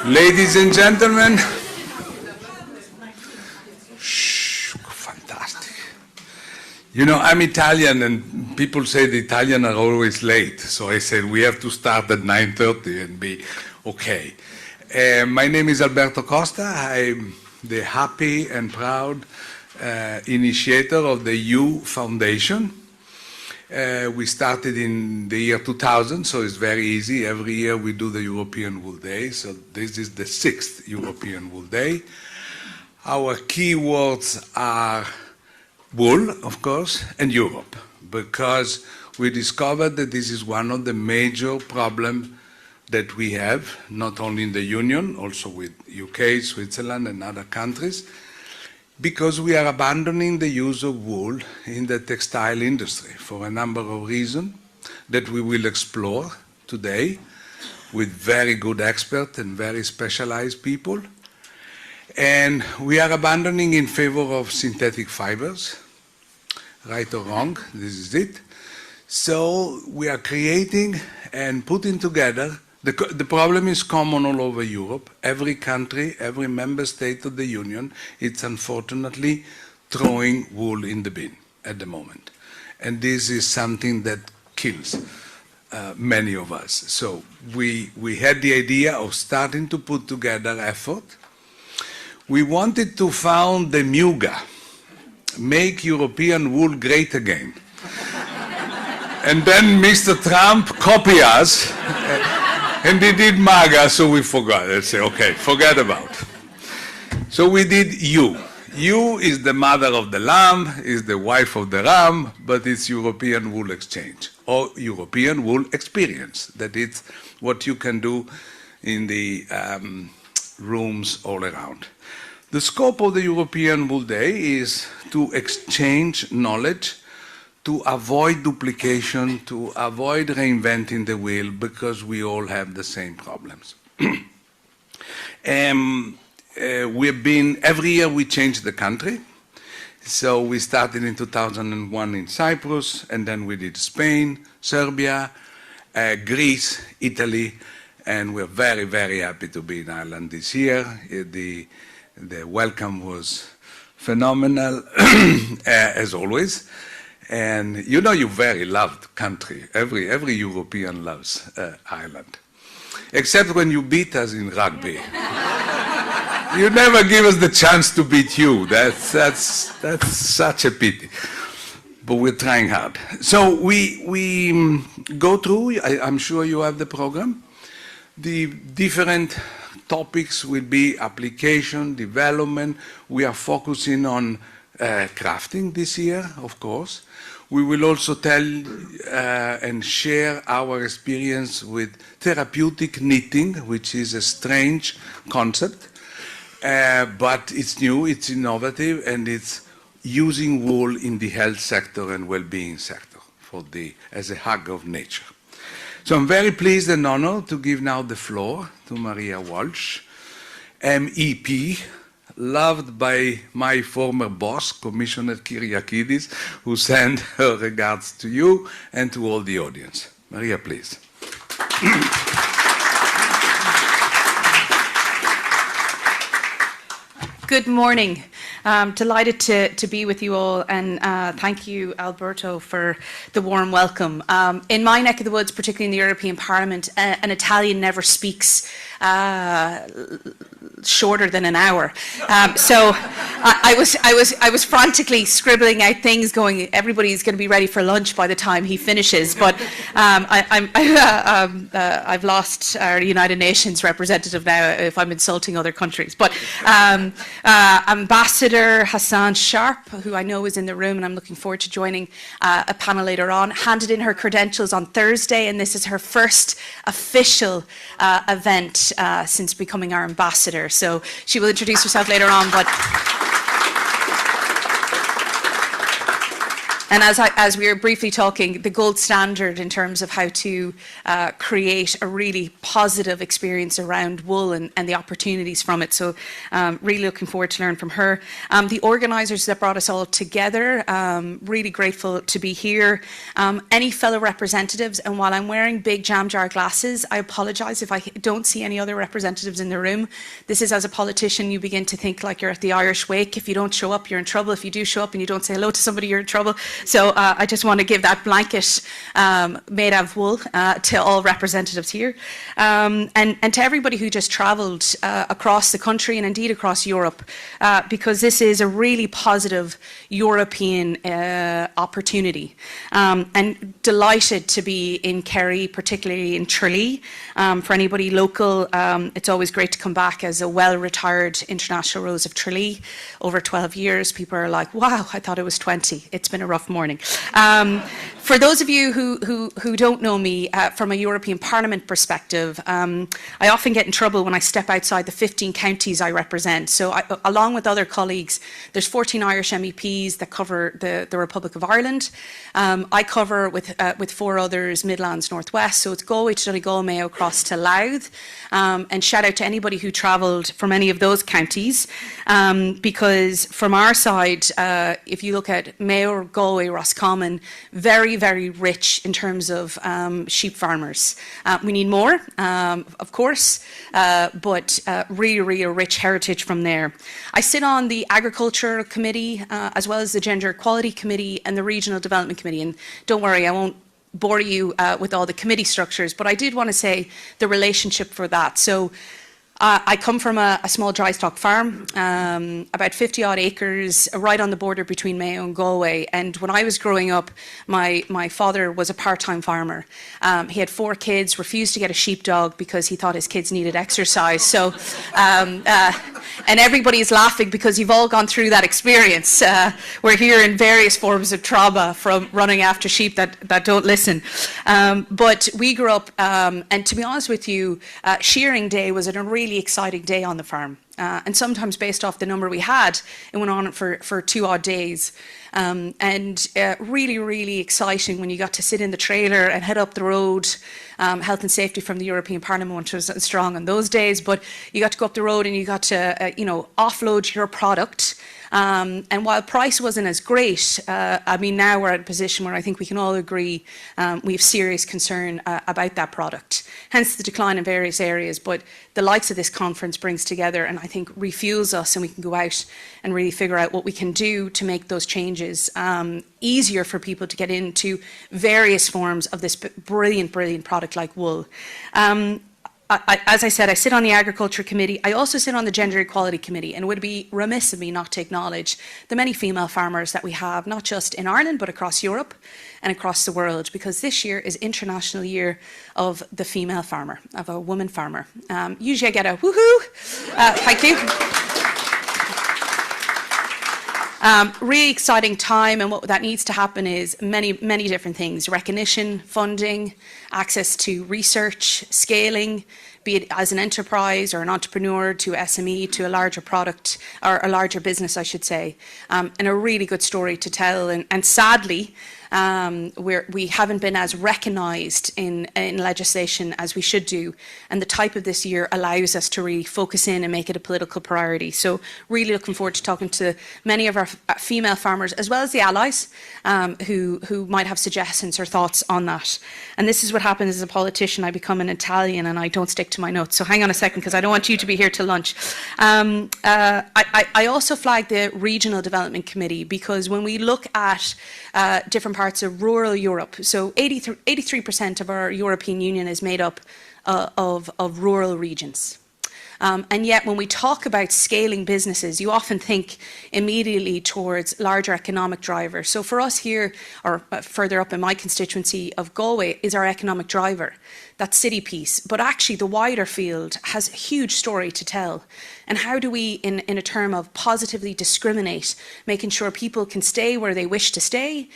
Ladies and gentlemen, fantastic. You know, I'm Italian and people say the Italians are always late. So I said we have to start at 9:30 and be okay. My name is Alberto Costa. I'm the happy and proud initiator of the U Foundation. We started in the year 2000, so it's very easy. Every year we do the European Wool Day, so this is the 6th European Wool Day. Our key words are wool, of course, and Europe, because we discovered that this is one of the major problems that we have, not only in the Union, also with UK, Switzerland, and other countries, because we are abandoning the use of wool in the textile industry for a number of reasons that we will explore today with very good experts and very specialized people. And we are abandoning in favor of synthetic fibers, right or wrong, this is it. So we are creating and putting together. The problem is common all over Europe. Every country, every member state of the Union, it's unfortunately throwing wool in the bin at the moment. And this is something that kills many of us. So we had the idea of starting to put together effort. We wanted to found the MUGA, Make European Wool Great Again. And then Mr. Trump copied us. And they did MAGA, so we forgot. Let's say, okay, forget about it. So we did U. U is the mother of the lamb, is the wife of the ram, but it's European Wool Exchange, or European Wool Experience. That is what you can do in the rooms all around. The scope of the European Wool Day is to exchange knowledge, to avoid duplication, to avoid reinventing the wheel, because we all have the same problems. Every year we change the country. So we started in 2001 in Cyprus, and then we did Spain, Serbia, Greece, Italy, and we're very, very happy to be in Ireland this year. The welcome was phenomenal, as always. And you know, you very loved country. Every European loves Ireland, except when you beat us in rugby. You never give us the chance to beat you. That's such a pity. But we're trying hard. So we go through. I'm sure you have the program. The different topics will be application, development. We are focusing on crafting this year, of course. We will also tell and share our experience with therapeutic knitting, which is a strange concept, but it's new, it's innovative, and it's using wool in the health sector and well-being sector as a hug of nature. So I'm very pleased and honored to give now the floor to Maria Walsh, MEP, loved by my former boss, Commissioner Kyriakidis, who sent her regards to you and to all the audience. Maria, please. Good morning. I'm delighted to be with you all, and thank you, Alberto, for the warm welcome. In my neck of the woods, particularly in the European Parliament, an Italian never speaks shorter than an hour. So I was frantically scribbling out things, going, everybody's going to be ready for lunch by the time he finishes. But I've lost our United Nations representative now if I'm insulting other countries. But Ambassador Hassan Sharp, who I know is in the room, and I'm looking forward to joining a panel later on, handed in her credentials on Thursday, and this is her first official event since becoming our ambassador. So she will introduce herself later on, but And as we were briefly talking, the gold standard in terms of how to create a really positive experience around wool and the opportunities from it. So really looking forward to learn from her. The organisers that brought us all together, really grateful to be here. Any fellow representatives, and while I'm wearing big jam jar glasses, I apologise if I don't see any other representatives in the room. This is, as a politician, you begin to think like you're at the Irish wake. If you don't show up, you're in trouble. If you do show up and you don't say hello to somebody, you're in trouble. So I just want to give that blanket made out of wool to all representatives here. And to everybody who just travelled across the country and indeed across Europe, because this is a really positive European opportunity. And delighted to be in Kerry, particularly in Tralee. For anybody local, it's always great to come back as a well-retired International Rose of Tralee. Over 12 years, people are like, wow, I thought it was 20. It's been a rough morning. For those of you who don't know me, from a European Parliament perspective, I often get in trouble when I step outside the 15 counties I represent. So along with other colleagues, there's 14 Irish MEPs that cover the Republic of Ireland. I cover with 4 others Midlands Northwest, so it's Galway to Donegal, Mayo, across to Louth. And shout out to anybody who travelled from any of those counties, because from our side, if you look at Mayo, Galway, Roscommon, very, very rich in terms of sheep farmers. We need more, of course, but really, really a rich heritage from there. I sit on the Agriculture Committee, as well as the Gender Equality Committee and the Regional Development Committee. And don't worry, I won't bore you with all the committee structures, but I did want to say the relationship for that. So I come from a small dry stock farm, about 50 odd acres, right on the border between Mayo and Galway. And when I was growing up, my father was a part-time farmer. He had 4 kids, refused to get a sheepdog because he thought his kids needed exercise. So, and everybody's laughing because you've all gone through that experience. We're here in various forms of trauma from running after sheep that don't listen. But we grew up, and to be honest with you, shearing day was a really exciting day on the farm. And sometimes based off the number we had, it went on for 2 odd days. And really, really exciting when you got to sit in the trailer and head up the road. Health and safety from the European Parliament, which was strong in those days, but you got to go up the road and you got to, offload your product. And while price wasn't as great, I mean, now we're at a position where I think we can all agree we have serious concern about that product. Hence the decline in various areas, but the likes of this conference brings together and I think refuels us, and we can go out and really figure out what we can do to make those changes easier for people to get into various forms of this brilliant, brilliant product like wool. As I said, I sit on the Agriculture Committee. I also sit on the Gender Equality Committee, and it would be remiss of me not to acknowledge the many female farmers that we have, not just in Ireland, but across Europe and across the world, because this year is International Year of the Female Farmer, of a woman farmer. Usually I get a woohoo. Thank you. Really exciting time, and what that needs to happen is many, many different things: recognition, funding, access to research, scaling, be it as an enterprise or an entrepreneur to SME to a larger product or a larger business, I should say, and a really good story to tell. And sadly, we haven't been as recognised in legislation as we should do, and the type of this year allows us to really focus in and make it a political priority. So really looking forward to talking to many of our female farmers as well as the allies who might have suggestions or thoughts on that. And this is what happens as a politician: I become an Italian and I don't stick to my notes. So hang on a second, because I don't want you to be here till lunch. I also flagged the Regional Development Committee because when we look at different parts of rural Europe, so 83% of our European Union is made up of rural regions. And yet when we talk about scaling businesses, you often think immediately towards larger economic drivers. So for us here, or further up in my constituency of Galway, is our economic driver, that city piece. But actually the wider field has a huge story to tell. And how do we, in a term of positively discriminate, making sure people can stay where they wish to stay,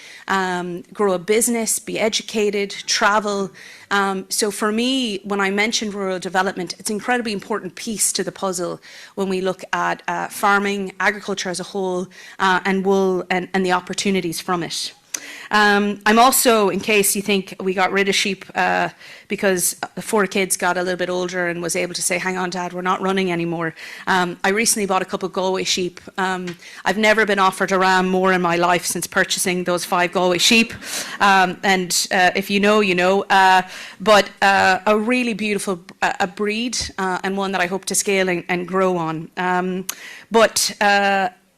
grow a business, be educated, travel. So for me, when I mentioned rural development, it's an incredibly important piece to the puzzle when we look at farming, agriculture as a whole, and wool and the opportunities from it. I'm also, in case you think we got rid of sheep because the 4 kids got a little bit older and was able to say, hang on, Dad, we're not running anymore. I recently bought a couple of Galway sheep. I've never been offered a ram more in my life since purchasing those 5 Galway sheep. And if you know, you know. But a really beautiful breed and one that I hope to scale and grow on.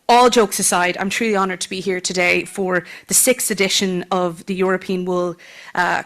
All jokes aside, I'm truly honoured to be here today for the 6th edition of the European Wool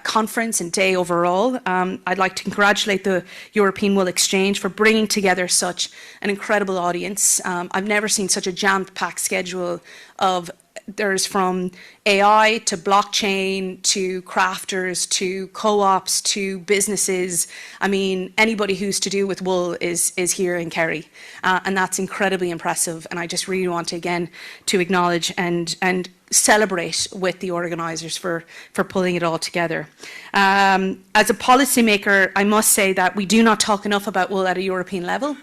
Conference and Day overall. I'd like to congratulate the European Wool Exchange for bringing together such an incredible audience. I've never seen such a jam-packed schedule of there's from AI to blockchain to crafters to co-ops to businesses. I mean, anybody who's to do with wool is here in Kerry, and that's incredibly impressive. And I just really want to again to acknowledge and celebrate with the organisers for pulling it all together. As a policymaker, I must say that we do not talk enough about wool at a European level.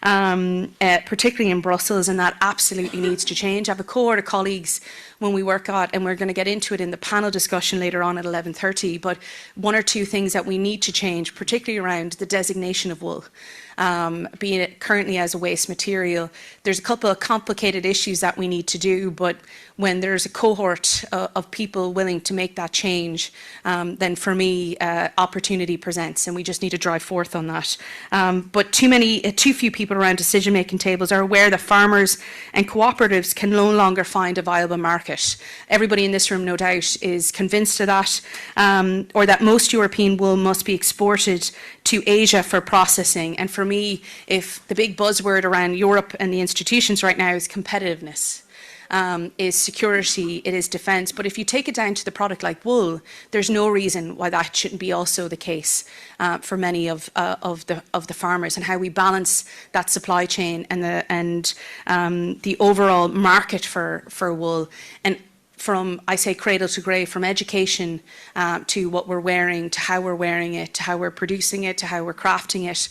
Particularly in Brussels, and that absolutely needs to change. I have a cohort of colleagues when we work out, and we're going to get into it in the panel discussion later on at 11:30, but 1 or 2 things that we need to change, particularly around the designation of wool. Being it currently as a waste material, there's a couple of complicated issues that we need to do, but when there's a cohort of people willing to make that change, then for me, opportunity presents, and we just need to drive forth on that. But too few people around decision-making tables are aware that farmers and cooperatives can no longer find a viable market. Everybody in this room, no doubt, is convinced of that, or that most European wool must be exported to Asia for processing. And for me, if the big buzzword around Europe and the institutions right now is competitiveness, is security, it is defence. But if you take it down to the product like wool, there's no reason why that shouldn't be also the case for many of the farmers, and how we balance that supply chain and the overall market for wool. And from, I say, cradle to grave, from education to what we're wearing, to how we're wearing it, to how we're producing it, to how we're crafting it,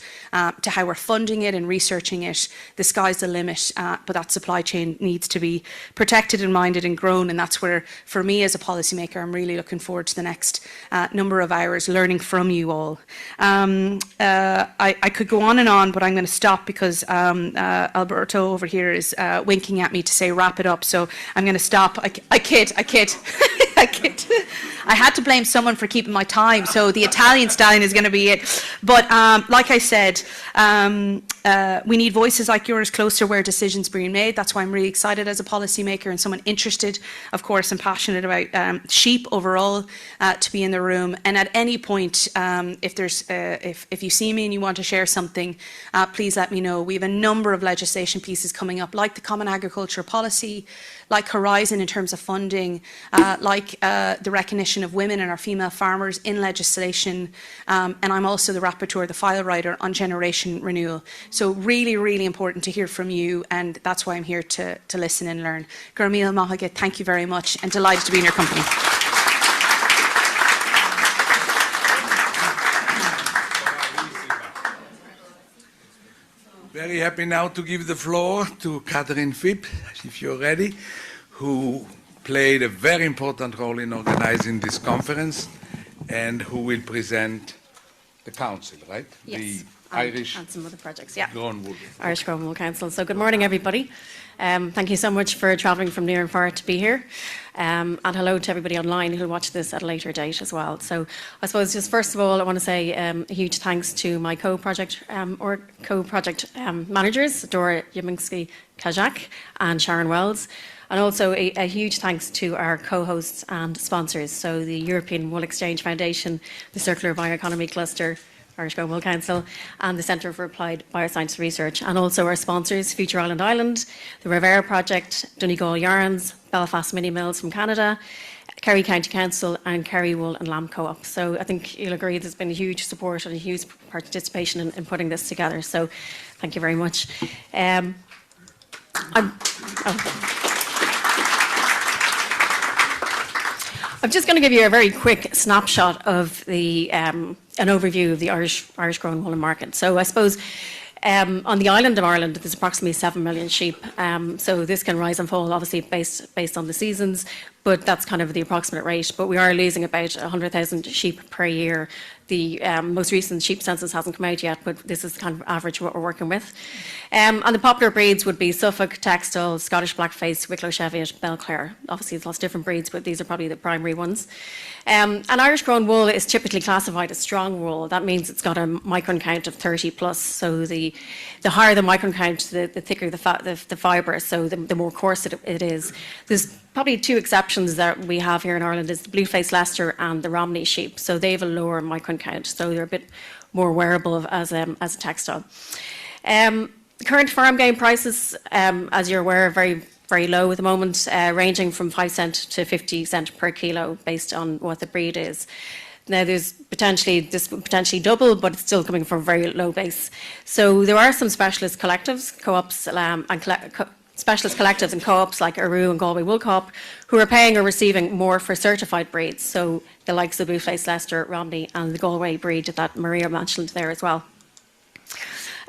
to how we're funding it and researching it. The sky's the limit, but that supply chain needs to be protected and minded and grown, and that's where, for me as a policymaker, I'm really looking forward to the next number of hours learning from you all. I could go on, but I'm going to stop because Alberto over here is winking at me to say wrap it up, so I'm going to stop. I kid. I kid. I had to blame someone for keeping my time, so the Italian stallion is going to be it. But like I said, we need voices like yours closer where decisions are being made. That's why I'm really excited as a policymaker and someone interested, of course, and passionate about sheep overall to be in the room. And at any point, if you see me and you want to share something, please let me know. We have a number of legislation pieces coming up, like the Common Agricultural Policy, like Horizon in terms of funding, like the recognition of women and our female farmers in legislation, and I'm also the rapporteur, the file writer on generation renewal. So really, really important to hear from you, and that's why I'm here to listen and learn. Gurmil Mahagat, thank you very much, and delighted to be in your company. Very happy now to give the floor to Catherine Phibbs, if you're ready, who played a very important role in organizing this conference and who will present the council, right? Yes, the Irish and some other projects, yeah. Grown Wool. Irish Grown Wool Council. So good morning, everybody. Thank you so much for travelling from near and far to be here. And hello to everybody online who'll watch this at a later date as well. So I suppose just first of all, I want to say a huge thanks to my co-project managers, Dora Yeminsky-Kajak and Sharon Wells. And also a huge thanks to our co-hosts and sponsors, so the European Wool Exchange Foundation, the Circular Bioeconomy Cluster, Irish Grown Wool Council, and the Centre for Applied Bioscience Research, and also our sponsors, Future Island, the REVEIRE Project, Donegal Yarns, Belfast Mini Mills from Canada, Kerry County Council, and Kerry Wool and Lamb Co-op. So I think you'll agree there's been a huge support and a huge participation in putting this together. So thank you very much. I'm just going to give you a very quick snapshot of the an overview of the Irish grown wool market. So I suppose on the island of Ireland, there's approximately 7 million sheep. So this can rise and fall, obviously, based on the seasons. but that's kind of the approximate rate. But we are losing about 100,000 sheep per year. The most recent sheep census hasn't come out yet, but this is kind of average what we're working with. And the popular breeds would be Suffolk, Textile, Scottish Blackface, Wicklow Cheviot, Belclare. Obviously, there's lots of different breeds, but these are probably the primary ones. And Irish grown wool is typically classified as strong wool. That means it's got a micron count of 30 plus. So the higher the micron count, the thicker the fibre, so the more coarse it is. There's probably two exceptions that we have here in Ireland is the blue-faced Leicester and the Romney sheep. So they have a lower micron count, so they're a bit more wearable as a textile. Current farm gain prices, as you're aware, are very, very low at the moment, ranging from 5 cent to 50 cent per kilo based on what the breed is. Now, this potentially double, but it's still coming from a very low base. So there are some specialist collectives, co-ops, specialist collectives and co-ops like Aru and Galway Wool Co-op who are paying or receiving more for certified breeds. So the likes of Blue-Faced Leicester, Romney and the Galway breed that Maria mentioned there as well.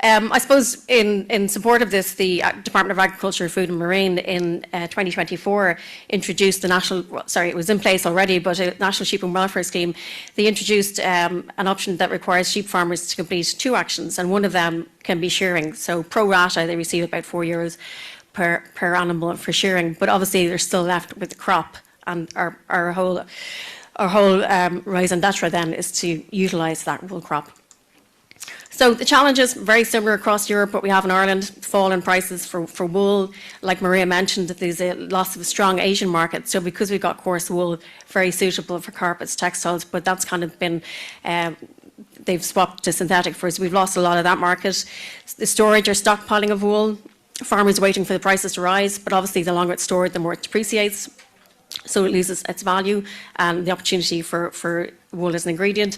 I suppose in support of this, the Department of Agriculture, Food and Marine in 2024 introduced the it was in place already, but a National Sheep and Welfare Scheme. They introduced an option that requires sheep farmers to complete 2 actions, and one of them can be shearing. So pro rata, they receive about €4 per animal for shearing, but obviously they're still left with the crop, and our whole raison d'etre then is to utilise that wool crop. So the challenges very similar across Europe, what we have in Ireland, fall in prices for wool. Like Maria mentioned, that there's a loss of a strong Asian market. So because we've got coarse wool, very suitable for carpets, textiles, but that's kind of been, they've swapped to synthetic for us. We've lost a lot of that market. The storage or stockpiling of wool, farmers waiting for the prices to rise, but obviously the longer it's stored, the more it depreciates. So it loses its value and the opportunity for wool as an ingredient.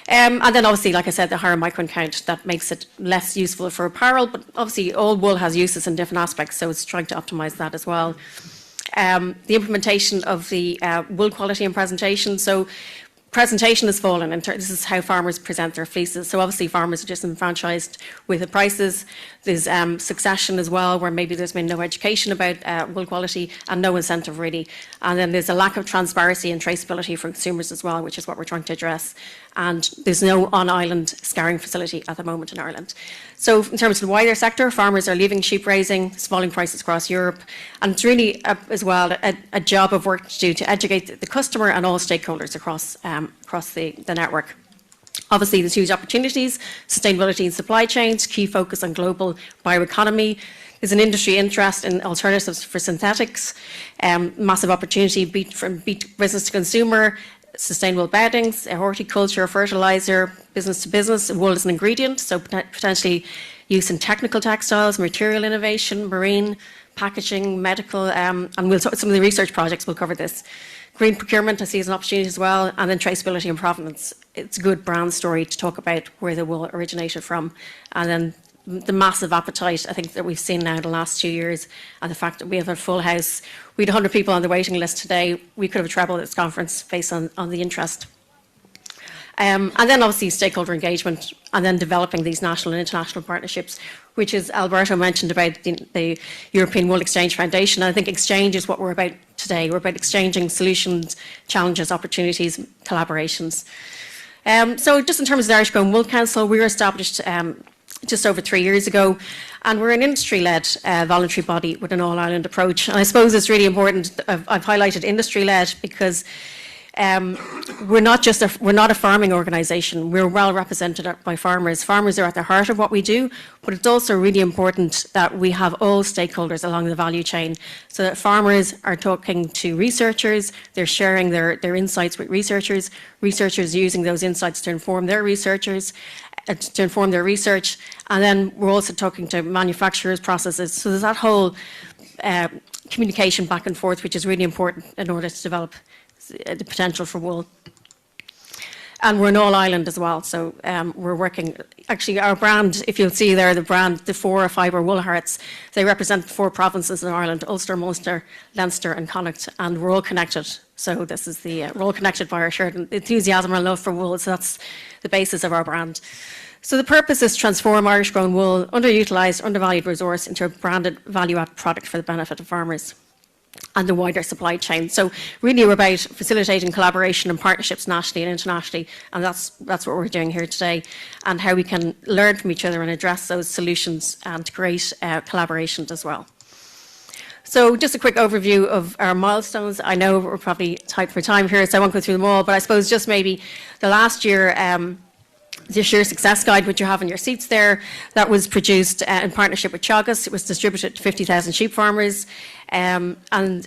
And then obviously, like I said, the higher micron count, that makes it less useful for apparel, but obviously all wool has uses in different aspects, so it's trying to optimise that as well. The implementation of the wool quality and presentation. So presentation has fallen, and this is how farmers present their fleeces. So obviously farmers are disenfranchised with the prices. There's succession as well, where maybe there's been no education about wool quality and no incentive really. And then there's a lack of transparency and traceability for consumers as well, which is what we're trying to address. And there's no on-island scarring facility at the moment in Ireland. So in terms of the wider sector, farmers are leaving sheep raising, it's falling prices across Europe, and it's really as well a job of work to do to educate the customer and all stakeholders across the network. Obviously, there's huge opportunities, sustainability in supply chains, key focus on global bioeconomy. There's an industry interest in alternatives for synthetics, massive opportunity from business to consumer, sustainable beddings, horticulture, fertiliser, business to business, wool as an ingredient, so potentially use in technical textiles, material innovation, marine, packaging, medical, and we'll talk, some of the research projects will cover this. Green procurement I see as an opportunity as well, and then traceability and provenance. It's a good brand story to talk about where the wool originated from, and then the massive appetite I think that we've seen now in the last 2 years, and the fact that we have a full house. We had 100 people on the waiting list today. We could have trebled this conference based on the interest. And then obviously stakeholder engagement, and then developing these national and international partnerships, which is Alberto mentioned about the European Wool Exchange Foundation. And I think exchange is what we're about today. We're about exchanging solutions, challenges, opportunities, collaborations. So just in terms of the Irish Grown Wool Council, we were established just over 3 years ago, and we're an industry-led voluntary body with an all-Ireland approach. And I suppose it's really important, I've highlighted industry-led because we're not a farming organisation. We're well represented by farmers. Farmers are at the heart of what we do, but it's also really important that we have all stakeholders along the value chain, so that farmers are talking to researchers, they're sharing their insights with researchers, researchers using those insights to inform their researchers, to inform their research, and then we're also talking to manufacturers, processes. So there's that whole communication back and forth, which is really important in order to develop the potential for wool. And we're an all-island as well, so we're working, actually our brand, if you'll see there, the brand, the 4 fibre wool hearts, they represent 4 provinces in Ireland, Ulster, Munster, Leinster and Connacht, and we're all connected. So this is we're all connected by our shared enthusiasm and love for wool, so that's the basis of our brand. So the purpose is to transform Irish grown wool, underutilised, undervalued resource, into a branded value-add product for the benefit of farmers. and the wider supply chain. So really we're about facilitating collaboration and partnerships nationally and internationally, and that's what we're doing here today, and how we can learn from each other and address those solutions and create collaboration as well. So just a quick overview of our milestones. I know we're probably tight for time here, so I won't go through them all, but I suppose just maybe the last year, this year's success guide, which you have in your seats there, that was produced in partnership with Teagasc. It was distributed to 50,000 sheep farmers, and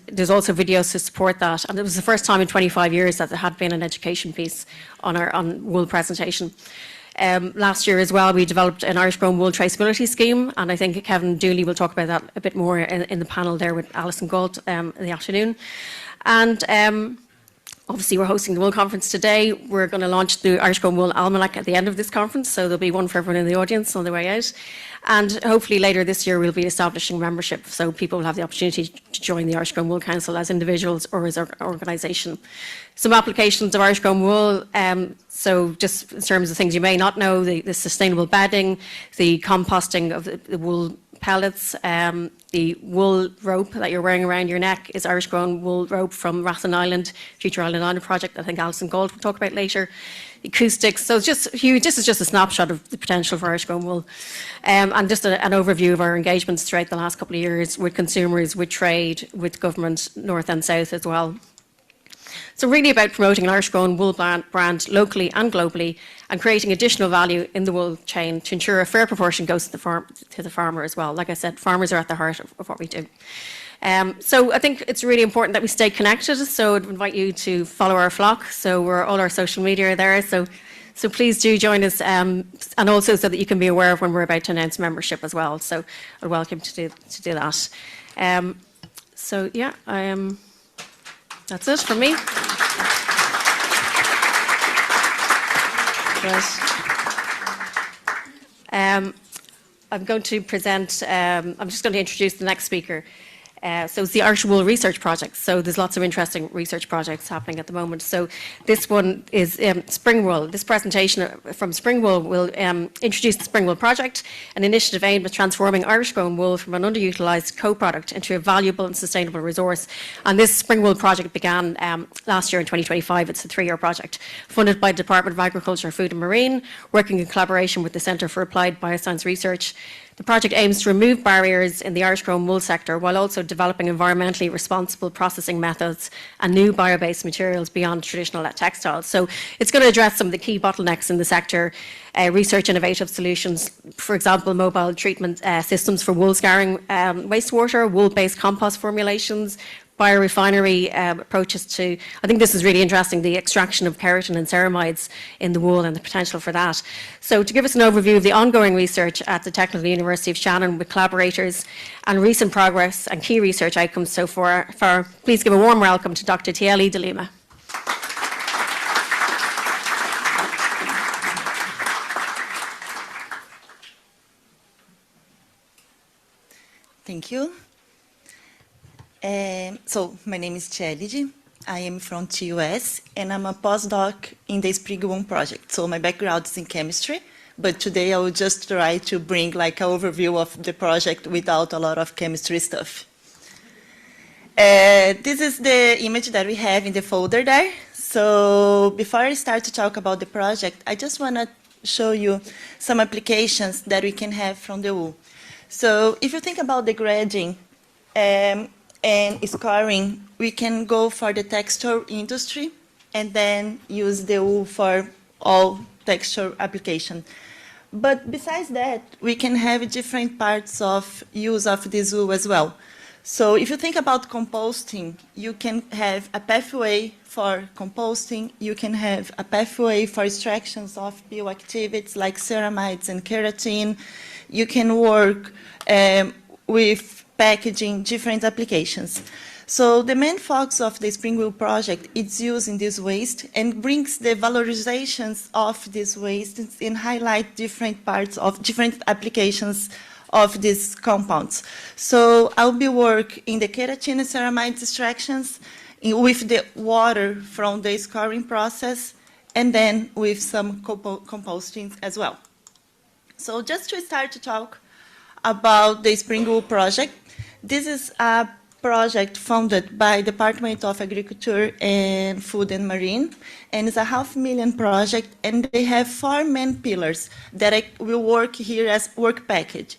there's also videos to support that. And it was the first time in 25 years that there had been an education piece on wool presentation. Last year as well, we developed an Irish grown wool traceability scheme, and I think Kevin Dooley will talk about that a bit more in the panel there with Alison Galt in the afternoon. And obviously, we're hosting the Wool Conference today. We're going to launch the Irish Grown Wool Almanac at the end of this conference, so there'll be one for everyone in the audience on the way out. And hopefully later this year, we'll be establishing membership, so people will have the opportunity to join the Irish Grown Wool Council as individuals or as an organisation. Some applications of Irish Grown Wool, so just in terms of things you may not know, the sustainable bedding, the composting of the wool pellets, the wool rope that you're wearing around your neck is Irish grown wool rope from Rathlin Island, Future Island Islander project, I think Alison Gold will talk about later. Acoustics, so it's just huge. This is just a snapshot of the potential for Irish grown wool, and just an overview of our engagements throughout the last couple of years with consumers, with trade, with government, north and south as well. So really about promoting an Irish grown wool brand locally and globally, and creating additional value in the wool chain to ensure a fair proportion goes to the farmer as well. Like I said, farmers are at the heart of what we do. So I think it's really important that we stay connected. So I'd invite you to follow our flock. So we're all our social media are there. So please do join us, and also so that you can be aware of when we're about to announce membership as well. So I'd welcome to do that. So yeah, that's it from me. I'm going to present, I'm just going to introduce the next speaker. So it's the Irish Wool Research Project. So there's lots of interesting research projects happening at the moment. So this one is Springwool. This presentation from Springwool will introduce the Springwool project, an initiative aimed at transforming Irish grown wool from an underutilised co-product into a valuable and sustainable resource. And this Springwool project began last year in 2025. It's a 3-year project funded by the Department of Agriculture, Food and Marine, working in collaboration with the Centre for Applied Bioscience Research. The project aims to remove barriers in the Irish grown wool sector while also developing environmentally responsible processing methods and new bio-based materials beyond traditional textiles. So it's going to address some of the key bottlenecks in the sector, research innovative solutions, for example, mobile treatment systems for wool scouring wastewater, wool-based compost formulations, biorefinery approaches to, I think this is really interesting, the extraction of keratin and ceramides in the wool and the potential for that. So to give us an overview of the ongoing research at the Technical University of Shannon with collaborators and recent progress and key research outcomes so far, please give a warm welcome to Dr. Tielidy de Lima. Thank you. So my name is Tielidy. I am from TUS, and I'm a postdoc in the Springwool project. So my background is in chemistry, but today I will just try to bring like an overview of the project without a lot of chemistry stuff. This is the image that we have in the folder there. So before I start to talk about the project, I just want to show you some applications that we can have from the wool. So if you think about the grading, and scoring, we can go for the textile industry and then use the wool for all textile application. But besides that, we can have different parts of use of this wool as well. So if you think about composting, you can have a pathway for composting, you can have a pathway for extractions of bioactivities like ceramides and keratin. You can work with packaging, different applications. So the main focus of the Springwool project is using this waste and brings the valorizations of this waste and highlight different parts of different applications of these compounds. So I'll be working in the keratin and ceramide extractions with the water from the scoring process and then with some composting as well. So just to start to talk about the Springwool project, this is a project funded by Department of Agriculture and Food and Marine, and it's a $500,000 project, and they have 4 main pillars that will work here as work package.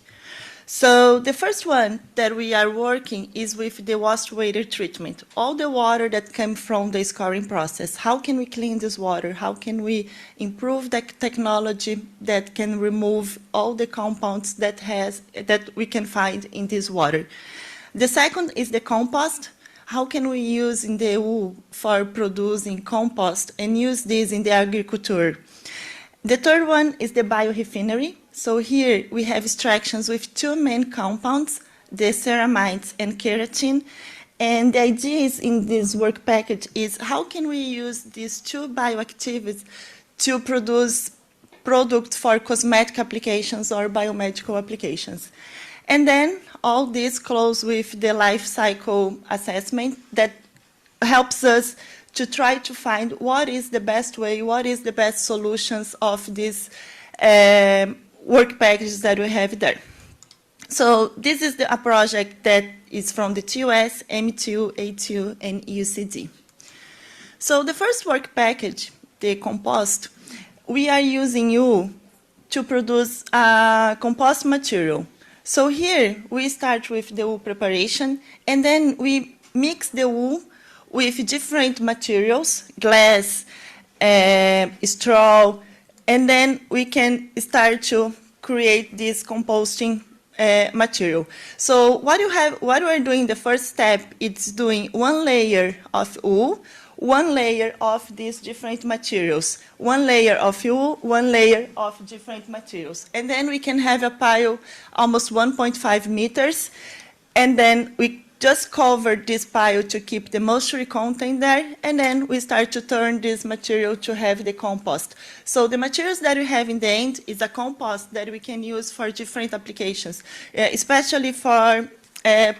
So the first one that we are working is with the wastewater treatment. All the water that comes from the scoring process. How can we clean this water? How can we improve the technology that can remove all the compounds that we can find in this water? The second is the compost. How can we use in the wool for producing compost and use this in the agriculture? The third one is the biorefinery. So here we have extractions with 2 main compounds, the ceramides and keratin. And the idea is in this work package is how can we use these 2 bioactives to produce products for cosmetic applications or biomedical applications. And then all this close with the life cycle assessment that helps us to try to find what is the best way, what is the best solutions of these work packages that we have there. So this is a project that is from the TUS, M2, A2, and UCD. So the first work package, the compost, we are using wool to produce compost material. So here we start with the wool preparation, and then we mix the wool with different materials, glass, straw, and then we can start to create this composting material. So what we're doing, the first step, it's doing 1 layer of wool, 1 layer of these different materials, 1 layer of wool, 1 layer of different materials. And then we can have a pile almost 1.5 meters, and then we just cover this pile to keep the moisture content there, and then we start to turn this material to have the compost. So the materials that we have in the end is a compost that we can use for different applications, especially for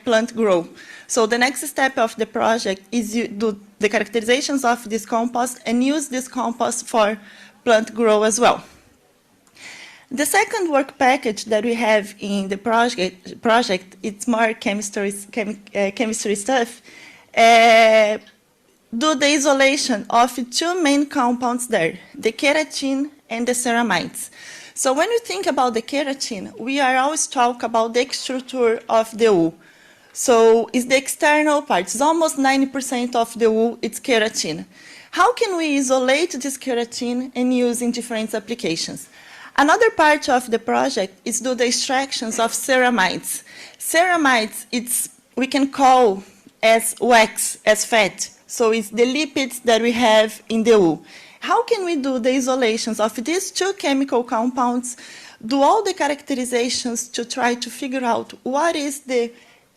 plant grow. So the next step of the project is you do the characterizations of this compost and use this compost for plant grow as well. The second work package that we have in the project it's more chemistry stuff. Do the isolation of 2 main compounds there, the keratin and the ceramides. So when we think about the keratin, we are always talk about the structure of the wool. So it's the external parts. It's almost 90% of the wool, it's keratin. How can we isolate this keratin and use in different applications? Another part of the project is do the extractions of ceramides. Ceramides, we can call as wax, as fat. So it's the lipids that we have in the wool. How can we do the isolations of these 2 chemical compounds, do all the characterizations to try to figure out what is the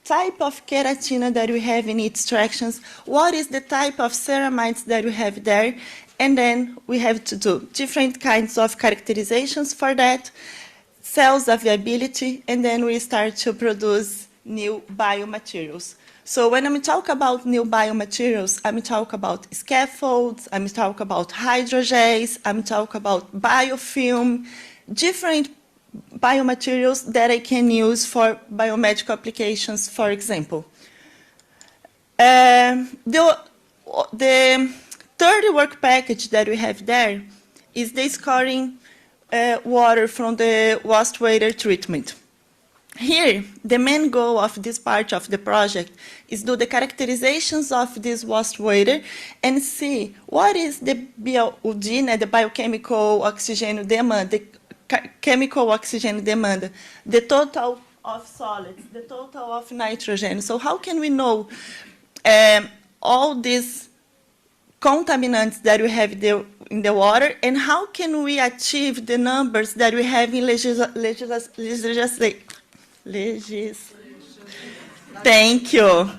type of keratin that we have in extractions, what is the type of ceramides that we have there, and then we have to do different kinds of characterizations for that, cells availability, and then we start to produce new biomaterials. So when I'm talking about new biomaterials, I'm talking about scaffolds, I'm talking about hydrogels, I'm talking about biofilm, different biomaterials that I can use for biomedical applications, for example. The third work package that we have there is the scoring water from the wastewater treatment. Here, the main goal of this part of the project is do the characterizations of this wastewater and see what is the BOD, the biochemical oxygen demand, the chemical oxygen demand, the total of solids, the total of nitrogen. So how can we know all these contaminants that we have in the water, and how can we achieve the numbers that we have in Thank you.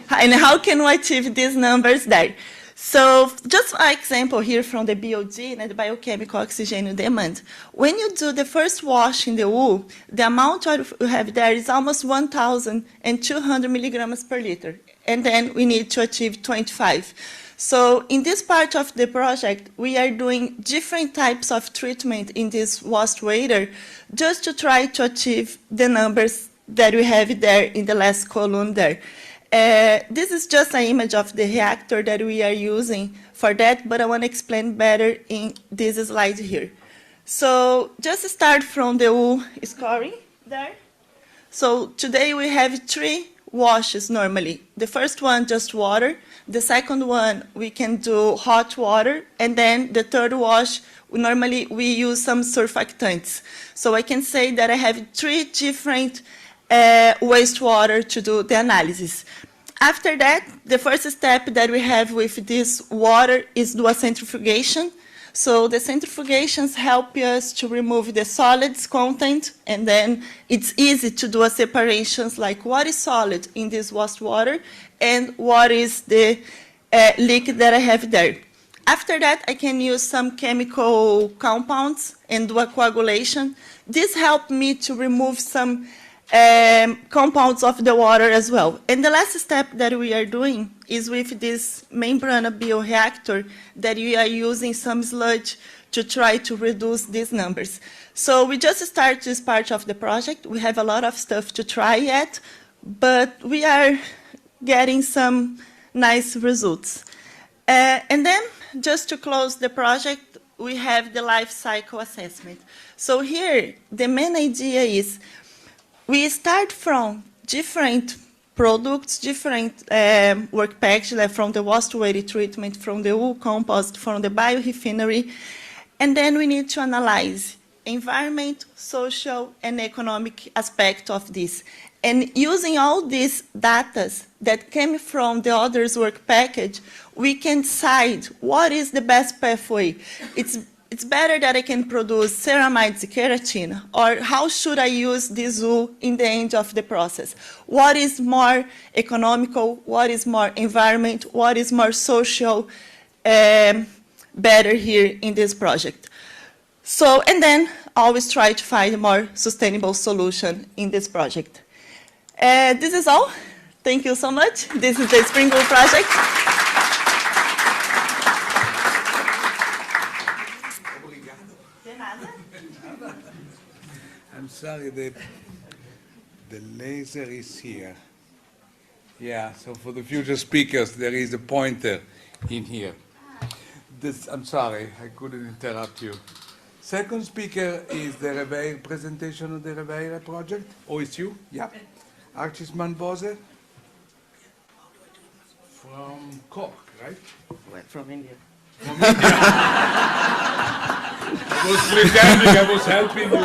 And how can we achieve these numbers there? So just an example here from the BOD, the biochemical oxygen demand. When you do the first wash in the wool, the amount you have there is almost 1,200 milligrams per liter. And then we need to achieve 25. So in this part of the project, we are doing different types of treatment in this wastewater just to try to achieve the numbers that we have there in the last column there. This is just an image of the reactor that we are using for that, but I want to explain better in this slide here. So just start from the wool scoring there. So today we have 3 washes normally. The first one, just water. The second one, we can do hot water. And then the third wash, normally we use some surfactants. So I can say that I have 3 different wastewater to do the analysis. After that, the first step that we have with this water is do a centrifugation. So the centrifugations help us to remove the solids content, and then it's easy to do a separations like what is solid in this wastewater and what is the liquid that I have there. After that, I can use some chemical compounds and do a coagulation. This helped me to remove some compounds of the water as well. And the last step that we are doing is with this membrane bioreactor that we are using some sludge to try to reduce these numbers. So we just started this part of the project. We have a lot of stuff to try yet, but we are getting some nice results. And then just to close the project, we have the life cycle assessment. So here, the main idea is we start from different products, different work packages, like from the waste-to-weight treatment, from the wool compost, from the biorefinery, and then we need to analyze environment, social, and economic aspect of this. And using all these data that came from the others work package, we can decide what is the best pathway. It's better that I can produce ceramides, keratin, or how should I use this wool in the end of the process? What is more economical? What is more environment? What is more social better here in this project? So, and then always try to find a more sustainable solution in this project. This is all. Thank you so much. This is the Springwool project. I'm sorry, the laser is here. Yeah, so for the future speakers, there is a pointer in here. I'm sorry, I couldn't interrupt you. Second speaker is the REVEIRE presentation of the REVEIRE project. Oh, it's you? Yeah. Archishman Bose from Cork, right? Well, from India. From India. I was pretending I was helping you.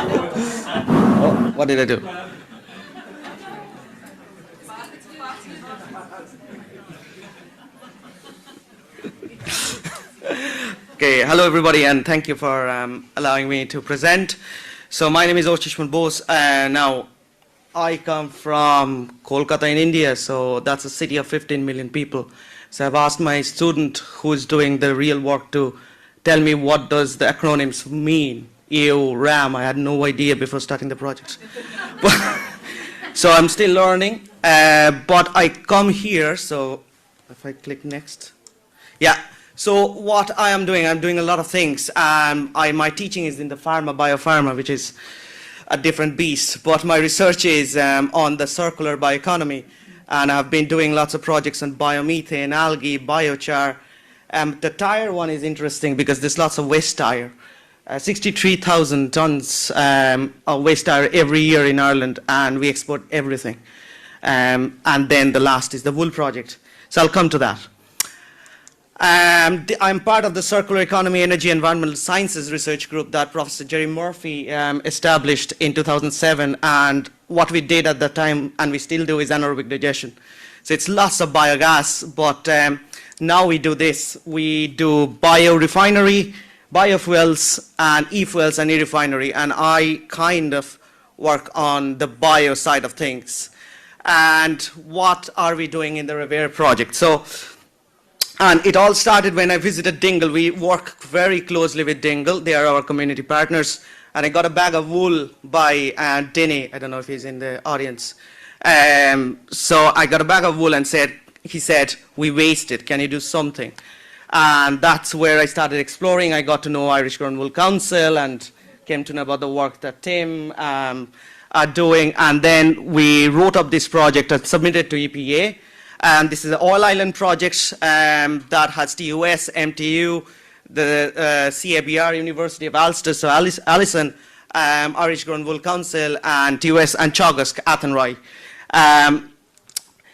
Oh, what did I do? Okay, hello everybody, and thank you for allowing me to present. So my name is Archishman Bose, and now I come from Kolkata in India, so that's a city of 15 million people. So I've asked my student who is doing the real work to tell me what does the acronyms mean. EU, RAM, I had no idea before starting the project. So I'm still learning, but I come here, so if I click next. Yeah, so what I am doing, I'm doing a lot of things. My teaching is in the biopharma, which is a different beast, but my research is on the circular bioeconomy, and I've been doing lots of projects on biomethane, algae, biochar. The tire one is interesting because there's lots of waste tire. 63,000 tons of waste tire every year in Ireland, and we export everything. And then the last is the wool project. So I'll come to that. I'm part of the Circular Economy, Energy, Environmental Sciences research group that Professor Jerry Murphy established in 2007. And what we did at that time, and we still do, is anaerobic digestion. So it's lots of biogas, but now we do this. We do biorefinery, biofuels, and e-fuels and e-refinery. And I kind of work on the bio side of things. And what are we doing in the REVEIRE project? And it all started when I visited Dingle. We work very closely with Dingle. They are our community partners. And I got a bag of wool by Denny. I don't know if he's in the audience. So I got a bag of wool and he said, we waste it. Can you do something? And that's where I started exploring. I got to know Irish Grown Wool Council and came to know about the work that Tim are doing. And then we wrote up this project and submitted to EPA. And this is an all-island project that has TUS, MTU, the CABR, University of Ulster, so Alison, Irish Grown Wool Council, and TUS and Teagasc, Athenry.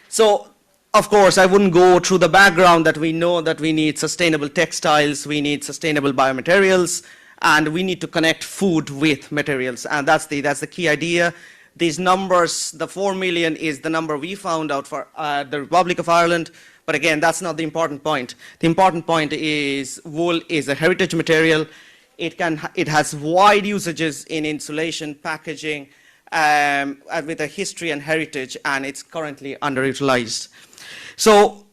So, of course, I wouldn't go through the background that we know that we need sustainable textiles, we need sustainable biomaterials, and we need to connect food with materials. And that's the key idea. These numbers, the 4 million is the number we found out for the Republic of Ireland. But again, that's not the important point. The important point is wool is a heritage material. It has wide usages in insulation, packaging, with a history and heritage, and it's currently underutilized. So,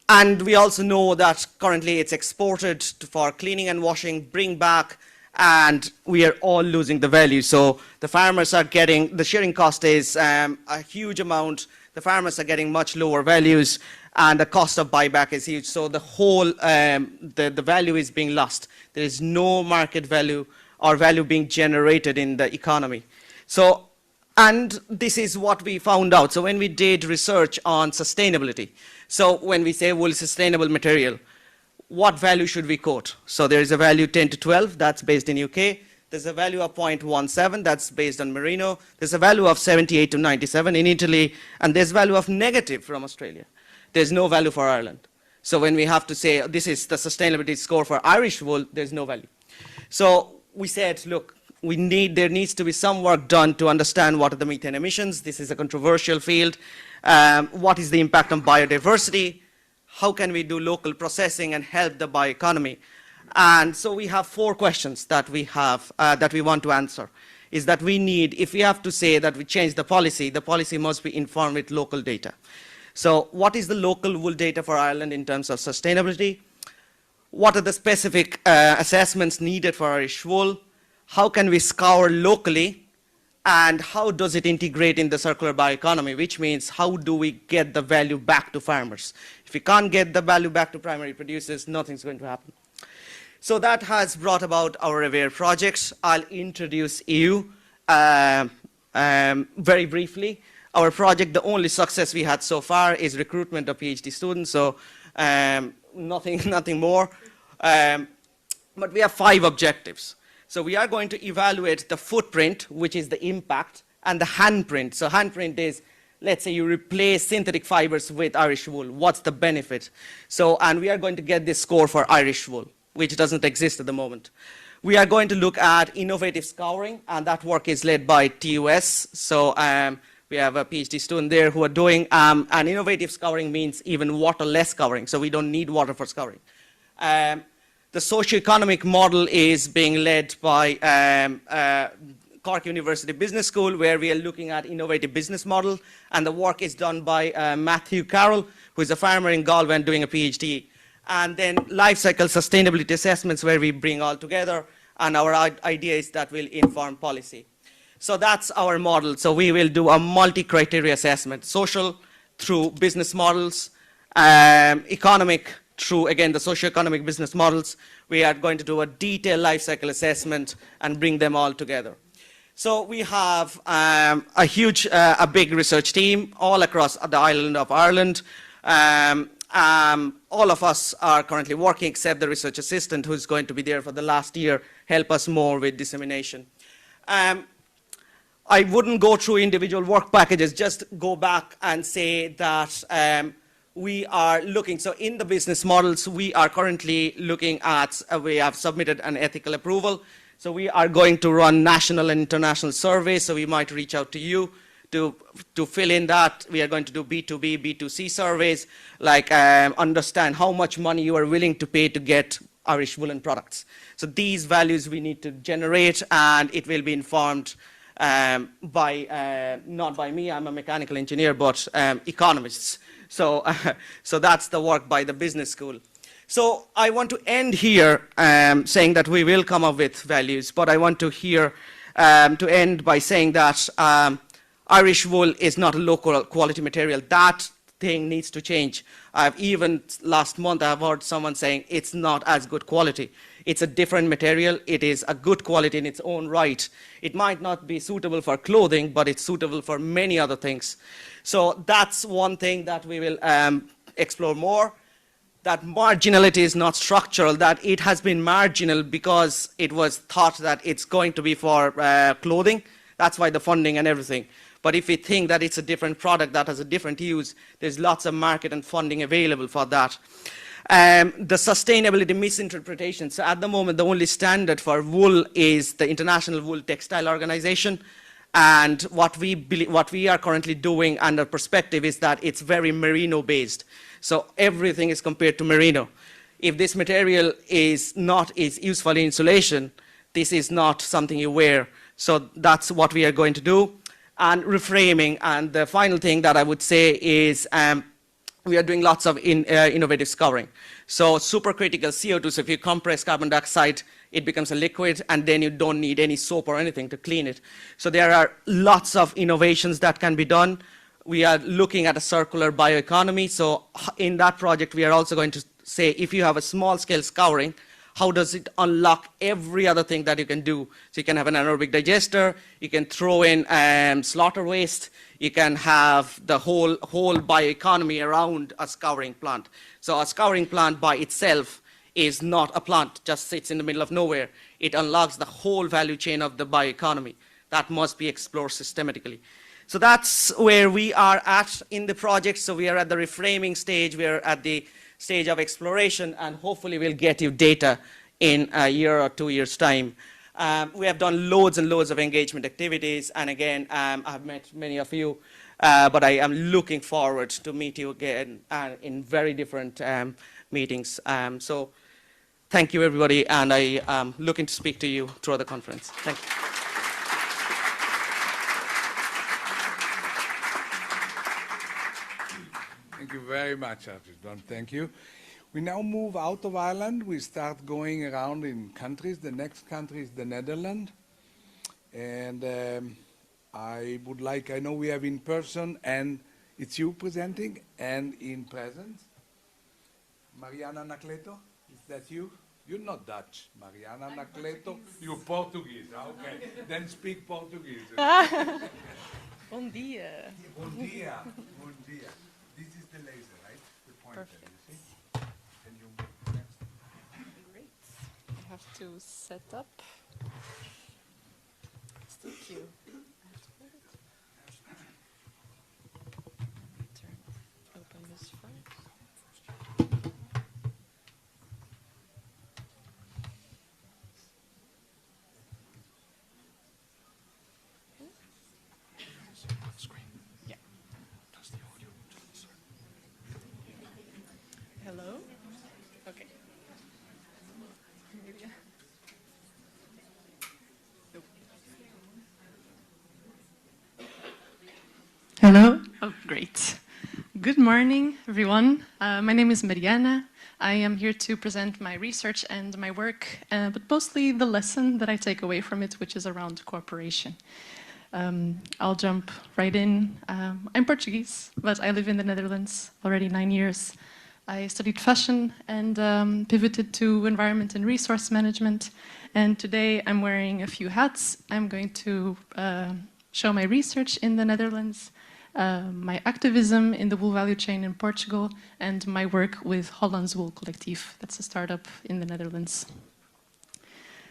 and we also know that currently it's exported for cleaning and washing, bring back, and we are all losing the value. So the farmers are getting, the shearing cost is a huge amount. The farmers are getting much lower values, and the cost of buyback is huge. So the whole, the value is being lost. There is no market value or value being generated in the economy. So, and this is what we found out. So when we did research on sustainability, so when we say wool is sustainable material, what value should we quote? So there is a value 10 to 12, that's based in UK. There's a value of 0.17, that's based on merino. There's a value of 78 to 97 in Italy, and there's value of negative from Australia. There's no value for Ireland. So when we have to say this is the sustainability score for Irish wool, there's no value. So we said, look, there needs to be some work done to understand what are the methane emissions. This is a controversial field. What is the impact on biodiversity? How can we do local processing and help the bioeconomy? And so we have 4 questions that we have, that we want to answer. Is that we need, if we have to say that we change the policy must be informed with local data. So what is the local wool data for Ireland in terms of sustainability? What are the specific assessments needed for Irish wool? How can we scour locally? And how does it integrate in the circular bioeconomy, which means how do we get the value back to farmers? If we can't get the value back to primary producers, nothing's going to happen. So that has brought about our REVEIRE projects. I'll introduce you very briefly. Our project, the only success we had so far is recruitment of PhD students, so nothing more. But we have 5 objectives. So we are going to evaluate the footprint, which is the impact, and the handprint. So handprint is, let's say you replace synthetic fibers with Irish wool. What's the benefit? So, and we are going to get this score for Irish wool, which doesn't exist at the moment. We are going to look at innovative scouring, and that work is led by TUS. So we have a PhD student there who are doing, and innovative scouring means even water-less scouring, so we don't need water for scouring. The socio-economic model is being led by Cork University Business School, where we are looking at innovative business model, and the work is done by Matthew Carroll, who is a farmer in Galway and doing a PhD. And then life cycle sustainability assessments, where we bring all together, and our idea is that will inform policy. So that's our model. So we will do a multi-criteria assessment, social through business models, economic through, again, the socio-economic business models. We are going to do a detailed life cycle assessment and bring them all together. So we have a big research team all across the island of Ireland. All of us are currently working, except the research assistant, who's going to be there for the last year, help us more with dissemination. I wouldn't go through individual work packages, just go back and say that we are looking, so in the business models, we are currently looking at, we have submitted an ethical approval. So we are going to run national and international surveys, so we might reach out to you to fill in that. We are going to do B2B, B2C surveys, like understand how much money you are willing to pay to get Irish woolen products. So these values we need to generate, and it will be informed by, not by me, I'm a mechanical engineer, but economists. So, so that's the work by the business school. So I want to end here saying that we will come up with values, but I want to end by saying that Irish wool is not a low quality material. That thing needs to change. I've even last month I've heard someone saying it's not as good quality. It's a different material. It is a good quality in its own right. It might not be suitable for clothing, but it's suitable for many other things. So that's one thing that we will explore more. That marginality is not structural, that it has been marginal because it was thought that it's going to be for clothing. That's why the funding and everything. But if we think that it's a different product that has a different use, there's lots of market and funding available for that. The sustainability misinterpretation. So at the moment, the only standard for wool is the International Wool Textile Organization. And what we are currently doing under perspective is that it's very merino-based. So everything is compared to merino. If this material is useful in insulation, this is not something you wear. So that's what we are going to do. And reframing, and the final thing that I would say is we are doing lots of innovative scouring. So supercritical CO2, so if you compress carbon dioxide, it becomes a liquid, and then you don't need any soap or anything to clean it. So there are lots of innovations that can be done. We are looking at a circular bioeconomy. So in that project, we are also going to say, if you have a small-scale scouring, how does it unlock every other thing that you can do? So you can have an anaerobic digester, you can throw in slaughter waste, you can have the whole bioeconomy around a scouring plant. So a scouring plant by itself is not a plant, just sits in the middle of nowhere. It unlocks the whole value chain of the bioeconomy. That must be explored systematically. So that's where we are at in the project. So we are at the reframing stage, we are at the stage of exploration, and hopefully we'll get you data in a year or 2 years' time. We have done loads and loads of engagement activities, and again, I've met many of you, but I am looking forward to meet you again in very different meetings. So thank you, everybody, and I am looking to speak to you throughout the conference. Thank you. Thank you very much, Archishman. Thank you. We now move out of Ireland. We start going around in countries. The next country is the Netherlands. And I know we have in person, and it's you presenting, and in presence. Mariana Anacleto, is that you? You're not Dutch. Mariana Anacleto, you're Portuguese. Okay, then speak Portuguese. Bom dia. Bom dia. Bom dia. This is the laser, right? The pointer, Perfect. you see? Can you move next? Great. I have to set up. Thank you. Open this first. Yeah. Hello? Okay. Maybe. Nope. Hello? Oh, great. Good morning, everyone. My name is Mariana. I am here to present my research and my work, but mostly the lesson that I take away from it, which is around cooperation. I'll jump right in. I'm Portuguese, but I live in the Netherlands already 9 years. I studied fashion and pivoted to environment and resource management. And today I'm wearing a few hats. I'm going to show my research in the Netherlands, my activism in the wool value chain in Portugal, and my work with Hollands wool Collectief. That's a startup in the Netherlands.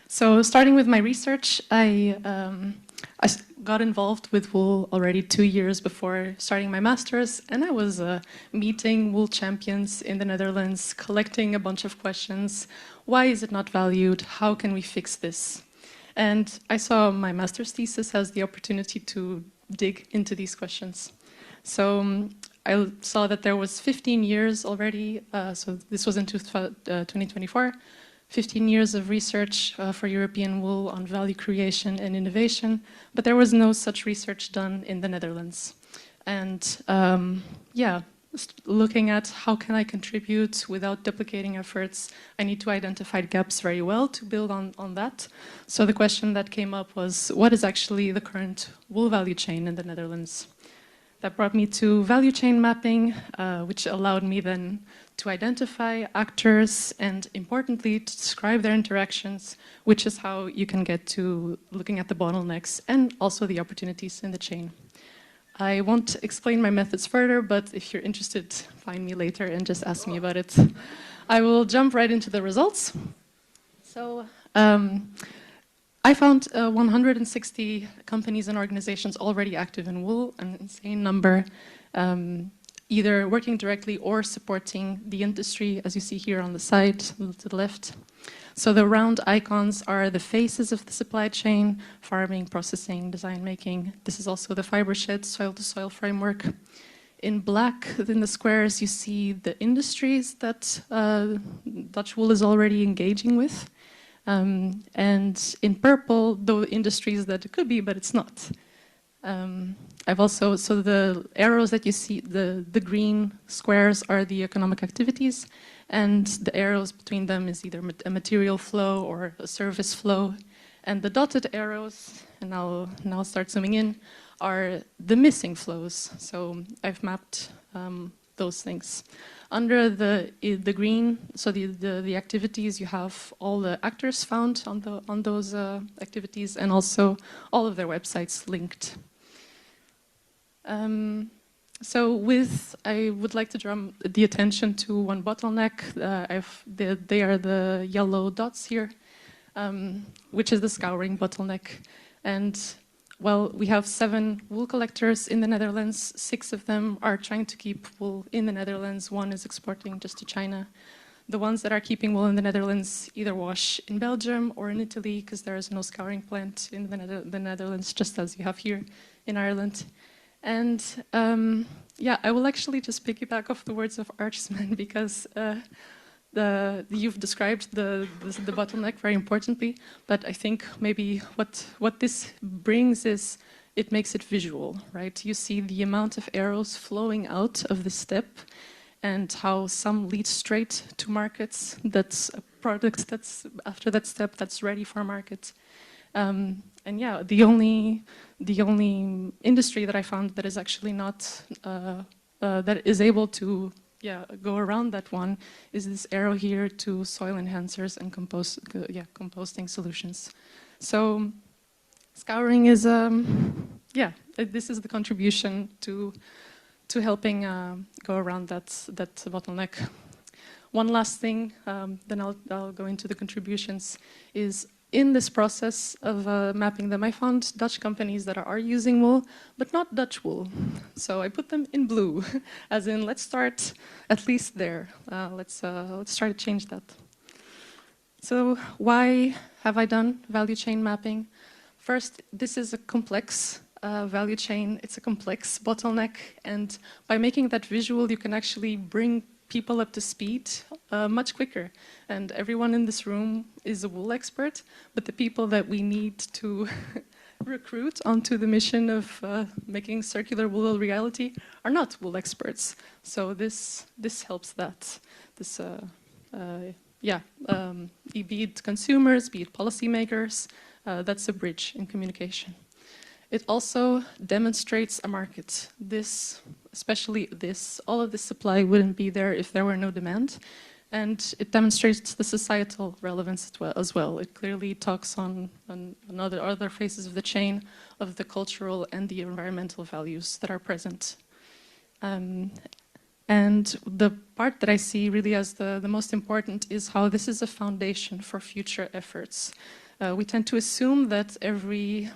So starting with my research, I got involved with wool already 2 years before starting my master's, and I was meeting wool champions in the Netherlands, collecting a bunch of questions. Why is it not valued? How can we fix this? And I saw my master's thesis as the opportunity to dig into these questions. So I saw that there was 15 years already, so this was in 2024, 15 years of research for European wool on value creation and innovation, but there was no such research done in the Netherlands. And looking at how can I contribute without duplicating efforts, I need to identify gaps very well to build on that. So the question that came up was, what is actually the current wool value chain in the Netherlands? That brought me to value chain mapping, which allowed me then to identify actors and, importantly, to describe their interactions, which is how you can get to looking at the bottlenecks and also the opportunities in the chain. I won't explain my methods further, but if you're interested, find me later and just ask me about it. I will jump right into the results. So I found 160 companies and organizations already active in wool, an insane number, either working directly or supporting the industry, as you see here on the side to the left. So the round icons are the faces of the supply chain: farming, processing, design making. This is also the fiber shed, soil-to-soil framework. In black, in the squares, you see the industries that Dutch wool is already engaging with. And in purple, the industries that it could be, but it's not. I've also, so the arrows that you see, the green squares are the economic activities, and the arrows between them is either a material flow or a service flow. And the dotted arrows, and I'll start zooming in, are the missing flows. So I've mapped those things. Under the green, so the activities, you have all the actors found on those activities, and also all of their websites linked. So I would like to draw the attention to one bottleneck. They are the yellow dots here, which is the scouring bottleneck. And well, we have 7 wool collectors in the Netherlands. 6 of them are trying to keep wool in the Netherlands. 1 is exporting just to China. The ones that are keeping wool in the Netherlands either wash in Belgium or in Italy, because there is no scouring plant in the Netherlands, just as you have here in Ireland. And yeah, I will actually just piggyback off the words of Archishman, because you've described the bottleneck very importantly, but I think maybe what this brings is it makes it visual, right? You see the amount of arrows flowing out of the step and how some lead straight to markets. That's a product that's after that step that's ready for market. And yeah, the only industry that I found that is actually not that is able to go around that one is this arrow here to soil enhancers and composting solutions. So scouring is this is the contribution to helping go around that bottleneck. One last thing, then I'll go into the contributions, is in this process of mapping them, I found Dutch companies that are using wool, but not Dutch wool. So I put them in blue, as in let's start at least there. Let's try to change that. So why have I done value chain mapping? First, this is a complex value chain. It's a complex bottleneck, and by making that visual, you can actually bring people up to speed much quicker. And everyone in this room is a wool expert, but the people that we need to recruit onto the mission of making circular wool a reality are not wool experts. So this helps that. This be it consumers, be it policymakers, that's a bridge in communication. It also demonstrates a market. All of this supply wouldn't be there if there were no demand. And it demonstrates the societal relevance as well. It clearly talks on other phases of the chain of the cultural and the environmental values that are present. And the part that I see really as the most important is how this is a foundation for future efforts. We tend to assume that every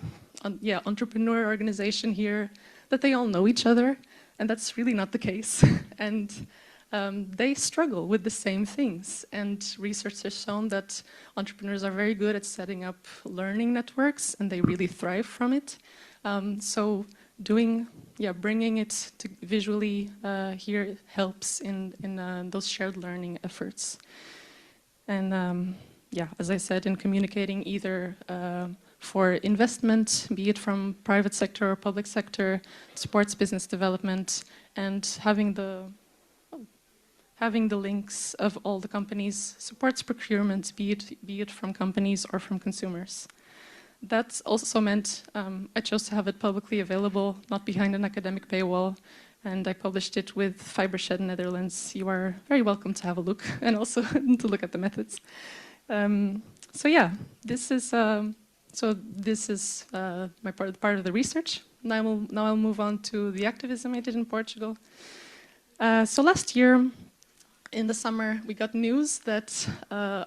entrepreneur organization here, that they all know each other, and that's really not the case. And they struggle with the same things. And research has shown that entrepreneurs are very good at setting up learning networks, and they really thrive from it. So bringing it to visually here helps in those shared learning efforts. And as I said, in communicating either for investment, be it from private sector or public sector, supports business development, and having the links of all the companies supports procurement, be it from companies or from consumers. that also meant I chose to have it publicly available, not behind an academic paywall. And I published it with Fibershed Netherlands. You are very welcome to have a look and also to look at the methods. So yeah, this is my part of the research. Now I'll move on to the activism I did in Portugal. So last year, in the summer, we got news that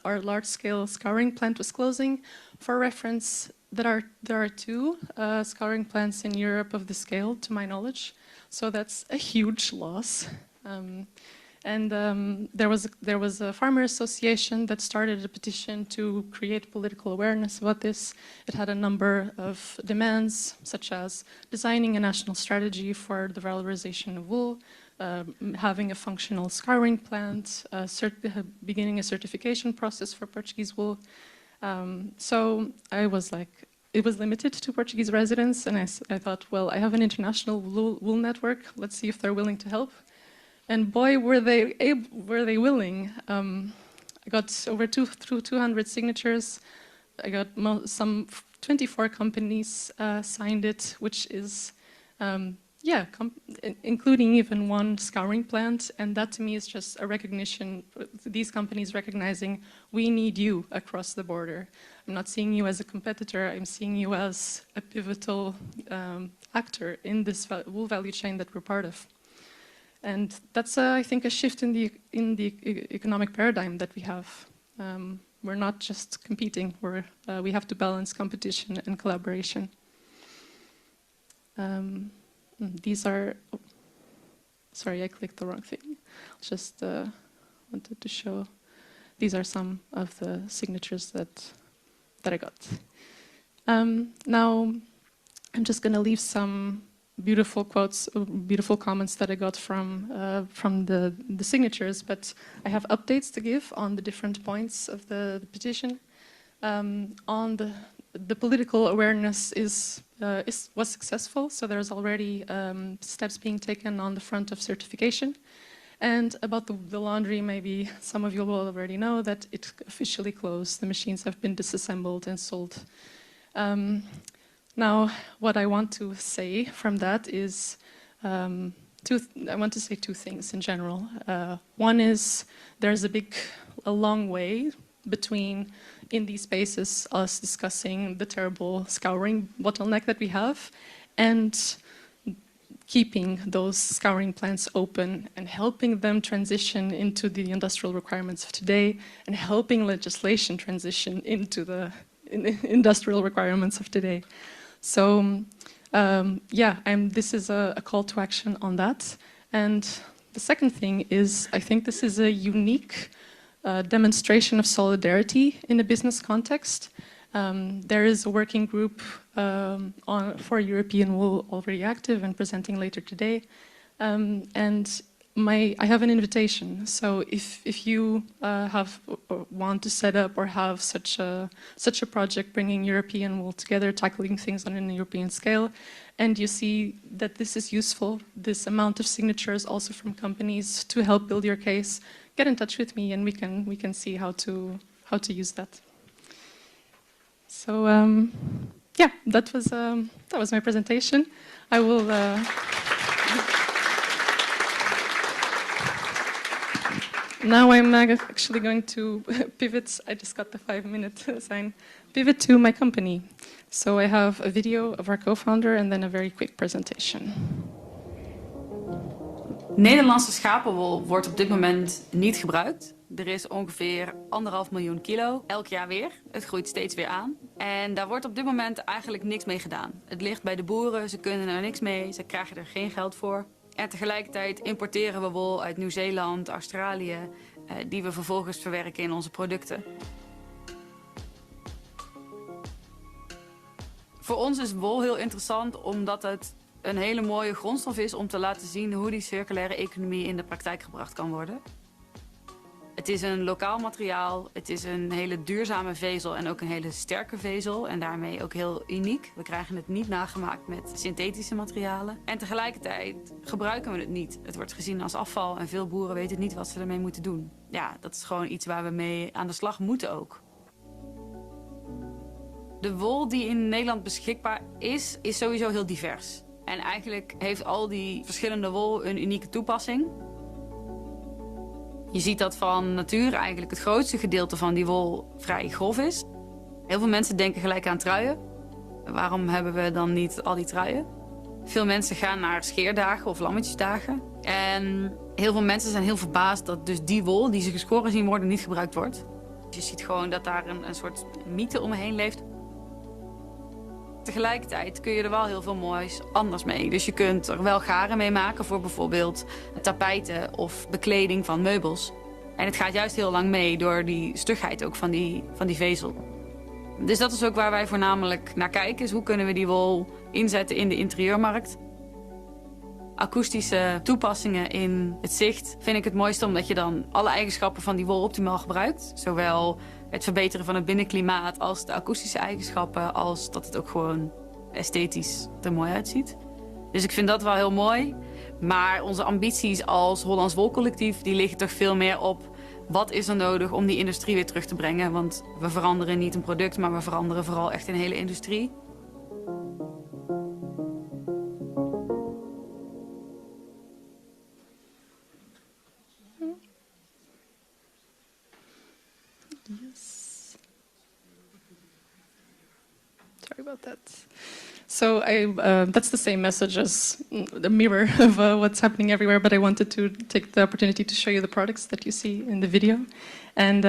our large-scale scouring plant was closing. For reference, there are 2 scouring plants in Europe of the scale, to my knowledge. So that's a huge loss. There was a farmer association that started a petition to create political awareness about this. It had a number of demands, such as designing a national strategy for the valorization of wool, having a functional scouring plant, beginning a certification process for Portuguese wool. So I was like, it was limited to Portuguese residents, and I thought, well, I have an international wool network. Let's see if they're willing to help. And boy, were they willing. I got over 200 signatures. I got some 24 companies signed it, which is, including even one scouring plant. And that to me is just a recognition, these companies recognizing we need you across the border. I'm not seeing you as a competitor, I'm seeing you as a pivotal actor in this wool value chain that we're part of. And that's, I think, a shift in the economic paradigm that we have. We're not just competing, we have to balance competition and collaboration. These are, oh, sorry, I clicked the wrong thing. Just wanted to show, these are some of the signatures that I got. Now, I'm just going to leave some beautiful quotes, beautiful comments that I got from the signatures, but I have updates to give on the different points of the petition. On the political awareness was successful, so there's already steps being taken on the front of certification. And about the laundry, maybe some of you will already know that it officially closed. The machines have been disassembled and sold. Now, what I want to say from that is, I want to say 2 things in general. One is there's a long way between, in these spaces, us discussing the terrible scouring bottleneck that we have and keeping those scouring plants open and helping them transition into the industrial requirements of today and helping legislation transition into the industrial requirements of today. So, this is a call to action on that. And the second thing is, I think this is a unique demonstration of solidarity in a business context. There is a working group for European wool already active and presenting later today. I have an invitation. So if you want to set up or have such a project bringing European wool together, tackling things on a European scale, and you see that this is useful, this amount of signatures also from companies to help build your case, get in touch with me and we can see how to use that. So that was my presentation. I will. Now I'm actually going to pivot. I just got the 5-minute sign. Pivot to my company. So I have a video of our co-founder and then a very quick presentation. Nederlandse schapenwol wordt op dit moment niet gebruikt. Er is ongeveer 1,5 miljoen kilo elk jaar weer. Het groeit steeds weer aan. En daar wordt op dit moment eigenlijk niks mee gedaan. Het ligt bij de boeren, ze kunnen er niks mee, ze krijgen er geen geld voor. En tegelijkertijd importeren we wol uit Nieuw-Zeeland, Australië, die we vervolgens verwerken in onze producten. Voor ons is wol heel interessant omdat het een hele mooie grondstof is om te laten zien hoe die circulaire economie in de praktijk gebracht kan worden. Het is een lokaal materiaal, het is een hele duurzame vezel en ook een hele sterke vezel en daarmee ook heel uniek. We krijgen het niet nagemaakt met synthetische materialen. En tegelijkertijd gebruiken we het niet. Het wordt gezien als afval en veel boeren weten niet wat ze ermee moeten doen. Ja, dat is gewoon iets waar we mee aan de slag moeten ook. De wol die in Nederland beschikbaar is sowieso heel divers. En eigenlijk heeft al die verschillende wol een unieke toepassing. Je ziet dat van nature eigenlijk het grootste gedeelte van die wol vrij grof is. Heel veel mensen denken gelijk aan truien. Waarom hebben we dan niet al die truien? Veel mensen gaan naar scheerdagen of lammetjesdagen. En heel veel mensen zijn heel verbaasd dat dus die wol die ze geschoren zien worden niet gebruikt wordt. Je ziet gewoon dat daar een soort mythe omheen leeft. Tegelijkertijd kun je er wel heel veel moois anders mee. Dus je kunt er wel garen mee maken voor bijvoorbeeld tapijten of bekleding van meubels. En het gaat juist heel lang mee door die stugheid ook van die vezel. Dus dat is ook waar wij voornamelijk naar kijken. Is hoe kunnen we die wol inzetten in de interieurmarkt. Akoestische toepassingen in het zicht vind ik het mooiste omdat je dan alle eigenschappen van die wol optimaal gebruikt. Zowel het verbeteren van het binnenklimaat als de akoestische eigenschappen, als dat het ook gewoon esthetisch er mooi uitziet. Dus ik vind dat wel heel mooi. Maar onze ambities als Hollands Wolcollectief die liggen toch veel meer op wat is er nodig om die industrie weer terug te brengen. Want we veranderen niet een product, maar we veranderen vooral echt een hele industrie. Sorry about that. So that's the same message as the mirror of what's happening everywhere, but I wanted to take the opportunity to show you the products that you see in the video. And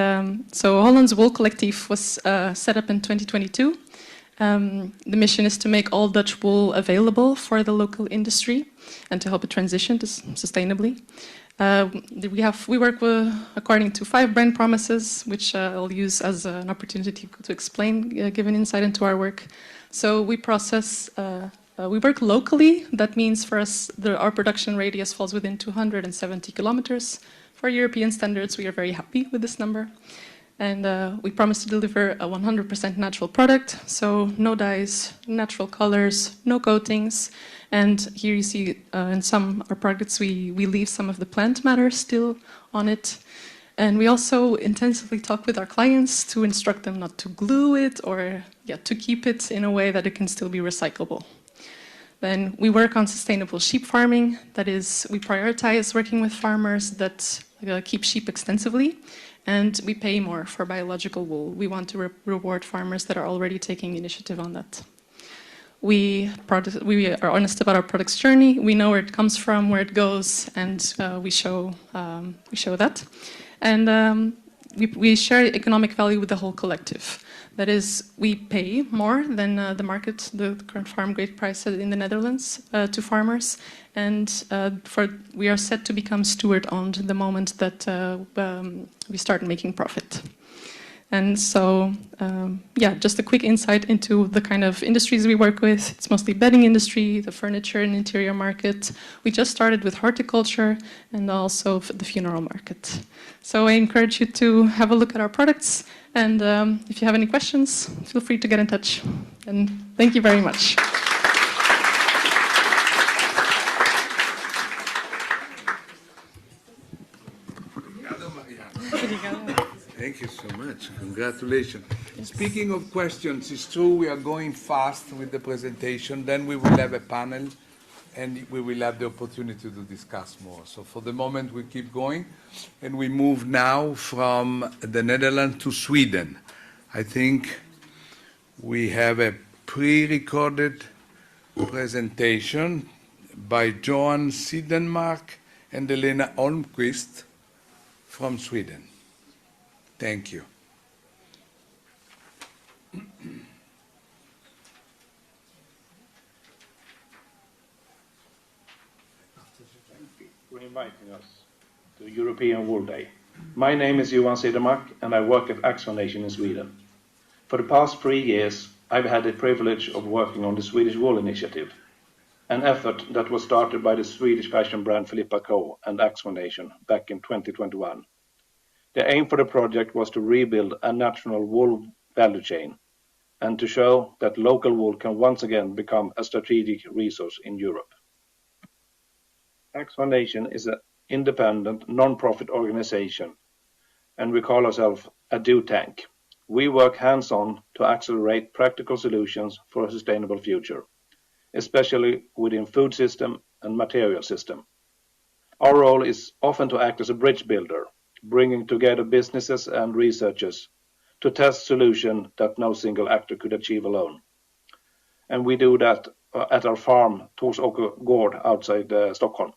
so Hollands Wool Collectief was set up in 2022. The mission is to make all Dutch wool available for the local industry and to help it transition to sustainably. We work according to 5 brand promises, which I'll use as an opportunity to explain, give an insight into our work. So we we work locally. That means for us, our production radius falls within 270 kilometers. For European standards, we are very happy with this number. And we promise to deliver a 100% natural product, so no dyes, natural colors, no coatings. And here you see in some our products we leave some of the plant matter still on it. And we also intensively talk with our clients to instruct them not to glue it or to keep it in a way that it can still be recyclable. Then we work on sustainable sheep farming. That is, we prioritize working with farmers that keep sheep extensively. And we pay more for biological wool. We want to reward farmers that are already taking initiative on that. We are honest about our product's journey. We know where it comes from, where it goes, and we show that. And we share economic value with the whole collective. That is, we pay more than the market, the current farm grade price in the Netherlands to farmers, and we are set to become steward-owned the moment that we start making profit. And so, just a quick insight into the kind of industries we work with. It's mostly bedding industry, the furniture and interior market. We just started with horticulture and also the funeral market. So I encourage you to have a look at our products. And if you have any questions, feel free to get in touch. And thank you very much. Thank you so much. Congratulations. Speaking of questions, it's true we are going fast with the presentation. Then we will have a panel and we will have the opportunity to discuss more. So for the moment, we keep going. And we move now from the Netherlands to Sweden. I think we have a pre-recorded presentation by Johan Sidenmark and Helena Holmquist from Sweden. Thank you. For inviting us to European Wool Day. My name is Johan Sidenmark and I work at Axe Foundation in Sweden. For the past 3 years, I've had the privilege of working on the Swedish Wool Initiative, an effort that was started by the Swedish fashion brand Filippa Co. and Axe Foundation back in 2021. The aim for the project was to rebuild a national wool value chain and to show that local wool can once again become a strategic resource in Europe. Axe Foundation is an independent, non-profit organization, and we call ourselves a do tank. we work hands-on to accelerate practical solutions for a sustainable future, especially within food system and material system. Our role is often to act as a bridge builder, bringing together businesses and researchers to test solutions that no single actor could achieve alone. And we do that at our farm, Torsåker Gård, outside Stockholm.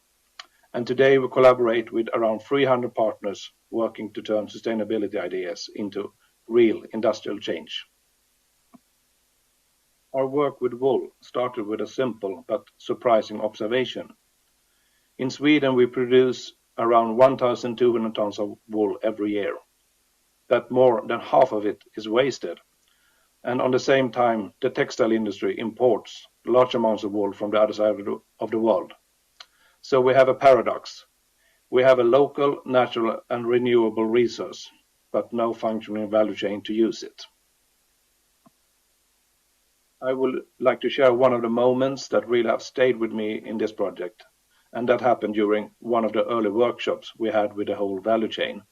And today we collaborate with around 300 partners working to turn sustainability ideas into real industrial change. Our work with wool started with a simple but surprising observation. In Sweden, we produce around 1,200 tons of wool every year. That more than half of it is wasted. And on the same time, the textile industry imports large amounts of wool from the other side of the world. So we have a paradox. We have a local, natural and renewable resource, but no functioning value chain to use it. I would like to share one of the moments that really have stayed with me in this project, and that happened during one of the early workshops we had with the whole value chain.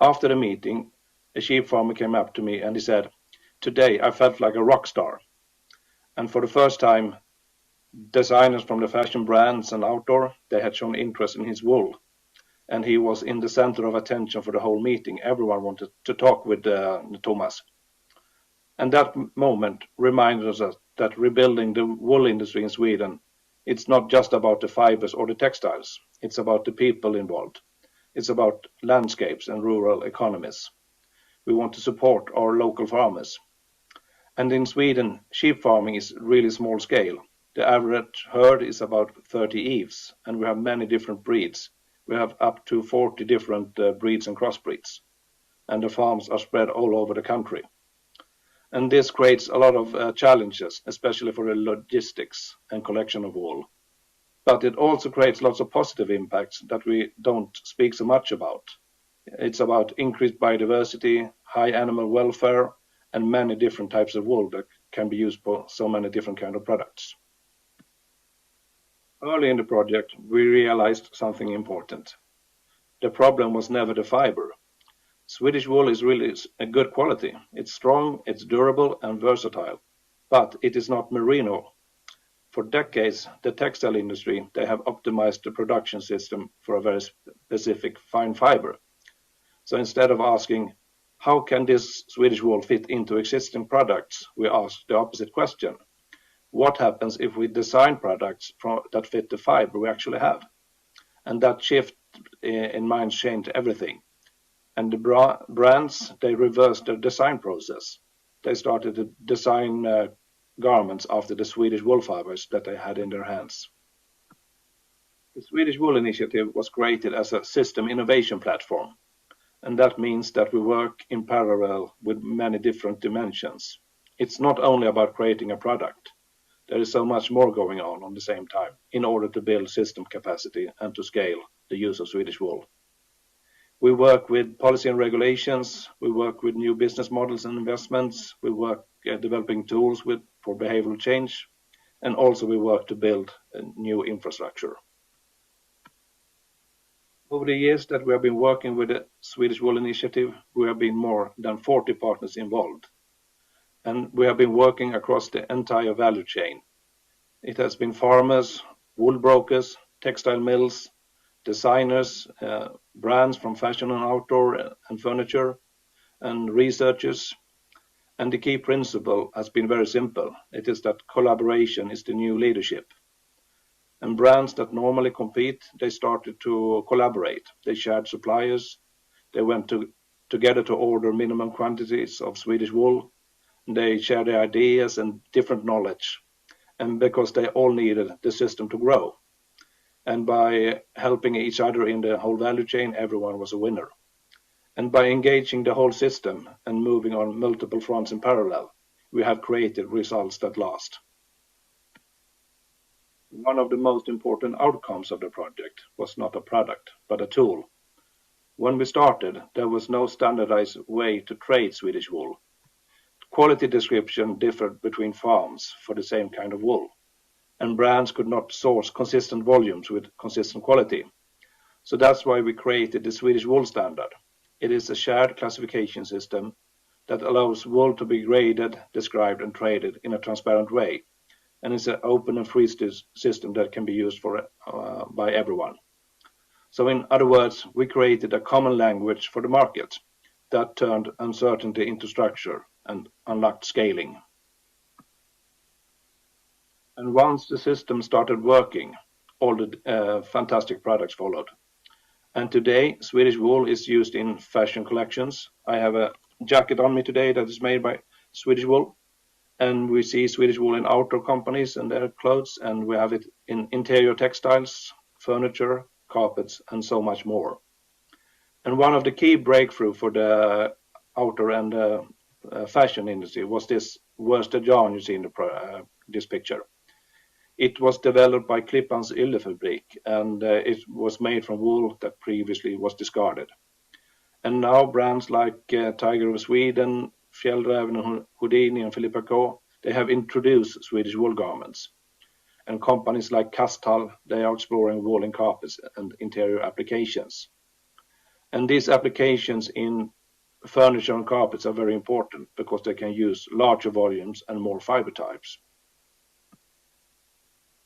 After the meeting, a sheep farmer came up to me and he said, "Today I felt like a rock star." And for the first time, designers from the fashion brands and outdoor, they had shown interest in his wool. And he was in the center of attention for the whole meeting. Everyone wanted to talk with Thomas. And that moment reminded us that rebuilding the wool industry in Sweden, it's not just about the fibers or the textiles. It's about the people involved. It's about landscapes and rural economies. We want to support our local farmers. And in Sweden, sheep farming is really small scale. The average herd is about 30 eves, and we have many different breeds. We have up to 40 different breeds and crossbreeds. And the farms are spread all over the country. And this creates a lot of challenges, especially for the logistics and collection of wool. But it also creates lots of positive impacts that we don't speak so much about. It's about increased biodiversity, high animal welfare, and many different types of wool that can be used for so many different kinds of products. Early in the project, we realized something important. The problem was never the fiber. Swedish wool is really a good quality. It's strong, it's durable and versatile, but it is not merino. For decades, the textile industry, they have optimized the production system for a very specific fine fiber. So instead of asking, how can this Swedish wool fit into existing products, we ask the opposite question. What happens if we design products that fit the fiber we actually have? And that shift in mind changed everything. And the brands, they reversed their design process. They started to design garments after the Swedish wool fibers that they had in their hands. The Swedish Wool Initiative was created as a system innovation platform, and that means that we work in parallel with many different dimensions. It's not only about creating a product. There is so much more going on the same time in order to build system capacity and to scale the use of Swedish wool. We work with policy and regulations, we work with new business models and investments, we work developing tools for behavioral change, and also we work to build a new infrastructure. Over the years that we have been working with the Swedish Wool Initiative, we have been more than 40 partners involved. And we have been working across the entire value chain. It has been farmers, wool brokers, textile mills, designers, brands from fashion and outdoor and furniture, and researchers. And the key principle has been very simple. It is that collaboration is the new leadership. And brands that normally compete, they started to collaborate. They shared suppliers. They went together to order minimum quantities of Swedish wool. They shared their ideas and different knowledge. And because they all needed the system to grow. And by helping each other in the whole value chain, everyone was a winner. And by engaging the whole system and moving on multiple fronts in parallel, we have created results that last. One of the most important outcomes of the project was not a product, but a tool. When we started, there was no standardized way to trade Swedish wool. Quality description differed between farms for the same kind of wool, and brands could not source consistent volumes with consistent quality. So that's why we created the Swedish Wool Standard. It is a shared classification system that allows wool to be graded, described, and traded in a transparent way. And it's an open and free system that can be used by everyone. So in other words, we created a common language for the market that turned uncertainty into structure and unlocked scaling. And once the system started working, all the fantastic products followed. And today, Swedish wool is used in fashion collections. I have a jacket on me today that is made by Swedish wool. And we see Swedish wool in outdoor companies and their clothes, and we have it in interior textiles, furniture, carpets, and so much more. And one of the key breakthrough for the outdoor and fashion industry was this worsted yarn you see in this picture. It was developed by Klippans Yllefabrik, and it was made from wool that previously was discarded. And now brands like Tiger of Sweden, Fjällräven, Houdini, and Filippa K, they have introduced Swedish wool garments. And companies like Kasthall, they are exploring wool in carpets and interior applications. And these applications in furniture and carpets are very important because they can use larger volumes and more fiber types.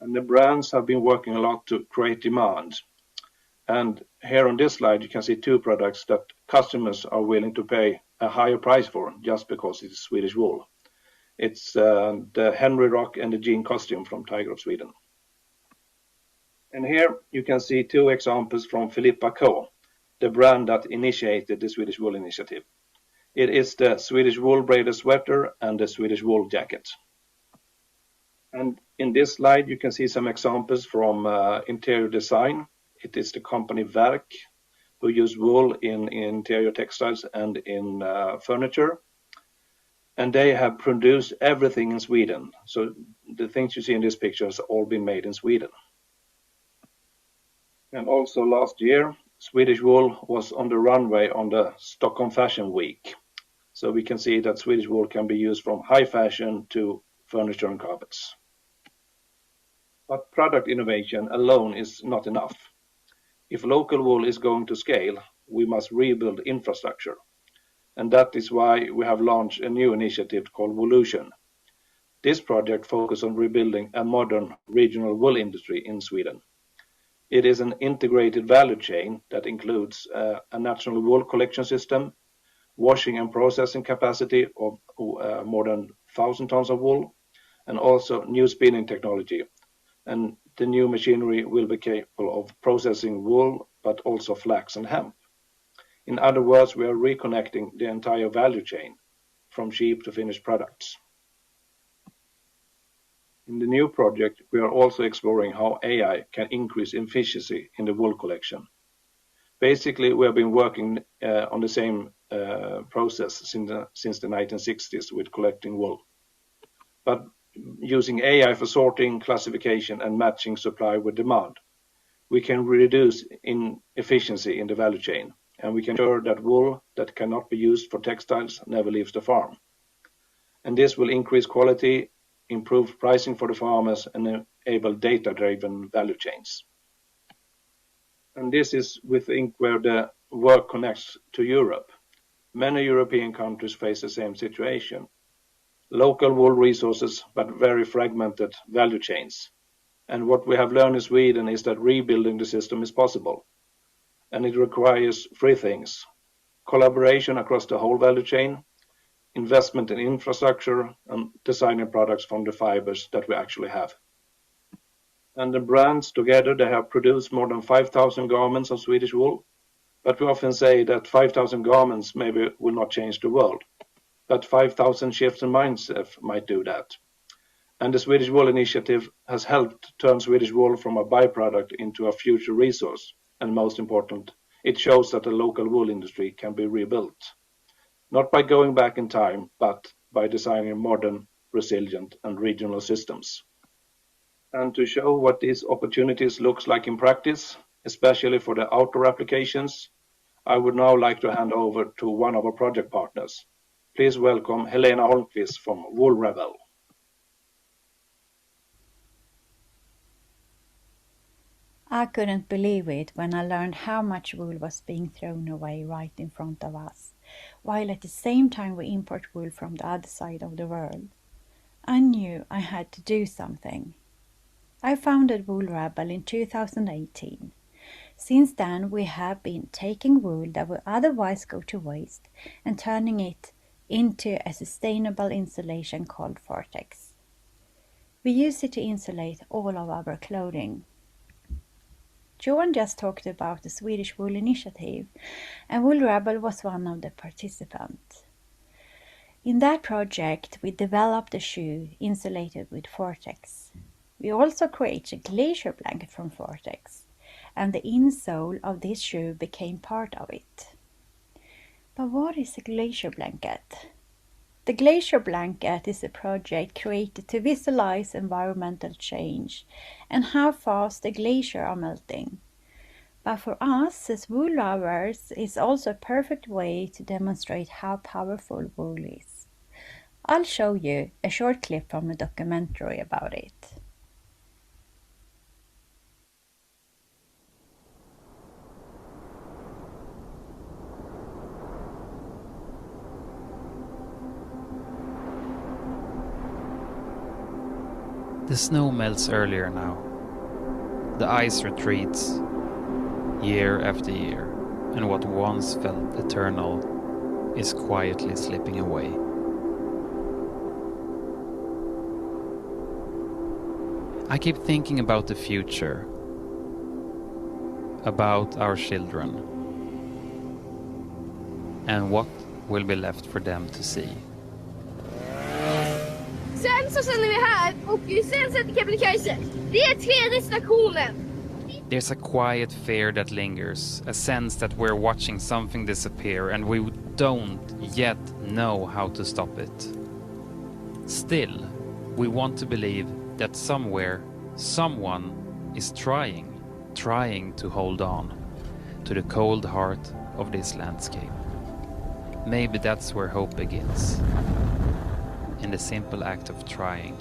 And the brands have been working a lot to create demand. And here on this slide, you can see two products that customers are willing to pay a higher price for just because it's Swedish wool. It's the Henry Rock and the jean costume from Tiger of Sweden. And here you can see two examples from Filippa K, the brand that initiated the Swedish wool initiative. It is the Swedish wool braided sweater and the Swedish wool jacket. And in this slide, you can see some examples from interior design. It is the company Verk, who use wool in interior textiles and in furniture. And they have produced everything in Sweden. So the things you see in this picture has all been made in Sweden. And also last year, Swedish wool was on the runway on the Stockholm Fashion Week. So we can see that Swedish wool can be used from high fashion to furniture and carpets. But product innovation alone is not enough. If local wool is going to scale, we must rebuild infrastructure. And that is why we have launched a new initiative called Woolution. This project focuses on rebuilding a modern regional wool industry in Sweden. It is an integrated value chain that includes a national wool collection system, washing and processing capacity of more than 1,000 tons of wool, and also new spinning technology. And the new machinery will be capable of processing wool, but also flax and hemp. In other words, we are reconnecting the entire value chain from sheep to finished products. In the new project, we are also exploring how AI can increase efficiency in the wool collection. Basically, we have been working on the same process since the 1960s with collecting wool. But using AI for sorting, classification, and matching supply with demand, we can reduce inefficiency in the value chain, and we can ensure that wool that cannot be used for textiles never leaves the farm. And this will increase quality, improve pricing for the farmers, and enable data-driven value chains. And this is, we think, where the work connects to Europe. Many European countries face the same situation. Local wool resources, but very fragmented value chains. And what we have learned in Sweden is that rebuilding the system is possible. And it requires three things: collaboration across the whole value chain, investment in infrastructure, and designing products from the fibers that we actually have. And the brands together, they have produced more than 5,000 garments of Swedish wool. But we often say that 5,000 garments maybe will not change the world. But 5,000 shifts in mindset might do that. And the Swedish Wool Initiative has helped turn Swedish wool from a byproduct into a future resource. And most important, it shows that the local wool industry can be rebuilt. Not by going back in time, but by designing modern, resilient, and regional systems. And to show what these opportunities looks like in practice, especially for the outdoor applications, I would now like to hand over to one of our project partners. Please welcome Helena Holmquist from Wool Rebel. I couldn't believe it when I learned how much wool was being thrown away right in front of us, while at the same time we import wool from the other side of the world. I knew I had to do something. I founded Wool Rebel in 2018. Since then, we have been taking wool that would otherwise go to waste and turning it into a sustainable insulation called Vortex. We use it to insulate all of our clothing. Johan just talked about the Swedish Wool Initiative, and Wool Rebel was one of the participants. In that project, we developed a shoe insulated with Vortex. We also created a glacier blanket from Vortex, and the insole of this shoe became part of it. But what is a glacier blanket? The glacier blanket is a project created to visualize environmental change and how fast the glaciers are melting. But for us as wool lovers, it's also a perfect way to demonstrate how powerful wool is. I'll show you a short clip from a documentary about it. The snow melts earlier now. The ice retreats, year after year, and what once felt eternal is quietly slipping away. I keep thinking about the future, about our children, and what will be left for them to see. Sen så stannar vi här och sen sätter Kebnekaise. Det är tredje stationen. There's a quiet fear that lingers, a sense that we're watching something disappear and we don't yet know how to stop it. Still, we want to believe that somewhere, someone is trying to hold on to the cold heart of this landscape. Maybe that's where hope begins. In the simple act of trying,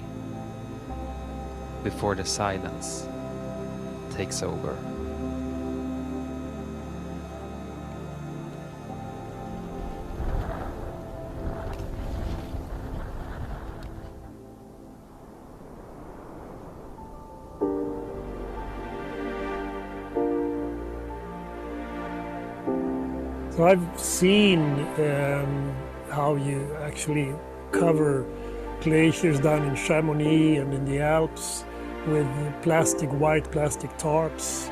before the silence takes over. So I've seen how you actually cover glaciers down in Chamonix and in the Alps with white plastic tarps,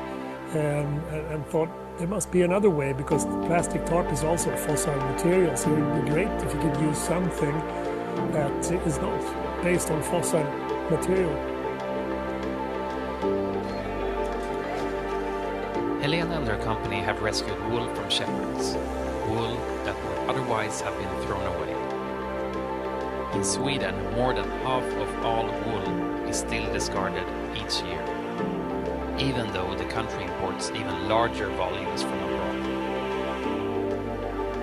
and thought there must be another way, because the plastic tarp is also a fossil material, so it would be great if you could use something that is not based on fossil material. Helena and her company have rescued wool from shepherds, wool that would otherwise have been thrown away. In Sweden, more than half of all wool is still discarded each year, even though the country imports even larger volumes from abroad.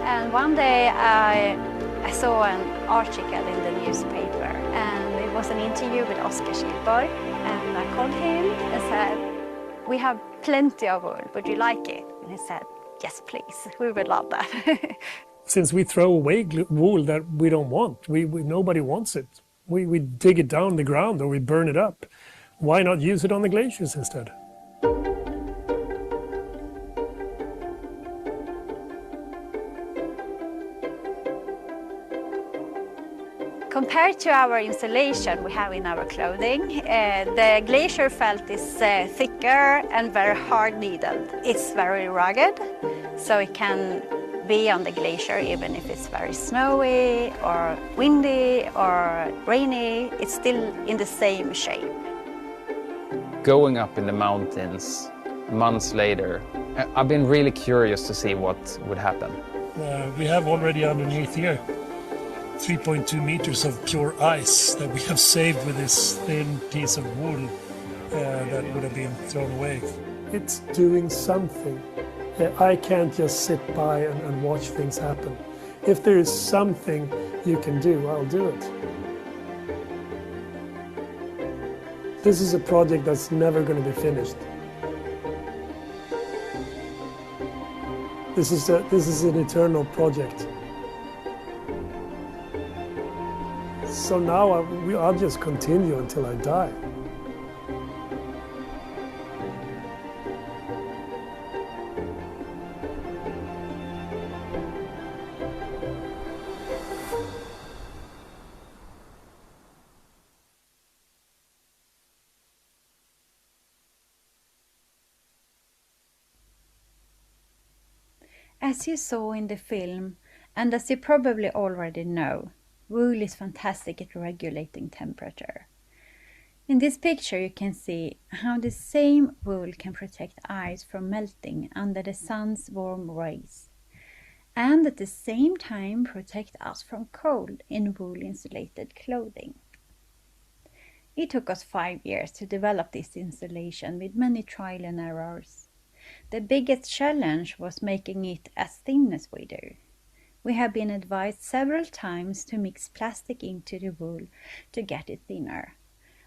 And one day I saw an article in the newspaper, and it was an interview with Szabolcs, and I called him and said, "We have plenty of wool, would you like it?" And he said, "Yes, please, we would love that." Since we throw away wool that we don't want, nobody wants it. We dig it down the ground or we burn it up. Why not use it on the glaciers instead? Compared to our insulation we have in our clothing, the glacier felt is thicker and very hard needled. It's very rugged, so it can be on the glacier even if it's very snowy or windy or rainy. It's still in the same shape. Going up in the mountains months later, I've been really curious to see what would happen. We have already underneath here 3.2 meters of pure ice that we have saved with this thin piece of wool that would have been thrown away. It's doing something. I can't just sit by and watch things happen. If there is something you can do, I'll do it. This is a project that's never going to be finished. This is an eternal project. So now I'll just continue until I die. As you saw in the film, and as you probably already know, wool is fantastic at regulating temperature. In this picture you can see how the same wool can protect ice from melting under the sun's warm rays, and at the same time protect us from cold in wool-insulated clothing. It took us 5 years to develop this insulation with many trial and errors. The biggest challenge was making it as thin as we do. We have been advised several times to mix plastic into the wool to get it thinner,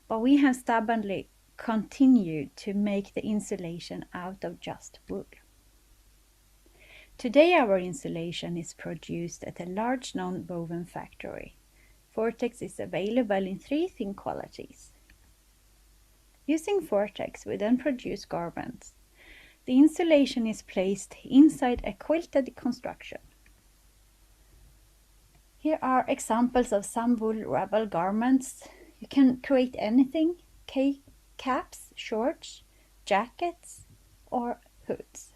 but we have stubbornly continued to make the insulation out of just wool. Today our insulation is produced at a large non-woven factory. Vortex is available in 3 thin qualities. Using Vortex we then produce garments. The insulation is placed inside a quilted construction. Here are examples of some wool rebel garments. You can create anything: caps, shorts, jackets, or hoods.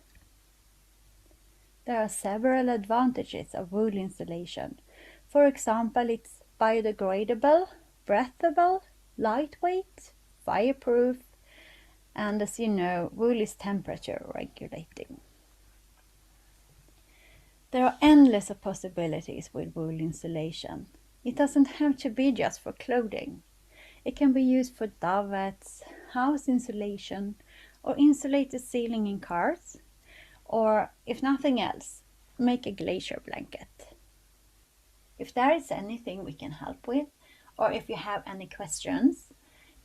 There are several advantages of wool insulation. For example, it's biodegradable, breathable, lightweight, fireproof, and as you know, wool is temperature regulating. There are endless possibilities with wool insulation. It doesn't have to be just for clothing. It can be used for duvets, house insulation, or insulate the ceiling in cars, or if nothing else, make a glacier blanket. If there is anything we can help with, or if you have any questions,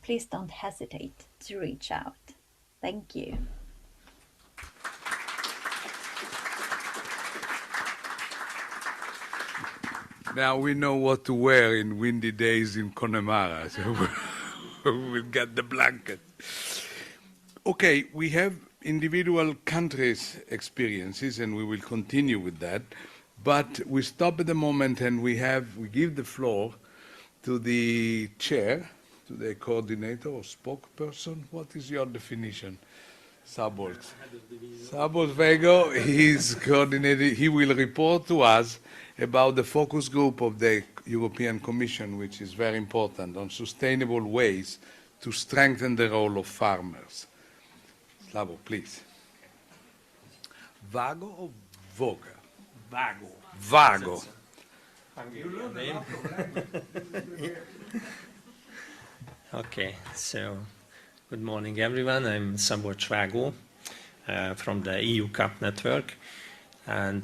please don't hesitate to reach out. Thank you. Now we know what to wear in windy days in Connemara, so we'll get the blanket. Okay, we have individual countries' experiences, and we will continue with that. But we stop at the moment, and we give the floor to the chair, to the coordinator or spokesperson. What is your definition? Szabolcs. Szabolcs Vágó, he's coordinating. He will report to us about the focus group of the European Commission, which is very important, on sustainable ways to strengthen the role of farmers. Slavo, please. Vágó or Voga? Vágó. Vágó. Hungarian name. Okay, so good morning everyone. I'm Szabolcs Vágó from the EU CAP network, and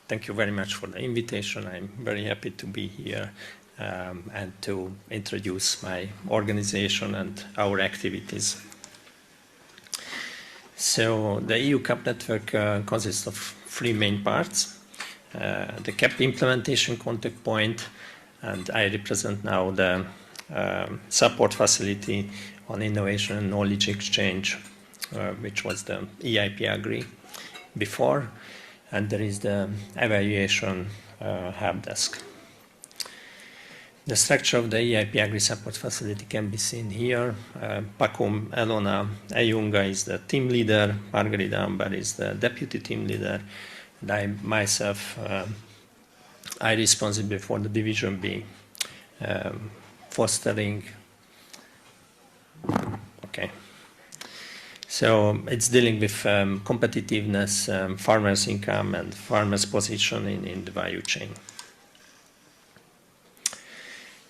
thank you very much for the invitation. I'm very happy to be here and to introduce my organization and our activities. So the EU CAP network consists of 3 main parts. The CAP implementation contact point, and I represent now the support facility on innovation and knowledge exchange, which was the EIP AGRI before, and there is the evaluation help desk. The structure of the EIP AGRI support facility can be seen here. Paco Elona Ayunga is the team leader, Margarida Amber is the deputy team leader, and I myself, I'm responsible for the Division B, fostering. Okay. So it's dealing with competitiveness, farmers' income, and farmers' position in the value chain.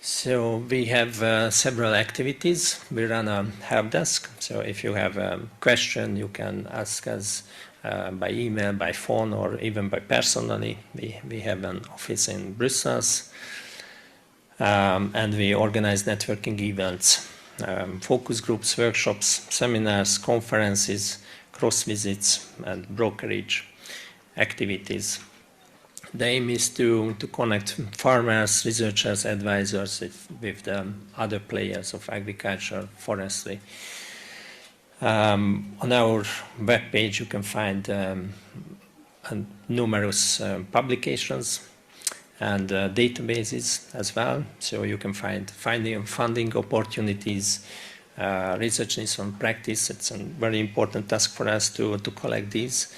So we have several activities. We run a help desk. So if you have a question, you can ask us by email, by phone, or even by personally. We have an office in Brussels, and we organize networking events, focus groups, workshops, seminars, conferences, cross visits, and brokerage. activities. The aim is to connect farmers, researchers, advisors with the other players of agriculture, forestry. On our webpage you can find numerous publications and databases as well, so you can find funding opportunities, research needs on practice. It's a very important task for us to collect these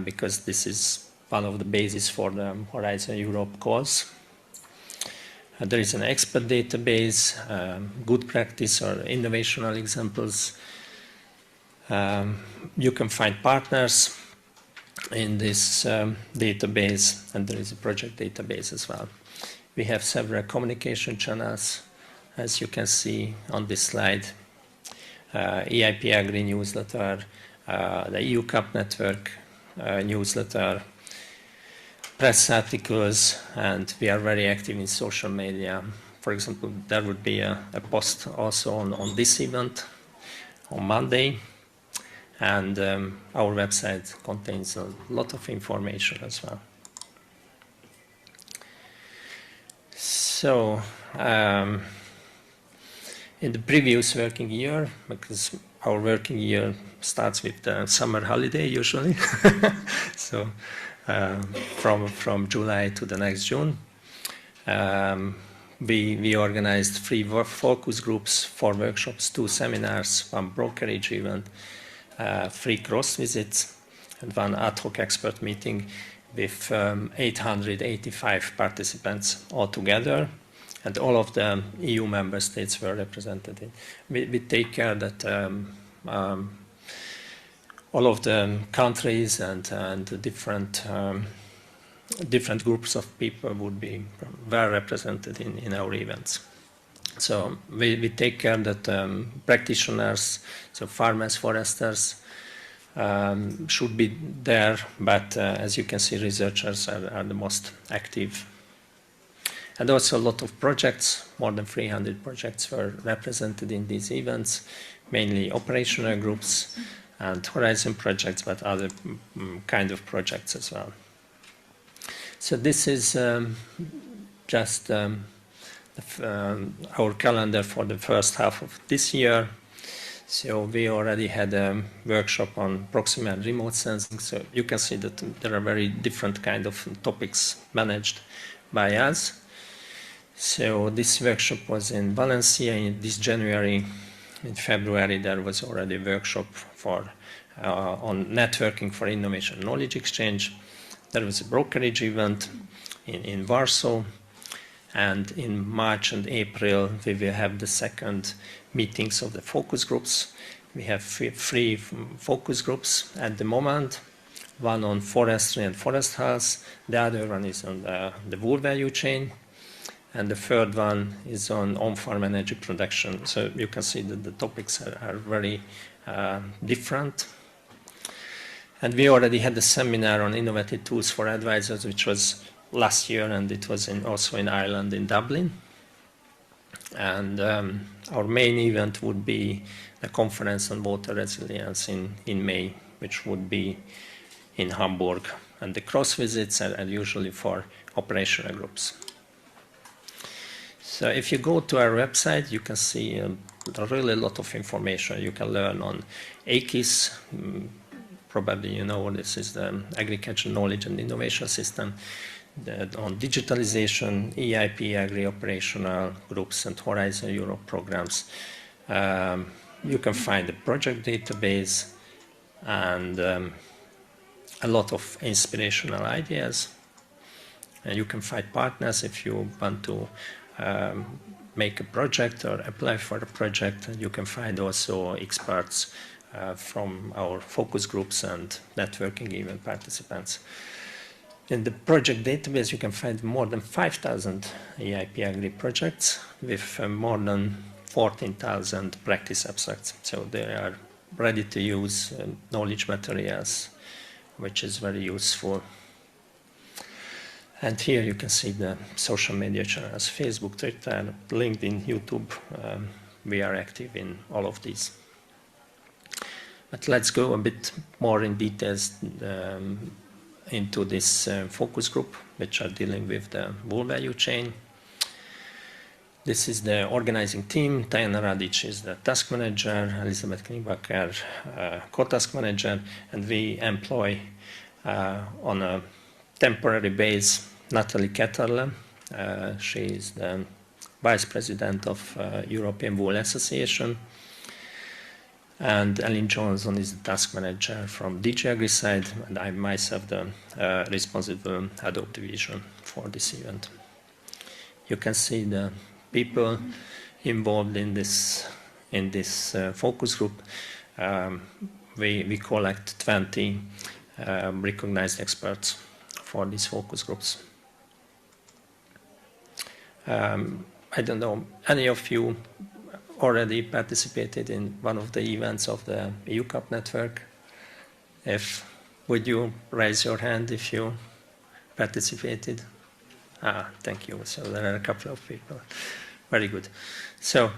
because this is one of the bases for the Horizon Europe cause. There is an expert database, good practice or innovational examples. You can find partners in this database, and there is a project database as well. We have several communication channels, as you can see on this slide. EIP AGRI newsletter, the EU CAP network newsletter, press articles, and we are very active in social media. For example, there would be a post also on this event on Monday, and our website contains a lot of information as well. So, in the previous working year, because our working year starts with the summer holiday usually, so from July to the next June, we organized 3 focus groups, 4 workshops, 2 seminars, 1 brokerage event, 3 cross visits, and 1 ad hoc expert meeting with 885 participants altogether, and all of the EU member states were represented. We take care that all of the countries and different groups of people would be well represented in our events. So we take care that practitioners, so farmers, foresters, should be there, but as you can see, researchers are the most active. And also a lot of projects, more than 300 projects were represented in these events, mainly operational groups and Horizon projects, but other kind of projects as well. So this is just our calendar for the first half of this year. So we already had a workshop on proximal remote sensing. So you can see that there are very different kind of topics managed by us. So this workshop was in Valencia in this January. In February there was already a workshop for on networking for innovation knowledge exchange. There was a brokerage event in Warsaw. And in March and April, we will have the second meetings of the focus groups. We have 3 focus groups at the moment, 1 on forestry and forest health, the other one is on the wool value chain, and the third one is on on-farm energy production. So you can see that the topics are very different. And we already had a seminar on innovative tools for advisors, which was last year, and it was also in Ireland, in Dublin. And our main event would be a conference on water resilience in May, which would be in Hamburg. And the cross visits are usually for operational groups. So if you go to our website, you can see really a lot of information. You can learn on AKIS. Probably you know this is the Agriculture Knowledge and Innovation System. On digitalization, EIP, AGRI operational groups, and Horizon Europe programs. You can find a project database and a lot of inspirational ideas. And you can find partners if you want to make a project or apply for a project. You can find also experts from our focus groups and networking event participants. In the project database, you can find more than 5,000 EIP AGRI projects with more than 14,000 practice abstracts. So they are ready to use knowledge materials, which is very useful. And here you can see the social media channels, Facebook, Twitter, LinkedIn, YouTube. We are active in all of these. But let's go a bit more in details into this focus group, which are dealing with the wool value chain. This is the organizing team. Tajana Radic is the task manager, Elizabeth Kniebacker, co-task manager, and we employ on a temporary base Natalie Ketterle. She is the vice president of European Wool Association. And Ellen Johnson is the task manager from DG AGRI side, and I'm myself the responsible head of division for this event. You can see the people involved in this focus group. We collect 20 recognized experts for these focus groups. I don't know, any of you already participated in one of the events of the EU Cup network? Would you raise your hand if you participated? Thank you. So there are a couple of people. Very good. So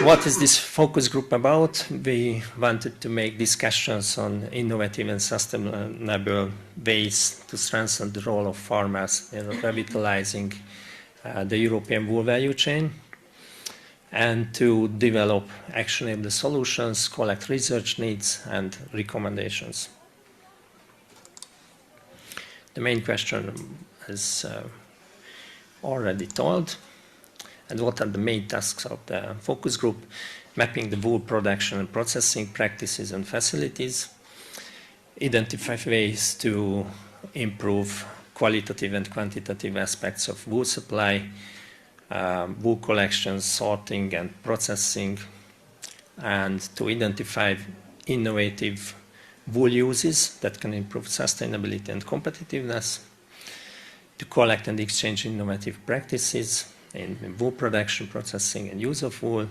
what is this focus group about? We wanted to make discussions on innovative and sustainable ways to strengthen the role of farmers in revitalizing the European wool value chain, and to develop actionable solutions, collect research needs and recommendations. The main question is already told. And what are the main tasks of the focus group? Mapping the wool production and processing practices and facilities, identify ways to improve qualitative and quantitative aspects of wool supply, wool collection, sorting and processing, and to identify innovative wool uses that can improve sustainability and competitiveness, to collect and exchange innovative practices in wool production, processing and use of wool,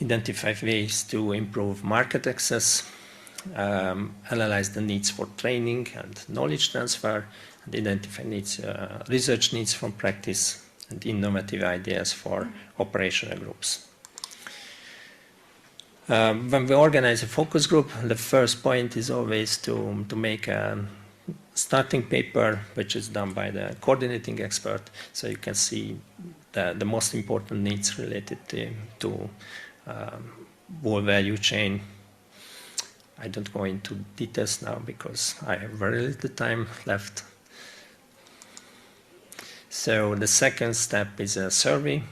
identify ways to improve market access, analyze the needs for training and knowledge transfer, and identify needs, research needs from practice, and innovative ideas for operational groups. When we organize a focus group, the first point is always to make a starting paper, which is done by the coordinating expert, so you can see the most important needs related to wool value chain. I don't go into details now because I have very little time left. So the second step is a survey,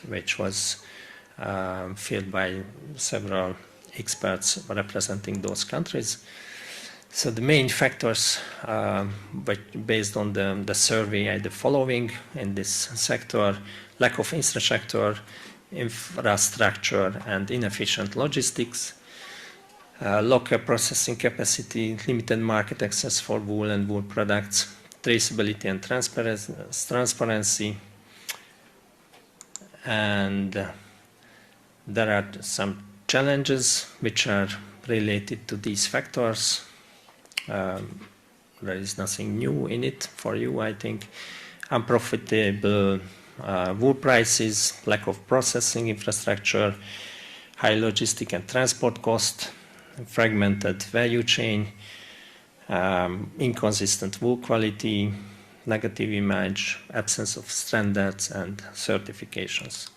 which was filled by several experts representing those countries. So the main factors based on the survey are the following in this sector: lack of infrastructure, and inefficient logistics, local processing capacity, limited market access for wool and wool products, traceability and transparency, and there are some challenges which are related to these factors. There is nothing new in it for you, I think. Unprofitable wool prices, lack of processing infrastructure, high logistic and transport cost, fragmented value chain, inconsistent wool quality, negative image, absence of standards and certifications.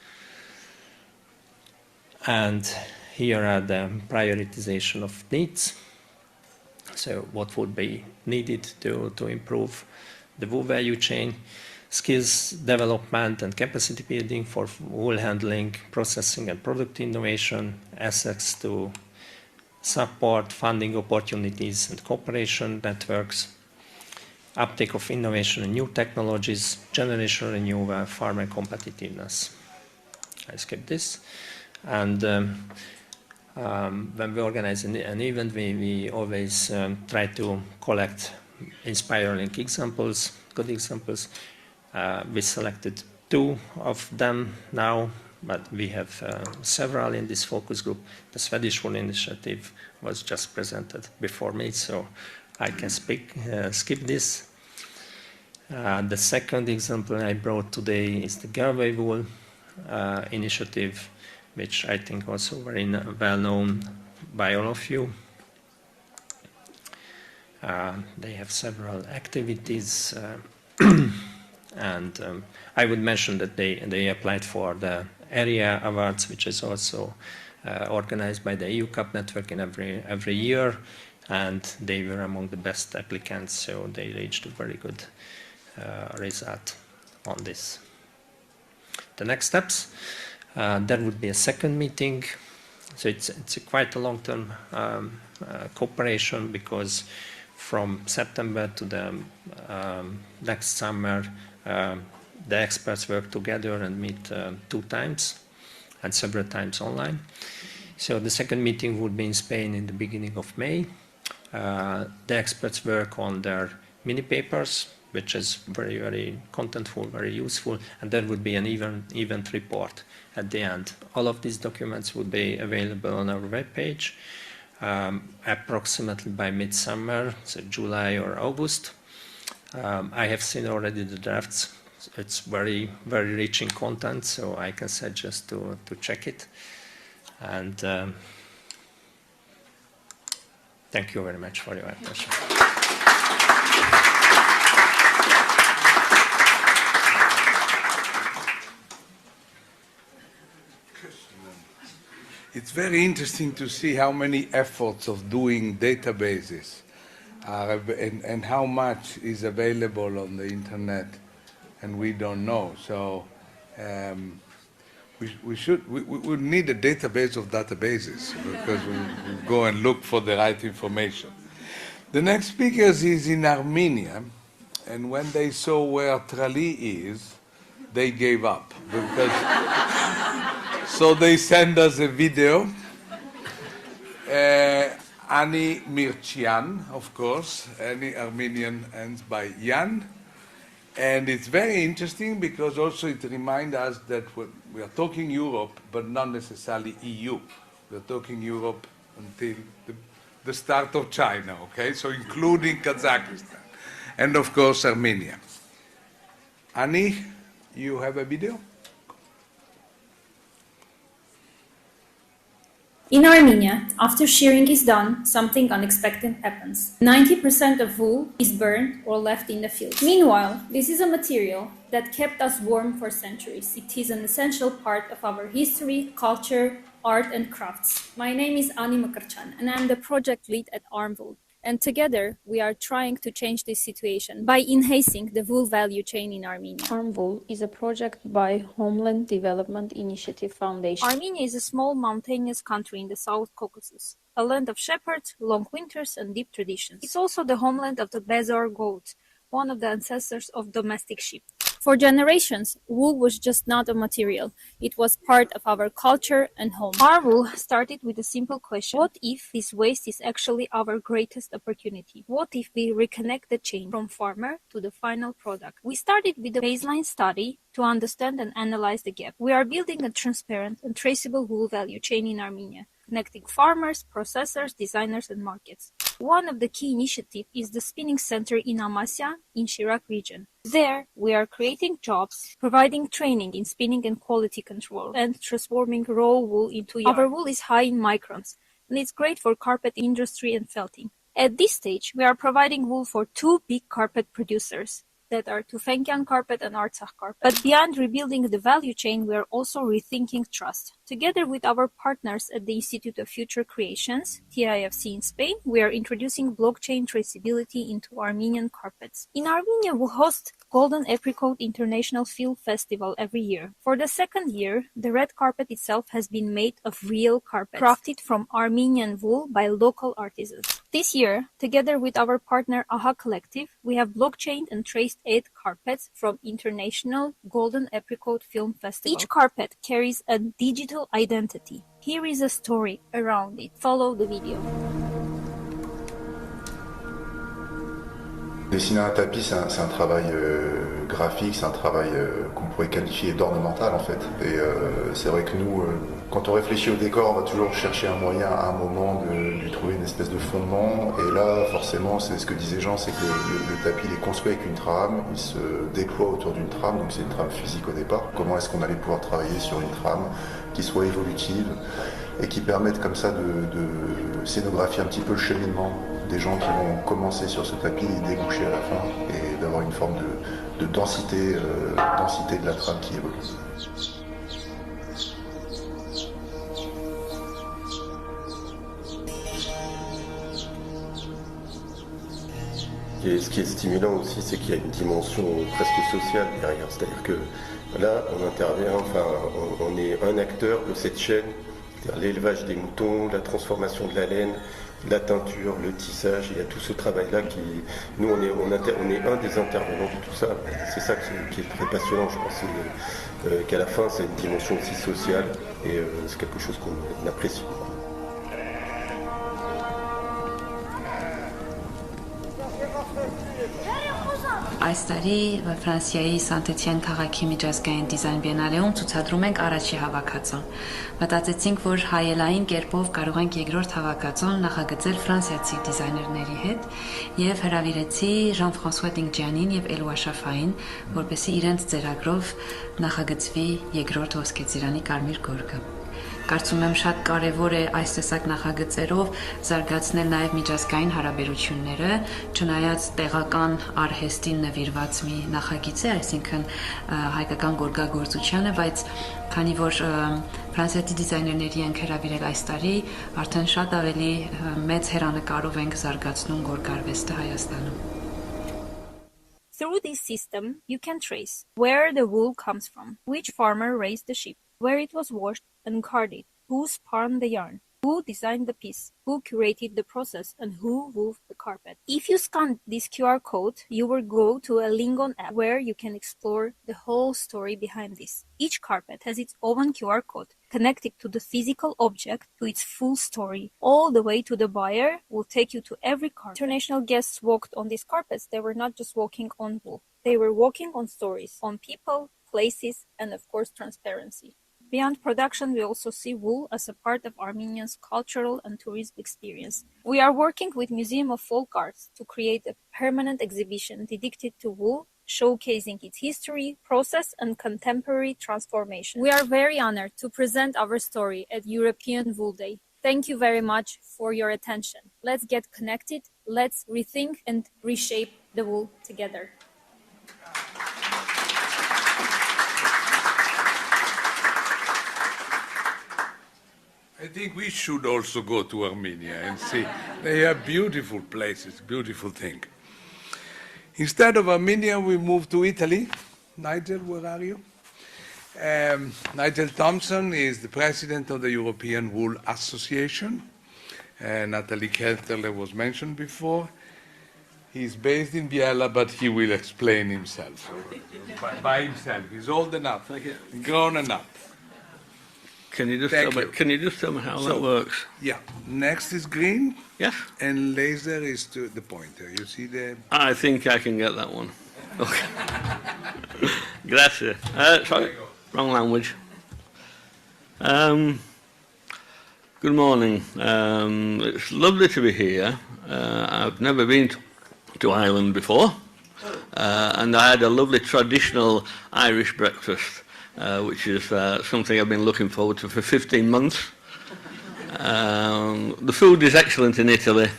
And here are the prioritization of needs. So what would be needed to improve the wool value chain? Skills development and capacity building for wool handling, processing and product innovation, access to support, funding opportunities and cooperation networks, uptake of innovation and new technologies, generation renewal, farmer competitiveness. I skip this. And when we organize an event, we always try to collect inspiring examples, good examples. We selected 2 of them now, but we have several in this focus group. The Swedish Wool Initiative was just presented before me, so I can skip this. The second example I brought today is the Galway Wool Initiative, which I think also very well known by all of you. They have several activities, and I would mention that they applied for the area awards, which is also organized by the EU Cup network in every year, and they were among the best applicants, so they reached a very good result on this. The next steps, there would be a second meeting, so it's quite a long-term cooperation, because from September to the next summer, the experts work together and meet 2 times and several times online. So the second meeting would be in Spain in the beginning of May. The experts work on their mini papers, which is very, very contentful, very useful, and there would be an event report at the end. All of these documents would be available on our webpage approximately by midsummer, so July or August. I have seen already the drafts. It's very, very rich in content, so I can suggest to check it. And thank you very much for your attention. It's very interesting to see how many efforts of doing databases are, and how much is available on the internet, and we don't know. So we need a database of databases, because we go and look for the right information. The next speakers is in Armenia, and when they saw where Trali is, they gave up, because so they send us a video. Ani Mirchian, of course. Any Armenian ends by Yan. And it's very interesting, because also it reminds us that we are talking Europe, but not necessarily EU. We're talking Europe until the start of China, okay? So including Kazakhstan. And of course, Armenia. Ani, you have a video? In Armenia, after shearing is done, something unexpected happens. 90% of wool is burned or left in the field. Meanwhile, this is a material that kept us warm for centuries. It is an essential part of our history, culture, art and crafts. My name is Ani Makarchan and I'm the project lead at Arm.wool. And together, we are trying to change this situation by enhancing the wool value chain in Armenia. Arm.wool is a project by Homeland Development Initiative Foundation. Armenia is a small mountainous country in the South Caucasus, a land of shepherds, long winters, and deep traditions. It's also the homeland of the Bezor goat, one of the ancestors of domestic sheep. For generations, wool was just not a material. It was part of our culture and home. Our wool started with a simple question. What if this waste is actually our greatest opportunity? What if we reconnect the chain from farmer to the final product? We started with a baseline study to understand and analyze the gap. We are building a transparent and traceable wool value chain in Armenia, connecting farmers, processors, designers, and markets. One of the key initiatives is the spinning center in Amasya in Shirak region. There, we are creating jobs, providing training in spinning and quality control, and transforming raw wool into yarn. Our wool is high in microns, and it's great for carpet industry and felting. At this stage, we are providing wool for 2 big carpet producers that are Tufenkian carpet and Artsakh carpet. But beyond rebuilding the value chain, we are also rethinking trust. Together with our partners at the Institute of Future Creations, TIFC in Spain, we are introducing blockchain traceability into Armenian carpets. In Armenia, we host Golden Apricot International Film Festival every year. For the 2nd year, the red carpet itself has been made of real carpets, crafted from Armenian wool by local artisans. This year, together with our partner AHA Collectief, we have blockchained and traced 8 carpets from International Golden Apricot Film Festival. Each carpet carries a digital identity. Here is a story around it. Follow the video. Dessiner un tapis, c'est un travail graphique, c'est un travail qu'on pourrait qualifier d'ornemental en fait. Et c'est vrai que nous, quand on réfléchit au décor, on va toujours chercher un moyen à un moment de lui trouver une espèce de fondement. Et là, forcément, c'est ce que disait Jean, c'est que le tapis il est construit avec une trame, il se déploie autour d'une trame, donc c'est une trame physique au départ. Comment est-ce qu'on allait pouvoir travailler sur une trame qui soit évolutive et qui permette comme ça de scénographier un petit peu le cheminement des gens qui vont commencer sur ce tapis et déboucher à la fin, et d'avoir une forme de densité de la trame qui évolue. Et ce qui est stimulant aussi, c'est qu'il y a une dimension presque sociale derrière. C'est-à-dire que là, on intervient, enfin, on est un acteur de cette chaîne, c'est-à-dire l'élevage des moutons, la transformation de la laine, la teinture, le tissage. Il y a tout ce travail-là qui, nous, on est un des intervenants de tout ça. C'est ça qui est très passionnant, je pense, qu'à la fin, c'est une dimension aussi sociale et c'est quelque chose qu'on apprécie beaucoup. Այս տարի Ֆրանսիայի Սանտետիեն քաղաքի միջազգային դիզայն բիենալեում ցուցադրում ենք առաջի հավաքածուն։ Մտածեցինք, որ հայելային կերպով կարող ենք երկրորդ հավաքածուն նախագծել ֆրանսիացի դիզայներների հետ եւ հրավիրեցի Ժան-Ֆրանսուଆ Դինգջյանին եւ Էլուա Շաֆային, որպեսզի իրենց ծերագրով նախագծվի երկրորդ ոսկեծիրանի կարմիր գորգը։ Կարծում եմ շատ կարևոր է այս տեսակ նախագծերով զարգացնել նաև միջազգային հարաբերությունները, չնայած տեղական արհեստին նվիրված մի նախագիծ է, այսինքն հայկական գորգագործությանը, բայց քանի որ ֆրանսիացի դիզայներների ենք հրավիրել այս տարի, արդեն շատ ավելի մեծ հեռանկարով ենք զարգացնում գորգարվեստը Հայաստանում։ Through this system, you can trace where the wool comes from, which farmer raised the sheep, where it was washed and carded, who spun the yarn, who designed the piece, who curated the process, and who wove the carpet. If you scan this QR code, you will go to a Lingon app where you can explore the whole story behind this. Each carpet has its own QR code connected to the physical object, to its full story, all the way to the buyer will take you to every carpet. International guests walked on these carpets. They were not just walking on wool. They were walking on stories, on people, places, and of course, transparency. Beyond production, we also see wool as a part of Armenians' cultural and tourism experience. We are working with Museum of Folk Arts to create a permanent exhibition dedicated to wool, showcasing its history, process, and contemporary transformation. We are very honored to present our story at European Wool Day. Thank you very much for your attention. Let's get connected, let's rethink and reshape the wool together. I think we should also go to Armenia and see. They have beautiful places, beautiful thing. Instead of Armenia, we move to Italy. Nigel, where are you? Nigel Thompson is the president of the European Wool Association. Natalie Kelterle was mentioned before. He's based in Biella, but he will explain himself. By himself. He's old enough, grown enough. Can you just tell me how that works? Yeah. Next is green. Yes. And laser is to the pointer. You see the... I think I can get that one. Okay. Grazie. Sorry, wrong language. Good morning. It's lovely to be here. I've never been to Ireland before. And I had a lovely traditional Irish breakfast. Which is something I've been looking forward to for 15 months. The food is excellent in Italy,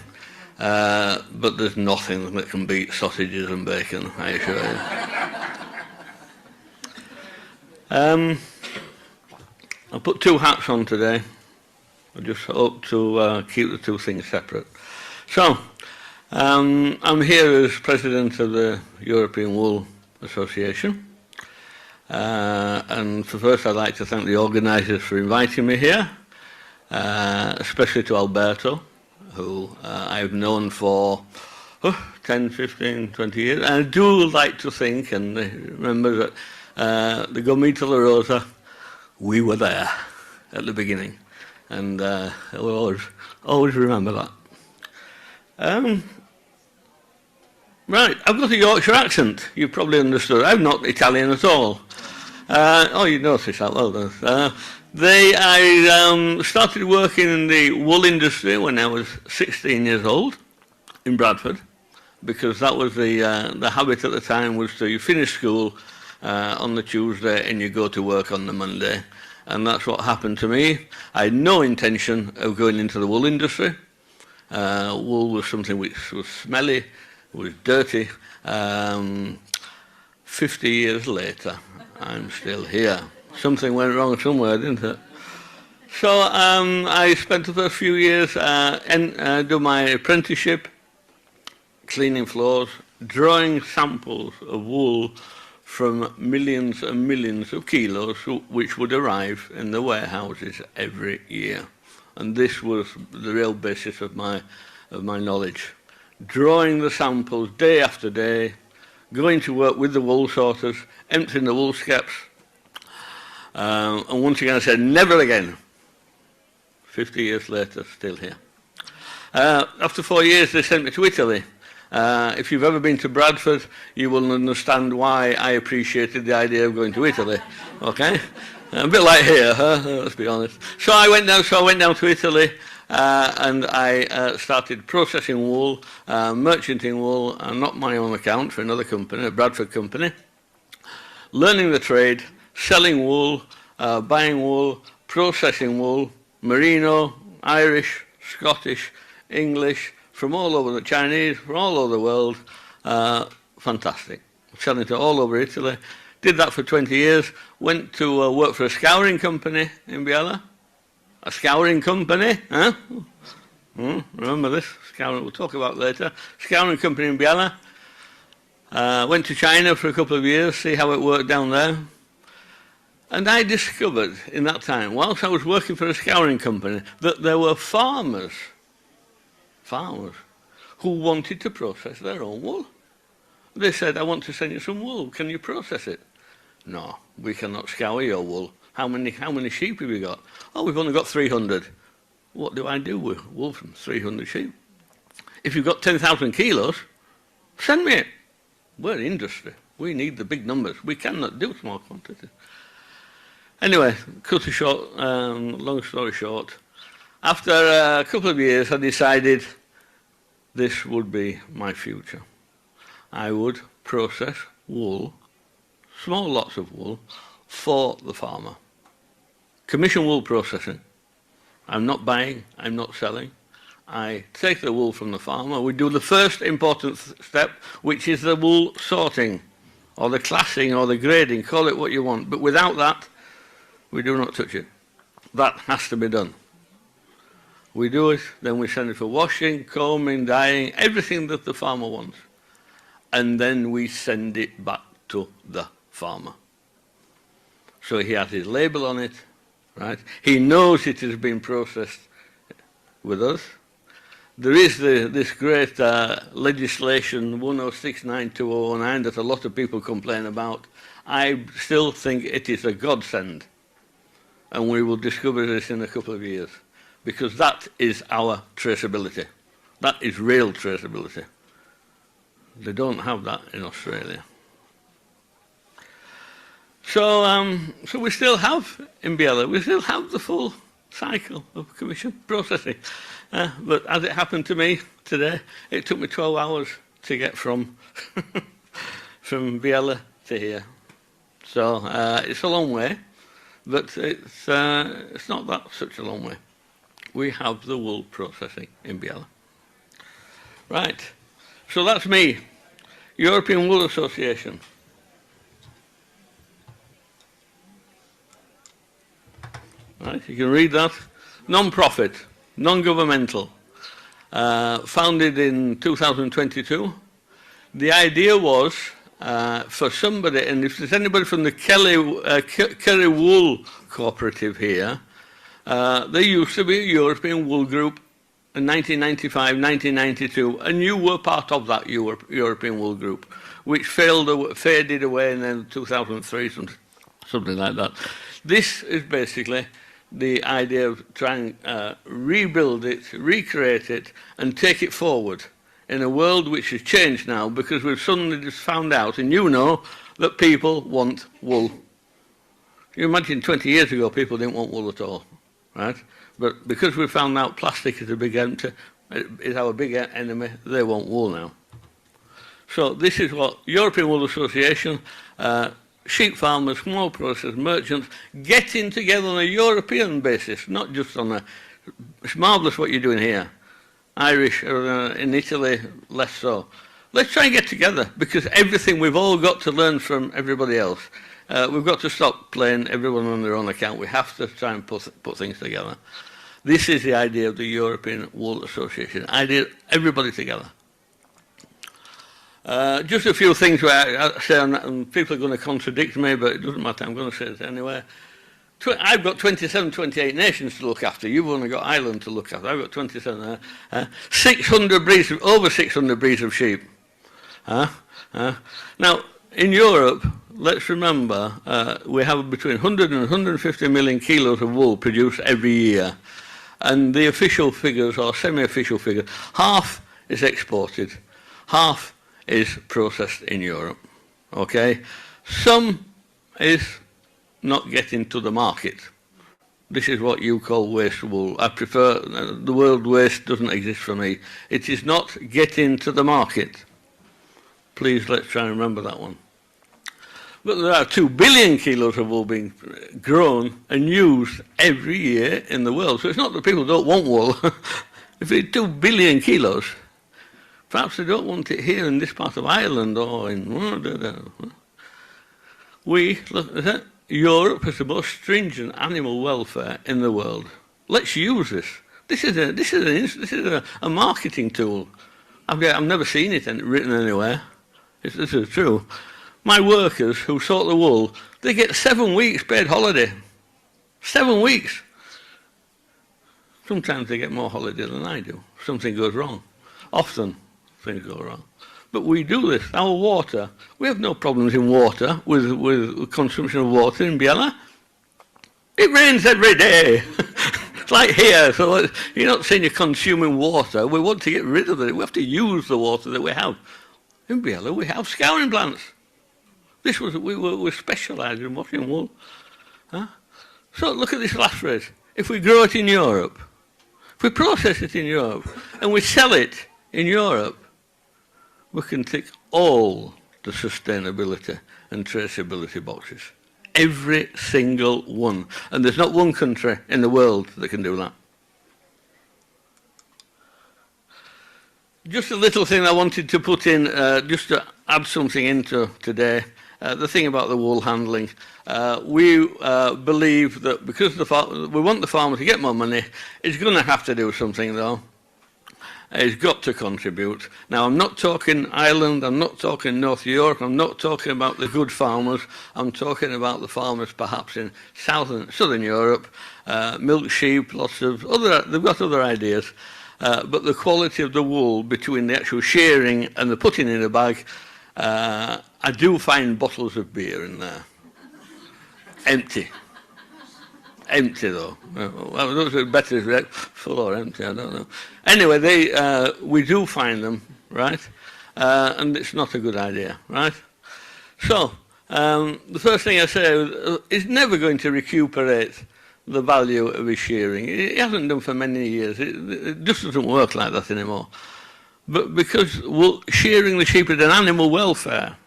but there's nothing that can beat sausages and bacon, I assure you. I put two hats on today. I just hope to keep the two things separate. So, I'm here as president of the European Wool Association. And first I'd like to thank the organisers for inviting me here, especially to Alberto, who I've known for 10, 15, 20 years. And I do like to think and remember that the Gomita La Rosa, we were there at the beginning. And I will always remember that. Right, I've got a Yorkshire accent. You've probably understood. I'm not Italian at all. You noticed that, well done. I started working in the wool industry when I was 16 years old in Bradford, because that was the habit at the time was to you finish school on the Tuesday and you go to work on the Monday. And that's what happened to me. I had no intention of going into the wool industry. Wool was something which was smelly, was dirty. 50 years later, I'm still here. Something went wrong somewhere, didn't it? So I spent the first few years do my apprenticeship, cleaning floors, drawing samples of wool from millions and millions of kilos, which would arrive in the warehouses every year. And this was the real basis of my knowledge. Drawing the samples day after day, going to work with the wool sorters, emptying the wool skeps, and once again I said, never again. 50 years later, still here. After 4 years, they sent me to Italy. If you've ever been to Bradford, you will understand why I appreciated the idea of going to Italy. Okay? A bit like here, huh? Let's be honest. So I went down to Italy, and I started processing wool, merchanting wool, not my own account, for another company, a Bradford company, learning the trade, selling wool, buying wool, processing wool, merino, Irish, Scottish, English, from all over the Chinese, from all over the world. Fantastic. Selling to all over Italy. Did that for 20 years. Went to work for a scouring company in Biella. A scouring company, huh? Remember this? Scouring, we'll talk about later. Scouring company in Biella. Went to China for a couple of years, see how it worked down there. And I discovered in that time, whilst I was working for a scouring company, that there were farmers who wanted to process their own wool. They said, I want to send you some wool, can you process it? No, we cannot scour your wool. How many sheep have you got? Oh, we've only got 300. What do I do with wool from 300 sheep? If you've got 10,000 kilos, send me it. We're industry. We need the big numbers. We cannot do small quantities. Anyway, cut it short, long story short, after a couple of years I decided this would be my future. I would process wool, small lots of wool, for the farmer. Commission wool processing. I'm not buying, I'm not selling. I take the wool from the farmer. We do the first important step, which is the wool sorting, or the classing, or the grading, call it what you want. But without that, we do not touch it. That has to be done. We do it, then we send it for washing, combing, dyeing, everything that the farmer wants. And then we send it back to the farmer. So he has his label on it, right? He knows it has been processed with us. There is this great legislation 1069/2009 that a lot of people complain about. I still think it is a godsend. And we will discover this in a couple of years, because that is our traceability. That is real traceability. They don't have that in Australia. So, so we still have, in Biella, we still have the full cycle of commission processing. But as it happened to me today, it took me 12 hours to get from Biella to here. So it's a long way. But it's not that such a long way. We have the wool processing in Biella. Right, so that's me, European Wool Association. Right, you can read that. Non-profit, non-governmental, founded in 2022. The idea was for somebody, and if there's anybody from the Kerry Wool Cooperative here, there used to be a European Wool Group in 1995, 1992, and you were part of that European Wool Group, which faded away in then 2003, something like that. This is basically the idea of trying to rebuild it, recreate it, and take it forward in a world which has changed now, because we've suddenly just found out, and you know, that people want wool. You imagine 20 years ago people didn't want wool at all, right? But because we've found out plastic is our big enemy, they want wool now. So this is what European Wool Association, sheep farmers, small processors, merchants, getting together on a European basis, not just on a... It's marvellous what you're doing here. Irish, in Italy, less so. Let's try and get together, because everything we've all got to learn from everybody else. We've got to stop playing everyone on their own account. We have to try and put things together. This is the idea of the European Wool Association. Idea everybody together. Just a few things where I say, and people are going to contradict me, but it doesn't matter, I'm going to say it anyway. I've got 27, 28 nations to look after. You've only got Ireland to look after. I've got 27. 600 breeds, over 600 breeds of sheep. Now, in Europe, let's remember, we have between 100 and 150 million kilos of wool produced every year. And the official figures, or semi-official figures, half is exported, half is processed in Europe. Okay? Some is not getting to the market. This is what you call waste wool. I prefer, the word waste doesn't exist for me. It is not getting to the market. Please, let's try and remember that one. But there are 2 billion kilos of wool being grown and used every year in the world. So it's not that people don't want wool. If it's 2 billion kilos, perhaps they don't want it here in this part of Ireland or in... Europe has the most stringent animal welfare in the world. Let's use this. This is a marketing tool. I've never seen it written anywhere. This is true. My workers who sort the wool, they get 7 weeks paid holiday. 7 weeks. Sometimes they get more holiday than I do. Something goes wrong. Often things go wrong. But we do this. Our water, we have no problems in water with consumption of water in Biella. It rains every day. It's like here, so you're not saying you're consuming water. We want to get rid of it. We have to use the water that we have. In Biella, we have scouring plants. We're specialised in washing wool. So look at this last phrase. If we grow it in Europe, if we process it in Europe, and we sell it in Europe, we can tick all the sustainability and traceability boxes. Every single one. And there's not one country in the world that can do that. Just a little thing I wanted to put in, just to add something into today. The thing about the wool handling. We believe that because we want the farmer to get more money, he's going to have to do something though. He's got to contribute. Now, I'm not talking Ireland, I'm not talking North Europe, I'm not talking about the good farmers, I'm talking about the farmers perhaps in Southern Europe, milk sheep, lots of other, they've got other ideas, but the quality of the wool between the actual shearing and the putting in a bag, I do find bottles of beer in there. Empty. Empty though. Well, those are better if full or empty, I don't know. Anyway, we do find them, right? And it's not a good idea, right? So, the first thing I say is never going to recuperate the value of his shearing. It hasn't done for many years. It just doesn't work like that anymore. But because shearing the sheep is an animal welfare,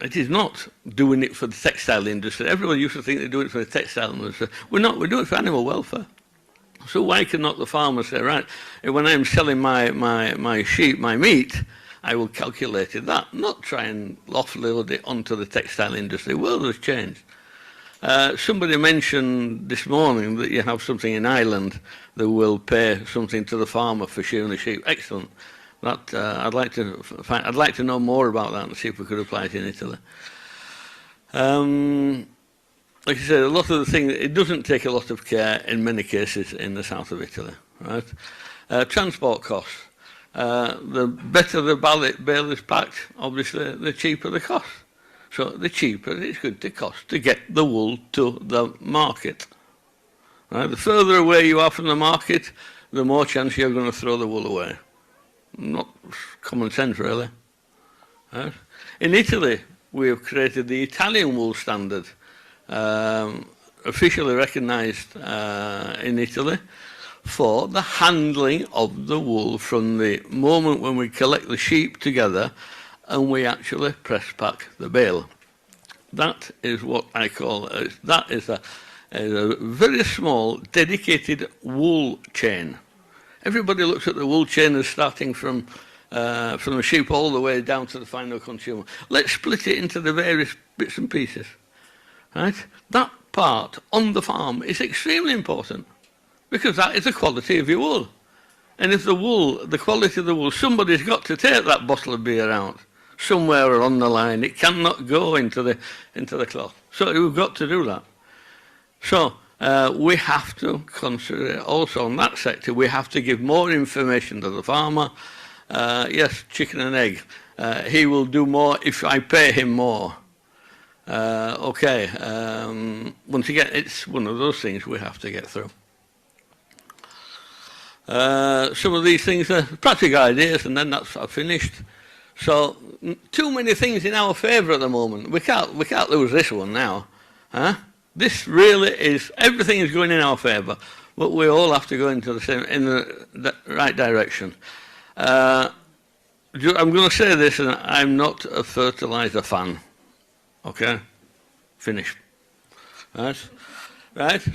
it is not doing it for the textile industry. Everyone used to think they do it for the textile industry. We're not. We're doing it for animal welfare. So why cannot the farmer say, right, when I'm selling my sheep, my meat, I will calculate it that, not try and offload it onto the textile industry. The world has changed. Somebody mentioned this morning that you have something in Ireland that will pay something to the farmer for shearing the sheep. Excellent. That I'd like to know more about that and see if we could apply it in Italy. Like I said, a lot of the things, it doesn't take a lot of care in many cases in the south of Italy, right? Transport costs. The better the bale is packed, obviously, the cheaper the cost. So the cheaper it's going to cost to get the wool to the market. Right? The further away you are from the market, the more chance you're going to throw the wool away. Not common sense, really. Right? In Italy, we have created the Italian wool standard, officially recognised in Italy, for the handling of the wool from the moment when we collect the sheep together and we actually press pack the bale. That is what I call, that is a very small, dedicated wool chain. Everybody looks at the wool chain as starting from the sheep all the way down to the final consumer. Let's split it into the various bits and pieces. Right? That part on the farm is extremely important because that is the quality of your wool. And if the quality of the wool, somebody's got to take that bottle of beer out somewhere along the line. It cannot go into the cloth. So we've got to do that. So we have to consider also in that sector, we have to give more information to the farmer. Yes, chicken and egg. He will do more if I pay him more. Once again, it's one of those things we have to get through. Some of these things are practical ideas, and then that's finished. So, too many things in our favour at the moment. We can't lose this one now. This really is, everything is going in our favour, but we all have to go into the right direction. I'm going to say this, and I'm not a fertiliser fan. Okay? Finished. Right?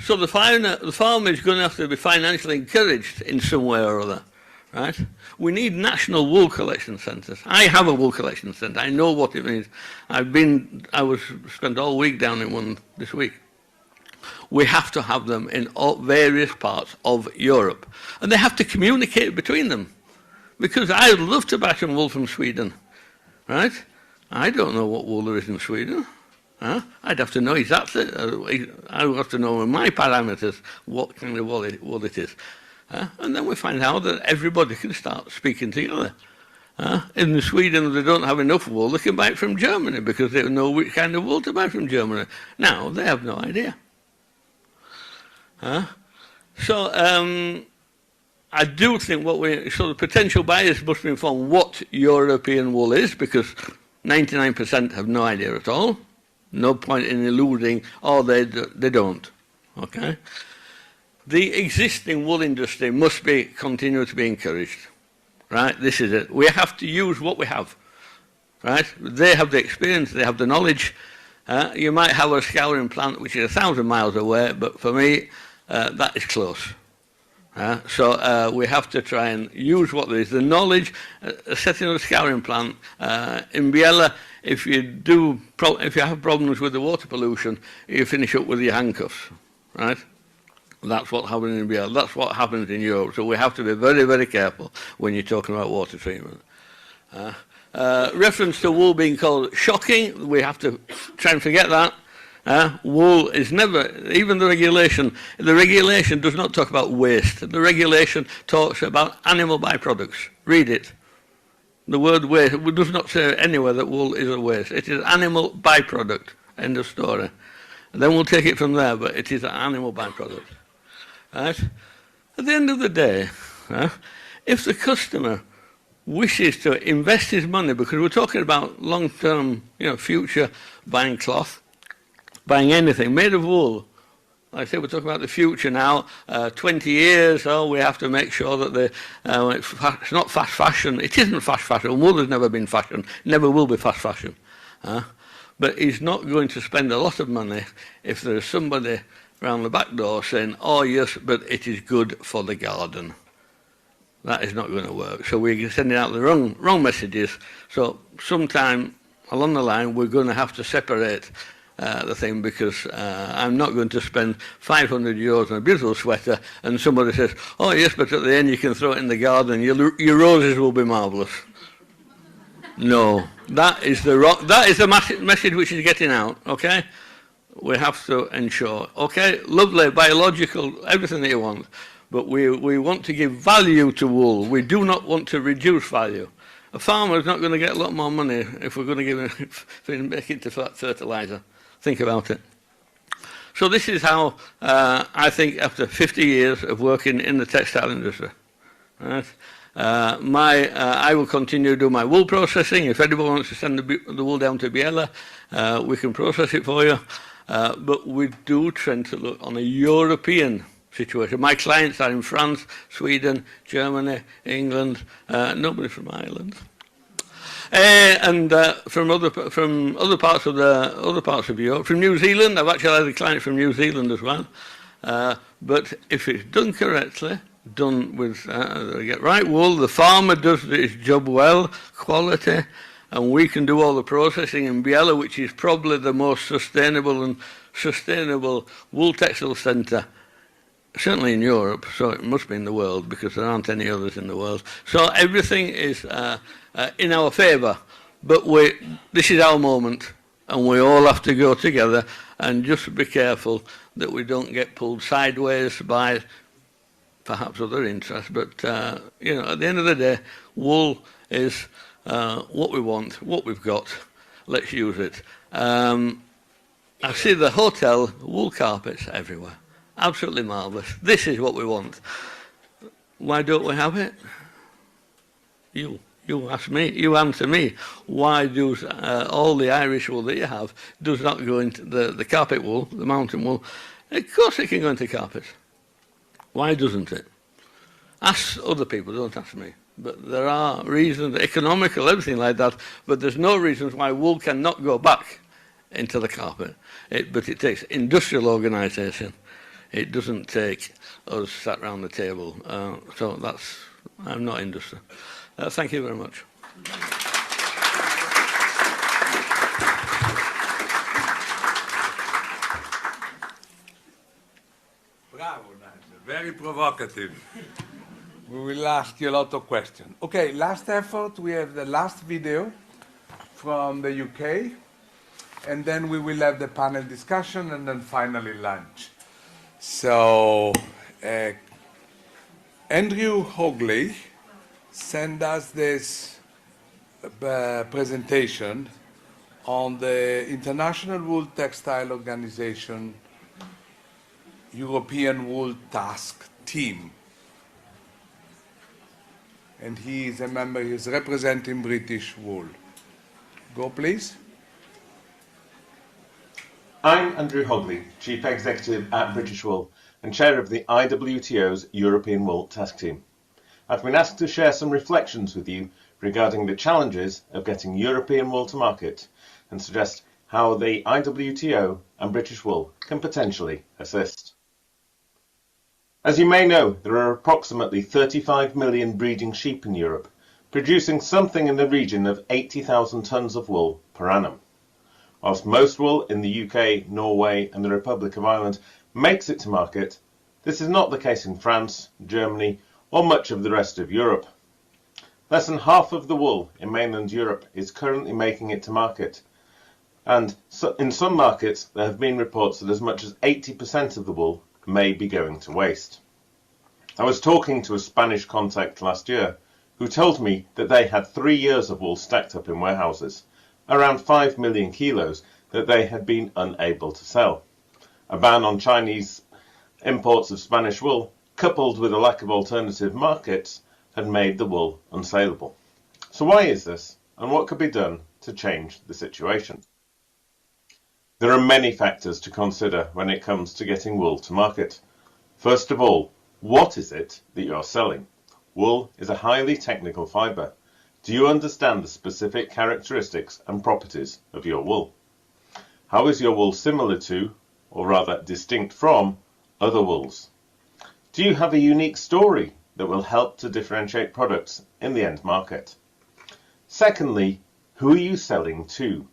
So the farmer is going to have to be financially encouraged in some way or other. Right? We need national wool collection centres. I have a wool collection centre. I know what it means. I spent all week down in one this week. We have to have them in all various parts of Europe. And they have to communicate between them. Because I would love to buy some wool from Sweden. Right? I don't know what wool there is in Sweden. I'd have to know exactly, I would have to know in my parameters what kind of wool it is. And then we find out that everybody can start speaking together. In Sweden, they don't have enough wool, they can buy it from Germany because they know which kind of wool to buy from Germany. Now, they have no idea. So, I do think so the potential buyers must be informed what European wool is, because 99% have no idea at all. No point in eluding, they don't. Okay? The existing wool industry must continue to be encouraged. Right? This is it. We have to use what we have. Right? They have the experience, they have the knowledge. You might have a scouring plant which is 1,000 miles away, but for me, that is close. So we have to try and use what there is. The knowledge, setting up a scouring plant. In Biella, if you have problems with the water pollution, you finish up with your handcuffs, right? That's what happens in Biella. That's what happens in Europe. So we have to be very, very careful when you're talking about water treatment. Reference to wool being called shocking, we have to try and forget that. Wool is never, even the regulation does not talk about waste. The regulation talks about animal byproducts. Read it. The word waste does not say anywhere that wool is a waste. It is animal byproduct. End of story. And then we'll take it from there, but it is an animal byproduct. Right? At the end of the day, if the customer wishes to invest his money, because we're talking about long-term, future buying cloth, buying anything made of wool. Like I say, we're talking about the future now. 20 years, we have to make sure that it's not fast fashion. It isn't fast fashion. Wool has never been fashion. Never will be fast fashion. But he's not going to spend a lot of money if there's somebody around the back door saying, oh yes, but it is good for the garden. That is not going to work. So we're sending out the wrong messages. So sometime along the line, we're going to have to separate the thing, because I'm not going to spend €500 on a beautiful sweater and somebody says, oh yes, but at the end you can throw it in the garden, your roses will be marvellous. No, that is the message which is getting out, okay? We have to ensure, okay, lovely, biological, everything that you want, but we want to give value to wool. We do not want to reduce value. A farmer is not going to get a lot more money if we're going to give him, make it to fertiliser. Think about it. So this is how I think after 50 years of working in the textile industry, right? I will continue to do my wool processing. If anybody wants to send the wool down to Biella, we can process it for you. But we do tend to look on a European situation. My clients are in France, Sweden, Germany, England, nobody from Ireland. And from other parts of Europe, from New Zealand. I've actually had a client from New Zealand as well. But if it's done correctly, done with, they get right wool, the farmer does his job well, quality, and we can do all the processing in Biella, which is probably the most sustainable wool textile centre, certainly in Europe, so it must be in the world, because there aren't any others in the world. So everything is in our favour, but this is our moment, and we all have to go together and just be careful that we don't get pulled sideways by perhaps other interests. But, you know, at the end of the day, wool is what we want, what we've got. Let's use it. I see the hotel, wool carpets everywhere. Absolutely marvellous. This is what we want. Why don't we have it? You ask me, you answer me. Why does all the Irish wool that you have does not go into the carpet wool, the mountain wool? Of course it can go into carpets. Why doesn't it? Ask other people, don't ask me. But there are reasons, economical, everything like that, but there's no reasons why wool cannot go back into the carpet. But it takes industrial organisation. It doesn't take us sat round the table. So I'm not industry. Thank you very much. Bravo, Nigel. Very provocative. We will ask you a lot of questions. Okay, last effort. We have the last video from the UK, and then we will have the panel discussion, and then finally lunch. So, Andrew Hogley sent us this presentation on the International Wool Textile Organization European Wool Task Team. And he is a member, he is representing British wool. Go, please. I'm Andrew Hogley, Chief Executive at British Wool and Chair of the IWTO's European Wool Task Team. I've been asked to share some reflections with you regarding the challenges of getting European wool to market and suggest how the IWTO and British Wool can potentially assist. As you may know, there are approximately 35 million breeding sheep in Europe, producing something in the region of 80,000 tonnes of wool per annum. Whilst most wool in the UK, Norway and the Republic of Ireland makes it to market, this is not the case in France, Germany or much of the rest of Europe. Less than half of the wool in mainland Europe is currently making it to market, and in some markets there have been reports that as much as 80% of the wool may be going to waste. I was talking to a Spanish contact last year who told me that they had 3 years of wool stacked up in warehouses, around 5 million kilos that they had been unable to sell. A ban on Chinese imports of Spanish wool, coupled with a lack of alternative markets, had made the wool unsaleable. So why is this, and what could be done to change the situation? There are many factors to consider when it comes to getting wool to market. First of all, what is it that you're selling? Wool is a highly technical fibre. Do you understand the specific characteristics and properties of your wool? How is your wool similar to, or rather distinct from, other wools? Do you have a unique story that will help to differentiate products in the end market? Secondly, who are you selling to?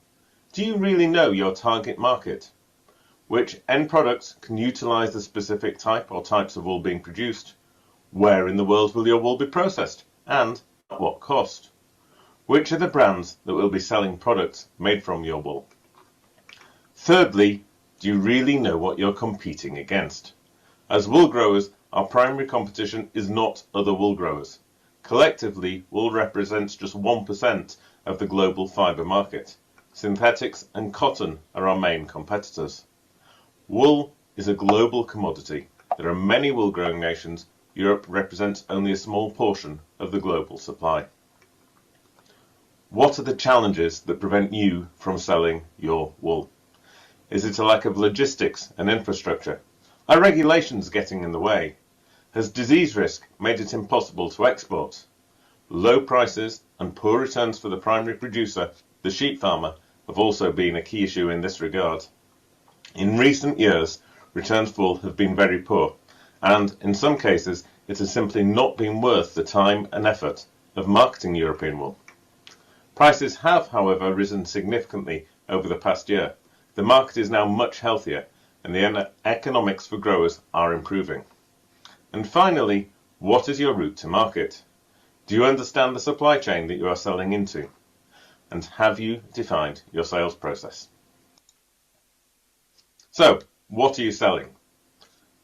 Do you really know your target market? Which end products can utilise the specific type or types of wool being produced? Where in the world will your wool be processed? And at what cost? Which are the brands that will be selling products made from your wool? Thirdly, do you really know what you're competing against? As wool growers, our primary competition is not other wool growers. Collectively, wool represents just 1% of the global fibre market. Synthetics and cotton are our main competitors. Wool is a global commodity. There are many wool-growing nations. Europe represents only a small portion of the global supply. What are the challenges that prevent you from selling your wool? Is it a lack of logistics and infrastructure? Are regulations getting in the way? Has disease risk made it impossible to export? Low prices and poor returns for the primary producer, the sheep farmer, have also been a key issue in this regard. In recent years, returns for wool have been very poor, and in some cases, it has simply not been worth the time and effort of marketing European wool. Prices have, however, risen significantly over the past year. The market is now much healthier, and the economics for growers are improving. And finally, what is your route to market? Do you understand the supply chain that you are selling into? And have you defined your sales process? So, what are you selling?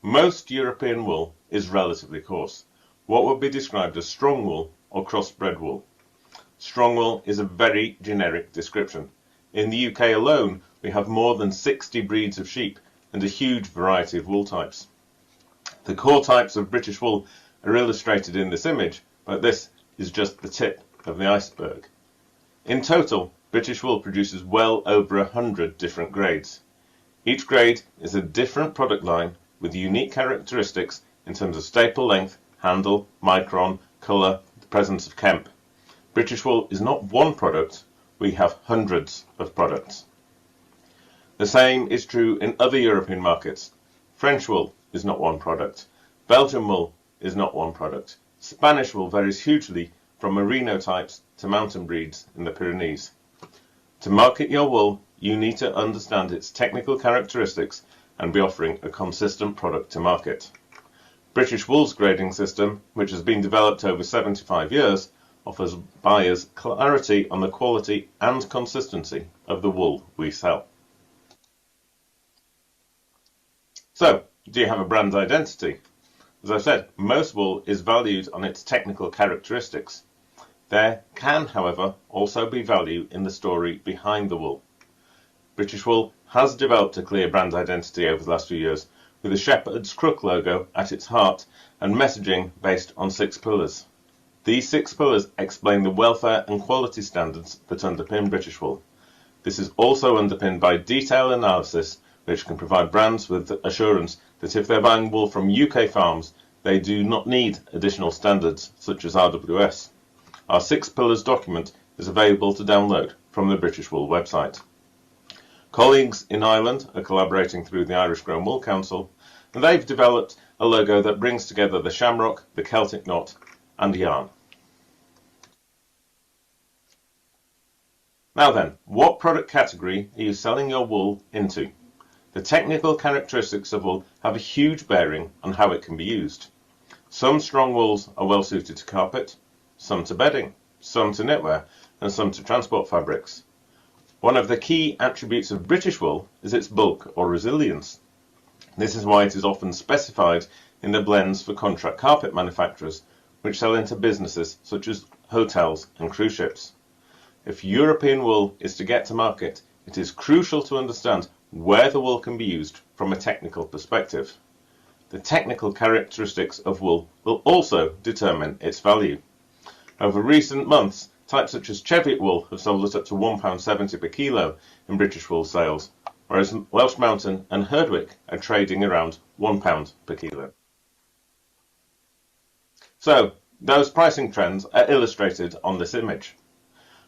Most European wool is relatively coarse, what would be described as strong wool or crossbred wool. Strong wool is a very generic description. In the UK alone, we have more than 60 breeds of sheep and a huge variety of wool types. The core types of British wool are illustrated in this image, but this is just the tip of the iceberg. In total, British wool produces well over 100 different grades. Each grade is a different product line with unique characteristics in terms of staple length, handle, micron, colour, the presence of Kemp. British wool is not one product, we have hundreds of products. The same is true in other European markets. French wool is not one product. Belgian wool is not one product. Spanish wool varies hugely from merino types to mountain breeds in the Pyrenees. To market your wool, you need to understand its technical characteristics and be offering a consistent product to market. British Wool's grading system, which has been developed over 75 years, offers buyers clarity on the quality and consistency of the wool we sell. So, do you have a brand identity? As I said, most wool is valued on its technical characteristics. There can, however, also be value in the story behind the wool. British Wool has developed a clear brand identity over the last few years, with a shepherd's crook logo at its heart and messaging based on 6 pillars. These 6 pillars explain the welfare and quality standards that underpin British Wool. This is also underpinned by detailed analysis which can provide brands with assurance that if they're buying wool from UK farms, they do not need additional standards such as RWS. Our 6 pillars document is available to download from the British Wool website. Colleagues in Ireland are collaborating through the Irish Grown Wool Council, and they've developed a logo that brings together the shamrock, the Celtic knot, and yarn. Now then, what product category are you selling your wool into? The technical characteristics of wool have a huge bearing on how it can be used. Some strong wools are well suited to carpet, some to bedding, some to knitwear, and some to transport fabrics. One of the key attributes of British wool is its bulk or resilience. This is why it is often specified in the blends for contract carpet manufacturers, which sell into businesses such as hotels and cruise ships. If European wool is to get to market, it is crucial to understand where the wool can be used from a technical perspective. The technical characteristics of wool will also determine its value. Over recent months, types such as Cheviot wool have sold at up to £1.70 per kilo in British wool sales, whereas Welsh Mountain and Herdwick are trading around £1 per kilo. So, those pricing trends are illustrated on this image.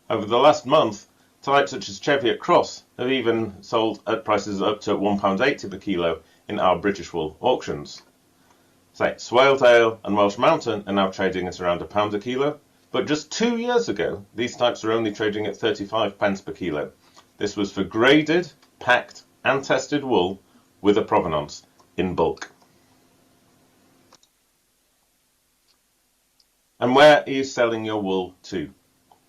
Over the last month, types such as Cheviot Cross have even sold at prices up to £1.80 per kilo in our British wool auctions. Swaledale and Welsh Mountain are now trading at around £1 a kilo, but just 2 years ago, these types were only trading at 35 pence per kilo. This was for graded, packed and tested wool with a provenance in bulk. And where are you selling your wool to?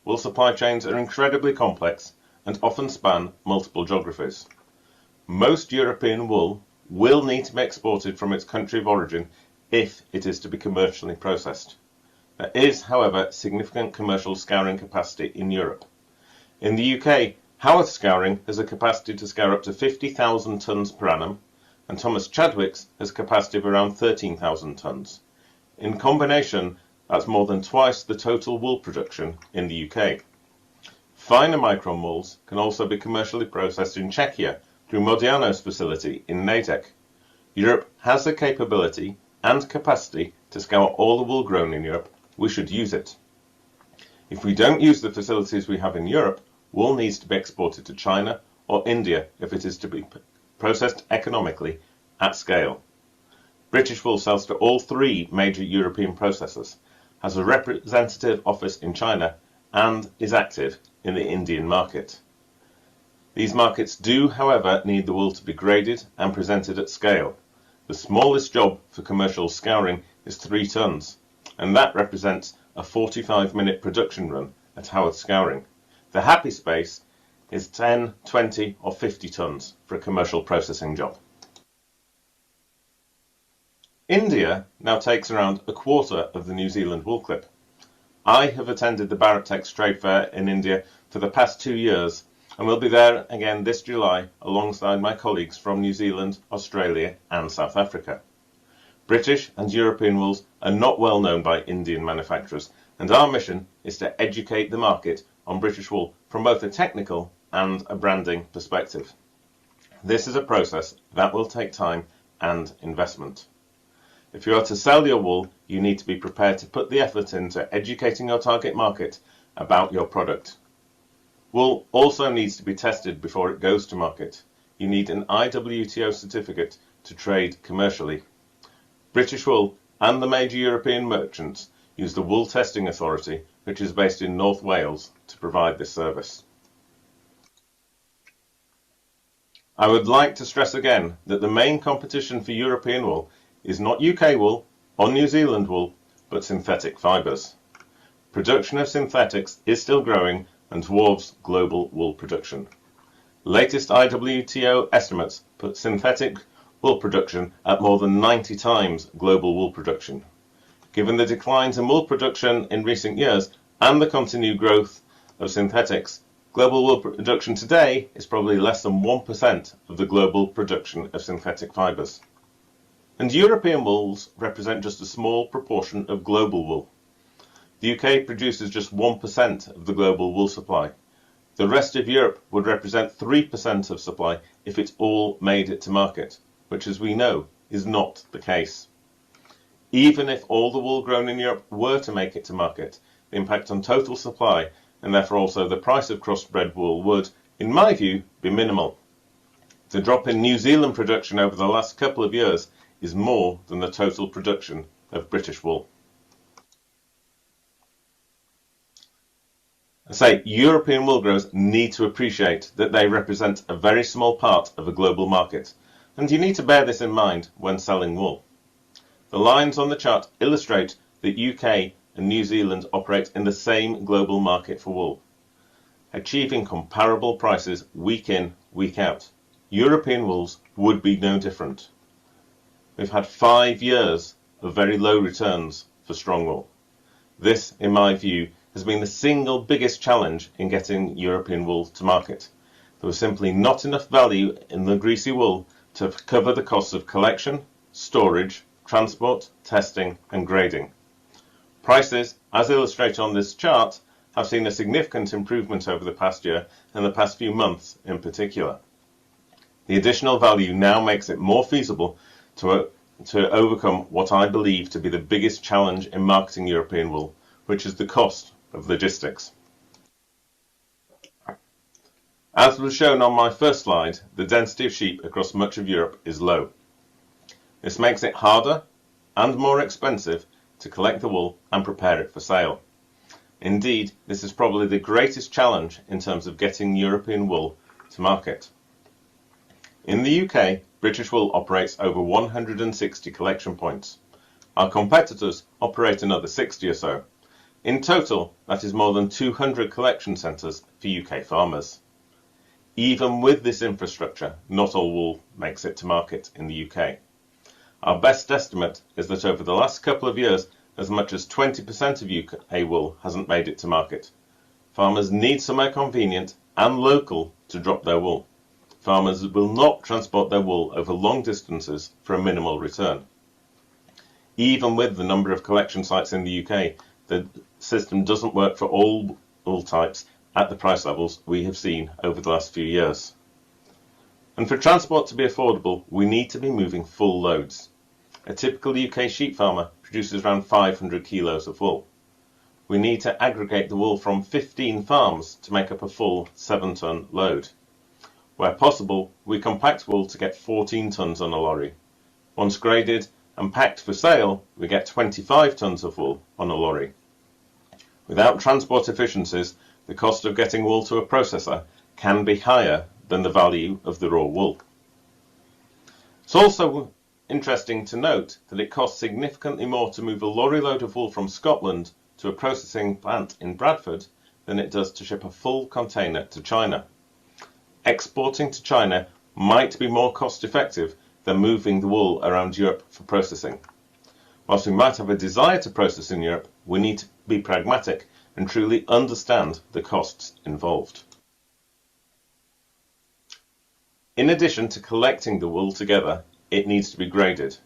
Wool supply chains are incredibly complex and often span multiple geographies. Most European wool will need to be exported from its country of origin if it is to be commercially processed. There is, however, significant commercial scouring capacity in Europe. In the UK, Haworth Scouring has a capacity to scour up to 50,000 tonnes per annum, and Thomas Chadwick's has a capacity of around 13,000 tonnes. In combination, that's more than twice the total wool production in the UK. Finer micron wools can also be commercially processed in Czechia through Modiano's facility in Nádek. Europe has the capability and capacity to scour all the wool grown in Europe. We should use it. If we don't use the facilities we have in Europe, wool needs to be exported to China or India if it is to be processed economically at scale. British Wool sells to all 3 major European processors, has a representative office in China, and is active in the Indian market. These markets do, however, need the wool to be graded and presented at scale. The smallest job for commercial scouring is 3 tons, and that represents a 45-minute production run at Howard Scouring. The happy space is 10, 20 or 50 tons for a commercial processing job. India now takes around a quarter of the New Zealand wool clip. I have attended the Bharattex trade fair in India for the past 2 years and will be there again this July alongside my colleagues from New Zealand, Australia and South Africa. British and European wools are not well known by Indian manufacturers, and our mission is to educate the market on British wool from both a technical and a branding perspective. This is a process that will take time and investment. If you are to sell your wool, you need to be prepared to put the effort into educating your target market about your product. Wool also needs to be tested before it goes to market. You need an IWTO certificate to trade commercially. British Wool and the major European merchants use the Wool Testing Authority, which is based in North Wales, to provide this service. I would like to stress again that the main competition for European wool is not UK wool or New Zealand wool, but synthetic fibres. Production of synthetics is still growing and dwarfs global wool production. Latest IWTO estimates put synthetic wool production at more than 90 times global wool production. Given the declines in wool production in recent years and the continued growth of synthetics, global wool production today is probably less than 1% of the global production of synthetic fibres. And European wools represent just a small proportion of global wool. The UK produces just 1% of the global wool supply. The rest of Europe would represent 3% of supply if it all made it to market, which, as we know, is not the case. Even if all the wool grown in Europe were to make it to market, the impact on total supply, and therefore also the price of crossbred wool, would, in my view, be minimal. The drop in New Zealand production over the last couple of years is more than the total production of British wool. I say European wool growers need to appreciate that they represent a very small part of a global market, and you need to bear this in mind when selling wool. The lines on the chart illustrate that UK and New Zealand operate in the same global market for wool, achieving comparable prices week in, week out. European wools would be no different. We've had 5 years of very low returns for strong wool. This, in my view, has been the single biggest challenge in getting European wool to market. There was simply not enough value in the greasy wool to cover the costs of collection, storage, transport, testing and grading. Prices, as illustrated on this chart, have seen a significant improvement over the past year and the past few months in particular. The additional value now makes it more feasible to overcome what I believe to be the biggest challenge in marketing European wool, which is the cost of logistics. As was shown on my first slide, the density of sheep across much of Europe is low. This makes it harder and more expensive to collect the wool and prepare it for sale. Indeed, this is probably the greatest challenge in terms of getting European wool to market. In the UK, British Wool operates over 160 collection points. Our competitors operate another 60 or so. In total, that is more than 200 collection centres for UK farmers. Even with this infrastructure, not all wool makes it to market in the UK. Our best estimate is that over the last couple of years, as much as 20% of UK wool hasn't made it to market. Farmers need somewhere convenient and local to drop their wool. Farmers will not transport their wool over long distances for a minimal return. Even with the number of collection sites in the UK, the system doesn't work for all wool types at the price levels we have seen over the last few years. And for transport to be affordable, we need to be moving full loads. A typical UK sheep farmer produces around 500 kilos of wool. We need to aggregate the wool from 15 farms to make up a full 7-ton load. Where possible, we compact wool to get 14 tons on a lorry. Once graded and packed for sale, we get 25 tonnes of wool on a lorry. Without transport efficiencies, the cost of getting wool to a processor can be higher than the value of the raw wool. It's also interesting to note that it costs significantly more to move a lorry load of wool from Scotland to a processing plant in Bradford than it does to ship a full container to China. Exporting to China might be more cost effective than moving the wool around Europe for processing. Whilst we might have a desire to process in Europe, we need to be pragmatic and truly understand the costs involved. In addition to collecting the wool together, it needs to be graded.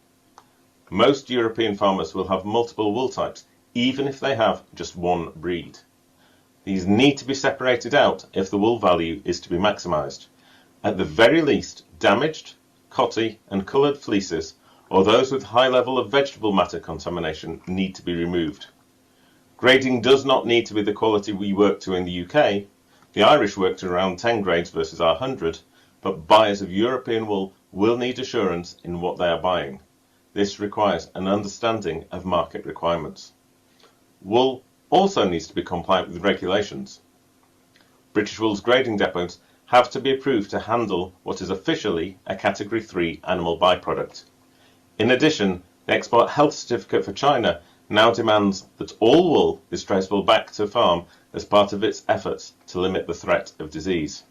Most European farmers will have multiple wool types, even if they have just one breed. These need to be separated out if the wool value is to be maximised. At the very least, damaged, cotty and coloured fleeces, or those with high level of vegetable matter contamination, need to be removed. Grading does not need to be the quality we work to in the UK. The Irish work to around 10 grades versus our 100, but buyers of European wool will need assurance in what they are buying. This requires an understanding of market requirements. Wool also needs to be compliant with regulations. British Wool's grading depots have to be approved to handle what is officially a Category 3 animal byproduct. In addition, the Export Health Certificate for China now demands that all wool is traceable back to farm as part of its efforts to limit the threat of disease.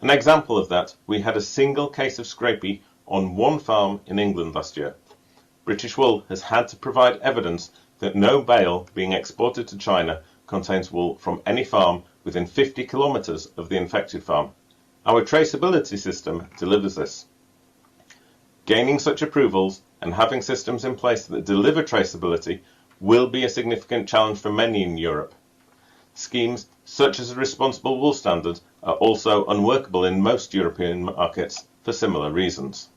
An example of that, we had a single case of scrapie on one farm in England last year. British Wool has had to provide evidence that no bale being exported to China contains wool from any farm within 50 kilometres of the infected farm. Our traceability system delivers this. Gaining such approvals and having systems in place that deliver traceability will be a significant challenge for many in Europe. Schemes such as a responsible wool standard are also unworkable in most European markets for similar reasons.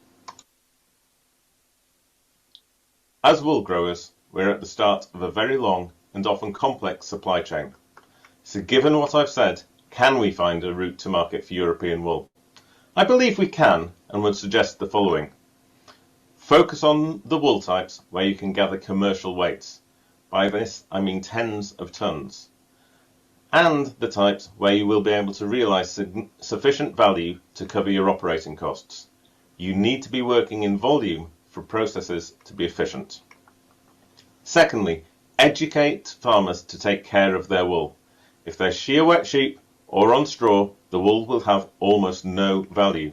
As wool growers, we're at the start of a very long and often complex supply chain. So given what I've said, can we find a route to market for European wool? I believe we can, and would suggest the following. Focus on the wool types where you can gather commercial weights. By this, I mean tens of tons. And the types where you will be able to realise sufficient value to cover your operating costs. You need to be working in volume for processes to be efficient. Secondly, educate farmers to take care of their wool. If they're shear wet sheep or on straw, the wool will have almost no value.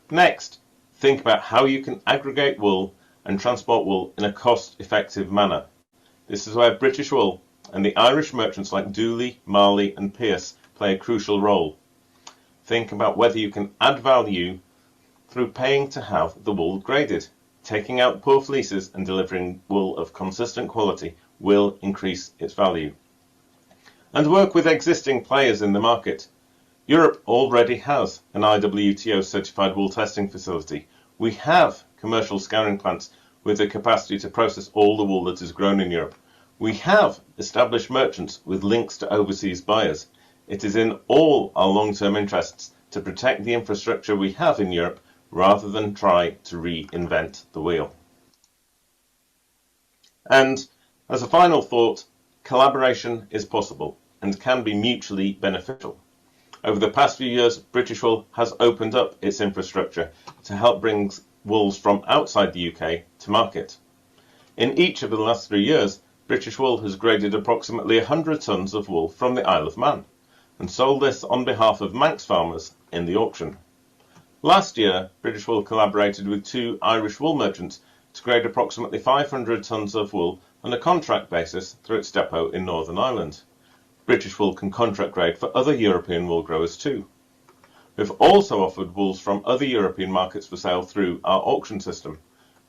Next, think about how you can aggregate wool and transport wool in a cost-effective manner. This is where British Wool and the Irish merchants like Dooley, Marley and Pearce play a crucial role. Think about whether you can add value through paying to have the wool graded. Taking out poor fleeces and delivering wool of consistent quality will increase its value. And work with existing players in the market. Europe already has an IWTO certified wool testing facility. We have commercial scouring plants with the capacity to process all the wool that is grown in Europe. We have established merchants with links to overseas buyers. It is in all our long-term interests to protect the infrastructure we have in Europe rather than try to reinvent the wheel. And as a final thought, collaboration is possible and can be mutually beneficial. Over the past few years, British Wool has opened up its infrastructure to help bring wools from outside the UK to market. In each of the last 3 years, British Wool has graded approximately 100 tonnes of wool from the Isle of Man and sold this on behalf of Manx farmers in the auction. Last year, British Wool collaborated with 2 Irish wool merchants to grade approximately 500 tonnes of wool on a contract basis through its depot in Northern Ireland. British Wool can contract grade for other European wool growers too. We've also offered wools from other European markets for sale through our auction system.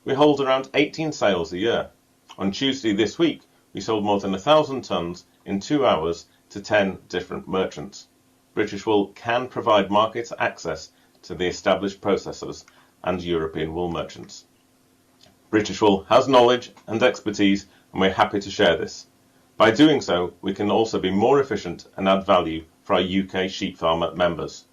We hold around 18 sales a year. On Tuesday this week, we sold more than 1,000 tonnes in 2 hours to 10 different merchants. British Wool can provide market access to the established processors and European wool merchants. British Wool has knowledge and expertise, and we're happy to share this. By doing so, we can also be more efficient and add value for our UK sheep farmer members.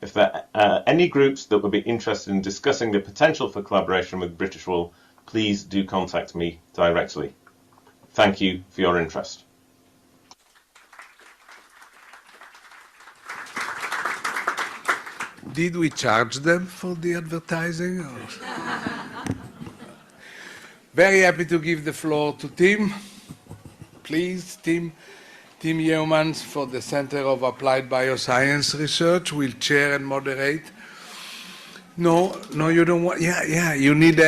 If there are any groups that would be interested in discussing the potential for collaboration with British Wool, please do contact me directly. Thank you for your interest. Did we charge them for the advertising? Very happy to give the floor to Tim. Please, Tim Yeomans for the Center of Applied Bioscience Research will chair and moderate. No, you don't want. Yeah. You need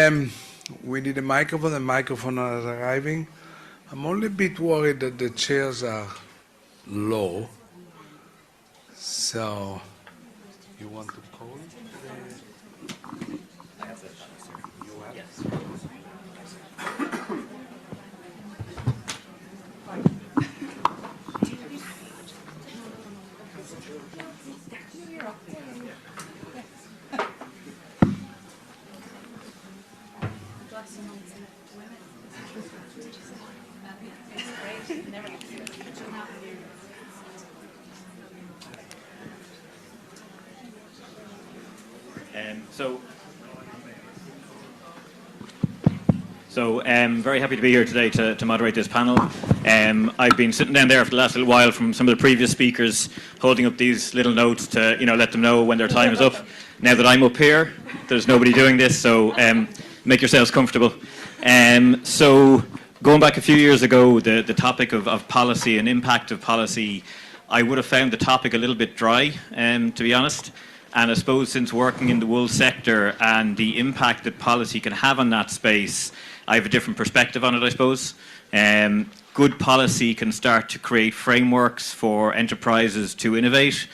we need a microphone. The microphone is arriving. I'm only a bit worried that the chairs are low. So, you want to call it? Very happy to be here today to moderate this panel. I've been sitting down there for the last little while from some of the previous speakers, holding up these little notes to let them know when their time is up. Now that I'm up here, there's nobody doing this, so make yourselves comfortable. So going back a few years ago, the topic of policy and impact of policy, I would have found the topic a little bit dry, to be honest. And I suppose since working in the wool sector and the impact that policy can have on that space, I have a different perspective on it, I suppose. Good policy can start to create frameworks for enterprises to innovate,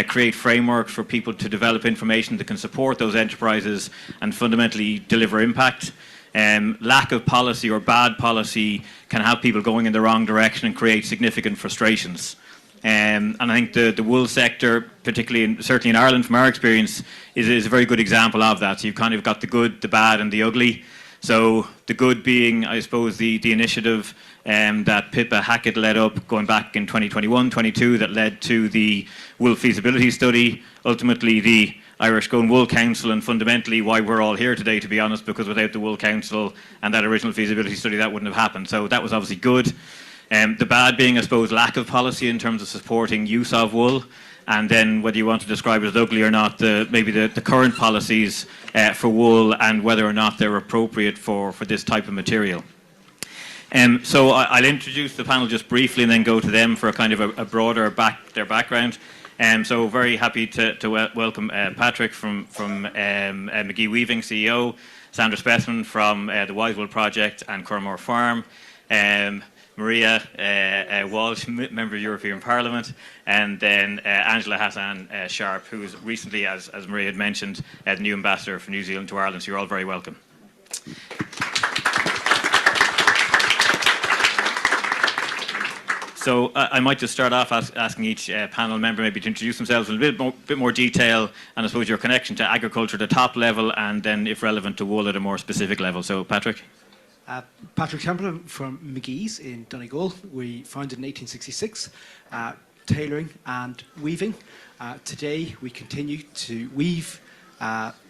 create frameworks for people to develop information that can support those enterprises and fundamentally deliver impact. Lack of policy or bad policy can have people going in the wrong direction and create significant frustrations. And I think the wool sector, particularly certainly in Ireland from our experience, is a very good example of that. So you've kind of got the good, the bad and the ugly. So the good being, I suppose, the initiative that Pippa Hackett led up going back in 2021-22 that led to the wool feasibility study, ultimately the Irish Go and Wool Council, and fundamentally why we're all here today, to be honest, because without the Wool Council and that original feasibility study, that wouldn't have happened. So that was obviously good. The bad being, I suppose, lack of policy in terms of supporting use of wool, and then whether you want to describe it as ugly or not, maybe the current policies for wool and whether or not they're appropriate for this type of material. So I'll introduce the panel just briefly and then go to them for a kind of a broader their background. So very happy to welcome Patrick from McGee Weaving, CEO, Sandra Spessman from the Wisewool Project and Cormor Farm, Maria Walsh, Member of European Parliament, and then Angela Hassan Sharp, who is recently, as Maria had mentioned, the new ambassador for New Zealand to Ireland. So you're all very welcome. So I might just start off asking each panel member maybe to introduce themselves in a bit more detail, and I suppose your connection to agriculture at a top level, and then, if relevant, to wool at a more specific level. So, Patrick. Patrick Chamberlain from McGee's in Donegal. We founded in 1866, tailoring and weaving. Today we continue to weave,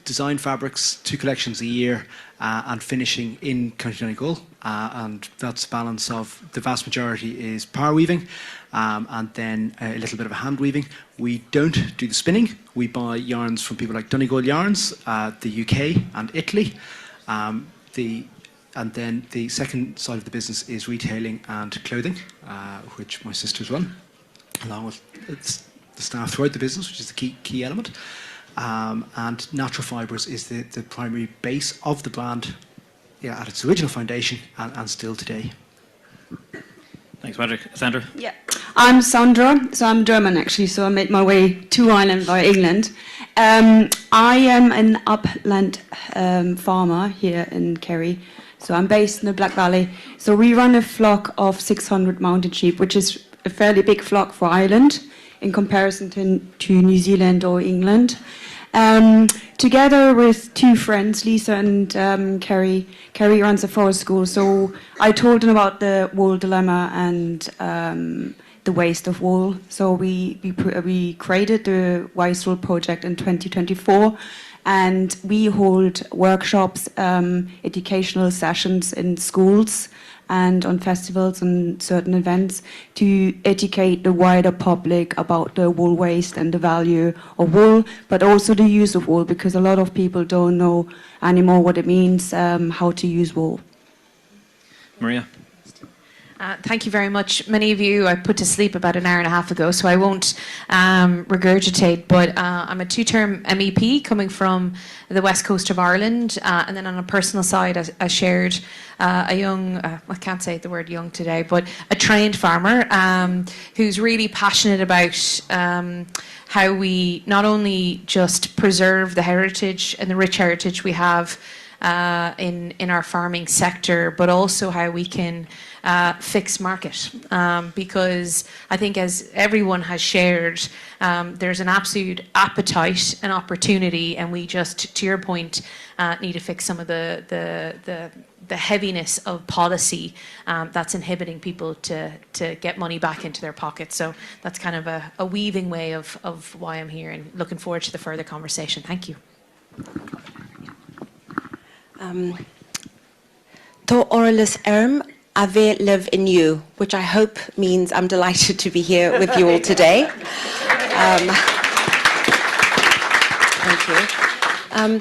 design fabrics, 2 collections a year, and finishing in County Donegal. And that's a balance of the vast majority is power weaving, and then a little bit of hand weaving. We don't do the spinning. We buy yarns from people like Donegal Yarns, the UK and Italy. And then the second side of the business is retailing and clothing, which my sisters run, along with the staff throughout the business, which is the key element. And natural fibres is the primary base of the brand, at its original foundation and still today. Thanks, Patrick. Sandra? Yeah, I'm Sandra, so I'm German actually, so I made my way to Ireland via England. I am an upland farmer here in Kerry. So I'm based in the Black Valley. So we run a flock of 600 mountain sheep, which is a fairly big flock for Ireland in comparison to New Zealand or England. Together with 2 friends, Lisa and Kerry runs a forest school. So I told them about the wool dilemma and the waste of wool. So we created the Wisewool project in 2024. And we hold workshops, educational sessions in schools and on festivals and certain events to educate the wider public about the wool waste and the value of wool, but also the use of wool, because a lot of people don't know anymore what it means, how to use wool. Maria? Thank you very much. Many of you I put to sleep about an hour and a half ago, so I won't regurgitate, but I'm a two-term MEP coming from the west coast of Ireland, and then on a personal side, I shared a young, I can't say the word young today, but a trained farmer who's really passionate about how we not only just preserve the heritage and the rich heritage we have in our farming sector, but also how we can fix market, because I think, as everyone has shared, there's an absolute appetite and opportunity, and we just, to your point, need to fix some of the heaviness of policy that's inhibiting people to get money back into their pockets. So that's kind of a weaving way of why I'm here, and looking forward to the further conversation. Thank you. To Orlis Erm, Ave live in you, which I hope means I'm delighted to be here with you all today. Thank you.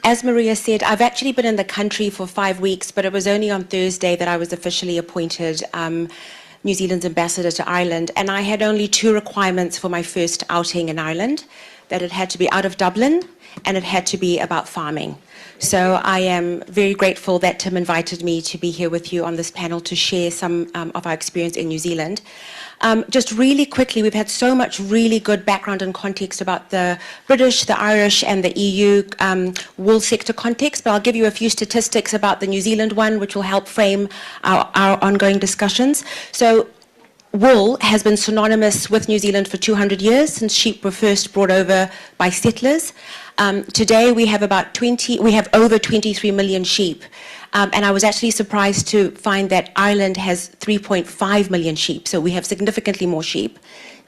As Maria said, I've actually been in the country for 5 weeks, but it was only on Thursday that I was officially appointed New Zealand's ambassador to Ireland, and I had only 2 requirements for my first outing in Ireland: that it had to be out of Dublin and it had to be about farming. So I am very grateful that Tim invited me to be here with you on this panel to share some of our experience in New Zealand. Just really quickly, we've had so much really good background and context about the British, the Irish, and the EU wool sector context, but I'll give you a few statistics about the New Zealand one, which will help frame our ongoing discussions. So wool has been synonymous with New Zealand for 200 years, since sheep were first brought over by settlers. Today we have over 23 million sheep, and I was actually surprised to find that Ireland has 3.5 million sheep, so we have significantly more sheep,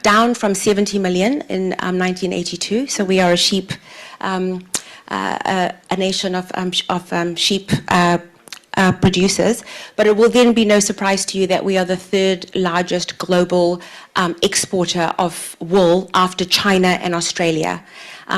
down from 70 million in 1982. So we are a sheep, a nation of sheep producers, but it will then be no surprise to you that we are the 3rd largest global exporter of wool after China and Australia.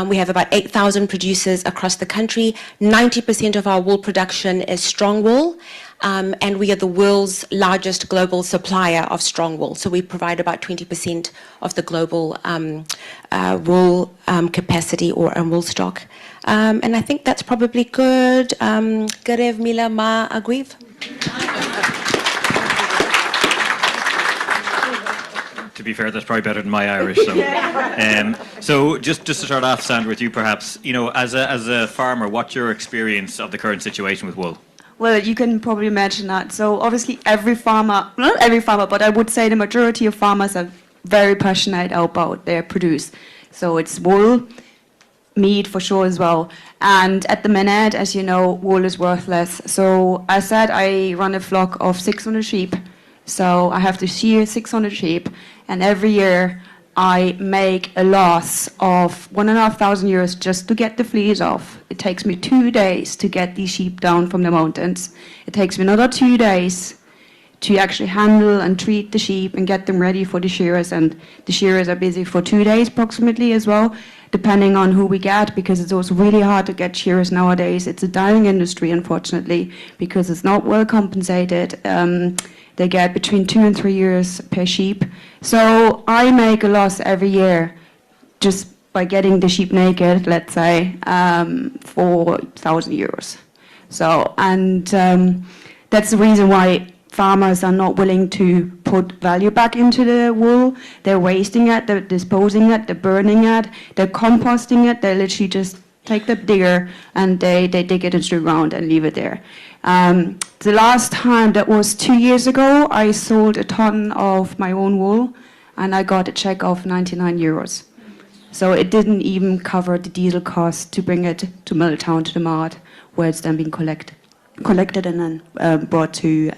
We have about 8,000 producers across the country. 90% of our wool production is strong wool, and we are the world's largest global supplier of strong wool. So we provide about 20% of the global wool capacity or wool stock. And I think that's probably good. Garev Mila Ma Agriv. To be fair, that's probably better than my Irish. So just to start off, Sandra, with you perhaps, as a farmer, what's your experience of the current situation with wool? Well, you can probably imagine that. So obviously every farmer, not every farmer, but I would say the majority of farmers are very passionate about their produce. So it's wool, meat for sure as well. And at the minute, as you know, wool is worthless. So I said I run a flock of 600 sheep. So I have to shear 600 sheep, and every year I make a loss of 1,500 euros just to get the fleece off. It takes me 2 days to get these sheep down from the mountains. It takes me another 2 days to actually handle and treat the sheep and get them ready for the shearers, and the shearers are busy for 2 days approximately as well, depending on who we get, because it's also really hard to get shearers nowadays. It's a dying industry, unfortunately, because it's not well compensated. They get between 2 and 3 years per sheep. So I make a loss every year just by getting the sheep naked, let's say, for 1,000 euros. So, and that's the reason why farmers are not willing to put value back into the wool. They're wasting it, they're disposing it, they're burning it, they're composting it. They literally just take the digger and they dig it into the ground and leave it there. The last time, that was 2 years ago, I sold a ton of my own wool and I got a check of 99 euros. So it didn't even cover the diesel cost to bring it to Milltown, to the mart, where it's then being collected and then brought to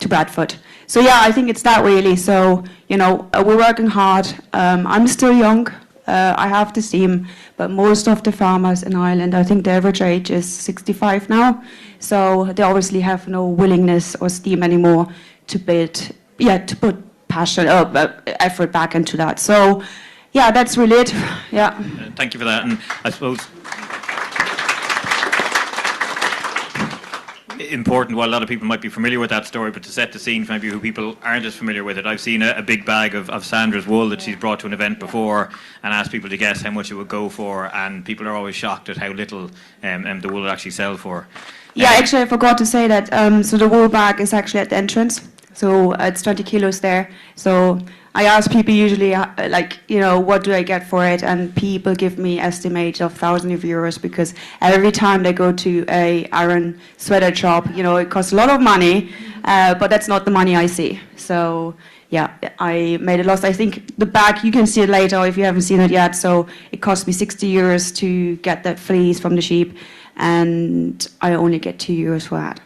Bradford. So yeah, I think it's that really. So, we're working hard. I'm still young. I have the same, but most of the farmers in Ireland, I think the average age is 65 now, so they obviously have no willingness or steam anymore to put passion or effort back into that. So, yeah, that's really it. Yeah. Thank you for that, and I suppose important, while a lot of people might be familiar with that story, but to set the scene for maybe who people aren't as familiar with it, I've seen a big bag of Sandra's wool that she's brought to an event before and asked people to guess how much it would go for, and people are always shocked at how little the wool would actually sell for. Yeah, actually I forgot to say that, so the wool bag is actually at the entrance, so it's 20 kilos there, so I ask people usually, what do I get for it? And people give me estimates of thousands of euros because every time they go to a iron sweater shop, it costs a lot of money, but that's not the money I see. So, yeah, I made a loss. I think the bag, you can see it later if you haven't seen it yet. So it cost me 60 euros to get that fleece from the sheep, and I only get 2 euros for that.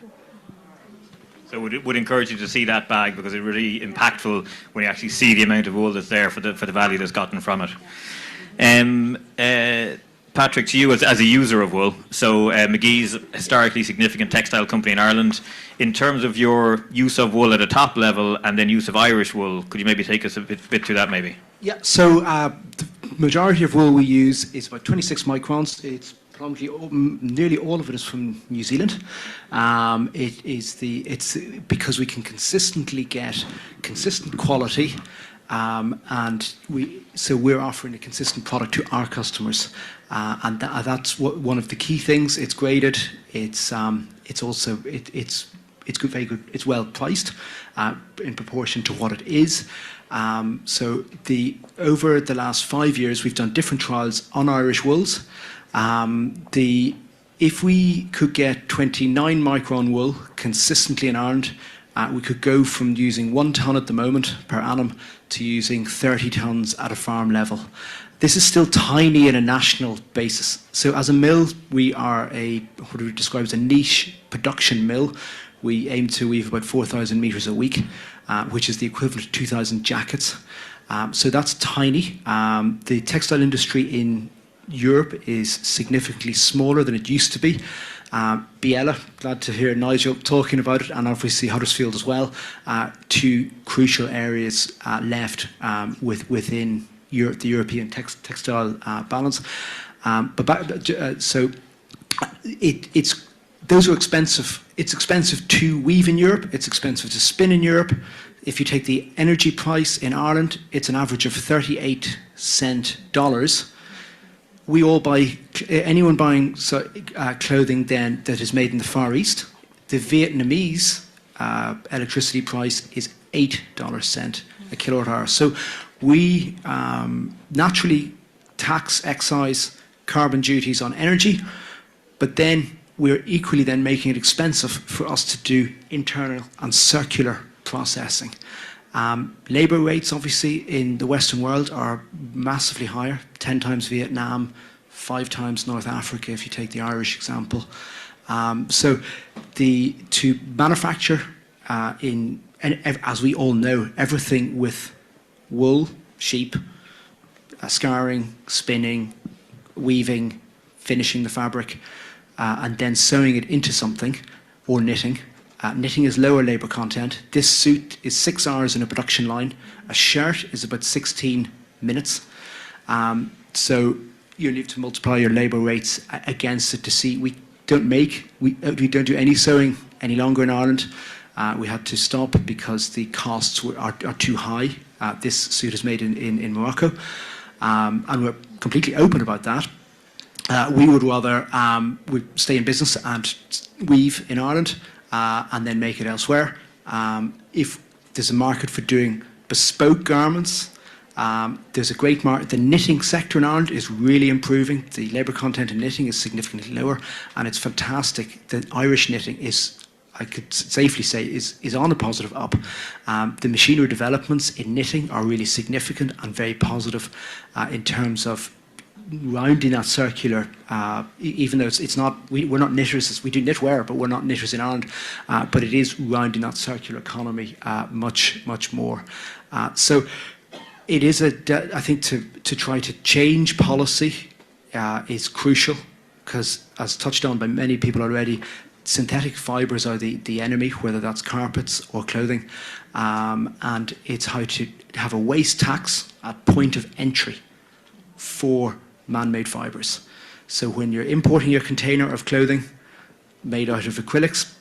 So would encourage you to see that bag because it's really impactful when you actually see the amount of wool that's there for the value that's gotten from it. Patrick, to you as a user of wool, so McGee's historically significant textile company in Ireland. In terms of your use of wool at a top level and then use of Irish wool, could you maybe take us a bit through that maybe? Yeah, so the majority of wool we use is about 26 microns. It's probably nearly all of it is from New Zealand. It's because we can consistently get consistent quality, and we're offering a consistent product to our customers, and that's one of the key things. It's graded. It's also good, very good. It's well priced in proportion to what it is. So over the last 5 years, we've done different trials on Irish wools. If we could get 29 micron wool consistently in Ireland, we could go from using 1 tonne at the moment per annum to using 30 tonnes at a farm level. This is still tiny in a national basis. So as a mill, we are what we describe as a niche production mill. We aim to weave about 4,000 metres a week, which is the equivalent of 2,000 jackets. So that's tiny. The textile industry in Europe is significantly smaller than it used to be. Biella, glad to hear Nigel talking about it, and obviously Huddersfield as well, two crucial areas left within the European textile balance. Those are expensive. It's expensive to weave in Europe. It's expensive to spin in Europe. If you take the energy price in Ireland, it's an average of 38 cent dollars. We all buy, anyone buying clothing then that is made in the Far East, the Vietnamese electricity price is $8 a kilowatt hour. So we naturally tax, excise, carbon duties on energy, but then we're equally then making it expensive for us to do internal and circular processing. Labour rates, obviously, in the Western world are massively higher, 10 times Vietnam, 5 times North Africa, if you take the Irish example. So to manufacture, and as we all know, everything with wool, sheep, scouring, spinning, weaving, finishing the fabric, and then sewing it into something, or knitting. Knitting is lower labour content. This suit is 6 hours in a production line. A shirt is about 16 minutes. So you need to multiply your labour rates against it to see. We don't do any sewing any longer in Ireland. We had to stop because the costs are too high. This suit is made in Morocco, and we're completely open about that. We would rather stay in business and weave in Ireland and then make it elsewhere. If there's a market for doing bespoke garments, there's a great market. The knitting sector in Ireland is really improving. The labour content in knitting is significantly lower, and it's fantastic. The Irish knitting is, I could safely say, is on a positive up. The machinery developments in knitting are really significant and very positive in terms of rounding that circular, even though it's not, we're not knitters, we do knitwear, but we're not knitters in Ireland, but it is rounding that circular economy much more. So It is I think to try to change policy is crucial, because as touched on by many people already, synthetic fibres are the enemy, whether that's carpets or clothing, and it's how to have a waste tax at point of entry for man-made fibres. So when you're importing your container of clothing made out of acrylics,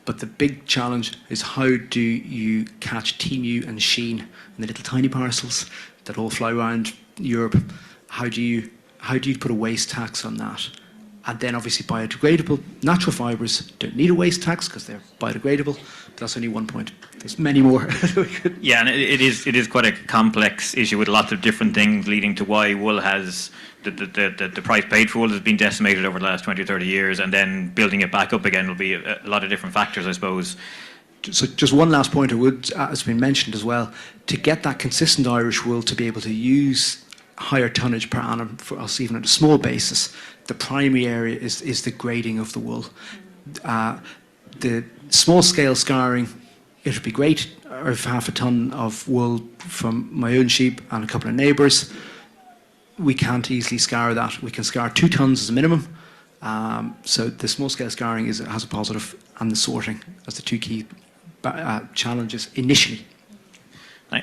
but the big challenge is how do you catch Temu and Shein in the little tiny parcels that all fly around Europe? How do you put a waste tax on that? And then obviously biodegradable natural fibres don't need a waste tax because they're biodegradable. But that's only one point. There's many more. Yeah, and it is quite a complex issue with lots of different things leading to why wool has the price paid for wool has been decimated over the last 20 or 30 years, and then building it back up again will be a lot of different factors, I suppose. So just one last point I would, has been mentioned as well, to get that consistent Irish wool to be able to use higher tonnage per annum for us, even at a small basis, the primary area is the grading of the wool. The small-scale scouring, it would be great if half a tonne of wool from my own sheep and a couple of neighbours. We can't easily scour that. We can scour 2 tonnes as a minimum. So the small-scale scouring has a positive, and the sorting as the two key challenges initially.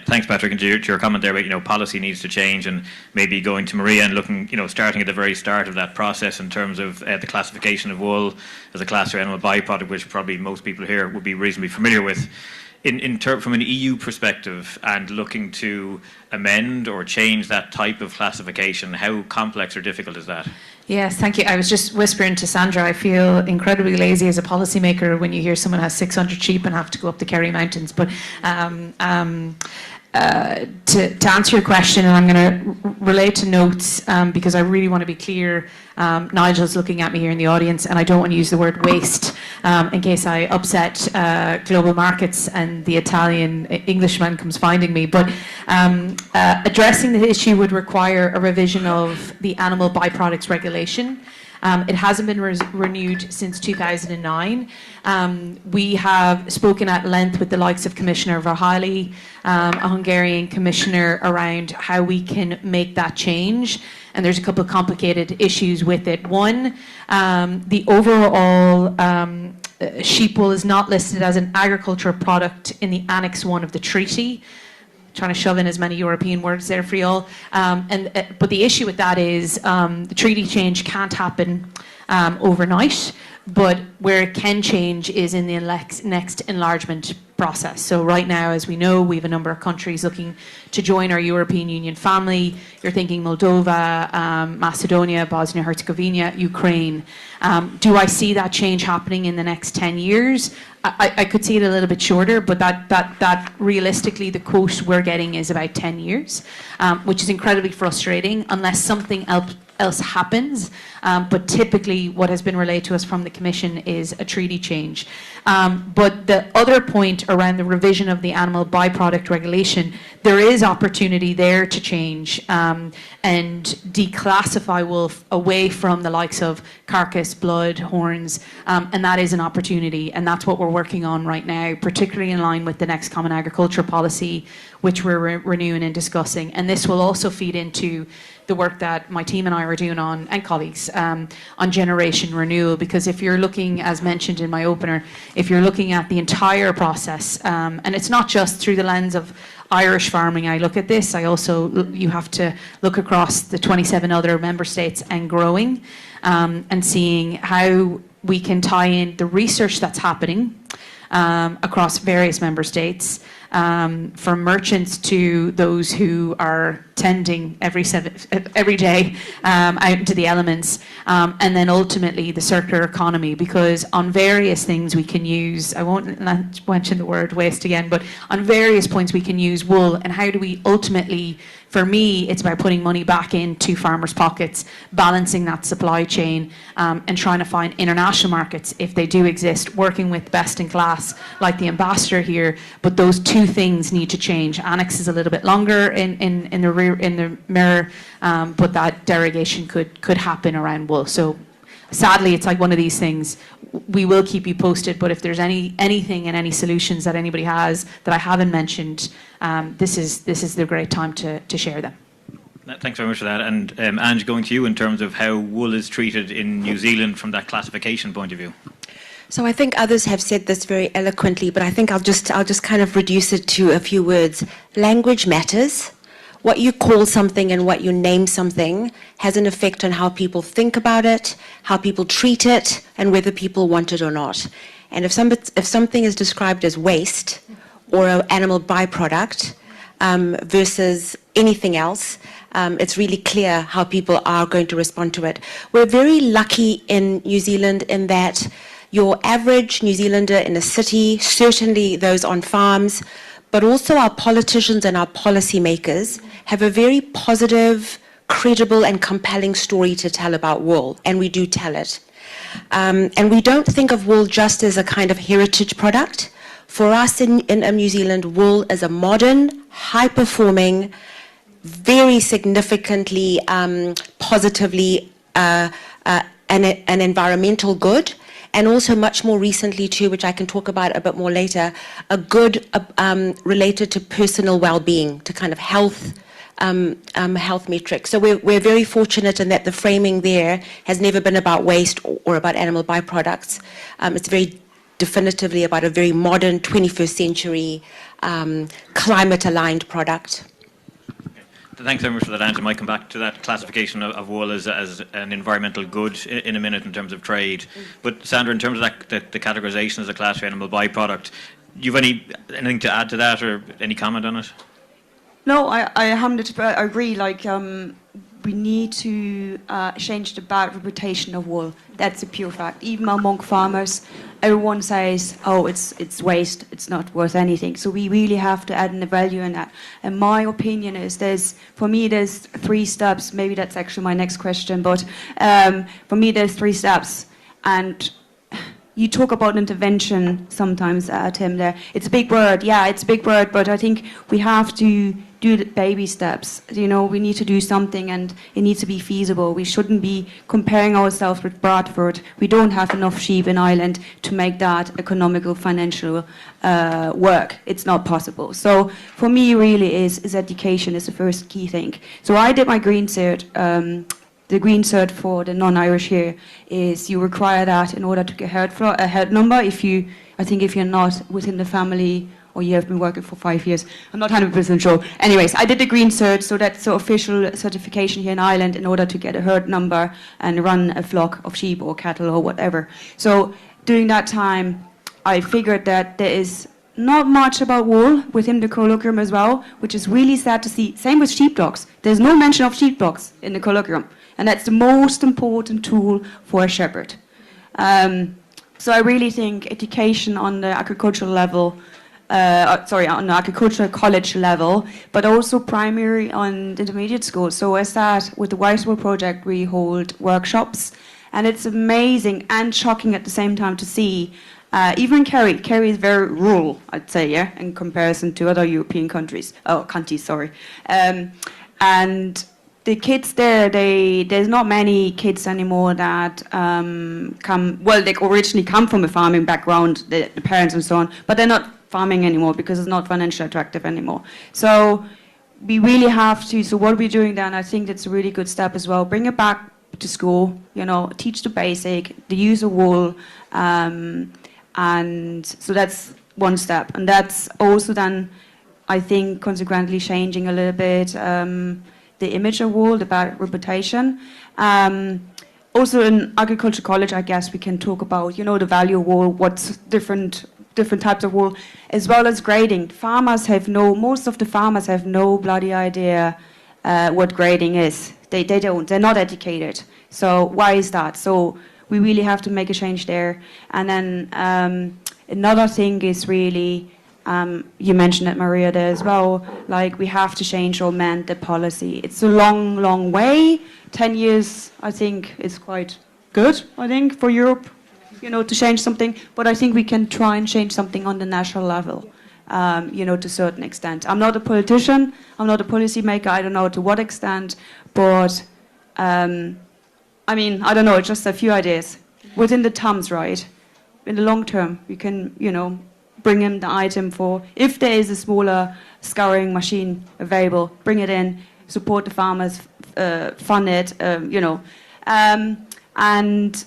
Thanks, Patrick, and to your comment there about policy needs to change, and maybe going to Maria and looking starting at the very start of that process in terms of the classification of wool as a class or animal byproduct, which probably most people here would be reasonably familiar with. From an EU perspective, and looking to amend or change that type of classification, how complex or difficult is that? Yes, thank you. I was just whispering to Sandra, I feel incredibly lazy as a policymaker when you hear someone has 600 sheep and have to go up the Kerry Mountains. But to answer your question, and I'm going to relate to notes because I really want to be clear. Nigel's looking at me here in the audience, and I don't want to use the word waste in case I upset global markets and the Italian Englishman comes finding me. But addressing the issue would require a revision of the Animal Byproducts Regulation. It hasn't been renewed since 2009. We have spoken at length with the likes of Commissioner Verhely, a Hungarian commissioner, around how we can make that change. And there's a couple of complicated issues with it. One, the overall sheep wool is not listed as an agricultural product in the Annex 1 of the treaty. Trying to shove in as many European words there for you all. But the issue with that is the treaty change can't happen overnight, but where it can change is in the next enlargement process. So right now, as we know, we have a number of countries looking to join our European Union family. You're thinking Moldova, Macedonia, Bosnia-Herzegovina, Ukraine. Do I see that change happening in the next 10 years? I could see it a little bit shorter, but that realistically, the quote we're getting is about 10 years, which is incredibly frustrating unless something else happens. But typically what has been relayed to us from the Commission is a treaty change. But the other point around the revision of the Animal Byproduct Regulation, there is opportunity there to change and declassify wool away from the likes of carcass, blood, horns, and that is an opportunity, and that's what we're working on right now, particularly in line with the next Common Agriculture Policy, which we're renewing and discussing. And this will also feed into the work that my team and I are doing on, and colleagues, on generation renewal, because if you're looking, as mentioned in my opener, if you're looking at the entire process, and it's not just through the lens of Irish farming, I look at this, you have to look across the 27 other member states and growing, and seeing how we can tie in the research that's happening across various member states, from merchants to those who are tending every day out into the elements, and then ultimately the circular economy, because on various things we can use, I won't mention the word waste again, but on various points we can use wool, and how do we ultimately, for me, it's about putting money back into farmers' pockets, balancing that supply chain, and trying to find international markets, if they do exist, working with best in class, like the ambassador here, but those two things need to change. Annex is a little bit longer in the mirror, but that derogation could happen around wool. So sadly, it's like one of these things. We will keep you posted, but if there's anything and any solutions that anybody has that I haven't mentioned, this is the great time to share them. Thanks very much for that. And Ange, going to you in terms of how wool is treated in New Zealand from that classification point of view. So I think others have said this very eloquently, but I think I'll just kind of reduce it to a few words. Language matters. What you call something and what you name something has an effect on how people think about it, how people treat it, and whether people want it or not. And if something is described as waste or an animal byproduct versus anything else, it's really clear how people are going to respond to it. We're very lucky in New Zealand in that your average New Zealander in a city, certainly those on farms, but also our politicians and our policymakers have a very positive, credible and compelling story to tell about wool, and we do tell it. And we don't think of wool just as a kind of heritage product. For us in New Zealand, wool is a modern, high-performing, very significantly positively an environmental good, and also much more recently too, which I can talk about a bit more later, a good related to personal well-being, to kind of health metrics. So we're very fortunate in that the framing there has never been about waste or about animal byproducts. It's very definitively about a very modern 21st century climate-aligned product. Thanks very much for that answer. I might come back to that classification of wool as an environmental good in a minute in terms of trade. But Sandra, in terms of the categorization as a class of animal byproduct, do you have anything to add to that or any comment on it? No, I haven't. I agree. Like we need to change the bad reputation of wool. That's a pure fact. Even among farmers, everyone says, "Oh, it's waste. It's not worth anything." So we really have to add in the value in that. And my opinion is, for me, there's 3 steps. Maybe that's actually my next question. But for me, there's 3 steps. And you talk about intervention sometimes, Tim. There, it's a big word. Yeah, it's a big word. But I think we have to do the baby steps. You know, we need to do something, and it needs to be feasible. We shouldn't be comparing ourselves with Bradford. We don't have enough sheep in Ireland to make that economical, financial work. It's not possible. So for me, really, is education is the first key thing. So I did my green cert. The green cert for the non-Irish here is you require that in order to get a herd number. I think if you're not within the family or you have been working for 5 years. I'm not 100% sure. Anyways, I did the green cert, so that's the official certification here in Ireland in order to get a herd number and run a flock of sheep or cattle or whatever. So during that time, I figured that there is not much about wool within the colloquium as well, which is really sad to see. Same with sheepdogs. There's no mention of sheepdogs in the colloquium, and that's the most important tool for a shepherd. So I really think education on the agricultural level, on the agricultural college level, but also primary on the intermediate school. So I start with the White Wool project. We hold workshops, and it's amazing and shocking at the same time to see. Even Kerry is very rural, I'd say, yeah, in comparison to other European countries. And the kids there, there's not many kids anymore that they originally come from a farming background, the parents and so on, but they're not farming anymore because it's not financially attractive anymore. So we really have to, so what we're doing then, I think that's a really good step as well, bring it back to school, teach the basic, the use of wool, and so that's one step. And that's also then, I think, consequently changing a little bit the image of wool, the bad reputation. Also in agriculture college, I guess we can talk about, the value of wool, what's different types of wool, as well as grading. Most of the farmers have no bloody idea what grading is. They don't. They're not educated. So why is that? So we really have to make a change there. And then another thing is really, you mentioned it, Maria, there as well, like we have to change or amend the policy. It's a long, long way. 10 years, I think, is quite good, for Europe, to change something. But I think we can try and change something on the national level, to a certain extent. I'm not a politician. I'm not a policy maker. I don't know to what extent. But I mean, I don't know, just a few ideas. Within the terms, right? In the long term, you can, bring in the item for, if there is a smaller scouring machine available, bring it in, support the farmers, fund it, and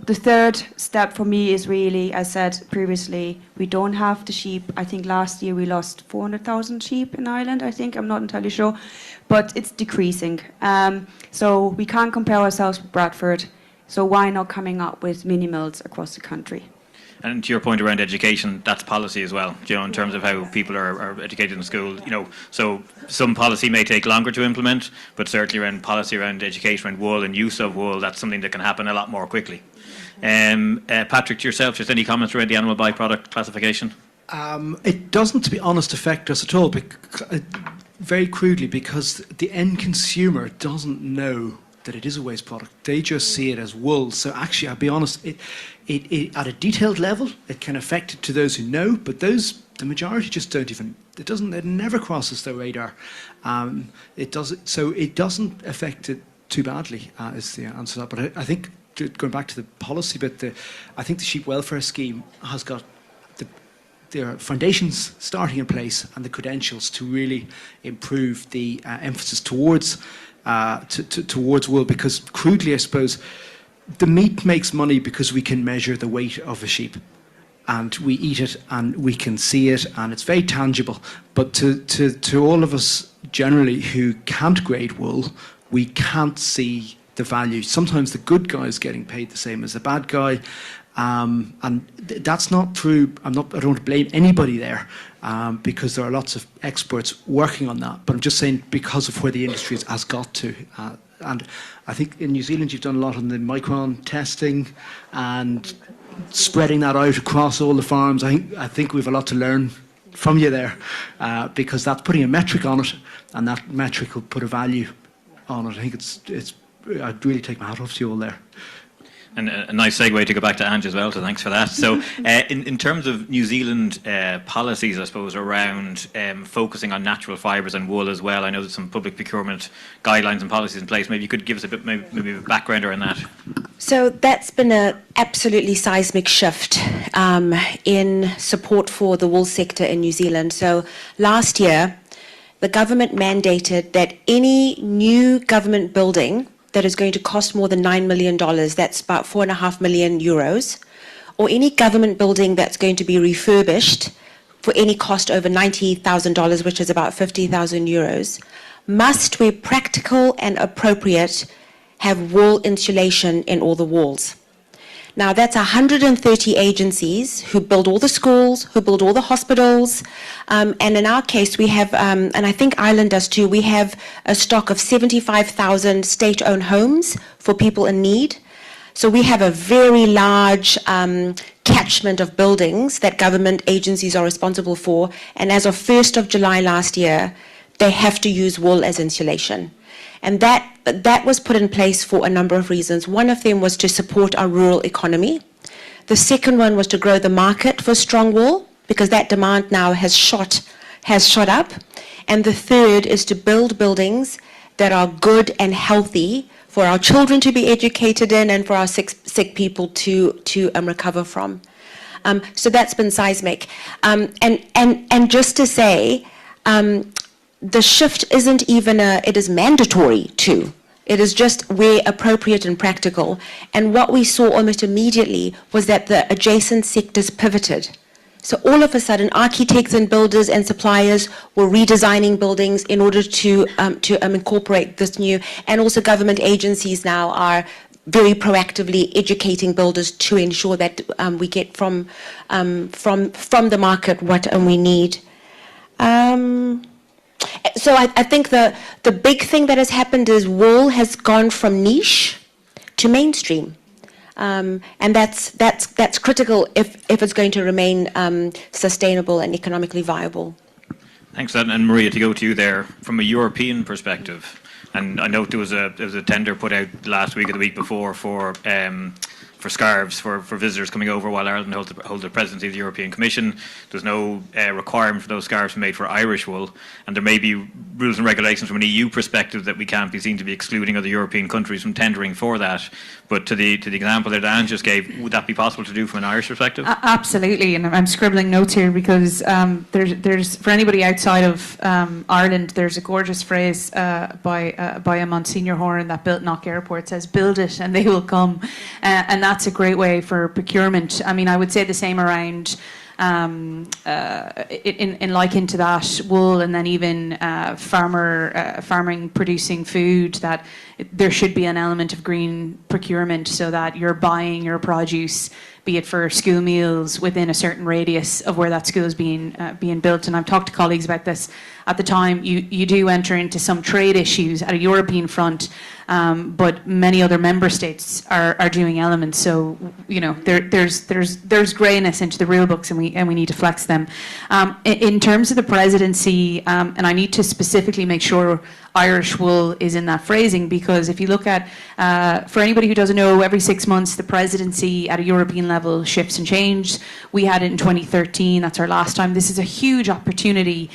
the third step for me is really, as said previously, we don't have the sheep. I think last year we lost 400,000 sheep in Ireland, I think. I'm not entirely sure. But it's decreasing. So we can't compare ourselves with Bradford. So why not coming up with mini mills across the country? And to your point around education, that's policy as well, in terms of how people are educated in school. So some policy may take longer to implement, but certainly around policy around education, around wool and use of wool, that's something that can happen a lot more quickly. Patrick, to yourself, just any comments around the animal byproduct classification? It doesn't, to be honest, affect us at all, very crudely, because the end consumer doesn't know that it is a waste product. They just see it as wool. So actually, I'll be honest, it at a detailed level, it can affect it to those who know, but the majority just don't even, it never crosses their radar. It doesn't affect it too badly, is the answer to that. But I think, going back to the policy bit, I think the sheep welfare scheme has got their foundations starting in place and the credentials to really improve the emphasis towards wool, because crudely, I suppose, the meat makes money because we can measure the weight of a sheep and we eat it and we can see it and it's very tangible. But to all of us generally who can't grade wool, we can't see the value. Sometimes the good guy is getting paid the same as the bad guy. And that's not true. I don't want to blame anybody there, because there are lots of experts working on that. But I'm just saying, because of where the industry has got to. And I think in New Zealand you've done a lot on the micron testing and spreading that out across all the farms. I think we have a lot to learn from you there, because that's putting a metric on it, and that metric will put a value on it. I think I'd really take my hat off to you all there. And a nice segue to go back to Ange as well, so thanks for that. So in terms of New Zealand policies, I suppose, around focusing on natural fibres and wool as well, I know there's some public procurement guidelines and policies in place. Maybe you could give us a bit maybe a background around that. So that's been an absolutely seismic shift in support for the wool sector in New Zealand. So last year, the government mandated that any new government building that is going to cost more than $9 million, that's about €4.5 million, or any government building that's going to be refurbished for any cost over $90,000, which is about €50,000, must, where practical and appropriate, have wool insulation in all the walls. Now, that's 130 agencies who build all the schools, who build all the hospitals, and in our case, we have, and I think Ireland does too, we have a stock of 75,000 state-owned homes for people in need. So we have a very large catchment of buildings that government agencies are responsible for, and as of 1st of July last year, they have to use wool as insulation. And that was put in place for a number of reasons. One of them was to support our rural economy. The second one was to grow the market for strong wool, because that demand now has shot up. And the third is to build buildings that are good and healthy for our children to be educated in and for our sick people to recover from. So that's been seismic. And just to say, the shift isn't even it is mandatory too. It is just where appropriate and practical. And what we saw almost immediately was that the adjacent sectors pivoted. So all of a sudden, architects and builders and suppliers were redesigning buildings in order to incorporate this new, and also government agencies now are very proactively educating builders to ensure that we get from the market what we need. So I think the big thing that has happened is wool has gone from niche to mainstream, and that's critical if it's going to remain sustainable and economically viable. Thanks, and Maria, to go to you there from a European perspective, and I know there was a tender put out last week or the week before for scarves for visitors coming over while Ireland holds the presidency of the European Commission. There's no requirement for those scarves to be made for Irish wool, and there may be rules and regulations from an EU perspective that we can't be seen to be excluding other European countries from tendering for that. But to the example that Anne just gave, would that be possible to do from an Irish perspective? Absolutely, and I'm scribbling notes here because there's for anybody outside of Ireland, there's a gorgeous phrase by a Monsignor Horan that built Knock Airport, says, "Build it and they will come," and that's a great way for procurement. I mean, I would say the same around in liken to that wool, and then even farming producing food, that there should be an element of green procurement so that you're buying your produce, be it for school meals, within a certain radius of where that school is being built. And I've talked to colleagues about this. At the time, you do enter into some trade issues at a European front, but many other member states are doing elements. So there's greyness into the rule books, and we need to flex them. In terms of the presidency, and I need to specifically make sure Irish wool is in that phrasing, because if you look at, for anybody who doesn't know, every 6 months the presidency at a European level shifts and changes. We had it in 2013, that's our last time. This is a huge opportunity,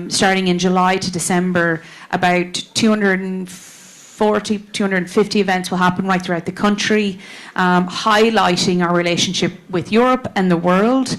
starting in July to December. About 250 events will happen right throughout the country, highlighting our relationship with Europe and the world.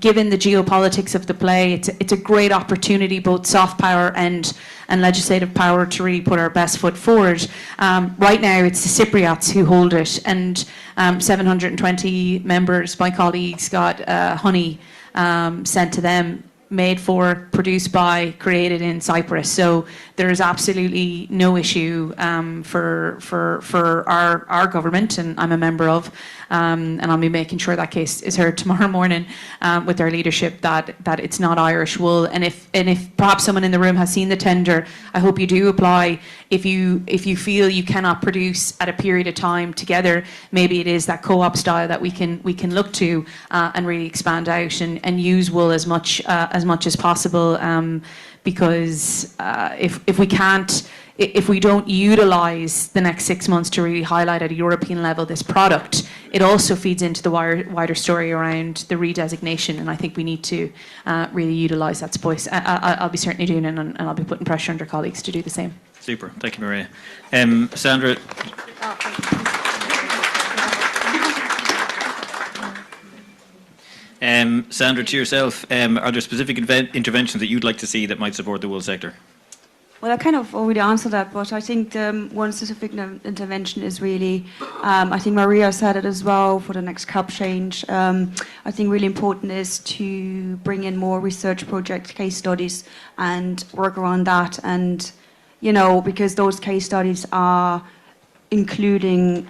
Given the geopolitics of the play, it's a great opportunity, both soft power and legislative power, to really put our best foot forward. Right now it's the Cypriots who hold it, and 720 members, my colleagues, got honey sent to them, made for, produced by, created in Cyprus. So there is absolutely no issue for our government, and I'm a member of, and I'll be making sure that case is heard tomorrow morning with our leadership, that it's not Irish wool. And if perhaps someone in the room has seen the tender, I hope you do apply. If you feel you cannot produce at a period of time together, maybe it is that co-op style that we can look to and really expand out and use wool as much as possible, because if we don't utilise the next 6 months to really highlight at a European level this product, it also feeds into the wider story around the redesignation, and I think we need to really utilise that voice. I'll be certainly doing it, and I'll be putting pressure on our colleagues to do the same. Super, thank you, Maria. Sandra. Sandra, to yourself, are there specific interventions that you'd like to see that might support the wool sector? Well, I kind of already answered that, but I think one specific intervention is really, I think Maria said it as well, for the next CAP change. I think really important is to bring in more research projects, case studies, and work around that. And, because those case studies are including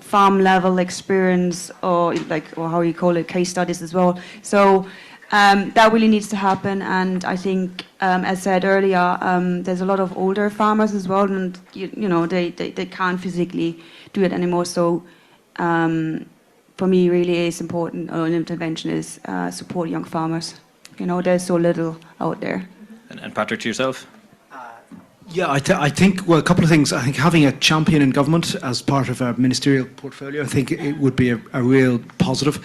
farm level experience, or how you call it, case studies as well. So that really needs to happen. And I think, as said earlier, there's a lot of older farmers as well, and they can't physically do it anymore. So for me, really is important. An intervention is support young farmers. There's so little out there. And Patrick, to yourself? Yeah, I think, well, a couple of things. I think having a champion in government as part of our ministerial portfolio, I think it would be a real positive.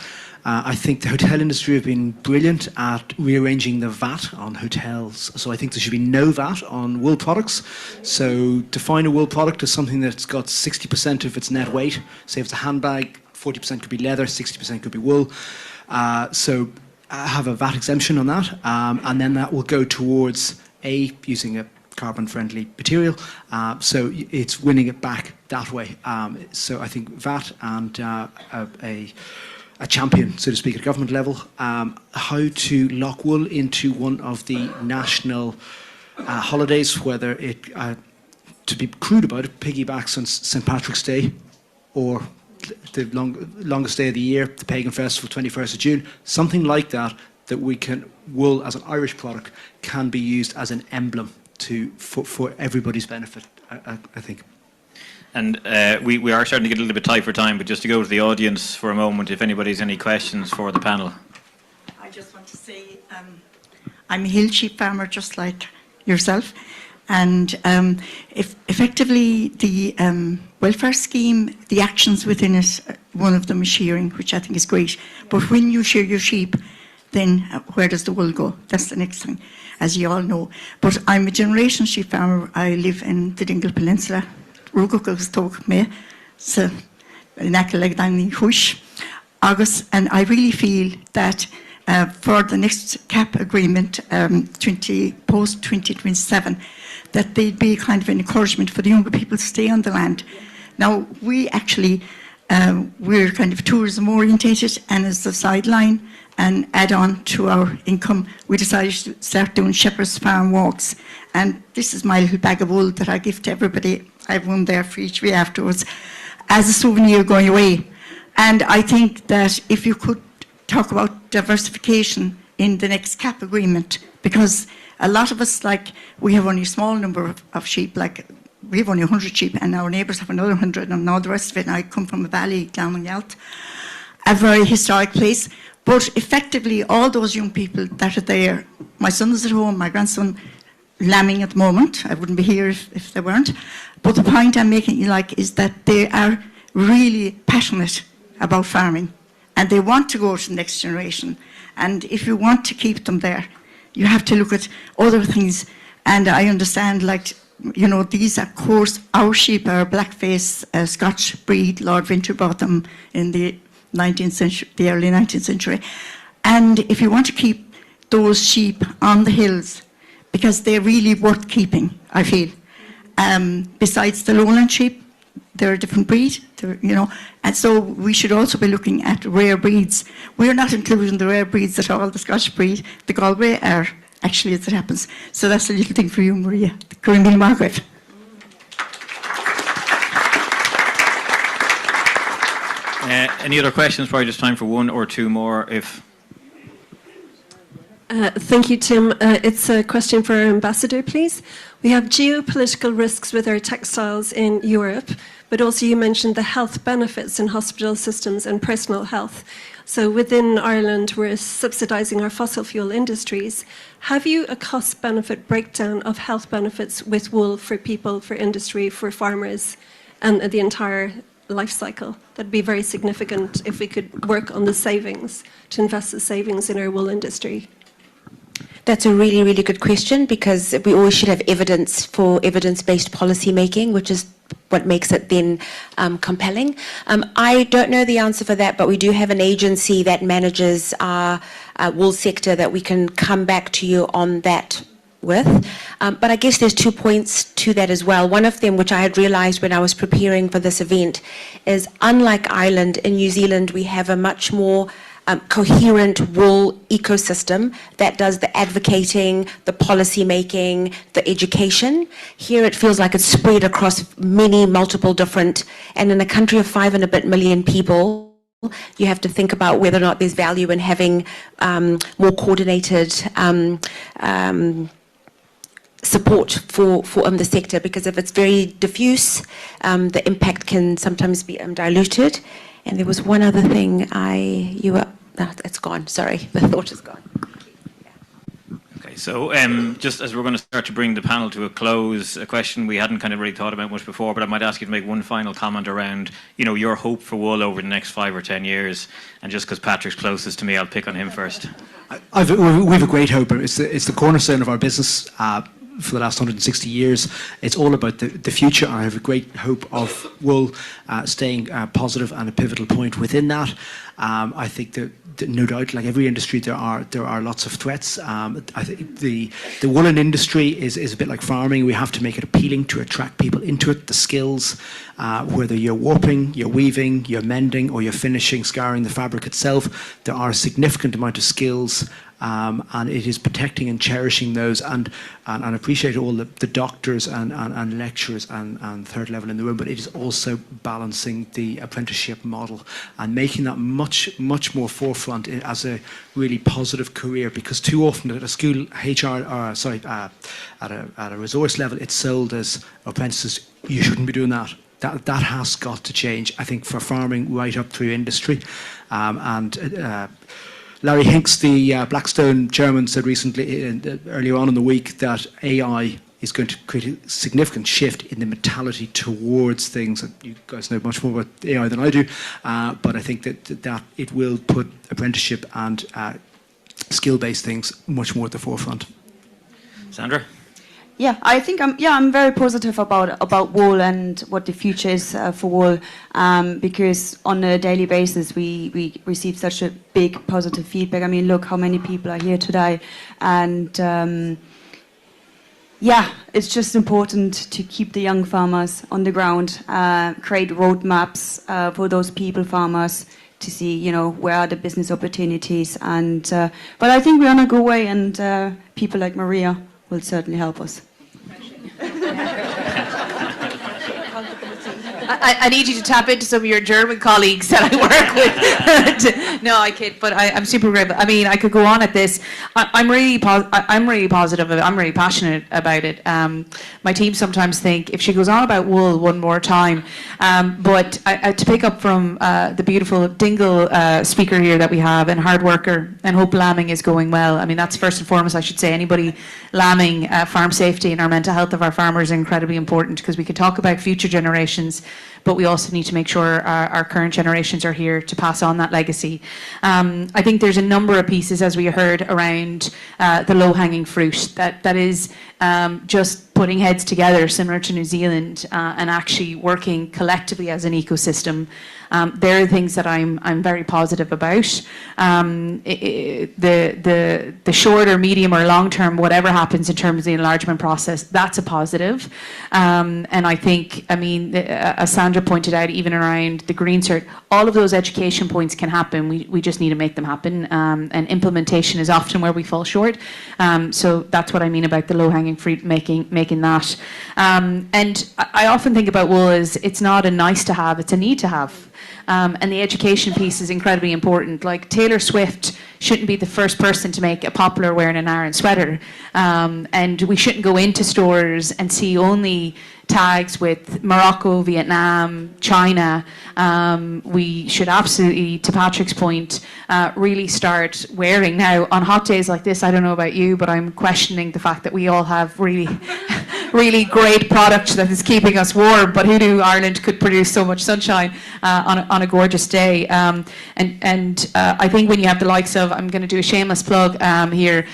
I think the hotel industry have been brilliant at rearranging the VAT on hotels. So I think there should be no VAT on wool products. So define a wool product as something that's got 60% of its net weight. Say if it's a handbag, 40% could be leather, 60% could be wool. So have a VAT exemption on that. And then that will go towards using a carbon-friendly material, so it's winning it back that way. So I think VAT and a champion, so to speak, at government level. How to lock wool into one of the national holidays, whether it, to be crude about it, piggybacks on St. Patrick's Day, or the longest day of the year, the Pagan Festival, 21st of June, something like that, that we can, wool as an Irish product can be used as an emblem for everybody's benefit, I think. And we are starting to get a little bit tight for time, but just to go to the audience for a moment, if anybody has any questions for the panel. I just want to say I'm a hill sheep farmer just like yourself, and if effectively the welfare scheme, the actions within it one of them is shearing, which I think is great. But when you shear your sheep, then where does the wool go? That's the next thing, as you all know. But I'm a generation sheep farmer. I live in the Dingle Peninsula. So, August, and I really feel that for the next CAP agreement, post 2027, that they'd be kind of an encouragement for the younger people to stay on the land. Now, we actually, we're kind of tourism orientated, and as a sideline and add on to our income, we decided to start doing shepherd's farm walks. And this is my little bag of wool that I give to everybody. I have one there for each way afterwards, as a souvenir going away. And I think that if you could talk about diversification in the next CAP agreement, because a lot of us, like, we have only a small number of sheep, like we have only 100 sheep and our neighbours have another 100 and all the rest of it. And I come from a valley, Glamongelt, a very historic place. But effectively, all those young people that are there, my son is at home, my grandson lambing at the moment. I wouldn't be here if they weren't. But the point I'm making, is that they are really passionate about farming, and they want to go to the next generation. And if you want to keep them there, you have to look at other things. And I understand, these, of course, our sheep are blackface Scotch breed. Lord Winter bought them in the 19th century, the early 19th century. And if you want to keep those sheep on the hills, because they're really worth keeping, I feel. Besides the lowland sheep, they're a different breed, and so we should also be looking at rare breeds. We're not including the rare breeds at all. The Scotch breed, the Galway, are actually, as it happens. So that's a little thing for you, Maria. Grimmy Margaret. Any other questions? Probably just time for one or two more, if... Thank you, Tim. It's a question for our ambassador, please. We have geopolitical risks with our textiles in Europe, but also you mentioned the health benefits in hospital systems and personal health. So within Ireland, we're subsidising our fossil fuel industries. Have you a cost-benefit breakdown of health benefits with wool for people, for industry, for farmers, and the entire life cycle? That'd be very significant if we could work on the savings, to invest the savings in our wool industry. That's a really, really good question, because we always should have evidence for evidence-based policy making, which is what makes it then compelling. I don't know the answer for that, but we do have an agency that manages our wool sector that we can come back to you on that with. But I guess there's 2 points to that as well. One of them, which I had realised when I was preparing for this event, is unlike Ireland, in New Zealand we have a much more coherent wool ecosystem that does the advocating, the policy making, the education. Here it feels like it's spread across multiple different, and in a country of 5 and a bit million people, you have to think about whether or not there's value in having more coordinated support for the sector, because if it's very diffuse, the impact can sometimes be diluted. And there was one other thing it's gone, sorry, the thought is gone. Okay, so just as we're going to start to bring the panel to a close, a question we hadn't kind of really thought about much before, but I might ask you to make one final comment around, your hope for wool over the next 5 or 10 years. And just because Patrick's closest to me, I'll pick on him first. We have a great hope. It's the cornerstone of our business. For the last 160 years, it's all about the future. I have a great hope of wool staying positive and a pivotal point within that. I think that no doubt, like every industry, there are lots of threats. I think the woolen industry is a bit like farming. We have to make it appealing to attract people into it. The skills, whether you're warping, you're weaving, you're mending, or you're finishing, scouring the fabric itself, there are a significant amount of skills. And it is protecting and cherishing those, and appreciate all the doctors and lecturers and third level in the room, but it is also balancing the apprenticeship model and making that much more forefront as a really positive career, because too often at a school at a resource level it's sold as apprentices. You shouldn't be doing that. That has got to change, I think, for farming right up through industry. Larry Hinks, the Blackstone chairman, said recently, earlier on in the week, that AI is going to create a significant shift in the mentality towards things. And you guys know much more about AI than I do, but I think that it will put apprenticeship and skill-based things much more at the forefront. Sandra? Yeah, I think I'm very positive about wool and what the future is for wool, because on a daily basis we receive such a big positive feedback. I mean, look how many people are here today, and yeah, it's just important to keep the young farmers on the ground, create roadmaps for those farmers, to see, you know, where are the business opportunities. And but I think we're on a good way, and people like Maria will certainly help us. I need you to tap into some of your German colleagues that I work with. No, I kid, but I'm super grateful. I mean, I could go on at this. I'm really positive. I'm really passionate about it. My team sometimes think if she goes on about wool one more time, but to pick up from the beautiful Dingle speaker here that we have, and hard worker, and hope lambing is going well. I mean, that's first and foremost, I should say. Anybody lambing, farm safety and our mental health of our farmers is incredibly important, because we could talk about future generations, but we also need to make sure our current generations are here to pass on that legacy. I think there's a number of pieces, as we heard, around the low-hanging fruit that is just putting heads together, similar to New Zealand, and actually working collectively as an ecosystem. There are things that I'm very positive about. The short or medium or long term, whatever happens in terms of the enlargement process, that's a positive. And I think, I mean, as Sandra pointed out, even around the green cert, all of those education points can happen. We just need to make them happen. And implementation is often where we fall short. So that's what I mean about the low-hanging fruit, making that. And I often think about wool as it's not a nice to have, it's a need to have. And the education piece is incredibly important. Like Taylor Swift shouldn't be the first person to make a popular wearing an Aran sweater. And we shouldn't go into stores and see only tags with Morocco, Vietnam, China. We should absolutely, to Patrick's point, really start wearing. Now, on hot days like this, I don't know about you, but I'm questioning the fact that we all have really great product that is keeping us warm, but who knew Ireland could produce so much sunshine on a gorgeous day. And I think when you have the likes of, I'm going to do a shameless plug here,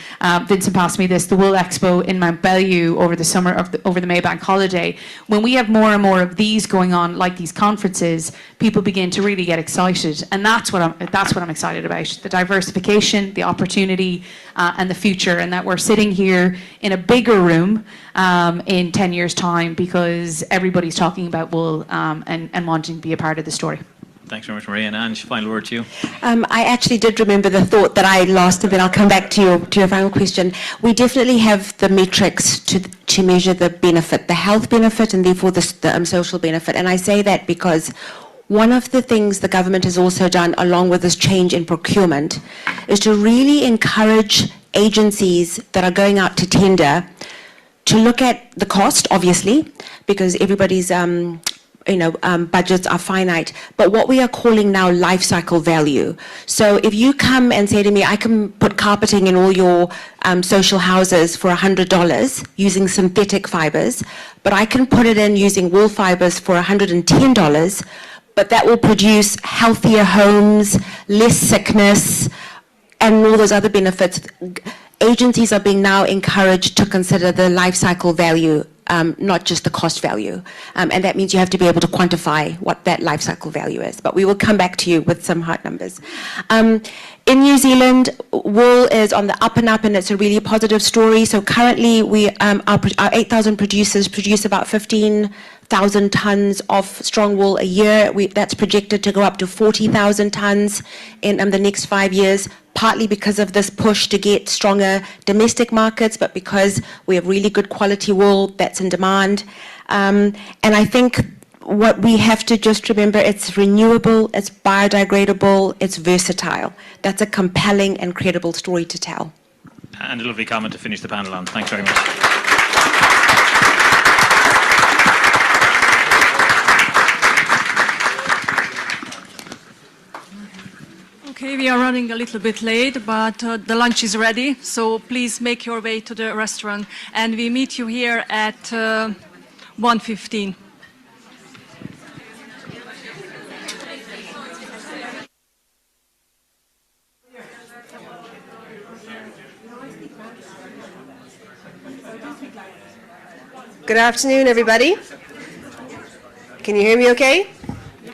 Vincent passed me this, the Wool Expo in Mount Bellew over the summer, over the Maybank holiday. When we have more and more of these going on, like these conferences, people begin to really get excited, and that's what I'm excited about: the diversification, the opportunity, and the future, and that we're sitting here in a bigger room in 10 years' time because everybody's talking about wool and wanting to be a part of the story. Thanks very much, Maria. And Ange, final word to you. I actually did remember the thought that I lost, and then I'll come back to your final question. We definitely have the metrics to measure the benefit, the health benefit, and therefore the social benefit. And I say that because one of the things the government has also done, along with this change in procurement, is to really encourage agencies that are going out to tender to look at the cost, obviously, because everybody's budgets are finite, but what we are calling now life cycle value. So if you come and say to me, I can put carpeting in all your social houses for $100 using synthetic fibers, but I can put it in using wool fibers for $110, but that will produce healthier homes, less sickness, and all those other benefits. Agencies are being now encouraged to consider the life cycle value, not just the cost value. And that means you have to be able to quantify what that life cycle value is. But we will come back to you with some hard numbers. In New Zealand, wool is on the up and up, and it's a really positive story. So currently, our 8,000 producers produce about 15,000 tons of strong wool a year. That's projected to go up to 40,000 tons in the next 5 years, partly because of this push to get stronger domestic markets, but because we have really good quality wool that's in demand. And I think what we have to just remember, it's renewable, it's biodegradable, it's versatile. That's a compelling and credible story to tell. And a lovely comment to finish the panel on. Thanks very much. Okay, Okay, we are running a little bit late, but the lunch is ready, so please make your way to the restaurant, and we meet you here at 1:15. Good afternoon, everybody. Can you hear me okay?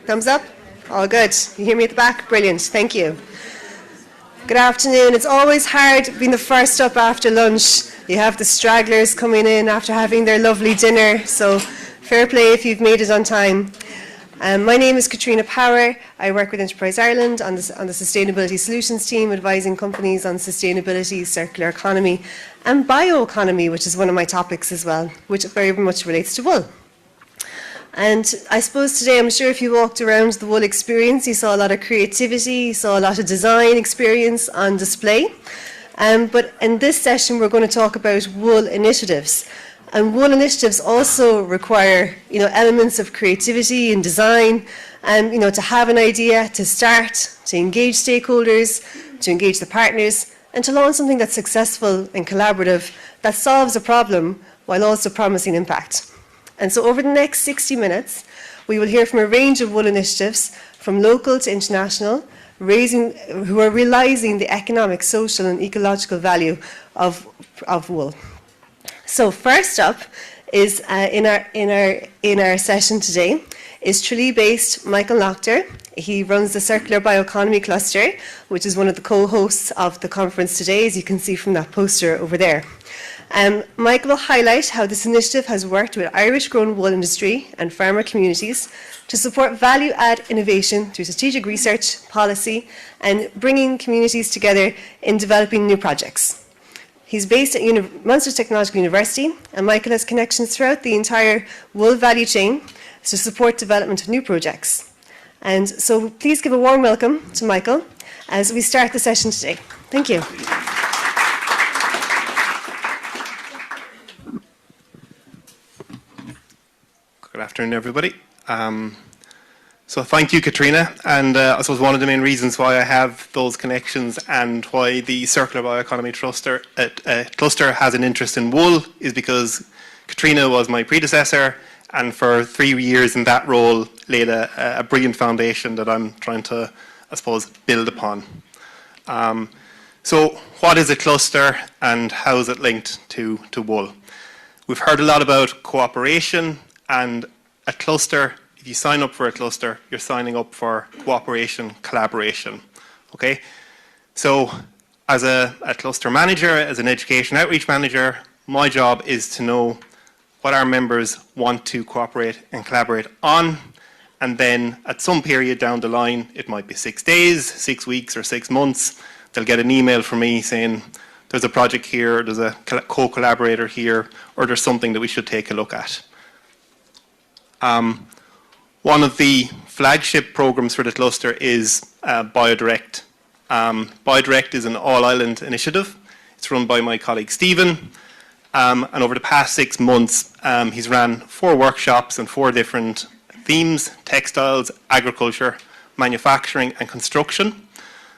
Thumbs up? All good. You hear me at the back? Brilliant. Thank you. Good afternoon. It's always hard being the first up after lunch. You have the stragglers coming in after having their lovely dinner, so fair play if you've made it on time. My name is Katrina Power. I work with Enterprise Ireland on the Sustainability Solutions team, advising companies on sustainability, circular economy, and bioeconomy, which is one of my topics as well, which very much relates to wool. And I suppose today, I'm sure if you walked around the wool experience, you saw a lot of creativity, you saw a lot of design experience on display. But in this session, we're going to talk about wool initiatives. And wool initiatives also require, elements of creativity and design, and to have an idea, to start, to engage stakeholders, to engage the partners, and to launch something that's successful and collaborative, that solves a problem while also promising impact. And so over the next 60 minutes, we will hear from a range of wool initiatives, from local to international, who are realising the economic, social and ecological value of wool. So first up is in our session today is Tralee-based Michael Lochter. He runs the Circular Bioeconomy Cluster, which is one of the co-hosts of the conference today, as you can see from that poster over there. Michael will highlight how this initiative has worked with Irish-grown wool industry and farmer communities to support value-add innovation through strategic research, policy, and bringing communities together in developing new projects. He's based at Munster Technological University, and Michael has connections throughout the entire wool value chain to support development of new projects. And so please give a warm welcome to Michael as we start the session today. Thank you. Good afternoon, everybody. So thank you, Katrina. And I suppose one of the main reasons why I have those connections and why the Circular Bioeconomy Cluster has an interest in wool is because Katrina was my predecessor, and for 3 years in that role laid a brilliant foundation that I'm trying to, I suppose, build upon. So what is a cluster and how is it linked to wool? We've heard a lot about cooperation, and a cluster, if you sign up for a cluster, you're signing up for cooperation, collaboration. Okay? So as a cluster manager, as an education outreach manager, my job is to know what our members want to cooperate and collaborate on, and then at some period down the line, it might be 6 days, 6 weeks, or 6 months, they'll get an email from me saying, there's a project here, there's a co-collaborator here, or there's something that we should take a look at. One of the flagship programs for the cluster is BioDirect. BioDirect is an all-island initiative. It's run by my colleague Stephen. And over the past 6 months, he's ran 4 workshops on 4 different themes: textiles, agriculture, manufacturing and construction.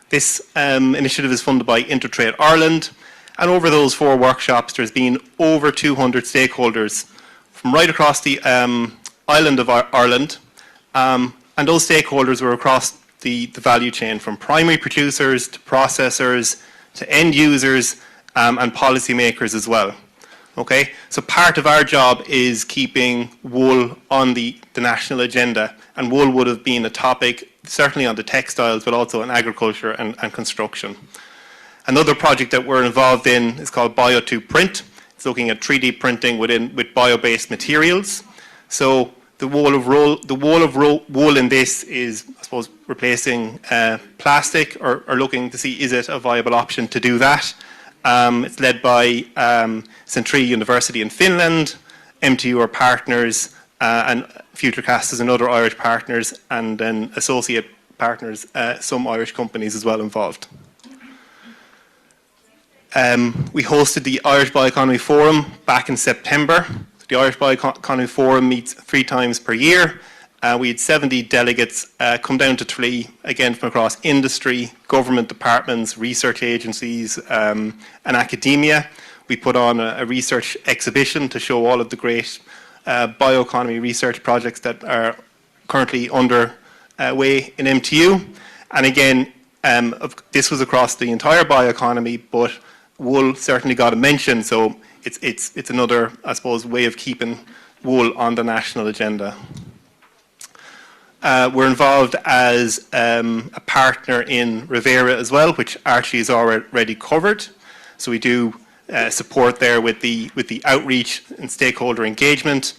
This initiative is funded by Intertrade Ireland. And over those 4 workshops, there's been over 200 stakeholders from right across the island of Ireland. And those stakeholders were across the value chain, from primary producers to processors to end users and policymakers as well. Okay, so part of our job is keeping wool on the national agenda, and wool would have been a topic certainly on the textiles, but also in agriculture and construction. Another project that we're involved in is called Bio2Print. It's looking at 3D printing with bio-based materials. So the wall of wool in this is, I suppose, replacing plastic, or looking to see, is it a viable option to do that? It's led by Centri University in Finland, MTU are partners, and Futurecast is another Irish partners, and then associate partners, some Irish companies as well involved. We hosted the Irish Bioeconomy Forum back in September. The Irish Bioeconomy Forum meets 3 times per year, We had 70 delegates come down to Tralee, again from across industry, government departments, research agencies, and academia. We put on a research exhibition to show all of the great bioeconomy research projects that are currently underway in MTU. And again, this was across the entire bioeconomy, but wool certainly got a mention, so it's another, I suppose, way of keeping wool on the national agenda. We're involved as a partner in REVEIRE as well, which Archie has already covered. So we do support there with the outreach and stakeholder engagement.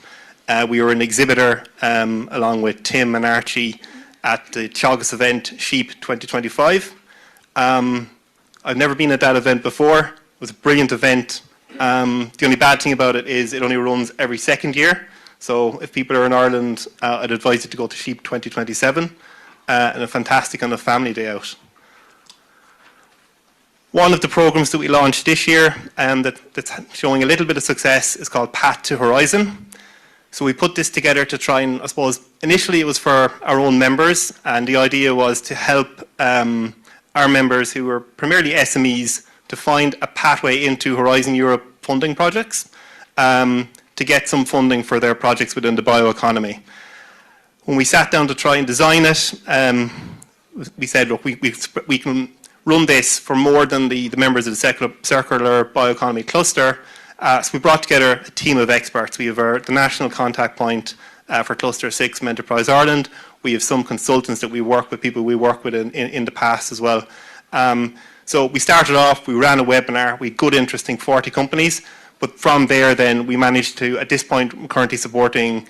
We were an exhibitor along with Tim and Archie at the Teagasc event, Sheep 2025. I've never been at that event before. It was a brilliant event. The only bad thing about it is it only runs every second year. So if people are in Ireland, I'd advise you to go to Sheep 2027, and a fantastic on a family day out. One of the programs that we launched this year that's showing a little bit of success is called Path to Horizon. So we put this together to try and, I suppose, initially it was for our own members, and the idea was to help our members who were primarily SMEs to find a pathway into Horizon Europe funding projects, to get some funding for their projects within the bioeconomy. When we sat down to try and design it, we said, look, we can run this for more than the members of the Circular Bioeconomy Cluster. So we brought together a team of experts. We have the national contact point for Cluster 6 from Enterprise Ireland. We have some consultants that we work with, people we work with in the past as well. So we started off, we ran a webinar, we had good interest in 40 companies. But from there, then, we managed to, at this point, I'm currently supporting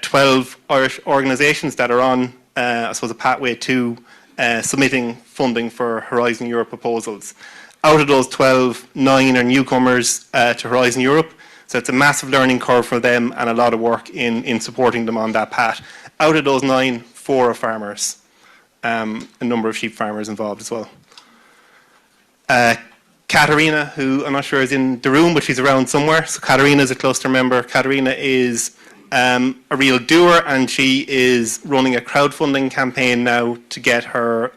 12 Irish organisations that are on, I suppose, a pathway to submitting funding for Horizon Europe proposals. Out of those 12, 9 are newcomers to Horizon Europe. So it's a massive learning curve for them and a lot of work in supporting them on that path. Out of those 9, 4 are farmers. A number of sheep farmers involved as well. Katerina, who I'm not sure is in the room, but she's around somewhere. So Katerina is a cluster member. Katerina is a real doer, and she is running a crowdfunding campaign now to get her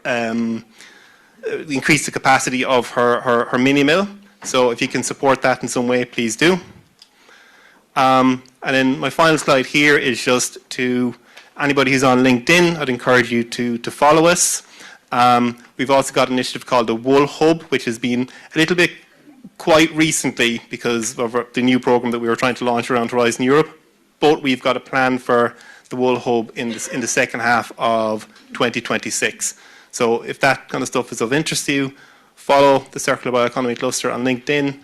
increase the capacity of her mini mill. So if you can support that in some way, please do. And then my final slide here is just to anybody who's on LinkedIn, I'd encourage you to follow us. We've also got an initiative called the Wool Hub, which has been a little bit quite recently because of the new program that we were trying to launch around Horizon Europe. But we've got a plan for the Wool Hub in the second half of 2026. So if that kind of stuff is of interest to you, follow the Circular Bioeconomy Cluster on LinkedIn,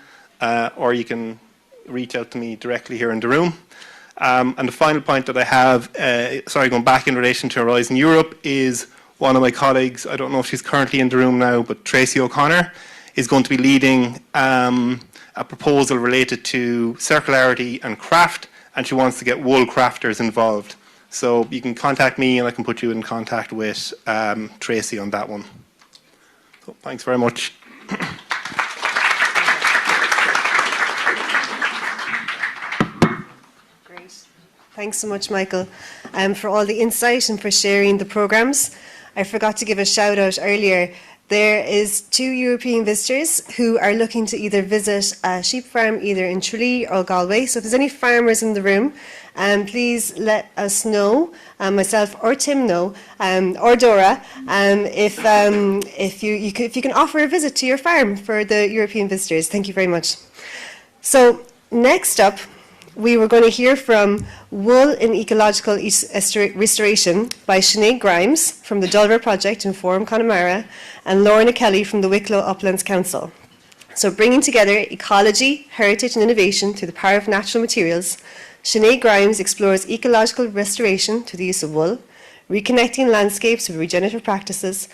or you can reach out to me directly here in the room. And the final point that I have, going back in relation to Horizon Europe, is one of my colleagues, I don't know if she's currently in the room now, but Tracy O'Connor is going to be leading a proposal related to circularity and craft, and she wants to get wool crafters involved. So you can contact me and I can put you in contact with Tracy on that one. So thanks very much. Great. Thanks so much, Michael, for all the insight and for sharing the programs. I forgot to give a shout out earlier. There is 2 European visitors who are looking to either visit a sheep farm either in Tralee or Galway. So if there's any farmers in the room, please let us know, myself or Tim know, or Dora, if you can offer a visit to your farm for the European visitors. Thank you very much. So next up, we were going to hear from Wool in Ecological Restoration by Sinead Grimes from the Dulver Project in Forum Connemara and Lorna Kelly from the Wicklow Uplands Council. So bringing together ecology, heritage and innovation through the power of natural materials, Sinead Grimes explores ecological restoration through the use of wool, reconnecting landscapes with regenerative practices,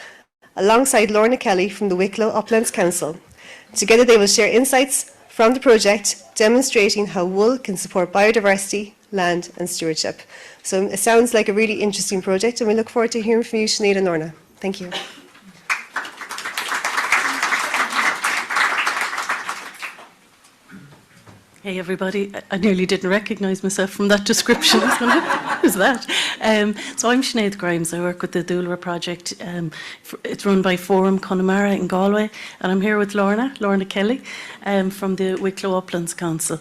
alongside Lorna Kelly from the Wicklow Uplands Council. Together they will share insights from the project, demonstrating how wool can support biodiversity, land and stewardship. So it sounds like a really interesting project, and we look forward to hearing from you, Sinead and Lorna. Thank you. Hey everybody, I nearly didn't recognise myself from that description. Who's that? So I'm Sinead Grimes. I work with the Doulra project. It's run by Forum Connemara in Galway, and I'm here with Lorna Kelly from the Wicklow Uplands Council.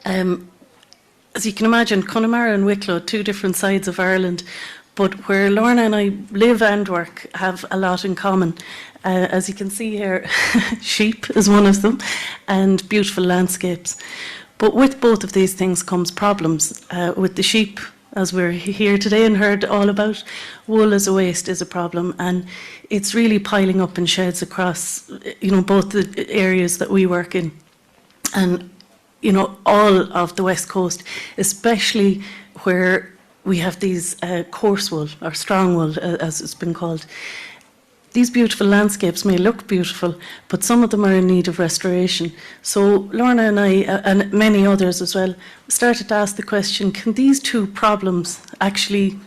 As you can imagine, Connemara and Wicklow, two different sides of Ireland, but where Lorna and I live and work have a lot in common. As you can see here, sheep is one of them, and beautiful landscapes. But with both of these things comes problems. With the sheep, as we're here today and heard all about, wool as a waste is a problem, and it's really piling up in sheds across, both the areas that we work in, and all of the West Coast, especially where we have these coarse wool, or strong wool, as it's been called. These beautiful landscapes may look beautiful, but some of them are in need of restoration. So Lorna and I, and many others as well, started to ask the question, can these two problems actually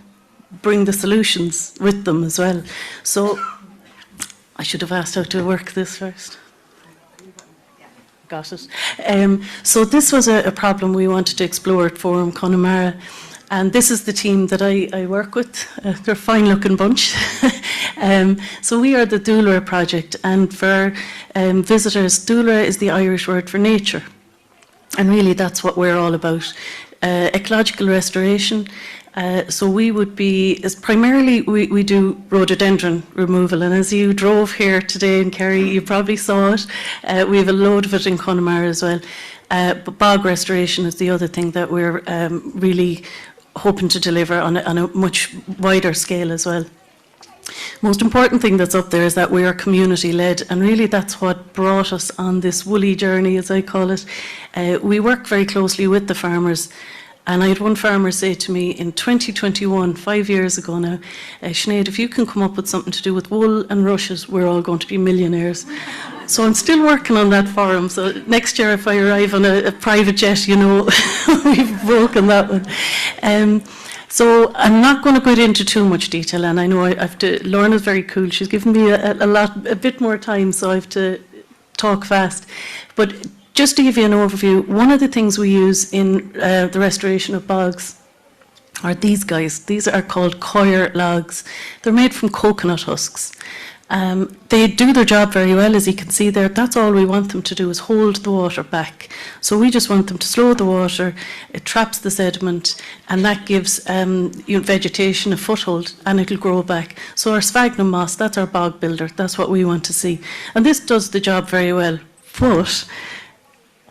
bring the solutions with them as well? So I should have asked how to work this first. Got it. So this was a problem we wanted to explore at Forum Connemara. And this is the team that I work with. They're a fine-looking bunch. So we are the Doulra project, and for visitors, Doulra is the Irish word for nature. And really that's what we're all about. Ecological restoration. So we would be, primarily we do rhododendron removal, and as you drove here today in Kerry, you probably saw it. We have a load of it in Connemara as well. But bog restoration is the other thing that we're really hoping to deliver on a much wider scale as well. Most important thing that's up there is that we are community-led, and really that's what brought us on this woolly journey, as I call it. We work very closely with the farmers, and I had one farmer say to me in 2021, 5 years ago now, Sinead, if you can come up with something to do with wool and rushes, we're all going to be millionaires. So I'm still working on that forum. So next year, if I arrive on a private jet, we've broken that one. So I'm not going to go into too much detail, and I know I have to. Lorna's very cool. She's given me a bit more time, so I have to talk fast. But just to give you an overview, one of the things we use in the restoration of bogs are these guys. These are called coir logs. They're made from coconut husks. They do their job very well, as you can see there. That's all we want them to do, is hold the water back. So we just want them to slow the water, it traps the sediment, and that gives vegetation a foothold, and it'll grow back. So our sphagnum moss, that's our bog builder, that's what we want to see. And this does the job very well. But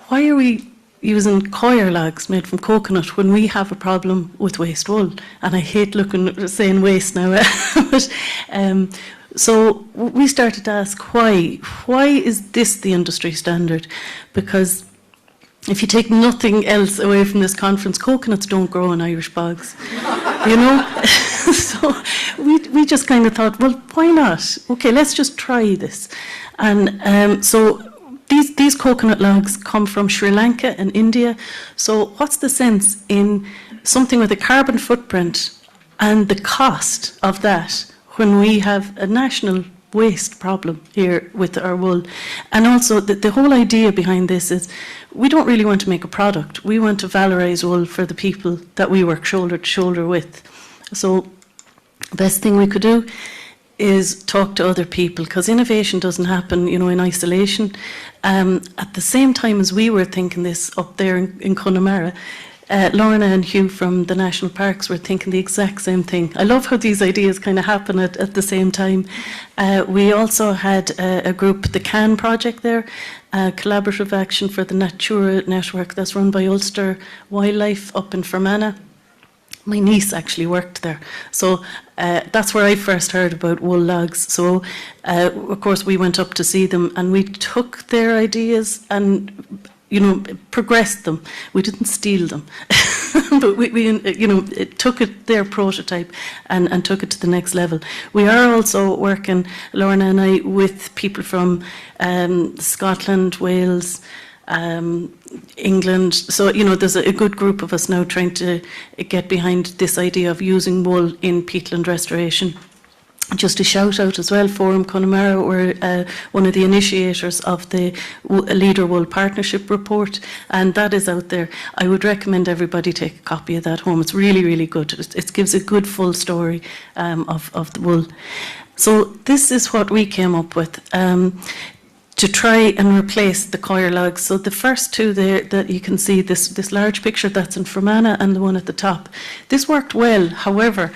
why are we using coir logs made from coconut when we have a problem with waste wool? And I hate saying waste now. But, so we started to ask why. Why is this the industry standard? Because if you take nothing else away from this conference, coconuts don't grow in Irish bogs. So we just kind of thought, well, why not? Okay, let's just try this. And so these coconut logs come from Sri Lanka and India. So what's the sense in something with a carbon footprint and the cost of that when we have a national waste problem here with our wool? And also the whole idea behind this is we don't really want to make a product. We want to valorise wool for the people that we work shoulder to shoulder with. So the best thing we could do is talk to other people, because innovation doesn't happen, in isolation. At the same time as we were thinking this up there in Connemara, Lorna and Hugh from the National Parks were thinking the exact same thing. I love how these ideas kind of happen at the same time. We also had a group, the CAN project there, Collaborative Action for the Natura Network, that's run by Ulster Wildlife up in Fermanagh. My niece actually worked there. So that's where I first heard about wool logs. So, of course, we went up to see them, and we took their ideas and progressed them. We didn't steal them, but we took their prototype and took it to the next level. We are also working, Lorna and I, with people from Scotland, Wales, England. So, there's a good group of us now trying to get behind this idea of using wool in peatland restoration. Just a shout out as well, Forum Connemara were one of the initiators of the Leader Wool Partnership Report, and that is out there. I would recommend everybody take a copy of that home. It's really, really good. It gives a good full story of the wool. So this is what we came up with to try and replace the coir logs. So the first two there that you can see, this large picture that's in Fermanagh and the one at the top. This worked well, however,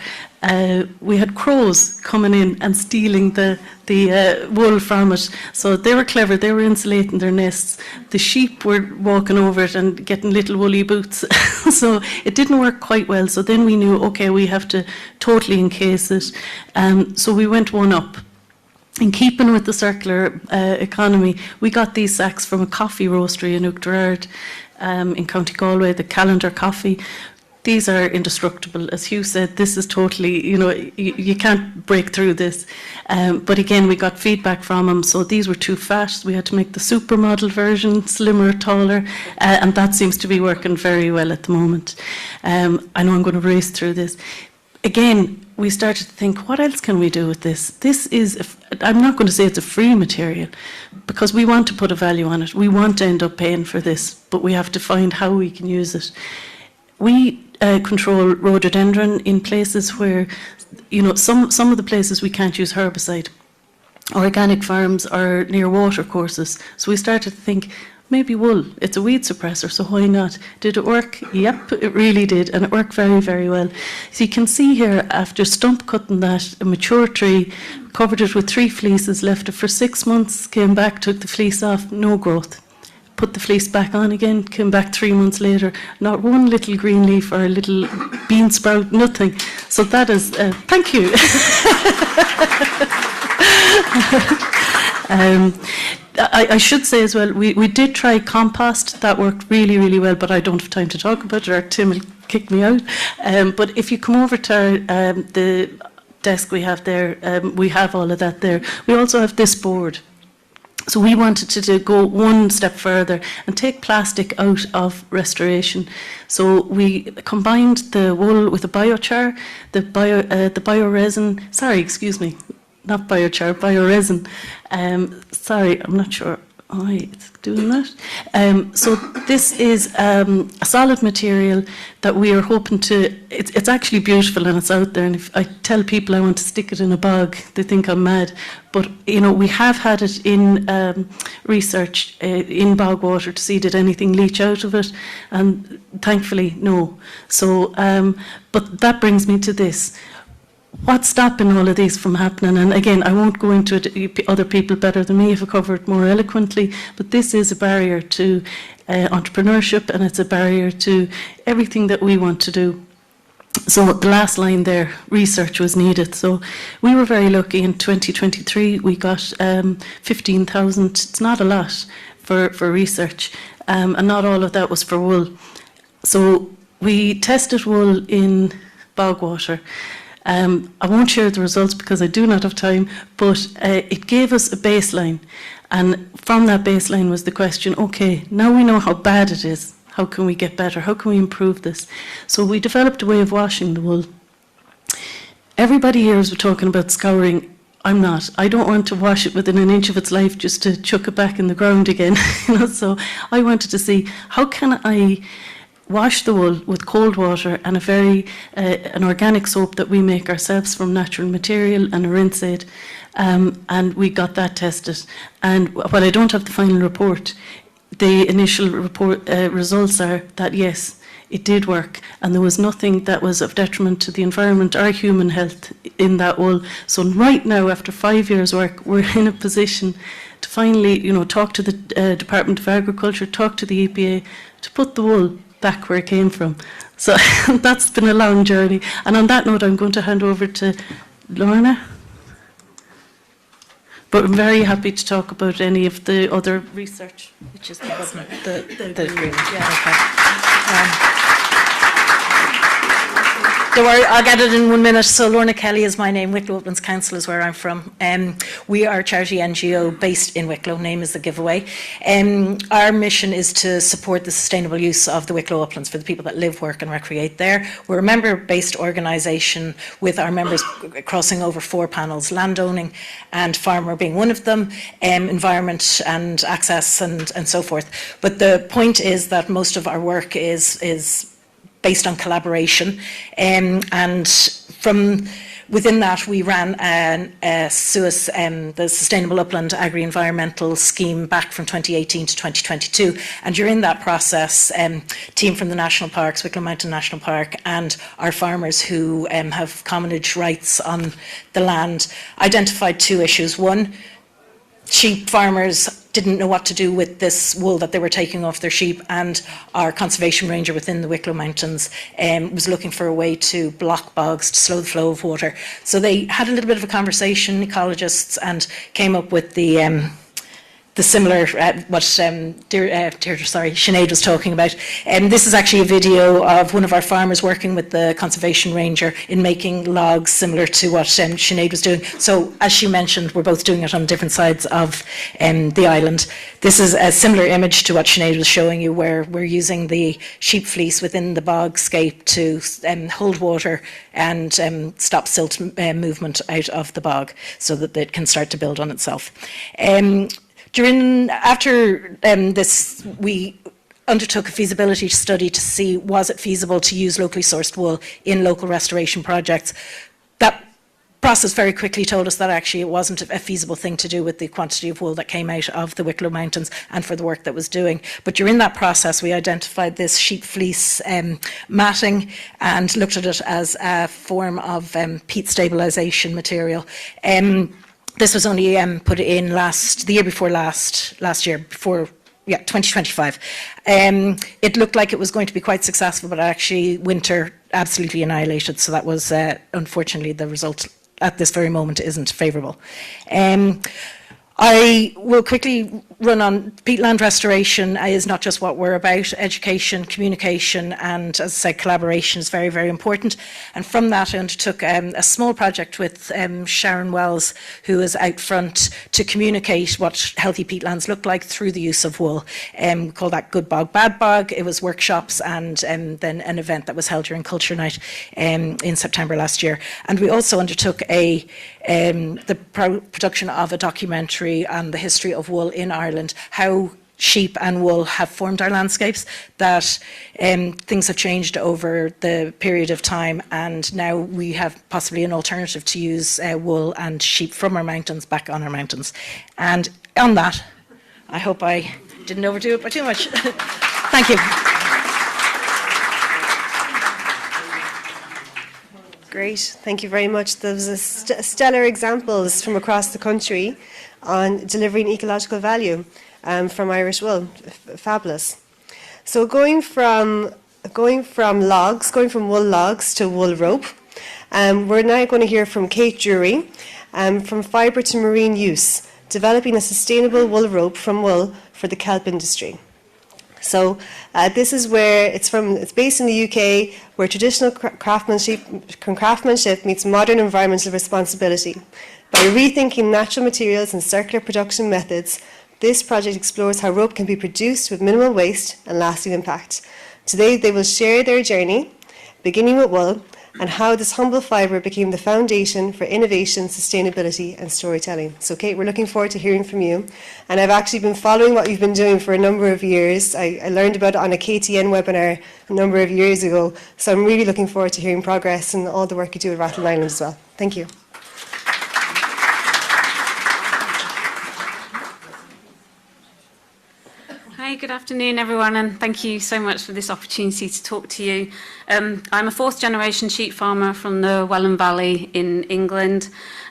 we had crows coming in and stealing the wool from it. So they were clever, they were insulating their nests. The sheep were walking over it and getting little woolly boots. So it didn't work quite well. So then we knew, okay, we have to totally encase it. So we went one up. In keeping with the circular economy, we got these sacks from a coffee roastery in Uachtarard in County Galway, the Calendar Coffee. These are indestructible. As Hugh said, this is totally, you can't break through this. But again, we got feedback from them. So these were too fat. We had to make the supermodel version, slimmer, taller. And that seems to be working very well at the moment. I know I'm going to race through this. Again, we started to think, what else can we do with this? This is, I'm not going to say it's a free material, because we want to put a value on it. We want to end up paying for this, but we have to find how we can use it. We control rhododendron in places where, some of the places we can't use herbicide. Organic farms are near water courses. So we started to think, maybe wool, it's a weed suppressor, so why not? Did it work? Yep, it really did, and it worked very, very well. So you can see here, after stump cutting that, a mature tree, covered it with 3 fleeces, left it for 6 months, came back, took the fleece off, no growth. Put the fleece back on again, came back 3 months later, not one little green leaf or a little bean sprout, nothing. So that is, thank you. I should say as well, we did try compost. That worked really, really well, but I don't have time to talk about it, or Tim will kick me out. But if you come over to the desk we have there, we have all of that there. We also have this board. So we wanted to go one step further and take plastic out of restoration. So we combined the wool with the biochar, the bioresin. Sorry, excuse me, not biochar, bioresin. Sorry, I'm not sure why it's doing that. So this is a solid material that we are hoping to. It's actually beautiful and it's out there. And if I tell people I want to stick it in a bog, they think I'm mad. But we have had it in research in bog water to see did anything leach out of it, and thankfully no. So, but that brings me to this. What's stopping all of these from happening? And again, I won't go into it. Other people better than me have covered it more eloquently. But this is a barrier to entrepreneurship, and it's a barrier to everything that we want to do. So the last line there, research was needed. So we were very lucky in 2023. We got 15,000. It's not a lot for research, and not all of that was for wool. So we tested wool in bog water. I won't share the results because I do not have time, but it gave us a baseline. And from that baseline was the question, okay, now we know how bad it is. How can we get better? How can we improve this? So we developed a way of washing the wool. Everybody here is talking about scouring. I'm not. I don't want to wash it within an inch of its life just to chuck it back in the ground again. So I wanted to see, how can I wash the wool with cold water and an organic soap that we make ourselves from natural material and a rinse aid. And we got that tested. And while I don't have the final report, the initial report results are that yes, it did work, and there was nothing that was of detriment to the environment or human health in that wool. So right now, after 5 years' work, we're in a position to finally, talk to the Department of Agriculture, talk to the EPA, to put the wool back where it came from. So that's been a long journey. And on that note, I'm going to hand over to Lorna. But I'm very happy to talk about any of the other research, which is the green. Yeah. Okay. Don't worry, I'll get it in 1 minute. So Lorna Kelly is my name. Wicklow Uplands Council is where I'm from. We are a charity NGO based in Wicklow. Name is the giveaway. Our mission is to support the sustainable use of the Wicklow Uplands for the people that live, work and recreate there. We're a member-based organisation with our members crossing over 4 panels, landowning and farmer being one of them, environment and access and so forth. But the point is that most of our work is based on collaboration, and from within that we ran the Sustainable Upland Agri-Environmental Scheme back from 2018 to 2022, and during that process, team from the National Parks, Wicklow Mountain National Park, and our farmers who have commonage rights on the land identified 2 issues. One, sheep farmers didn't know what to do with this wool that they were taking off their sheep, and our conservation ranger within the Wicklow Mountains was looking for a way to block bogs, to slow the flow of water. So they had a little bit of a conversation, ecologists, and came up with the similar, what Sinead was talking about. This is actually a video of one of our farmers working with the conservation ranger in making logs similar to what Sinead was doing. So as she mentioned, we're both doing it on different sides of the island. This is a similar image to what Sinead was showing you, where we're using the sheep fleece within the bogscape to hold water and stop silt movement out of the bog so that it can start to build on itself. After this, we undertook a feasibility study to see was it feasible to use locally sourced wool in local restoration projects. That process very quickly told us that actually it wasn't a feasible thing to do with the quantity of wool that came out of the Wicklow Mountains and for the work that was doing. But during that process, we identified this sheep fleece matting and looked at it as a form of peat stabilisation material. This was only put in the year before last year, 2025. It looked like it was going to be quite successful, but actually winter absolutely annihilated. So that was, unfortunately, the result at this very moment isn't favourable. I will quickly run on peatland restoration is not just what we're about. Education, communication, and as I said, collaboration is very, very important. And from that, I undertook a small project with Sharon Wells, who is out front, to communicate what healthy peatlands look like through the use of wool. We call that Good Bog, Bad Bog. It was workshops and then an event that was held during Culture Night in September last year. And we also undertook the production of a documentary on the history of wool in Ireland, how sheep and wool have formed our landscapes, that things have changed over the period of time, and now we have possibly an alternative to use wool and sheep from our mountains back on our mountains. And on that, I hope I didn't overdo it by too much. Thank you. Great, thank you very much. Those are stellar examples from across the country on delivering ecological value from Irish wool. Fabulous. So going from wool logs to wool rope, we're now going to hear from Kate Drury from Fibre to Marine Use, developing a sustainable wool rope from wool for the kelp industry. So this is where it's based in the UK, where traditional craftsmanship meets modern environmental responsibility. By rethinking natural materials and circular production methods, this project explores how rope can be produced with minimal waste and lasting impact. Today they will share their journey, beginning with wool, and how this humble fibre became the foundation for innovation, sustainability and storytelling. So Kate, we're looking forward to hearing from you. And I've actually been following what you've been doing for a number of years. I learned about it on a KTN webinar a number of years ago. So I'm really looking forward to hearing progress and all the work you do at Rattle Island as well. Thank you. Hi, good afternoon everyone, and thank you so much for this opportunity to talk to you. I'm a 4th generation sheep farmer from the Welland Valley in England.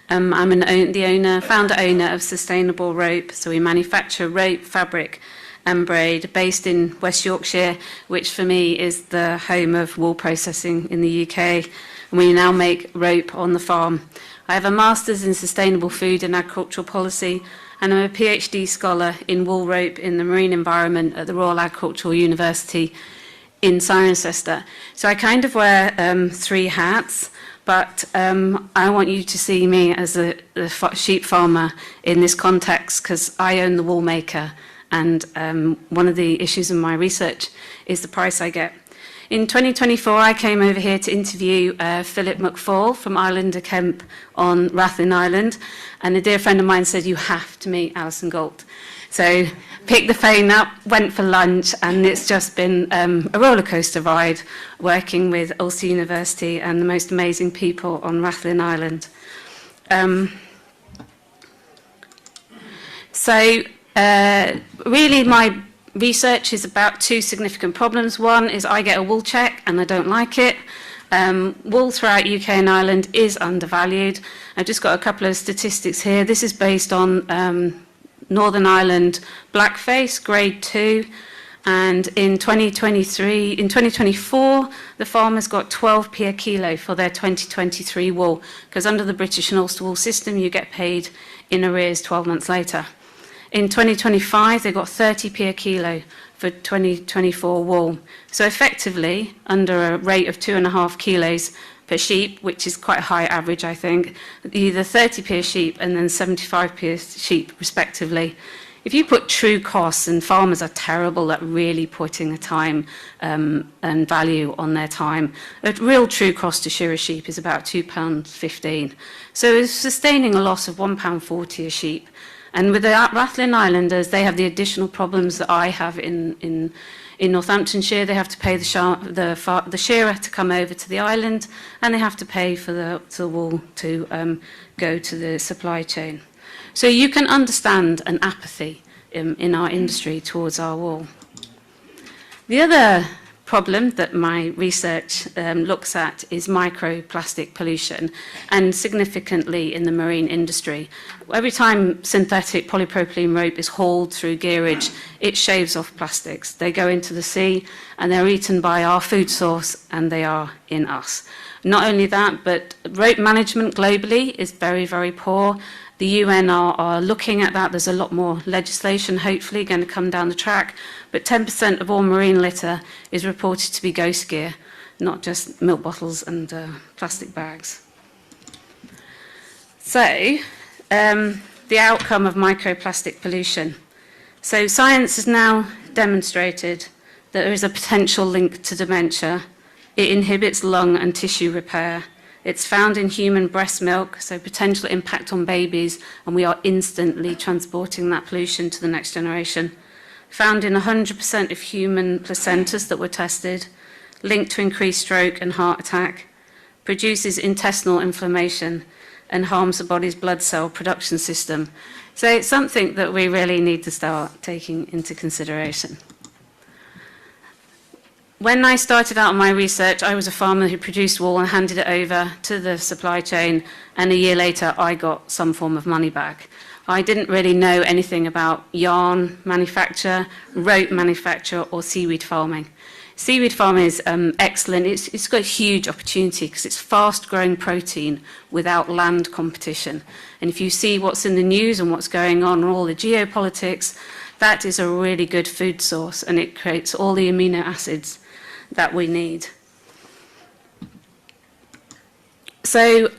I'm the founder owner of Sustainable Rope, so we manufacture rope, fabric and braid based in West Yorkshire, which for me is the home of wool processing in the UK, and we now make rope on the farm. I have a Master's in Sustainable Food and Agricultural Policy, and I'm a PhD scholar in wool rope in the marine environment at the Royal Agricultural University in Cirencester. So I kind of wear 3 hats, but I want you to see me as a sheep farmer in this context, because I own the wool maker, and one of the issues in my research is the price I get. In 2024, I came over here to interview Philip McFall from Islander Kemp on Rathlin Island, and a dear friend of mine said, you have to meet Alison Galt. So picked the phone up, went for lunch, and it's just been a roller coaster ride working with Ulster University and the most amazing people on Rathlin Island. Really my research is about 2 significant problems. One is I get a wool check and I don't like it. Wool throughout UK and Ireland is undervalued. I've just got a couple of statistics here. This is based on Northern Ireland blackface, grade 2, and in 2024, the farmers got 12p a kilo for their 2023 wool, because under the British and Ulster wool system, you get paid in arrears 12 months later. In 2025, they got 30p a kilo for 2024 wool. So effectively, under a rate of 2.5 kilos per sheep, which is quite a high average, I think, either 30p a sheep and then 75p a sheep, respectively. If you put true costs, and farmers are terrible at really putting the time and value on their time, a real true cost to shear a sheep is about £2.15. So it's sustaining a loss of £1.40 a sheep. And with the Rathlin Islanders, they have the additional problems that I have in Northamptonshire. They have to pay the shearer to come over to the island, and they have to pay for the wool to go to the supply chain. So you can understand an apathy in our industry towards our wool. The other problem that my research looks at is microplastic pollution, and significantly in the marine industry. Every time synthetic polypropylene rope is hauled through gearage, it shaves off plastics. They go into the sea and they're eaten by our food source, and they are in us. Not only that, but rope management globally is very, very poor. The UN are looking at that. There's a lot more legislation, hopefully, going to come down the track. But 10% of all marine litter is reported to be ghost gear, not just milk bottles and plastic bags. So, the outcome of microplastic pollution. So science has now demonstrated that there is a potential link to dementia. It inhibits lung and tissue repair. It's found in human breast milk, so potential impact on babies, and we are instantly transporting that pollution to the next generation. Found in 100% of human placentas that were tested, linked to increased stroke and heart attack, produces intestinal inflammation, and harms the body's blood cell production system. So it's something that we really need to start taking into consideration. When I started out on my research, I was a farmer who produced wool and handed it over to the supply chain, and a year later I got some form of money back. I didn't really know anything about yarn manufacture, rope manufacture, or seaweed farming. Seaweed farming is excellent. It's got a huge opportunity because it's fast-growing protein without land competition. And if you see what's in the news and what's going on and all the geopolitics, that is a really good food source, and it creates all the amino acids that we need. So,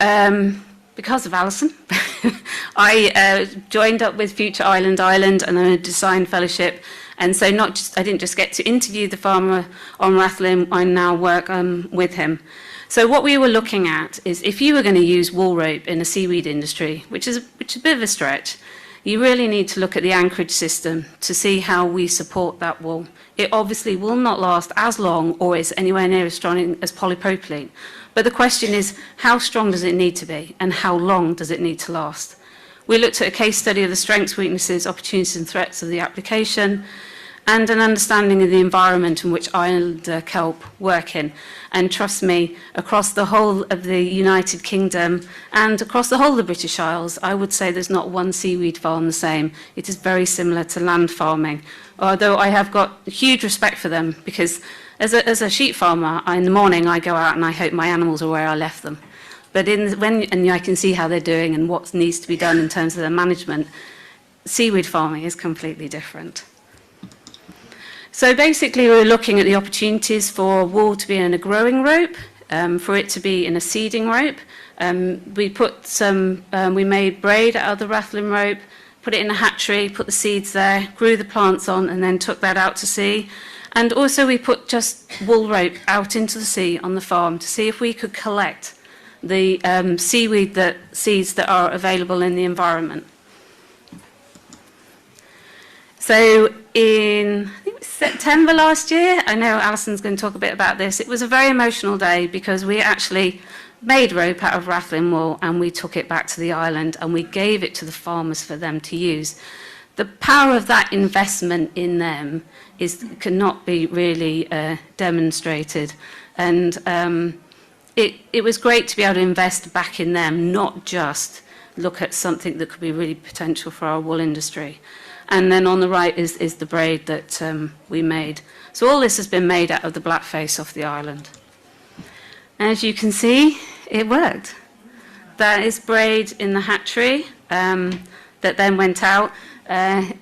because of Alison, I joined up with Future Island and a design fellowship. And so I didn't just get to interview the farmer on Rathlin, I now work with him. So what we were looking at is if you were going to use wool rope in a seaweed industry, which is a bit of a stretch, you really need to look at the anchorage system to see how we support that wool. It obviously will not last as long or is anywhere near as strong as polypropylene. But the question is, how strong does it need to be and how long does it need to last? We looked at a case study of the strengths, weaknesses, opportunities and threats of the application, and an understanding of the environment in which Islander kelp work in. And trust me, across the whole of the United Kingdom and across the whole of the British Isles, I would say there's not one seaweed farm the same. It is very similar to land farming, although I have got huge respect for them because as a sheep farmer, in the morning I go out and I hope my animals are where I left them. But and I can see how they're doing and what needs to be done in terms of their management, seaweed farming is completely different. So basically we're looking at the opportunities for wool to be in a growing rope, for it to be in a seeding rope. We made braid out of the rattling rope, put it in a hatchery, put the seeds there, grew the plants on, and then took that out to sea. And also we put just wool rope out into the sea on the farm to see if we could collect the seaweed seeds that are available in the environment. So in, I think it was September last year, I know Alison's going to talk a bit about this, it was a very emotional day because we actually made rope out of rattling wool and we took it back to the island and we gave it to the farmers for them to use. The power of that investment in them cannot be really demonstrated. And it was great to be able to invest back in them, not just look at something that could be really potential for our wool industry. And then on the right is the braid that we made. So all this has been made out of the blackface off the island. As you can see, it worked. That is braid in the hatchery that then went out.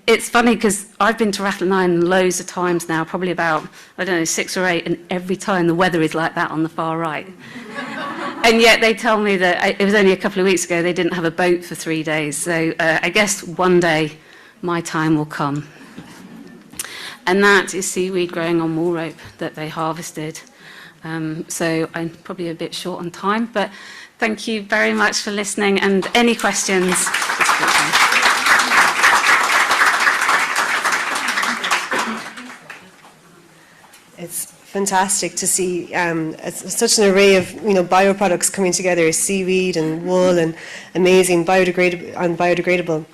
It's funny because I've been to Rathlin Island loads of times now, probably about, I don't know, 6 or 8, and every time the weather is like that on the far right. And yet they tell me that it was only a couple of weeks ago they didn't have a boat for 3 days. So I guess one day my time will come. And that is seaweed growing on wool rope that they harvested. So I'm probably a bit short on time, but thank you very much for listening, and any questions? It's fantastic to see such an array of bioproducts coming together, seaweed and wool and amazing biodegradable.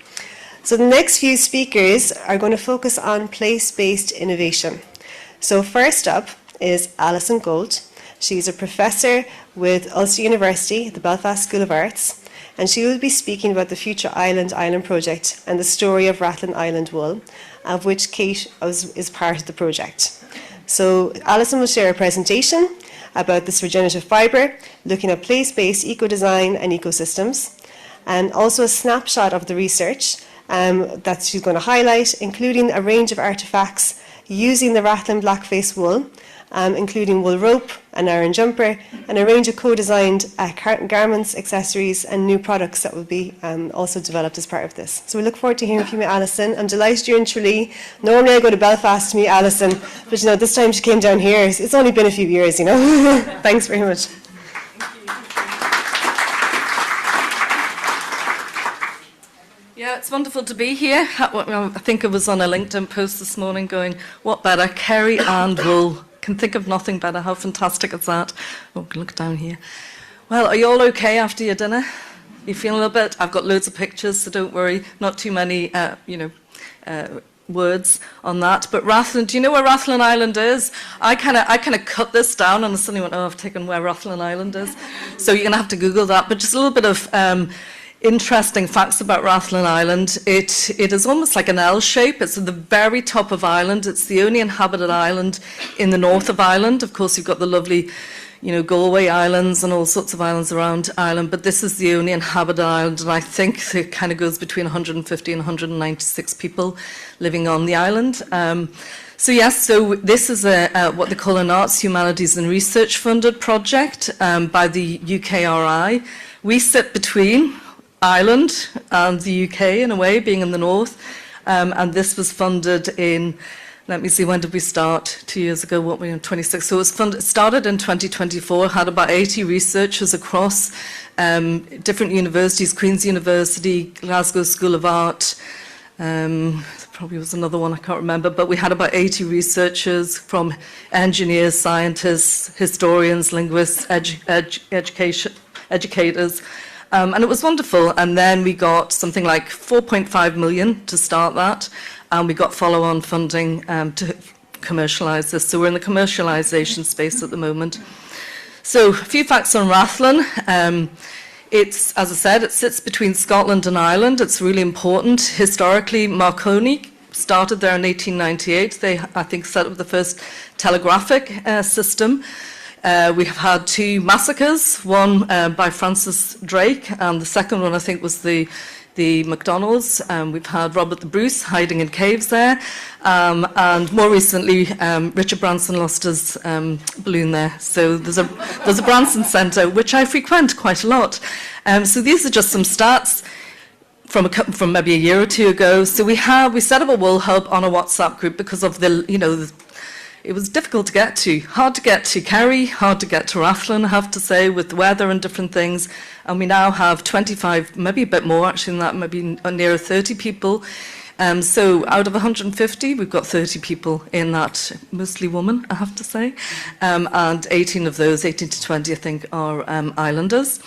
So the next few speakers are going to focus on place-based innovation. So first up is Alison Gold. She's a professor with Ulster University, the Belfast School of Arts, and she will be speaking about the Future Island project and the story of Rathlin Island wool, of which Kate is part of the project. So Alison will share a presentation about this regenerative fibre, looking at place-based eco-design and ecosystems, and also a snapshot of the research that she's going to highlight, including a range of artefacts using the Rathlin blackface wool, including wool rope, an iron jumper, and a range of co-designed garments, accessories, and new products that will be also developed as part of this. So we look forward to hearing from you, Alison. I'm delighted you're in Tralee. Normally I go to Belfast to meet Alison, but this time she came down here. It's only been a few years, Thanks very much. Yeah, it's wonderful to be here. I think I was on a LinkedIn post this morning going, what better, Kerry and wool. Can think of nothing better. How fantastic is that? Oh, look down here. Well, are you all okay after your dinner? You feeling a little bit? I've got loads of pictures, so don't worry. Not too many, words on that. But Rathlin, do you know where Rathlin Island is? I kind of cut this down, and I suddenly went, I've taken where Rathlin Island is. So you're going to have to Google that. But just a little bit of interesting facts about Rathlin Island. It is almost like an L shape. It's at the very top of Ireland. It's the only inhabited island in the north of Ireland. Of course, you've got the lovely, Galway Islands and all sorts of islands around Ireland, but this is the only inhabited island, and I think it kind of goes between 150 and 196 people living on the island. So this is what they call an Arts, Humanities and Research funded project by the UKRI. We sit between Ireland and the UK in a way, being in the north, and this was funded in, let me see, when did we start? 2 years ago, 26. So it started in 2024, had about 80 researchers across different universities, Queen's University, Glasgow School of Art, probably was another one, I can't remember, but we had about 80 researchers from engineers, scientists, historians, linguists, educators, and it was wonderful. And then we got something like 4.5 million to start that, and we got follow-on funding to commercialise this. So we're in the commercialisation space at the moment. So a few facts on Rathlin. It's, as I said, it sits between Scotland and Ireland. It's really important. Historically, Marconi started there in 1898. They, I think, set up the first telegraphic system. We have had 2 massacres, one by Francis Drake, and the second one I think was the McDonald's. We've had Robert the Bruce hiding in caves there, and more recently Richard Branson lost his balloon there. So there's a Branson Centre which I frequent quite a lot. So these are just some stats from maybe a year or 2 ago. So we set up a wool hub on a WhatsApp group because of it was difficult to get to, hard to get to Kerry, hard to get to Rathlin, I have to say, with the weather and different things. And we now have 25, maybe a bit more actually than that, maybe near 30 people. So out of 150, we've got 30 people in that, mostly women, I have to say. And 18 of those, 18 to 20, I think, are islanders.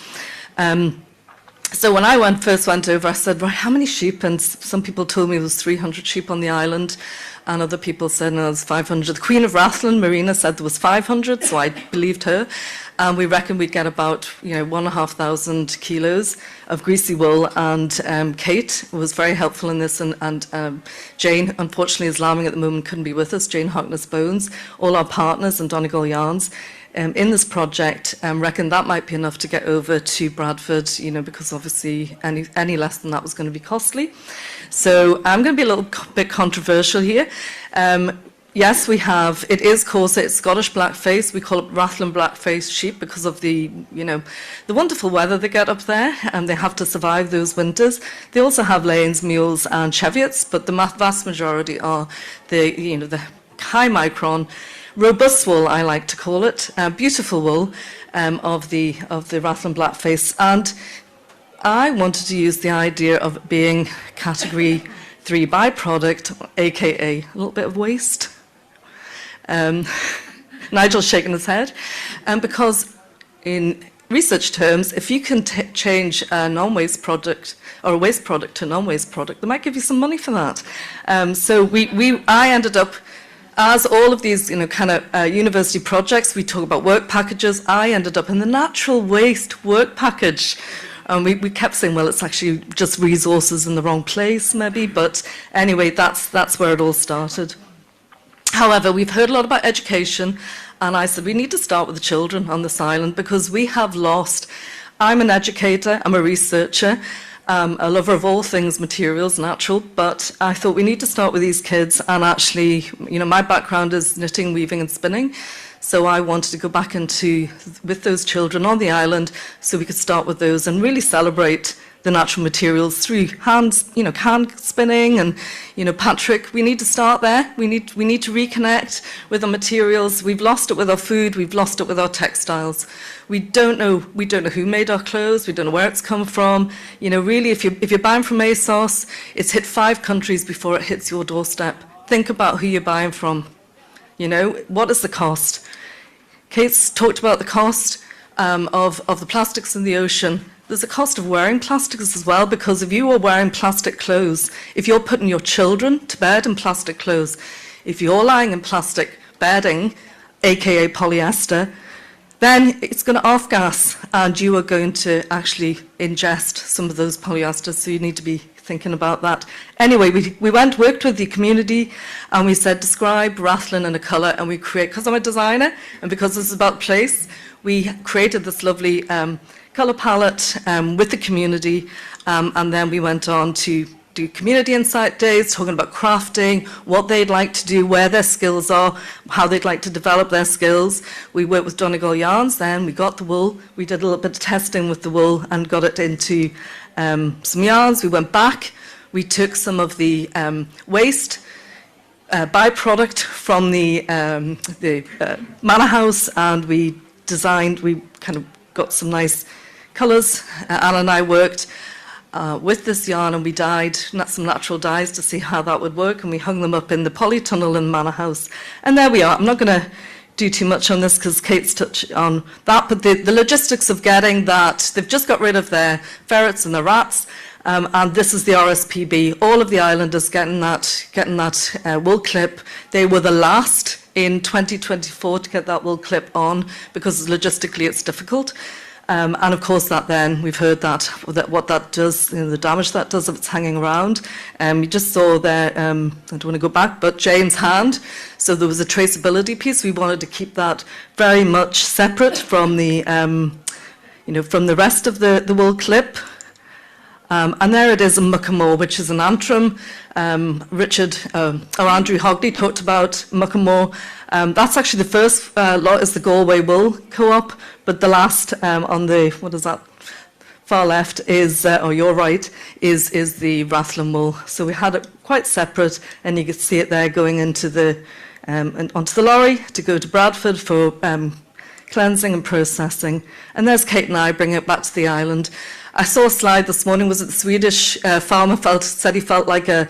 So when I first went over, I said, right, how many sheep? And some people told me there was 300 sheep on the island, and other people said, no, there's 500. The Queen of Rathlin, Marina, said there was 500, so I believed her. And we reckon we'd get about 1,500 kilos of greasy wool. And Kate was very helpful in this, and Jane, unfortunately, is lambing at the moment, couldn't be with us. Jane Harkness Bones, all our partners and Donegal Yarns. In this project, reckon that might be enough to get over to Bradford, because obviously any less than that was going to be costly. So I'm going to be a little bit controversial here. Yes, it is Corsa, it's Scottish blackface. We call it Rathlin blackface sheep because of the wonderful weather they get up there, and they have to survive those winters. They also have lanes, mules, and Cheviots, but the vast majority are the high micron, robust wool, I like to call it, beautiful wool of the Rathlin blackface. And I wanted to use the idea of being category 3 byproduct, aka a little bit of waste. Nigel's shaking his head, because in research terms, if you can change a non-waste product or a waste product to a non-waste product, they might give you some money for that. So I ended up, as all of these university projects, we talk about work packages, I ended up in the natural waste work package. We kept saying, well, it's actually just resources in the wrong place, maybe, but anyway, that's where it all started. However, we've heard a lot about education, and I said we need to start with the children on this island because we have lost. I'm an educator, I'm a researcher, a lover of all things materials, natural, but I thought we need to start with these kids, and actually, my background is knitting, weaving, and spinning. So I wanted to go back with those children on the island so we could start with those and really celebrate the natural materials through hand spinning. And, Patrick, we need to start there. We need to reconnect with the materials. We've lost it with our food. We've lost it with our textiles. We don't know who made our clothes. We don't know where it's come from. Really, if you're buying from ASOS, it's hit 5 countries before it hits your doorstep. Think about who you're buying from. What is the cost? Kate's talked about the cost of the plastics in the ocean. There's a cost of wearing plastics as well, because if you are wearing plastic clothes, if you're putting your children to bed in plastic clothes, if you're lying in plastic bedding, aka polyester, then it's going to off-gas, and you are going to actually ingest some of those polyesters, so you need to be thinking about that. Anyway, we worked with the community, and we said, describe Rathlin in a colour, and we create, because I'm a designer, and because this is about place, we created this lovely colour palette with the community, and then we went on to do community insight days, talking about crafting, what they'd like to do, where their skills are, how they'd like to develop their skills. We worked with Donegal Yarns then, we got the wool, we did a little bit of testing with the wool and got it into some yarns. We went back, we took some of the waste byproduct from the manor house, and we kind of got some nice colours. Anna and I worked with this yarn, and we dyed some natural dyes to see how that would work, and we hung them up in the polytunnel in Manor House. And there we are. I'm not going to do too much on this because Kate's touched on that, but the logistics of getting that, they've just got rid of their ferrets and their rats, and this is the RSPB. All of the islanders getting that wool clip. They were the last in 2024 to get that wool clip on because logistically it's difficult. And of course, that then we've heard that what that does, the damage that does if it's hanging around. You just saw there. I don't want to go back, but Jane's hand. So there was a traceability piece. We wanted to keep that very much separate from the, from the rest of the wool clip. And there it is in Muckamore, which is an antrim. Andrew Hogley talked about Muckamore. That's actually the first lot is the Galway Wool Co-op, but the last on the, what is that, far left is, or your right, is the Rathlin Wool. So we had it quite separate, and you can see it there going into onto the lorry to go to Bradford for cleansing and processing. And there's Kate and I bringing it back to the island. I saw a slide this morning. Was it the Swedish farmer said he felt like a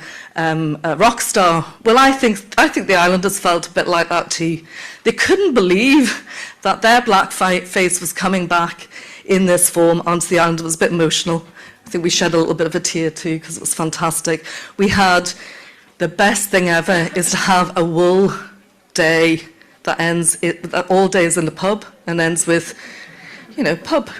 rock star? Well, I think the islanders felt a bit like that too. They couldn't believe that their black face was coming back in this form onto the island. It was a bit emotional. I think we shed a little bit of a tear too because it was fantastic. We had the best thing ever is to have a wool day that ends all days in the pub and ends with, pub.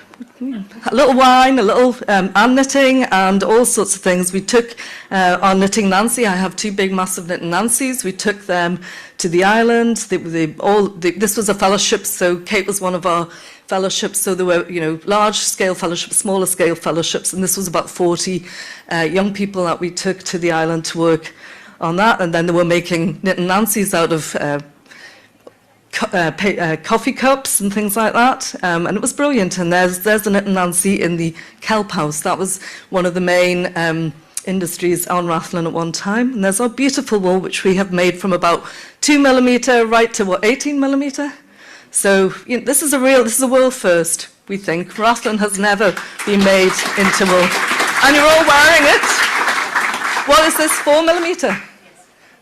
A little wine, a little and knitting, and all sorts of things. We took our knitting Nancy. I have 2 big, massive knitting Nancys. We took them to the island. This was a fellowship, so Kate was one of our fellowships. So there were, large-scale fellowships, smaller-scale fellowships, and this was about 40 young people that we took to the island to work on that. And then they were making knitting Nancys out of coffee cups and things like that, and it was brilliant. And there's the knitting Nancy in the kelp house. That was one of the main industries on Rathlin at one time. And there's our beautiful wool, which we have made from about 2mm right to 18mm. So this is a world first. We think Rathlin has never been made into wool, and you're all wearing it. What is this? 4mm.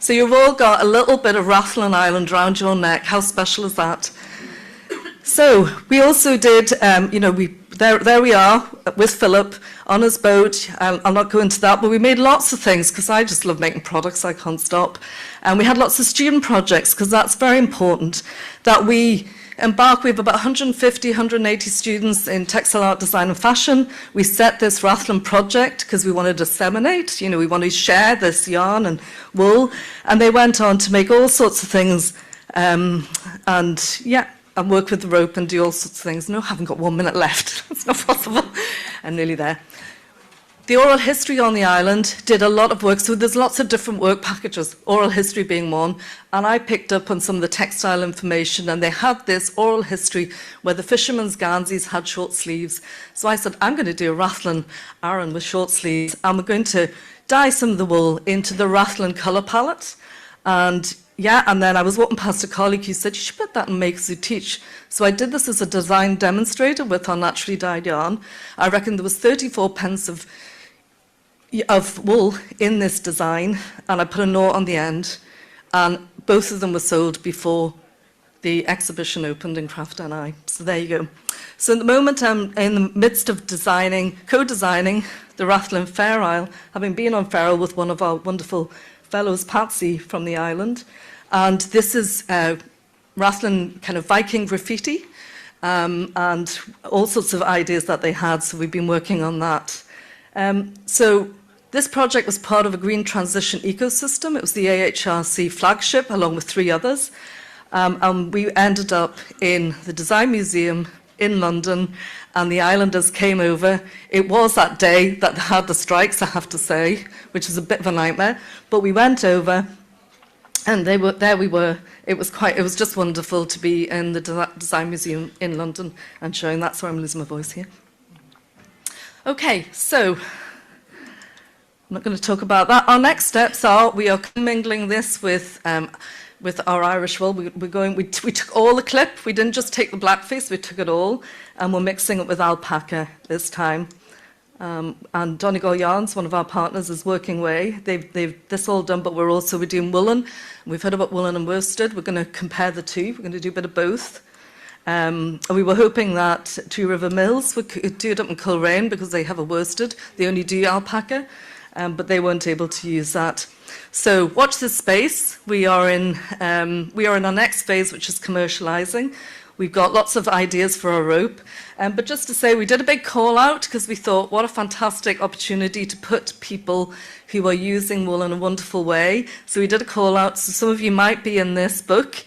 So you've all got a little bit of Rathlin Island around your neck. How special is that? So we also did, there we are with Philip on his boat. I'll not go into that, but we made lots of things because I just love making products. I can't stop. And we had lots of student projects because that's very important that we embark. We have about 150, 180 students in textile art, design and fashion. We set this Rathlin project because we wanted to disseminate, we wanted to share this yarn and wool. And they went on to make all sorts of things and work with the rope and do all sorts of things. No, I haven't got 1 minute left. It's not possible. I'm nearly there. The oral history on the island did a lot of work, so there's lots of different work packages, oral history being one, and I picked up on some of the textile information, and they had this oral history where the fishermen's ganzis had short sleeves. So I said, I'm going to do a Rathlin Aran with short sleeves, and we're going to dye some of the wool into the Rathlin colour palette. And then I was walking past a colleague who said, you should put that in Makes You Teach. So I did this as a design demonstrator with our naturally dyed yarn. I reckon there was 34 pence of wool in this design, and I put a note on the end, and both of them were sold before the exhibition opened in Craft NI. So there you go. So at the moment I'm in the midst of co-designing the Rathlin Fair Isle, having been on Fair Isle with one of our wonderful fellows, Patsy, from the island. And this is Rathlin kind of Viking graffiti and all sorts of ideas that they had, so we've been working on that. So this project was part of a green transition ecosystem. It was the AHRC flagship along with 3 others. And we ended up in the Design Museum in London, and the islanders came over. It was that day that they had the strikes, I have to say, which is a bit of a nightmare. But we went over, and there we were. It was just wonderful to be in the Design Museum in London and showing that. Sorry, I'm losing my voice here. Okay, so I'm not going to talk about that. Our next steps are we are commingling this with our Irish wool. We took all the clip. We didn't just take the blackface. We took it all, and we're mixing it with alpaca this time. And Donegal Yarns, one of our partners, is working away. They've this all done, but we're doing woolen. We've heard about woolen and worsted. We're going to compare the two. We're going to do a bit of both. We were hoping that Two River Mills would do it up in Coleraine because they have a worsted. They only do alpaca, but they weren't able to use that. So watch this space. We are in our next phase, which is commercialising. We've got lots of ideas for a rope. But just to say, we did a big call out because we thought, what a fantastic opportunity to put people who are using wool in a wonderful way. So we did a call out. So some of you might be in this book,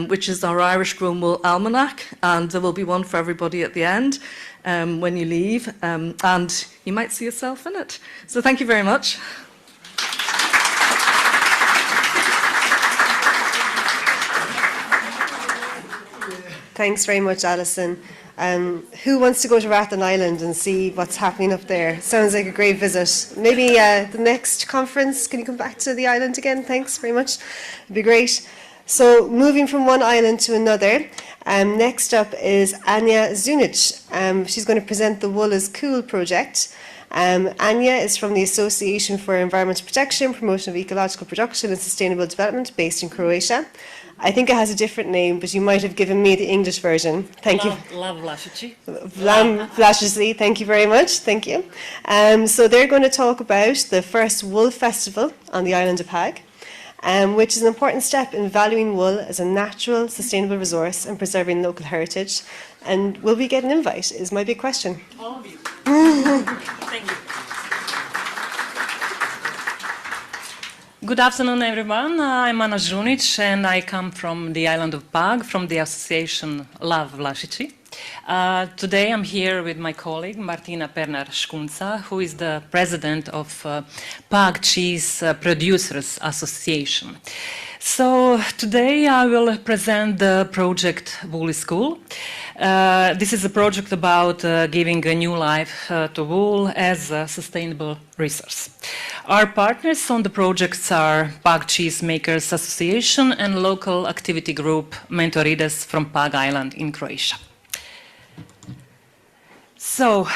which is our Irish Grown Wool Almanac, and there will be one for everybody at the end when you leave, and you might see yourself in it. So thank you very much. Thanks very much, Alison. Who wants to go to Rathlin Island and see what's happening up there? Sounds like a great visit. Maybe the next conference, can you come back to the island again? Thanks very much. It'd be great. So moving from one island to another, next up is Anya Zunic. She's going to present the Wool is Cool project. Anya is from the Association for Environmental Protection, Promotion of Ecological Production and Sustainable Development, based in Croatia. I think it has a different name, but you might have given me the English version. Thank you. Vlasici, thank you very much. Thank you. So they're going to talk about the first wool festival on the island of Pag, which is an important step in valuing wool as a natural, sustainable resource and preserving local heritage. And will we get an invite, is my big question. All of you. Thank you. Good afternoon, everyone. I'm Ana Žunić, and I come from the island of Pag, from the association Lav Vlasici. Today I'm here with my colleague Martina Pernar-Škunca, who is the president of Pag Cheese Producers Association. So today I will present the project Wool is Cool. This is a project about giving a new life to wool as a sustainable resource. Our partners on the projects are Pag Cheese Makers Association and local activity group Mentorides from Pag Island in Croatia. So,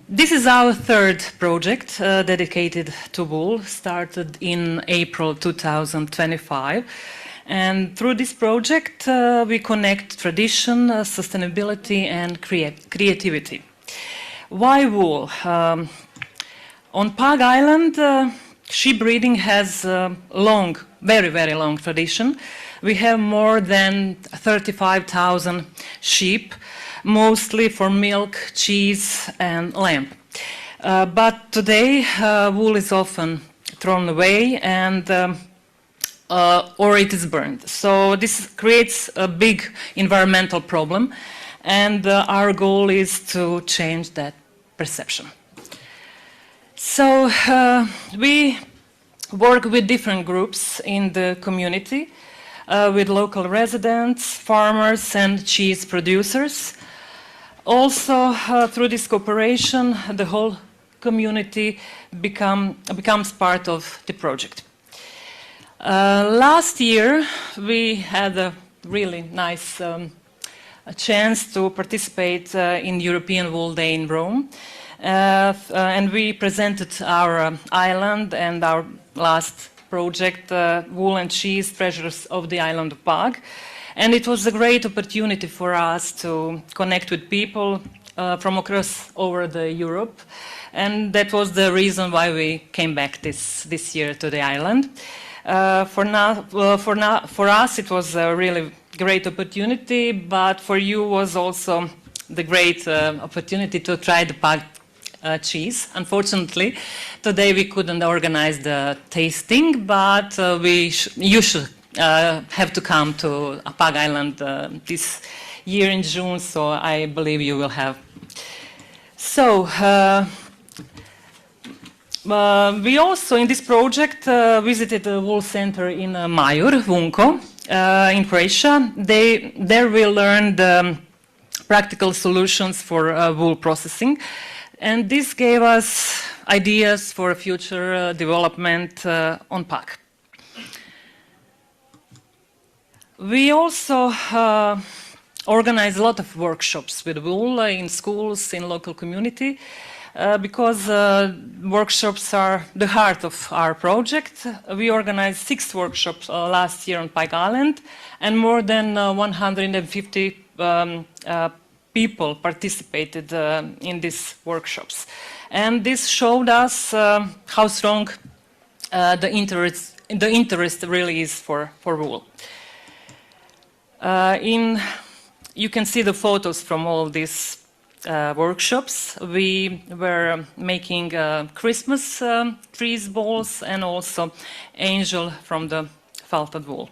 this is our third project dedicated to wool, started in April 2025. And through this project, we connect tradition, sustainability, and creativity. Why wool? On Pag Island, sheep breeding has a long, very, very long tradition. We have more than 35,000 sheep, mostly for milk, cheese, and lamb. But today, wool is often thrown away and or it is burned. So this creates a big environmental problem, and our goal is to change that perception. So we work with different groups in the community, with local residents, farmers, and cheese producers. Also, through this cooperation, the whole community becomes part of the project. Last year, we had a really nice chance to participate in European Wool Day in Rome. And we presented our island and our last project, Wool and Cheese, Treasures of the Island of Pag. And it was a great opportunity for us to connect with people from across over the Europe. And that was the reason why we came back this year to the island. For us, it was a really great opportunity, but for you was also the great opportunity to try the Pag cheese. Unfortunately, today we couldn't organize the tasting, but you should have to come to Pag Island this year in June, so I believe you will have. So, we also, in this project, visited the wool center in Majur, Vunko, in Croatia. There we learned practical solutions for wool processing, and this gave us ideas for future development on Pag. We also organize a lot of workshops with wool in schools, in local community, because workshops are the heart of our project. We organized 6 workshops last year on Pag Island, and more than 150 people participated in these workshops. And this showed us how strong the interest really is for wool. In you can see the photos from all these workshops. We were making Christmas trees balls and also angel from the felted wool.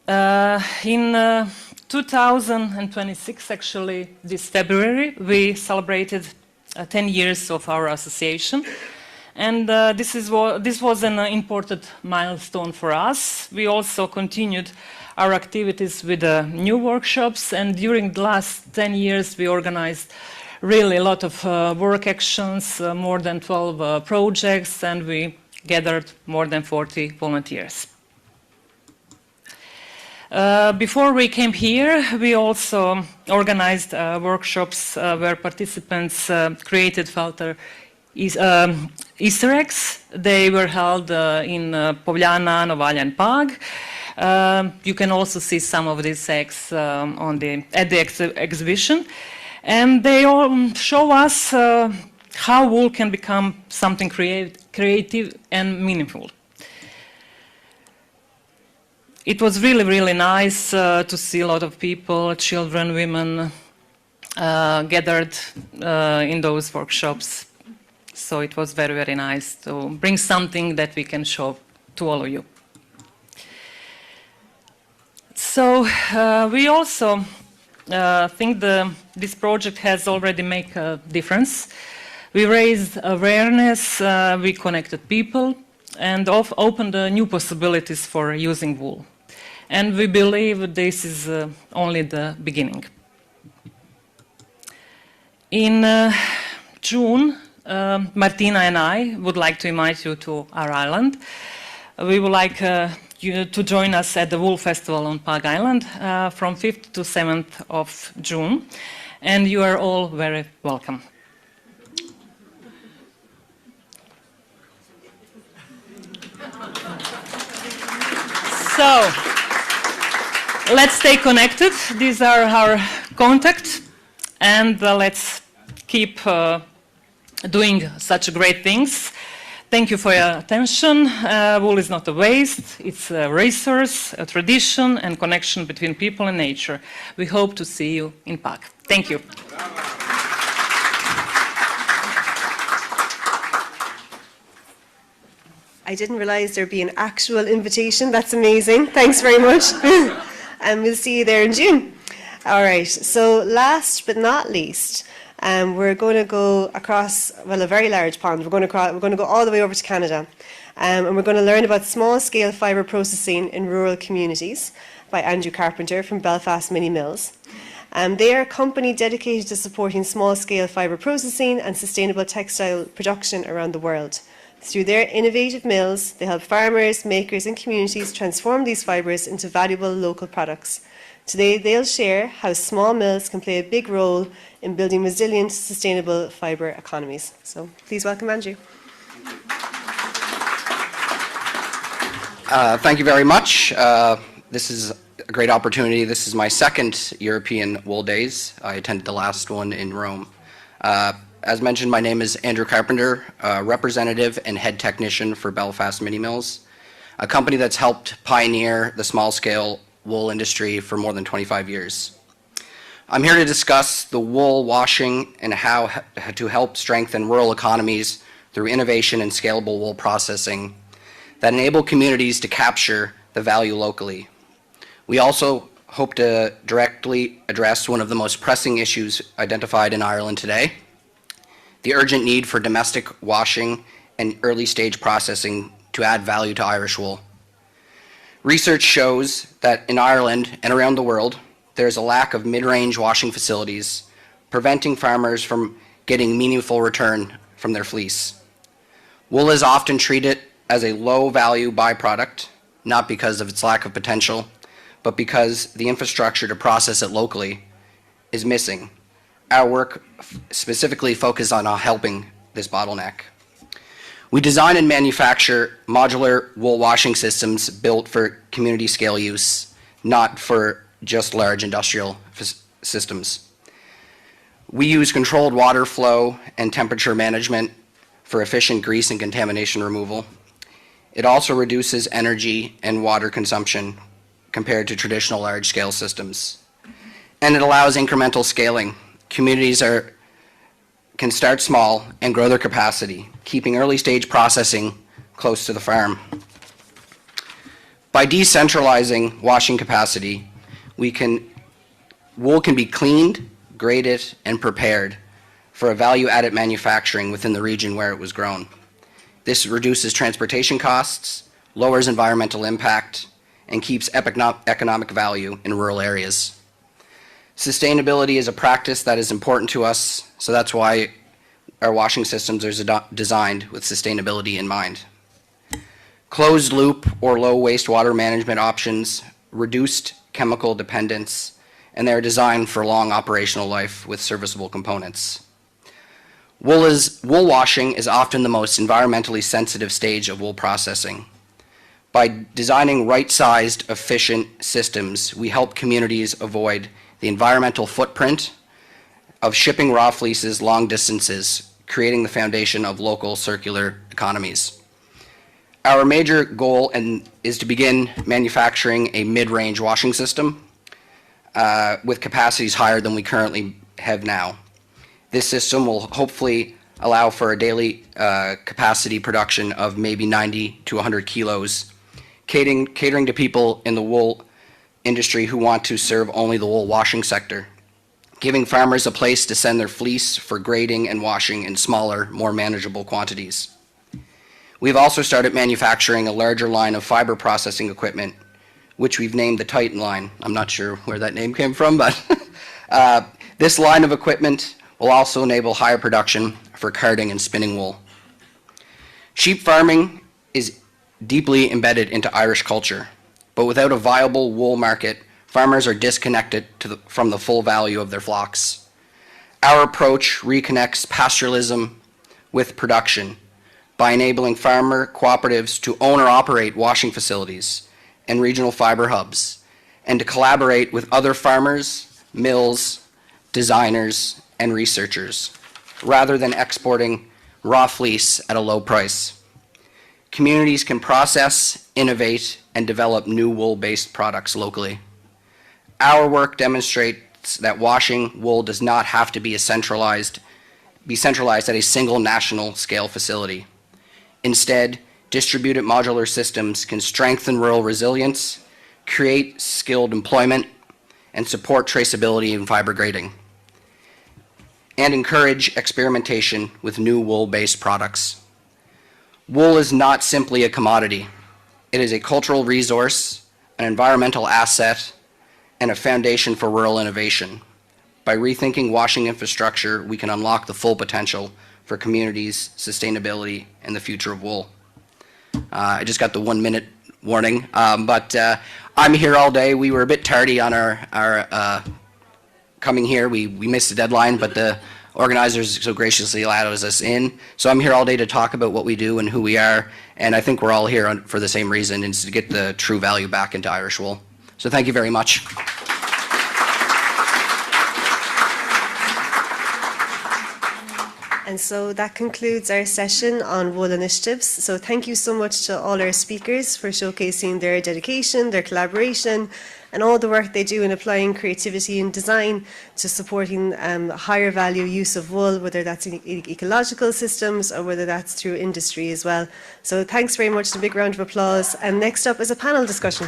In 2026, actually, this February, we celebrated 10 years of our association. And this was an important milestone for us. We also continued our activities with new workshops, and during the last 10 years we organized really a lot of work actions, more than 12 projects, and we gathered more than 40 volunteers. Before we came here, we also organized workshops where participants created felter Easter eggs. They were held in Povljana, Novalja and Pag. You can also see some of these eggs at the exhibition. And they all show us how wool can become something creative and meaningful. It was really, really nice to see a lot of people, children, women, gathered in those workshops. So it was very, very nice to bring something that we can show to all of you. So we also think this project has already made a difference. We raised awareness, we connected people, and opened new possibilities for using wool. And we believe this is only the beginning. In June, Martina and I would like to invite you to our island. We would like you to join us at the Wool Festival on Pag Island from 5th to 7th of June, and you are all very welcome. So, let's stay connected. These are our contacts, and let's keep doing such great things. Thank you for your attention. Wool is not a waste, it's a resource, a tradition and connection between people and nature. We hope to see you in Pag. Thank you. I didn't realize there'd be an actual invitation. That's amazing. Thanks very much. And we'll see you there in June. All right, so last but not least, we're going to go across, well, a very large pond. We're going to go all the way over to Canada. And we're going to learn about small-scale fibre processing in rural communities by Andrew Carpenter from Belfast Mini Mills. They are a company dedicated to supporting small-scale fibre processing and sustainable textile production around the world. Through their innovative mills, they help farmers, makers and communities transform these fibres into valuable local products. Today, they'll share how small mills can play a big role in building resilient, sustainable fibre economies. So please welcome Andrew. Thank you very much. This is a great opportunity. This is my second European Wool Days. I attended the last one in Rome. As mentioned, my name is Andrew Carpenter, representative and head technician for Belfast Mini Mills, a company that's helped pioneer the small-scale wool industry for more than 25 years. I'm here to discuss the wool washing and how to help strengthen rural economies through innovation and scalable wool processing that enable communities to capture the value locally. We also hope to directly address one of the most pressing issues identified in Ireland today, the urgent need for domestic washing and early stage processing to add value to Irish wool. Research shows that in Ireland and around the world, there is a lack of mid-range washing facilities, preventing farmers from getting meaningful return from their fleece. Wool is often treated as a low-value byproduct, not because of its lack of potential, but because the infrastructure to process it locally is missing. Our work specifically focuses on helping this bottleneck. We design and manufacture modular wool washing systems built for community scale use, not for just large industrial systems. We use controlled water flow and temperature management for efficient grease and contamination removal. It also reduces energy and water consumption compared to traditional large-scale systems. And it allows incremental scaling. Communities can start small and grow their capacity, keeping early-stage processing close to the farm. By decentralizing washing capacity, wool can be cleaned, graded, and prepared for a value-added manufacturing within the region where it was grown. This reduces transportation costs, lowers environmental impact, and keeps economic value in rural areas. Sustainability is a practice that is important to us, so that's why our washing systems are designed with sustainability in mind. Closed loop or low wastewater management options, reduced chemical dependence, and they are designed for long operational life with serviceable components. Wool washing is often the most environmentally sensitive stage of wool processing. By designing right-sized, efficient systems, we help communities avoid the environmental footprint of shipping raw fleeces long distances, creating the foundation of local circular economies. Our major goal is to begin manufacturing a mid-range washing system with capacities higher than we currently have now. This system will hopefully allow for a daily capacity production of maybe 90 to 100 kilos, catering to people in the wool industry who want to serve only the wool washing sector, giving farmers a place to send their fleece for grading and washing in smaller, more manageable quantities. We've also started manufacturing a larger line of fiber processing equipment, which we've named the Titan line. I'm not sure where that name came from, but this line of equipment will also enable higher production for carding and spinning wool. Sheep farming is deeply embedded into Irish culture, but without a viable wool market, farmers are disconnected from the full value of their flocks. Our approach reconnects pastoralism with production by enabling farmer cooperatives to own or operate washing facilities and regional fiber hubs, and to collaborate with other farmers, mills, designers, and researchers, rather than exporting raw fleece at a low price. Communities can process, innovate, and develop new wool-based products locally. Our work demonstrates that washing wool does not have to be centralized at a single national scale facility. Instead, distributed modular systems can strengthen rural resilience, create skilled employment, and support traceability in fiber grading, and encourage experimentation with new wool-based products. Wool is not simply a commodity. It is a cultural resource, an environmental asset, and a foundation for rural innovation. By rethinking washing infrastructure, we can unlock the full potential for communities, sustainability, and the future of wool. I just got the 1 minute warning, but I'm here all day. We were a bit tardy on our coming here. We missed the deadline, but the organizers so graciously allowed us in. So I'm here all day to talk about what we do and who we are, and I think we're all here for the same reason, is to get the true value back into Irish wool. So thank you very much. And so that concludes our session on wool initiatives. So thank you so much to all our speakers for showcasing their dedication, their collaboration, and all the work they do in applying creativity and design to supporting higher value use of wool, whether that's in ecological systems or whether that's through industry as well. So thanks very much, and a big round of applause. And next up is a panel discussion.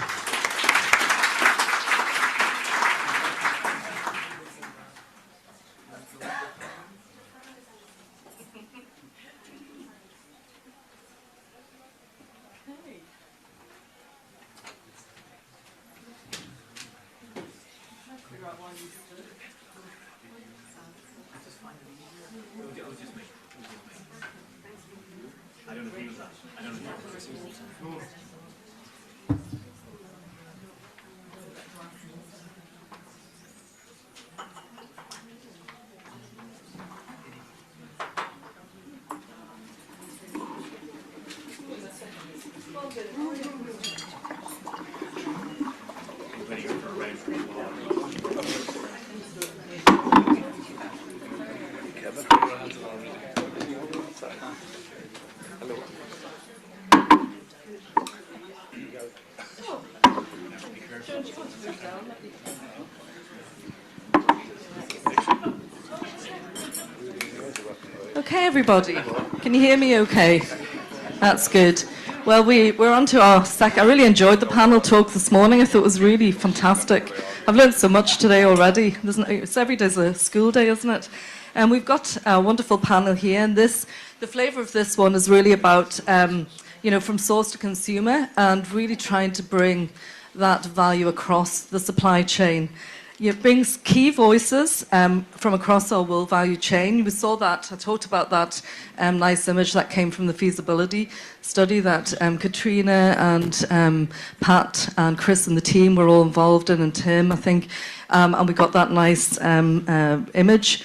everybody. Can you hear me okay? That's good. Well, we're on to our second. I really enjoyed the panel talk this morning. I thought it was really fantastic. I've learned so much today already. It's every day's a school day, isn't it? And we've got a wonderful panel here, and the flavour of this one is really about, from source to consumer, and really trying to bring that value across the supply chain. It brings key voices from across our wool value chain. We saw that, I talked about that nice image that came from the feasibility study that Katrina and Pat and Chris and the team were all involved in, and Tim, I think. And we got that nice image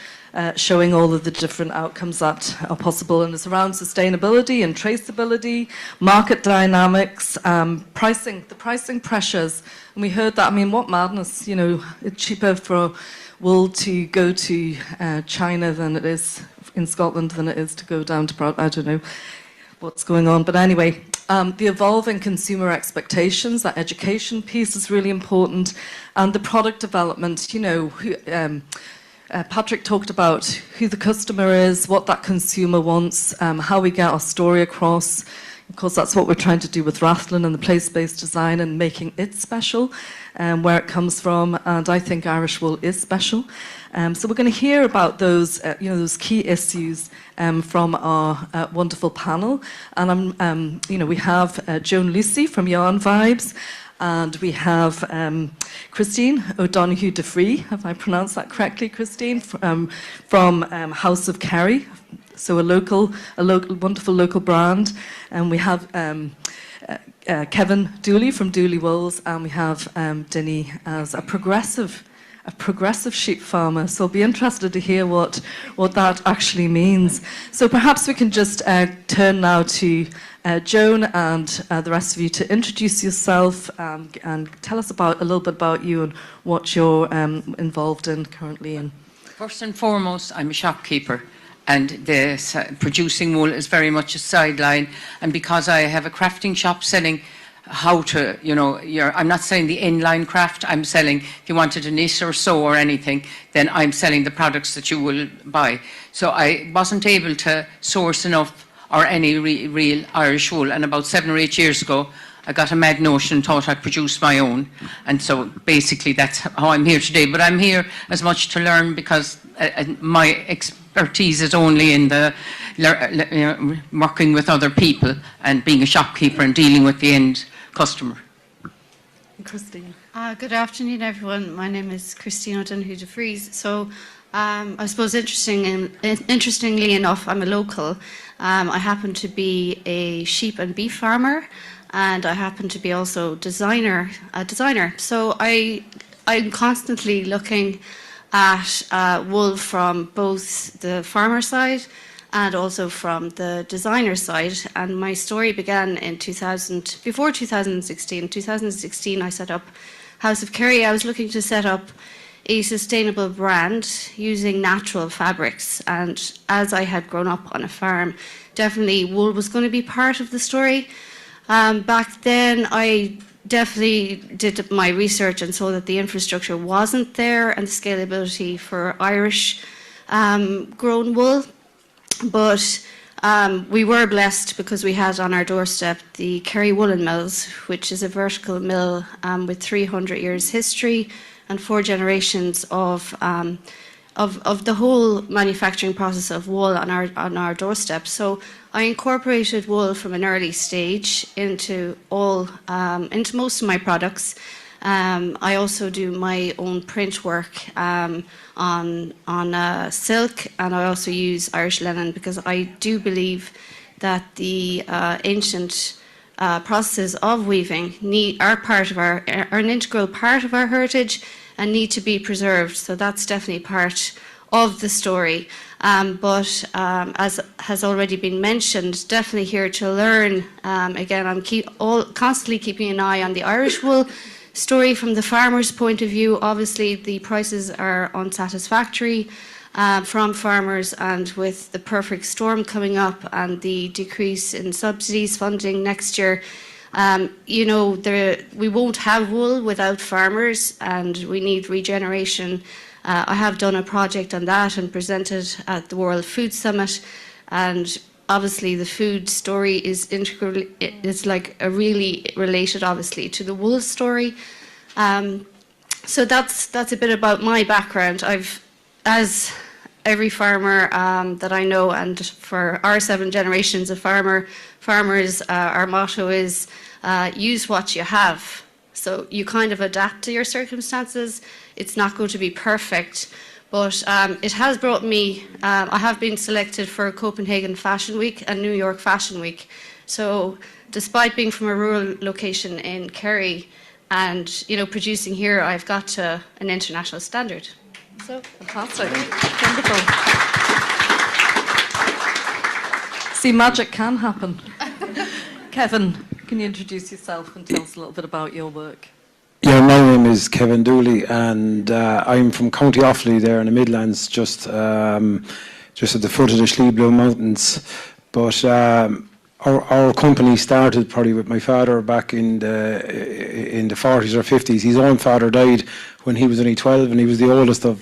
showing all of the different outcomes that are possible. And it's around sustainability and traceability, market dynamics, pricing, the pricing pressures. And we heard that, I mean, what madness, it's cheaper for wool to go to China than it is in Scotland than it is to go down to, I don't know what's going on. But anyway, the evolving consumer expectations, that education piece is really important. And the product development, Patrick talked about who the customer is, what that consumer wants, how we get our story across. Of course, that's what we're trying to do with Rathlin and the place-based design and making it special, where it comes from. And I think Irish wool is special. So we're going to hear about those, those key issues from our wonderful panel. And we have Joan Lucy from Johan Vibes. And we have Christine O'Donoghue de Free, have I pronounced that correctly, Christine, from House of Kerry, so a wonderful local brand. And we have Kevin Dooley from Dooley Wools, and we have Dinny as a progressive sheep farmer. So I'll be interested to hear what that actually means. So perhaps we can just turn now to Joan and the rest of you to introduce yourself and tell us a little bit about you and what you're involved in currently. First and foremost, I'm a shopkeeper, and producing wool is very much a sideline. And because I have a crafting shop selling how to, I'm not selling the inline craft, I'm selling, if you wanted to knit or sew or anything, then I'm selling the products that you will buy. So I wasn't able to source enough or any real Irish wool. And about 7 or 8 years ago, I got a mad notion and thought I'd produce my own. And so basically that's how I'm here today. But I'm here as much to learn because my expertise is only in the working with other people and being a shopkeeper and dealing with the end customer. Christine. Good afternoon, everyone. My name is Christine O'Donoghue de Vries. So I suppose interestingly enough, I'm a local. I happen to be a sheep and beef farmer, and I happen to be also a designer. So I'm constantly looking at wool from both the farmer side and also from the designer side. And my story began in before 2016. In 2016, I set up House of Kerry. I was looking to set up a sustainable brand using natural fabrics. And as I had grown up on a farm, definitely wool was going to be part of the story. Back then, I definitely did my research and saw that the infrastructure wasn't there and the scalability for Irish grown wool. But we were blessed because we had on our doorstep the Kerry Woolen Mills, which is a vertical mill with 300 years history and 4 generations of the whole manufacturing process of wool on our doorstep. So I incorporated wool from an early stage into most of my products. I also do my own print work on silk, and I also use Irish linen because I do believe that the ancient processes of weaving are an integral part of our heritage and need to be preserved. So that's definitely part of the story. But as has already been mentioned, definitely here to learn. Again, I'm constantly keeping an eye on the Irish wool story from the farmer's point of view. Obviously, the prices are unsatisfactory from farmers, and with the perfect storm coming up and the decrease in subsidies funding next year, we won't have wool without farmers, and we need regeneration. I have done a project on that and presented at the World Food Summit. and obviously the food story is integral. It's like a really related, obviously, to the wool story. So that's a bit about my background. As every farmer that I know, and for our 7 generations of farmers, our motto is use what you have. So you kind of adapt to your circumstances. It's not going to be perfect, but it has brought me, I have been selected for Copenhagen Fashion Week and New York Fashion Week. So despite being from a rural location in Kerry and, you know, producing here, I've got to an international standard. So fantastic. Wonderful. See, magic can happen. Kevin, can you introduce yourself and tell us a little bit about your work? Yeah, my name is Kevin Dooley, and I'm from County Offaly there in the Midlands, just at the foot of the Slieve Blue Mountains. But our company started probably with my father back in the 40s or 50s. His own father died when he was only 12, and he was the oldest of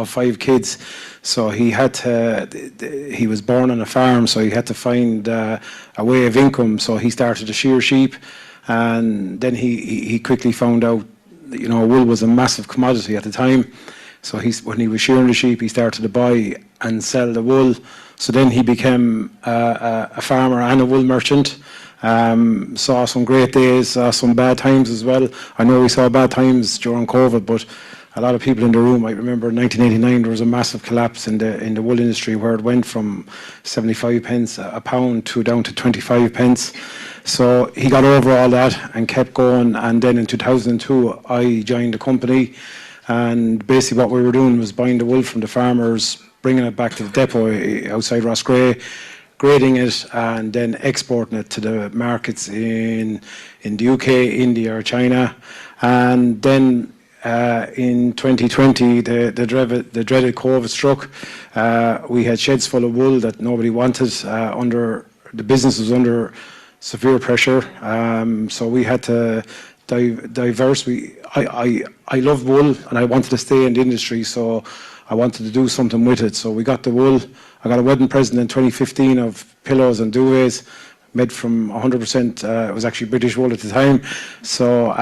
5 kids. So he was born on a farm, so he had to find a way of income. So he started to shear sheep, and then he quickly found out, you know, wool was a massive commodity at the time. So when he was shearing the sheep, he started to buy and sell the wool. So then he became a farmer and a wool merchant. Saw some great days, saw some bad times as well. I know we saw bad times during COVID, but a lot of people in the room might remember in 1989 there was a massive collapse in the wool industry, where it went from 75 pence a pound to down to 25 pence. So he got over all that and kept going. And then in 2002, I joined the company, and basically what we were doing was buying the wool from the farmers, bringing it back to the depot outside Roscrea, grading it, and then exporting it to the markets in the UK, India or China. And then in 2020, the dreaded COVID struck. We had sheds full of wool that nobody wanted. The business was under severe pressure, so we had to diverse. I love wool and I wanted to stay in the industry, so I wanted to do something with it. So we got the wool. I got a wedding present in 2015 of pillows and duvets made from 100%. It was actually British wool at the time. So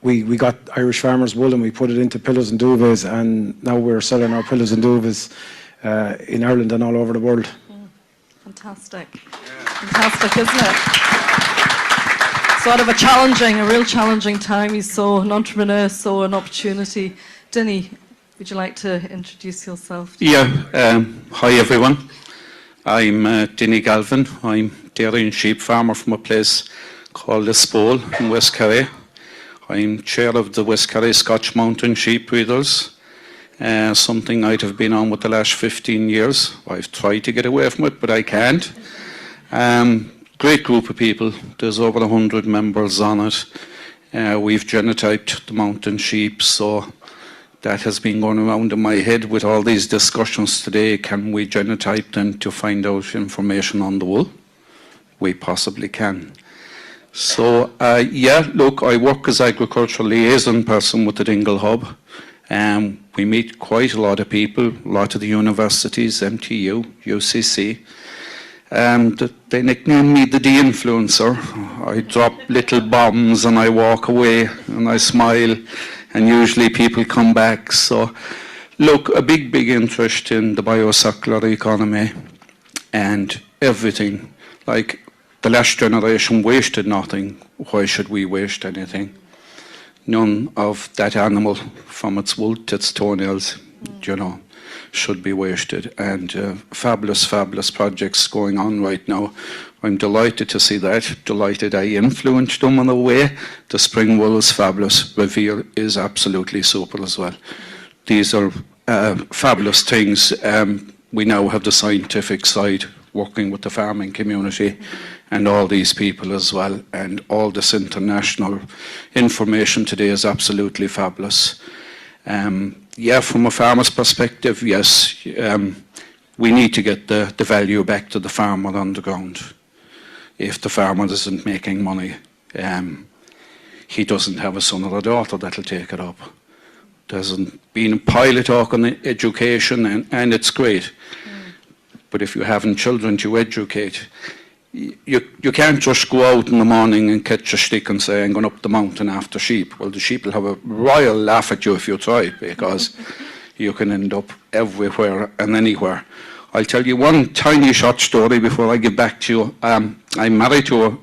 we got Irish farmers' wool and we put it into pillows and duvets, and now we're selling our pillows and duvets in Ireland and all over the world. Fantastic. Fantastic, isn't it? Sort of a real challenging time. You saw an entrepreneur, saw an opportunity. Denny, would you like to introduce yourself? Yeah, hi everyone. I'm Denny Galvin. I'm dairy and sheep farmer from a place called Springwool in West Kerry. I'm chair of the West Kerry Scotch Mountain Sheep Breeders, something I'd have been on with the last 15 years. I've tried to get away from it, but I can't. Great group of people. There's over 100 members on it. We've genotyped the mountain sheep, so that has been going around in my head with all these discussions today. Can we genotype them to find out information on the wool? We possibly can. So, yeah, look, I work as agricultural liaison person with the Dingle Hub. We meet quite a lot of people, a lot of the universities, MTU, UCC. They nickname me the de-influencer. I drop little bombs and I walk away and I smile, and usually people come back. So, look, a big interest in the biocircular economy and everything. Like, the last generation wasted nothing. Why should we waste anything? None of that animal, from its wool to its toenails, you know, should be wasted. And fabulous projects going on right now. I'm delighted to see that. Delighted I influenced them in a way. The Springwool is fabulous. REVEIRE is absolutely super as well. These are fabulous things. We now have the scientific side working with the farming community and all these people as well. And all this international information today is absolutely fabulous. Yeah, from a farmer's perspective, yes, we need to get the value back to the farmer on the ground. If the farmer isn't making money, he doesn't have a son or a daughter that'll take it up. There's been a pilot talk on education, and it's great. But if you haven't children to educate, you can't just go out in the morning and catch a stick and say, I'm going up the mountain after sheep. Well, the sheep will have a royal laugh at you if you try, because you can end up everywhere and anywhere. I'll tell you one tiny short story before I get back to you. I'm married to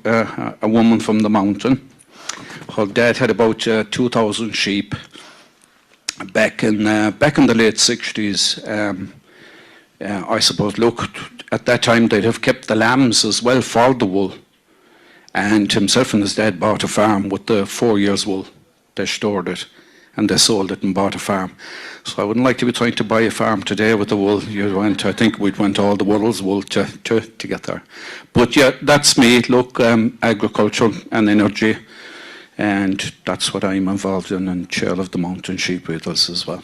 a woman from the mountain. Her dad had about 2,000 sheep back in the late 60s. I suppose, look, at that time they'd have kept the lambs as well for the wool. And himself and his dad bought a farm with the 4 years' wool. They stored it and they sold it and bought a farm. So I wouldn't like to be trying to buy a farm today with the wool. I think we'd want all the world's wool to get there. But yeah, that's me. Look, agriculture and energy. And that's what I'm involved in, and chair of the Mountain Sheep Breeders as well.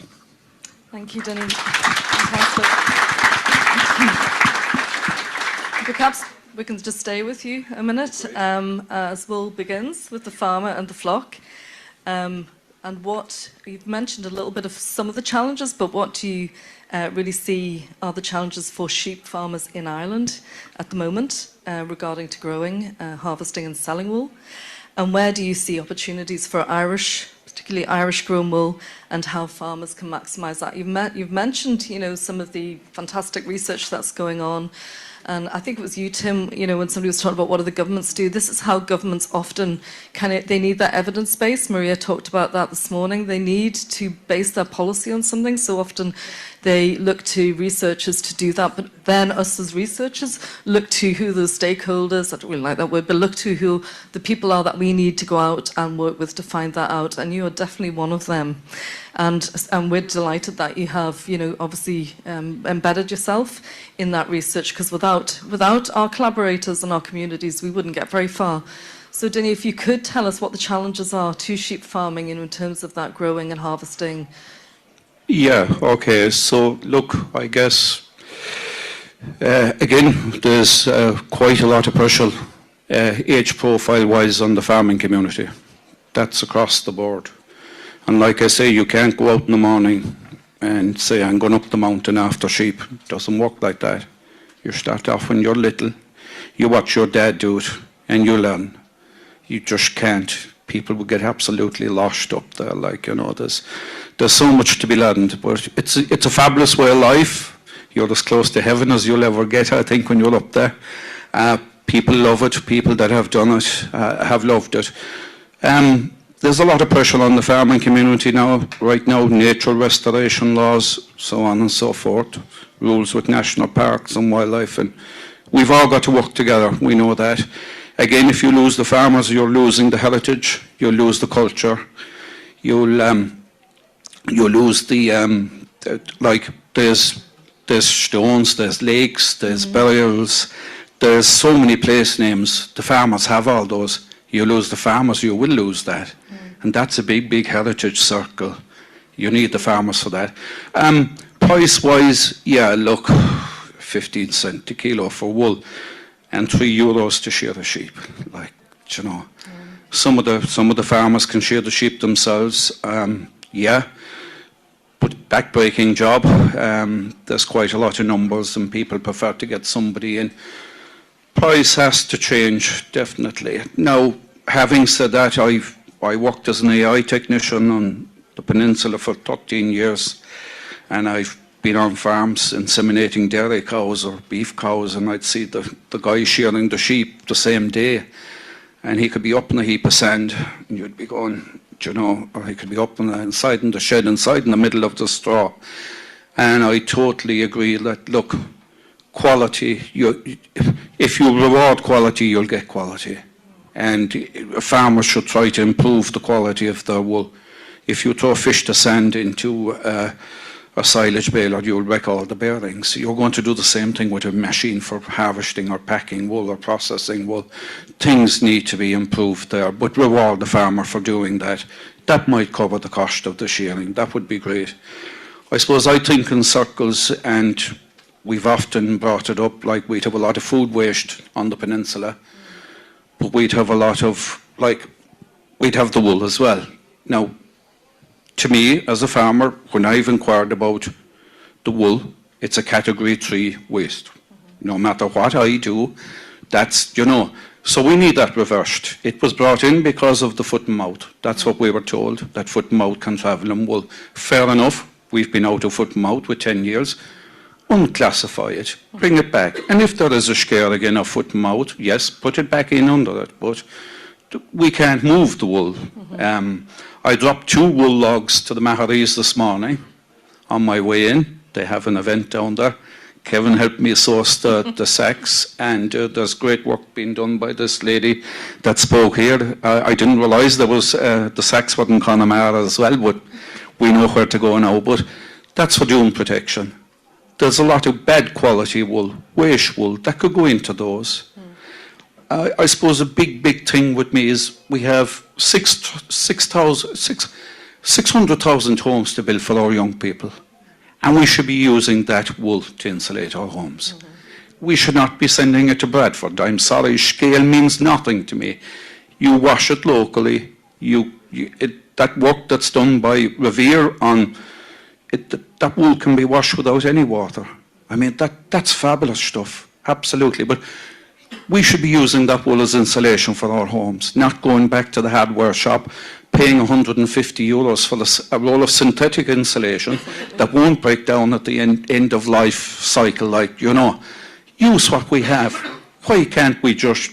Thank you, Denny. Fantastic. Perhaps we can just stay with you a minute as wool begins with the farmer and the flock. And what you've mentioned a little bit of some of the challenges, but what do you really see are the challenges for sheep farmers in Ireland at the moment regarding to growing, harvesting and selling wool? And where do you see opportunities for Irish, particularly Irish-grown wool, and how farmers can maximise that? You've mentioned, you know, some of the fantastic research that's going on. And I think it was you, Tim, you know, when somebody was talking about what do the governments do, this is how governments often they need that evidence base. Maria talked about that this morning. They need to base their policy on something. So often they look to researchers to do that, but then us as researchers look to who the stakeholders, I don't really like that word, but look to who the people are that we need to go out and work with to find that out. And you are definitely one of them. And we're delighted that you have, you know, obviously embedded yourself in that research, because without our collaborators and our communities, we wouldn't get very far. So, Denny, if you could tell us what the challenges are to sheep farming in terms of that growing and harvesting. Yeah, okay. So, look, I guess, again, there's quite a lot of pressure, age profile-wise, on the farming community. That's across the board. And like I say, you can't go out in the morning and say, I'm going up the mountain after sheep. It doesn't work like that. You start off when you're little, you watch your dad do it, and you learn. You just can't. People will get absolutely lost up there. Like, you know, there's so much to be learned. But it's a fabulous way of life. You're as close to heaven as you'll ever get, I think, when you're up there. People love it. People that have done it have loved it. There's a lot of pressure on the farming community now, right now, nature restoration laws, so on and so forth, rules with national parks and wildlife, and we've all got to work together, we know that. Again, if you lose the farmers, you're losing the heritage, you'll lose the culture, you'll lose the, like, there's stones, there's lakes, there's burials, there's so many place names, the farmers have all those. You lose the farmers, you will lose that. And that's a big, big heritage circle. You need the farmers for that. Price-wise, yeah, look, 15 cents a kilo for wool and €3 to shear a sheep. Like, you know, some of the farmers can shear the sheep themselves. Yeah, but back-breaking job. There's quite a lot of numbers and people prefer to get somebody in. Price has to change, definitely. Now, having said that, I worked as an AI technician on the peninsula for 13 years, and I've been on farms inseminating dairy cows or beef cows, and I'd see the guy shearing the sheep the same day, and he could be up in a heap of sand, and you'd be going, you know, or he could be up inside in the shed, inside in the middle of the straw. And I totally agree that, look, quality, if you reward quality, you'll get quality. And farmers should try to improve the quality of their wool. If you throw fish to sand into a silage baler, you'll wreck all the bearings. You're going to do the same thing with a machine for harvesting or packing wool or processing wool. Things need to be improved there, but reward the farmer for doing that. That might cover the cost of the shearing. That would be great. I suppose I think in circles, and we've often brought it up, like we'd have a lot of food waste on the peninsula, but we'd have a lot of, like, we'd have the wool as well. Now, to me, as a farmer, when I've inquired about the wool, it's a category 3 waste. no matter what I do. That's, you know, so we need that reversed. It was brought in because of the foot and mouth. That's what we were told, that foot and mouth can travel in wool. Fair enough, we've been out of foot and mouth with 10 years. Unclassify it, bring it back. And if there is a scare again of foot and mouth, yes, put it back in under it. But we can't move the wool. I dropped 2 wool logs to the Maharis this morning on my way in. They have an event down there. Kevin helped me source the sacks, and there's great work being done by this lady that spoke here. I didn't realise there was the sacks were in Connemara as well, but we know where to go now. But that's for dune protection. There's a lot of bad quality wool, waste wool, that could go into those. I suppose a big thing with me is we have 600,000 homes to build for our young people. And we should be using that wool to insulate our homes. We should not be sending it to Bradford. I'm sorry, scale means nothing to me. You wash it locally. That work that's done by REVEIRE on it, that wool can be washed without any water. I mean, that's fabulous stuff, absolutely. But we should be using that wool as insulation for our homes, not going back to the hardware shop, paying €150 for a roll of synthetic insulation that won't break down at the end of life cycle. Like, you know, use what we have. Why can't we just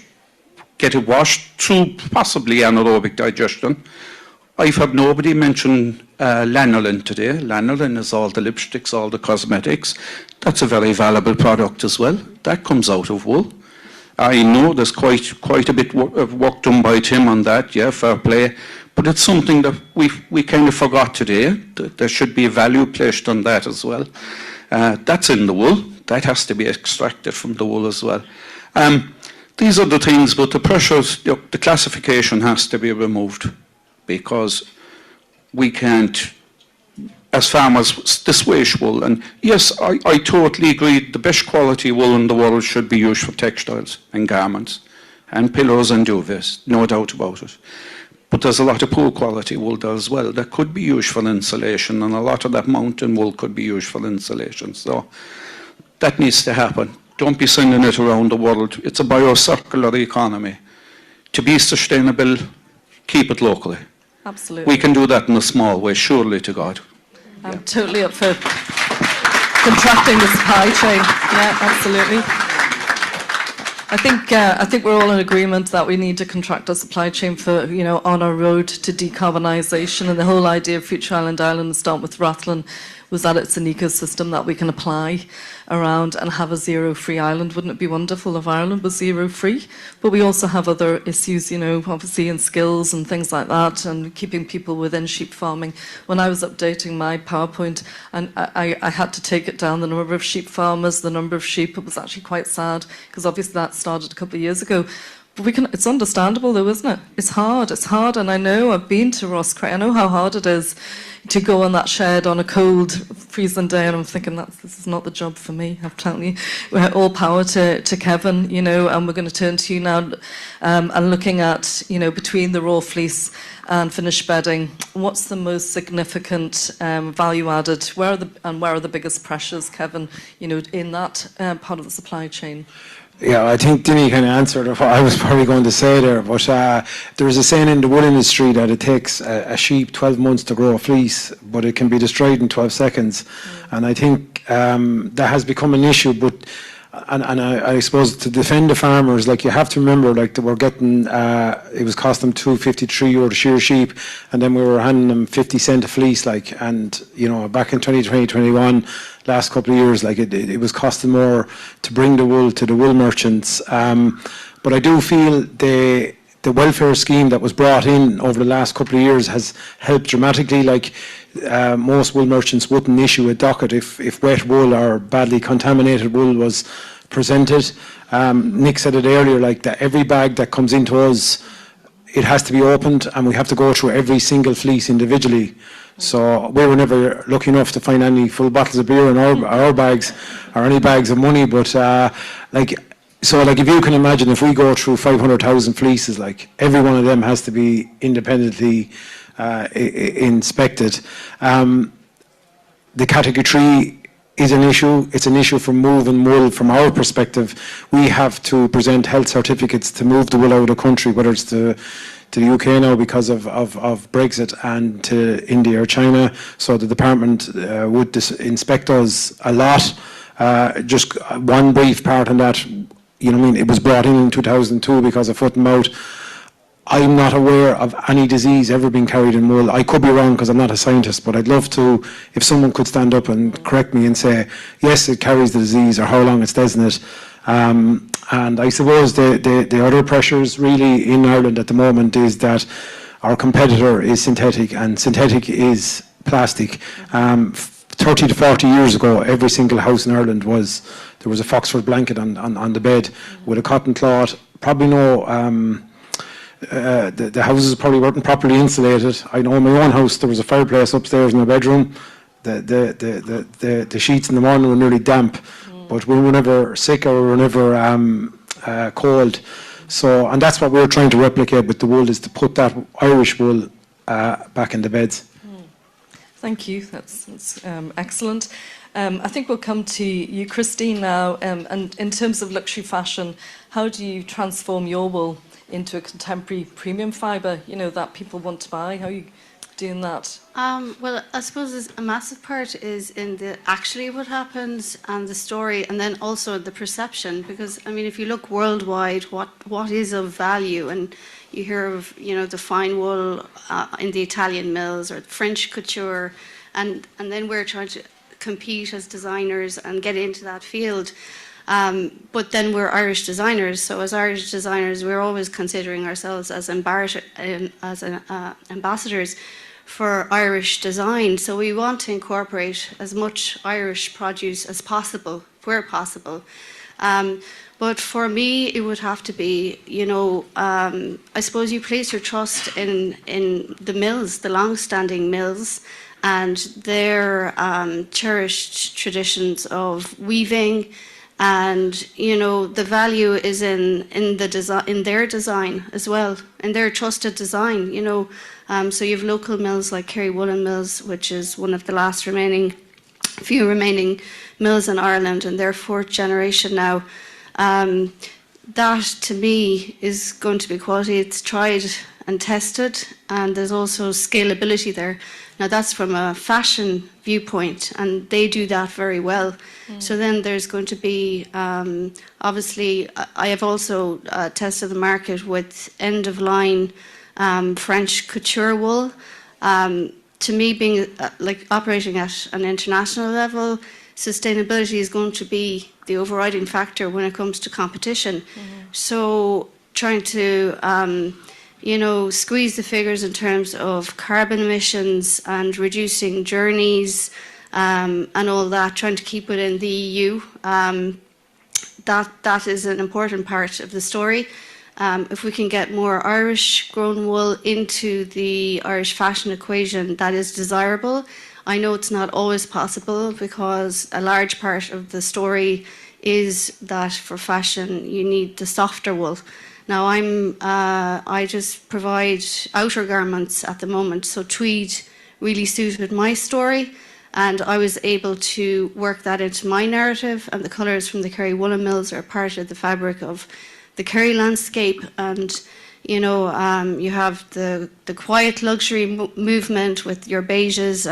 get it washed through possibly anaerobic digestion? I've heard nobody mention lanolin today. Lanolin is all the lipsticks, all the cosmetics. That's a very valuable product as well. That comes out of wool. I know there's quite a bit of work done by Tim on that, yeah, fair play. But it's something that we kind of forgot today. There should be a value placed on that as well. That's in the wool. That has to be extracted from the wool as well. These are the things, but the pressures, the classification has to be removed, because we can't, as farmers, this waste wool. And yes, I totally agree, the best quality wool in the world should be used for textiles and garments and pillows and duvets, no doubt about it. But there's a lot of poor quality wool there as well that could be used for insulation, and a lot of that mountain wool could be used for insulation. So that needs to happen. Don't be sending it around the world. It's a biocircular economy. To be sustainable, keep it locally. Absolutely. We can do that in a small way, surely to God. I'm totally up for contracting the supply chain. Yeah, absolutely. I think we're all in agreement that we need to contract our supply chain for, you know, on our road to decarbonisation. And the whole idea of Future Island Island, start with Rathlin, was that it's an ecosystem that we can apply around and have a zero-free island. Wouldn't it be wonderful if Ireland was zero-free? But we also have other issues, you know, obviously in skills and things like that, and keeping people within sheep farming. When I was updating my PowerPoint, and I had to take it down, the number of sheep farmers, the number of sheep, it was actually quite sad, because obviously that started a couple of years ago. But it's understandable though, isn't it? It's hard, and I know, I've been to Ross Cray, I know how hard it is to go on that shed on a cold, freezing day, and I'm thinking this is not the job for me, I'm telling you. All power to Kevin, you know, and we're going to turn to you now, and looking at, you know, between the raw fleece and finished bedding, what's the most significant value added? Where are the biggest pressures, Kevin, you know, in that part of the supply chain? Yeah, I think Dinny kind of answered what I was probably going to say there, but there is a saying in the wool industry that it takes a sheep 12 months to grow a fleece, but it can be destroyed in 12 seconds. And I think that has become an issue, but I suppose to defend the farmers, like, you have to remember, like, they were getting, it was costing them €2.53 to shear sheep, and then we were handing them 50 cent a fleece, like, and, you know, back in 2020, 21, last couple of years, like, it was costing more to bring the wool to the wool merchants. But I do feel the welfare scheme that was brought in over the last couple of years has helped dramatically. Like, most wool merchants wouldn't issue a docket if wet wool or badly contaminated wool was presented. Nick said it earlier, like, that every bag that comes into us, it has to be opened, and we have to go through every single fleece individually. So we were never lucky enough to find any full bottles of beer in our bags, or any bags of money. But like if you can imagine, if we go through 500,000 fleeces, like, every one of them has to be independently inspected. The category 3 is an issue. It's an issue for moving wool. From our perspective, we have to present health certificates to move the wool out of the country, whether it's to the UK now because of Brexit, and to India or China. So the department would inspect us a lot. Just one brief part on that, you know what I mean, it was brought in 2002 because of foot and mouth. I'm not aware of any disease ever being carried in wool. I could be wrong because I'm not a scientist, but I'd love to, if someone could stand up and correct me and say, yes, it carries the disease, or how long it's doesn't it. And I suppose the other pressures really in Ireland at the moment is that our competitor is synthetic, and synthetic is plastic. 30 to 40 years ago, every single house in Ireland there was a Foxford blanket on the bed with a cotton cloth. Probably no. The houses probably weren't properly insulated. I know in my own house there was a fireplace upstairs in my bedroom. The sheets in the morning were nearly damp, but we were never sick or we were never cold. So, and that's what we're trying to replicate with the wool, is to put that Irish wool back in the beds. Thank you. That's excellent. I think we'll come to you, Christine, now. And in terms of luxury fashion, how do you transform your wool into a contemporary premium fibre, you know, that people want to buy? How are you doing that? Well, I suppose a massive part is in the actually what happens and the story, and then also the perception. Because I mean, if you look worldwide, what is of value, and you hear of, you know, the fine wool in the Italian mills or the French couture, and then we're trying to compete as designers and get into that field. But then we're Irish designers, so as Irish designers, we're always considering ourselves as ambassadors for Irish design. So we want to incorporate as much Irish produce as possible, where possible. But for me, it would have to be, you know, I suppose you place your trust in the mills, the long-standing mills, and their cherished traditions of weaving. And you know, the value is in their design as well, in their trusted design. You know, so you have local mills like Kerry Woolen Mills, which is one of the few remaining mills in Ireland, and they're fourth generation now. That to me is going to be quality. It's tried and tested, and there's also scalability there. Now that's from a fashion viewpoint, and they do that very well. So then there's going to be, obviously, I have also tested the market with end-of-line French couture wool. To me, being like operating at an international level, sustainability is going to be the overriding factor when it comes to competition. So trying to you know, squeeze the figures in terms of carbon emissions and reducing journeys and all that, trying to keep it in the EU. That is an important part of the story. If we can get more Irish grown wool into the Irish fashion equation, that is desirable. I know it's not always possible, because a large part of the story is that for fashion you need the softer wool. Now I just provide outer garments at the moment, so tweed really suited my story, and I was able to work that into my narrative, and the colours from the Kerry Woolen Mills are part of the fabric of the Kerry landscape. And you know, you have the quiet luxury movement with your beiges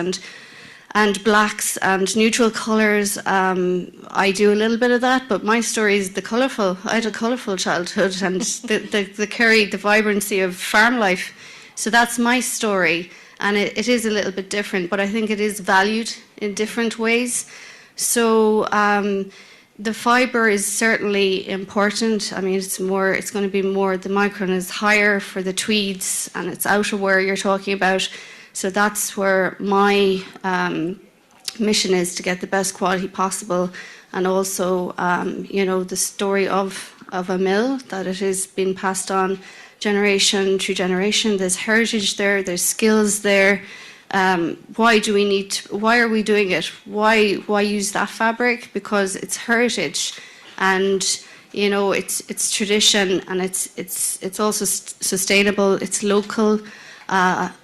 and blacks and neutral colours. I do a little bit of that, but my story is the colourful. I had a colourful childhood, and the Kerry, the vibrancy of farm life. So that's my story, and it is a little bit different, but I think it is valued in different ways. So the fibre is certainly important. I mean, it's going to be more, the micron is higher for the tweeds, and it's outerwear you're talking about. So that's where my mission is, to get the best quality possible, and also, you know, the story of a mill, that it is being passed on generation to generation. There's heritage there, there's skills there. Why are we doing it? Why use that fabric? Because it's heritage, and you know, it's tradition, and it's also sustainable. It's local.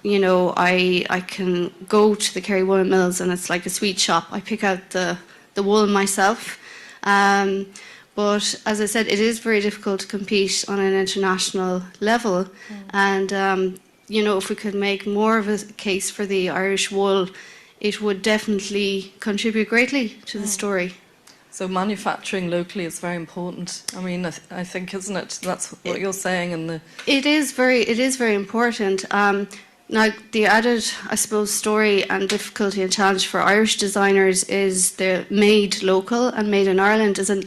You know, I can go to the Kerry Woolen Mills, and it's like a sweet shop. I pick out the the wool myself. But as I said, it is very difficult to compete on an international level. And, you know, if we could make more of a case for the Irish wool, it would definitely contribute greatly to the story. So manufacturing locally is very important. I mean, I think, isn't it? That's what you're saying. And it is very important. Now, the added, I suppose, story and difficulty and challenge for Irish designers is the made local and made in Ireland is an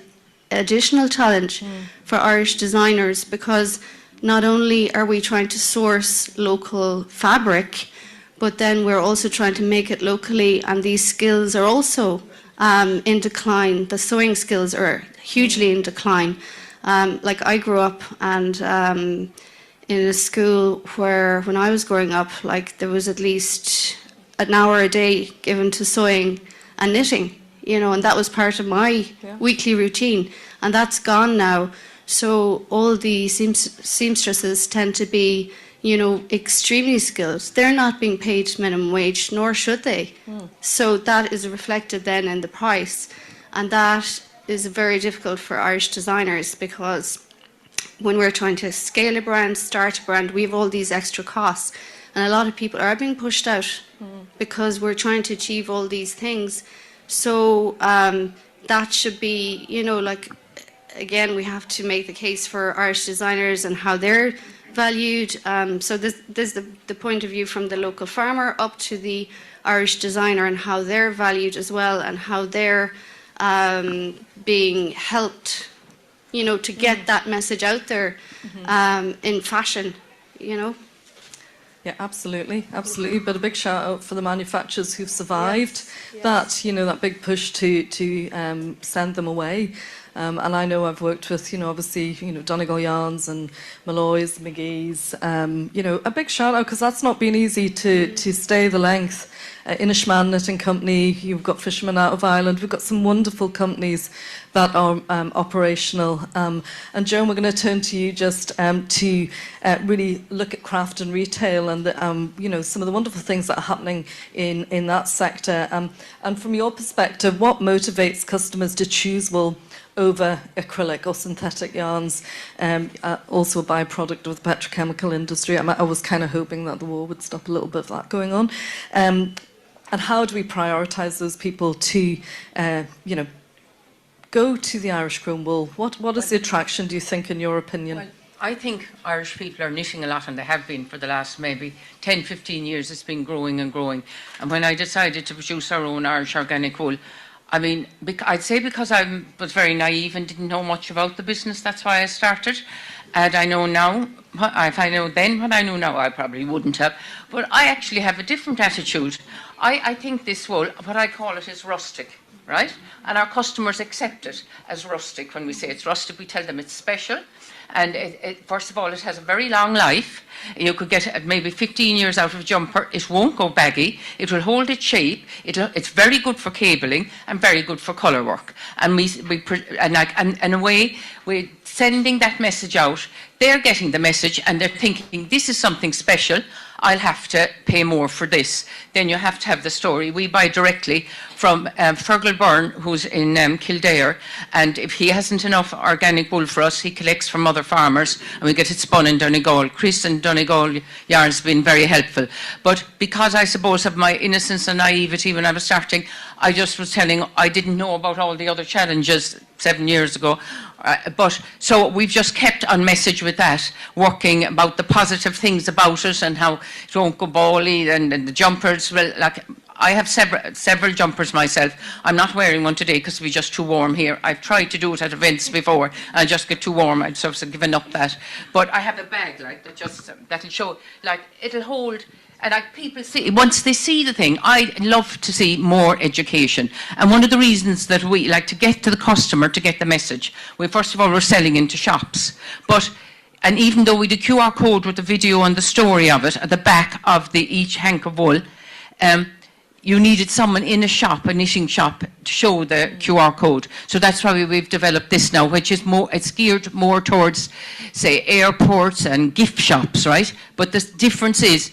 additional challenge for Irish designers, because not only are we trying to source local fabric, but then we're also trying to make it locally, and these skills are also in decline. The sewing skills are hugely in decline. Like I grew up and in a school where, when I was growing up, like there was at least an hour a day given to sewing and knitting, you know, and that was part of my weekly routine, and that's gone now. So all the seamstresses tend to be, you know, extremely skilled. They're not being paid minimum wage, nor should they. So that is reflected then in the price, and that is very difficult for Irish designers, because when we're trying to scale a brand, start a brand, we have all these extra costs, and a lot of people are being pushed out because we're trying to achieve all these things. So that should be, you know, like, again, we have to make the case for Irish designers and how they're valued. So this is the point of view from the local farmer up to the Irish designer, and how they're valued as well, and how they're being helped, you know, to get that message out there in fashion, you know. Yeah, absolutely, absolutely. But a big shout out for the manufacturers who've survived that, you know, that big push to send them away. And I know I've worked with, you know, obviously, you know, Donegal Yarns and Malloy's, McGee's. You know, a big shout out, because that's not been easy to stay the length. Inishman Knitting Company, you've got Fishermen out of Ireland. We've got some wonderful companies that are operational. And Joan, we're going to turn to you just to really look at craft and retail, and the, you know, some of the wonderful things that are happening in that sector. And from your perspective, what motivates customers to choose wool over acrylic or synthetic yarns, also a byproduct of the petrochemical industry? I was kind of hoping that the war would stop a little bit of that going on. And how do we prioritise those people to, you know, go to the Irish grown wool? What is the attraction, do you think, in your opinion? Well, I think Irish people are knitting a lot, and they have been for the last maybe 10, 15 years. It's been growing and growing. And when I decided to produce our own Irish organic wool, I mean, I'd say because I was very naive and didn't know much about the business, that's why I started. And I know now, if I know then what I know now, I probably wouldn't have. But I actually have a different attitude. I think this wool, what I call it, is rustic, right? And our customers accept it as rustic. When we say it's rustic, we tell them it's special. And first of all, it has a very long life. You could get maybe 15 years out of a jumper. It won't go baggy. It will hold its shape. It's very good for cabling and very good for colour work. And in a way, we're sending that message out. They're getting the message and they're thinking, this is something special. I'll have to pay more for this. Then you have to have the story. We buy directly from Fergal Byrne, who's in Kildare, and if he hasn't enough organic wool for us, he collects from other farmers, and we get it spun in Donegal. Chris and Donegal Yarns have been very helpful. But because I suppose of my innocence and naivety when I was starting, I just was telling, I didn't know about all the other challenges 7 years ago. But so we've just kept on message with that, working about the positive things about it and how it won't go bally, and the jumpers. Well, like I have several jumpers myself. I'm not wearing one today because it'll be just too warm here. I've tried to do it at events before and I just get too warm. I've sort of given up that. But I have a bag like that, just that'll show, like it'll hold. And like people see, once they see the thing, I love to see more education. And one of the reasons that we like to get to the customer to get the message, first of all, we're selling into shops. And even though we do QR code with the video and the story of it at the back of each hank of wool, you needed someone in a shop, a knitting shop, to show the QR code. So that's why we've developed this now, which is more, it's geared more towards, say, airports and gift shops, right? But the difference is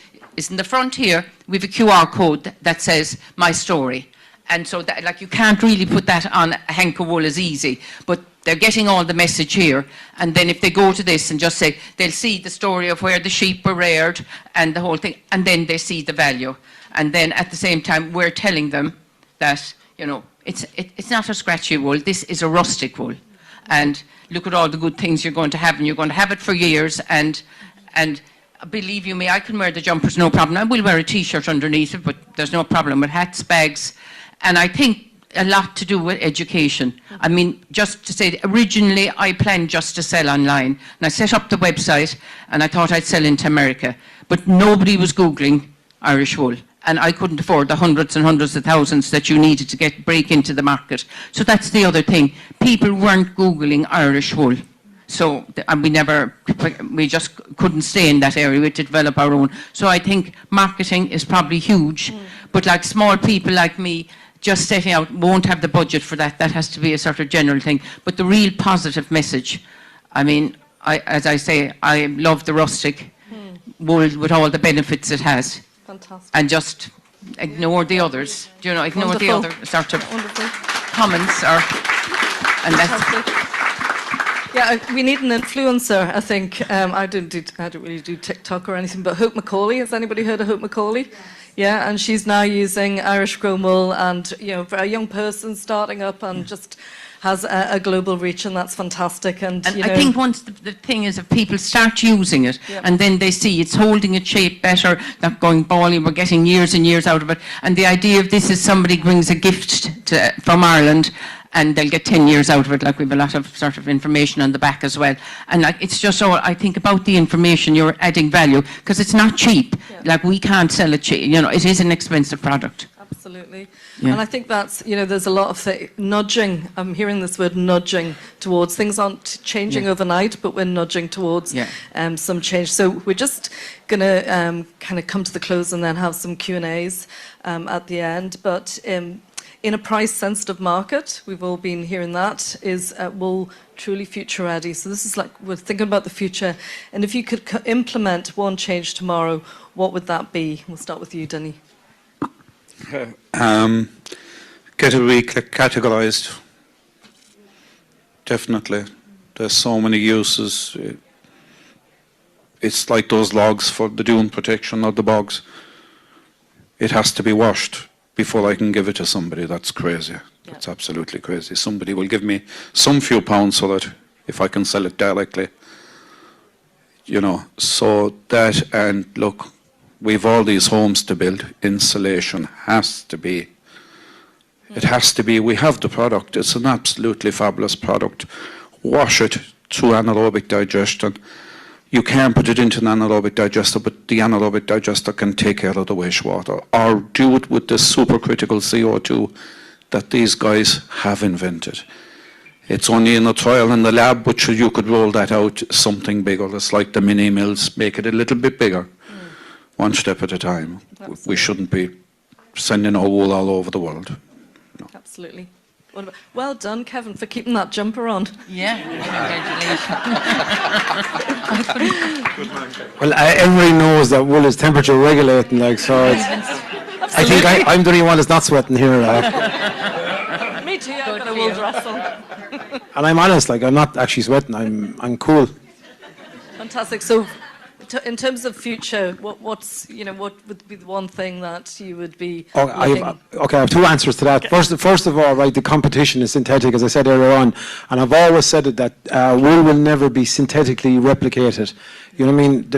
in the front here, we have a QR code that says my story. And so that, like, you can't really put that on a hank of wool as easy, but they're getting all the message here. And then if they go to this and just say, they'll see the story of where the sheep were reared and the whole thing, and then they see the value. And then at the same time, we're telling them that, you know, it's not a scratchy wool, this is a rustic wool. And look at all the good things you're going to have, and you're going to have it for years. And believe you me, I can wear the jumpers, no problem. I will wear a t-shirt underneath it, but there's no problem with hats, bags. And I think a lot to do with education. I mean, just to say, originally I planned just to sell online. And I set up the website, and I thought I'd sell into America. But nobody was Googling Irish wool. And I couldn't afford the hundreds and hundreds of thousands that you needed to break into the market. So that's the other thing. People weren't Googling Irish wool. So we just couldn't stay in that area. We had to develop our own. So I think marketing is probably huge. But like small people like me, just setting out won't have the budget for that. That has to be a sort of general thing. But the real positive message, I mean, as I say, I love the rustic wool with all the benefits it has. Fantastic. And just ignore the others. Do you know, ignore the other sort of comments and that's. Yeah, we need an influencer, I think. I don't really do TikTok or anything, but Hope Macaulay, has anybody heard of Hope Macaulay? Yeah, and she's now using Irish grown wool, and, you know, for a young person starting up and just has a global reach, and that's fantastic. And you know, I think once the thing is, if people start using it, and then they see it's holding its shape better, not going bally, we're getting years and years out of it. And the idea of this is somebody brings a gift from Ireland, and they'll get 10 years out of it. Like, we have a lot of sort of information on the back as well. And like, it's just all, I think about the information, you're adding value, because it's not cheap. Like, we can't sell it cheap. You know, it is an expensive product. Absolutely. Yeah. And I think that's, you know, there's a lot of nudging. I'm hearing this word nudging towards. Things aren't changing overnight, but we're nudging towards some change. So we're just going to kind of come to the close and then have some Q&As at the end. But in a price-sensitive market, we've all been hearing that, is wool truly future-ready? So this is like, we're thinking about the future. And if you could implement one change tomorrow, what would that be? We'll start with you, Denny. Get it recategorised. Definitely. There's so many uses. It's like those logs for the dune protection of the bogs. It has to be washed before I can give it to somebody. That's crazy. That's absolutely crazy. Somebody will give me some few pounds so that if I can sell it directly. You know, so that, and look, we've all these homes to build. Insulation has to be. It has to be. We have the product. It's an absolutely fabulous product. Wash it through anaerobic digestion. You can put it into an anaerobic digester, but the anaerobic digester can take care of the wastewater, or do it with the supercritical CO2 that these guys have invented. It's only in a trial in the lab, but you could roll that out something bigger. It's like the mini mills, make it a little bit bigger. One step at a time. Absolutely. We shouldn't be sending our wool all over the world. No. Absolutely. Well done, Kevin, for keeping that jumper on. Yeah, congratulations. Well, everybody knows that wool is temperature regulating, like, so it's, I think I'm the only one that's not sweating here. Me too, I've got a wool dress on. And I'm honest, like, I'm not actually sweating, I'm cool. Fantastic. So, in terms of future, what would be the one thing that you would be I have two answers to that. First of all, right, the competition is synthetic, as I said earlier on, and I've always said it, that wool will never be synthetically replicated. You know what I mean?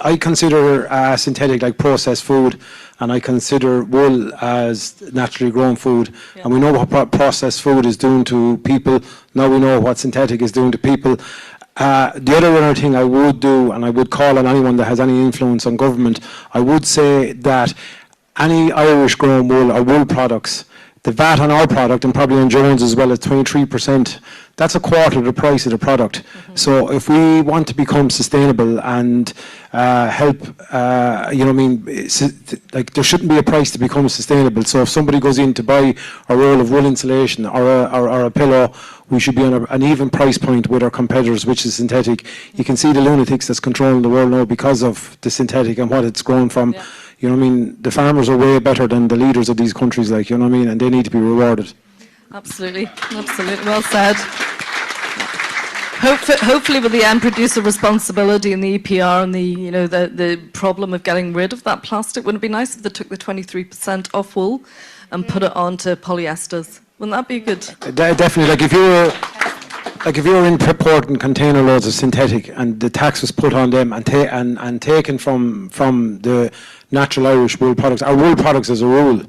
I consider synthetic like processed food, and I consider wool as naturally grown food. Yeah. And we know what processed food is doing to people. Now we know what synthetic is doing to people. The other thing I would do, and I would call on anyone that has any influence on government, I would say that any Irish grown wool or wool products, the VAT on our product, and probably on Jones as well, is 23%. That's a quarter of the price of the product. So if we want to become sustainable and help, you know what I mean, like, there shouldn't be a price to become sustainable. So if somebody goes in to buy a roll of wool insulation or a pillow, we should be on an even price point with our competitors, which is synthetic. You can see the lunatics that's controlling the world now because of the synthetic and what it's grown from. you know what I mean, the farmers are way better than the leaders of these countries, like, you know what I mean, and they need to be rewarded. Absolutely, absolutely, well said. Hopefully with the end producer responsibility and the EPR and the problem of getting rid of that plastic, wouldn't it be nice if they took the 23% off wool and put it onto polyesters? Wouldn't that be good? Definitely, like if you were importing container loads of synthetic and the tax was put on them and taken from the natural Irish wool products, or wool products as a rule,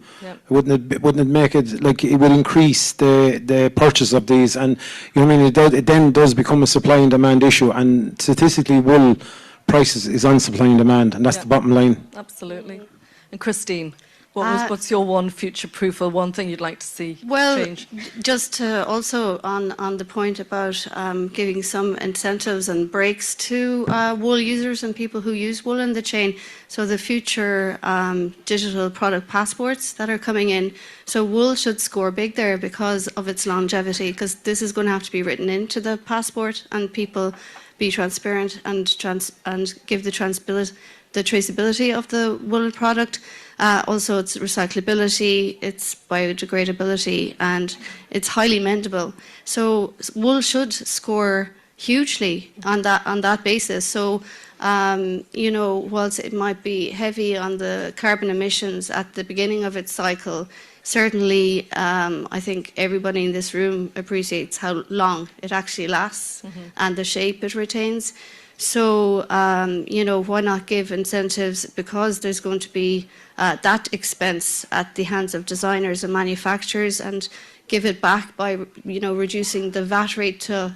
wouldn't it make it, like, it would increase the purchase of these, and you know what I mean, it then does become a supply and demand issue, and statistically wool prices is on supply and demand, and that's the bottom line. Absolutely. And Christine, what's your one future proof or one thing you'd like to see change? Just also on the point about giving some incentives and breaks to wool users and people who use wool in the chain. So the future digital product passports that are coming in. So wool should score big there because of its longevity, because this is going to have to be written into the passport, and people be transparent and give the traceability of the wool product. Also, its recyclability, its biodegradability, and it's highly mendable. So wool should score hugely on that basis. So, you know, whilst it might be heavy on the carbon emissions at the beginning of its cycle, certainly I think everybody in this room appreciates how long it actually lasts and the shape it retains. So, you know, why not give incentives, because there's going to be that expense at the hands of designers and manufacturers, and give it back by, you know, reducing the VAT rate to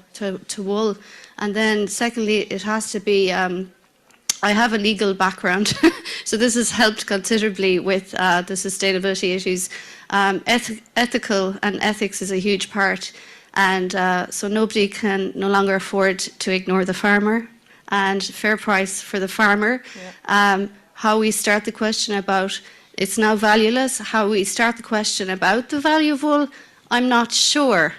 wool. And then secondly, it has to be, I have a legal background, so this has helped considerably with the sustainability issues. Ethical and ethics is a huge part, and so nobody can no longer afford to ignore the farmer, and fair price for the farmer. How we start the question about it's now valueless, how we start the question about the value of wool, I'm not sure,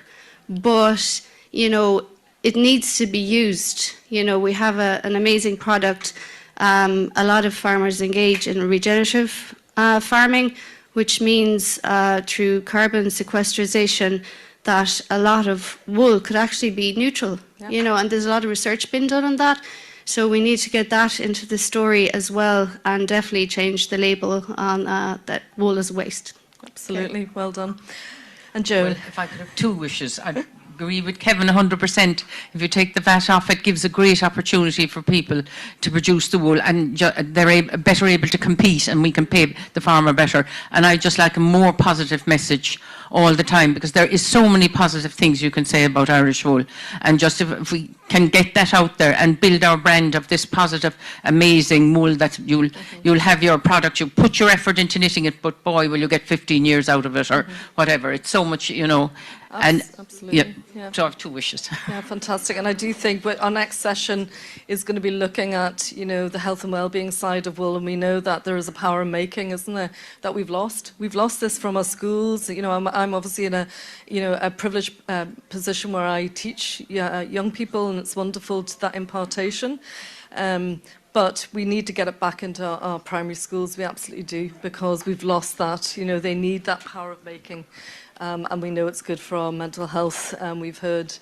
but you know, it needs to be used. You know, we have an amazing product. A lot of farmers engage in regenerative farming, which means through carbon sequestration that a lot of wool could actually be neutral. You know, and there's a lot of research being done on that. So we need to get that into the story as well, and definitely change the label on that wool is waste. Absolutely, well done. And Joan? Well, if I could have two wishes, I'd agree with Kevin 100%. If you take the VAT off, it gives a great opportunity for people to produce the wool, and they're better able to compete, and we can pay the farmer better. And I just like a more positive message all the time, because there is so many positive things you can say about Irish wool, and just if we can get that out there and build our brand of this positive, amazing wool, that you'll have your product, you put your effort into knitting it, but boy, will you get 15 years out of it, or whatever. It's so much, you know. And absolutely. Yeah, so I have two wishes. Yeah, fantastic. And I do think our next session is going to be looking at, you know, the health and well-being side of wool, and we know that there is a power in making, isn't there, that we've lost. We've lost this from our schools. You know, I'm obviously in a privileged position where I teach young people, and it's wonderful to that impartation. But we need to get it back into our primary schools. We absolutely do, because we've lost that. You know, they need that power of making. And we know it's good for our mental health. We've heard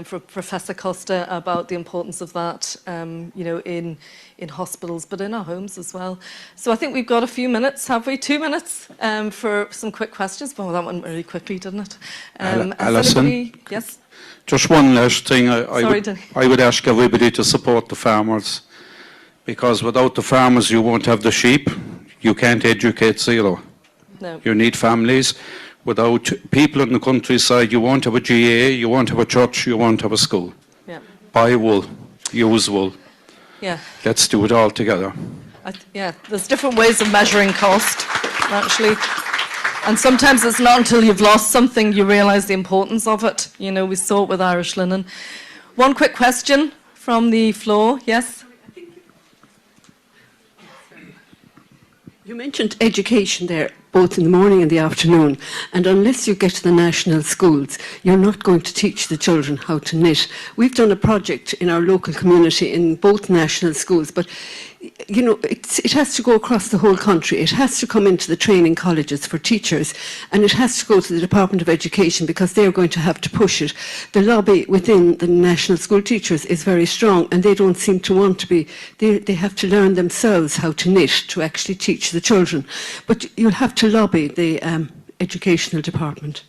from Professor Costa about the importance of that, you know, in hospitals, but in our homes as well. So I think we've got a few minutes, have we? 2 minutes for some quick questions. Well, that went really quickly, didn't it? Alison? Yes? Just one last thing. I would ask everybody to support the farmers, because without the farmers you won't have the sheep. You can't educate zero. No. You need families. Without people in the countryside, you won't have a GA, you won't have a church, you won't have a school. Yeah. Buy wool, use wool. Yeah. Let's do it all together. Yeah, there's different ways of measuring cost, actually. And sometimes it's not until you've lost something you realise the importance of it. You know, we saw it with Irish linen. One quick question from the floor. Yes? You mentioned education there, both in the morning and the afternoon, and unless you get to the national schools, you're not going to teach the children how to knit. We've done a project in our local community in both national schools, but you know, it has to go across the whole country. It has to come into the training colleges for teachers, and it has to go to the Department of Education because they're going to have to push it. The lobby within the National School Teachers is very strong, and they don't seem to want to be. They have to learn themselves how to knit to actually teach the children. But you'll have to lobby the Educational Department.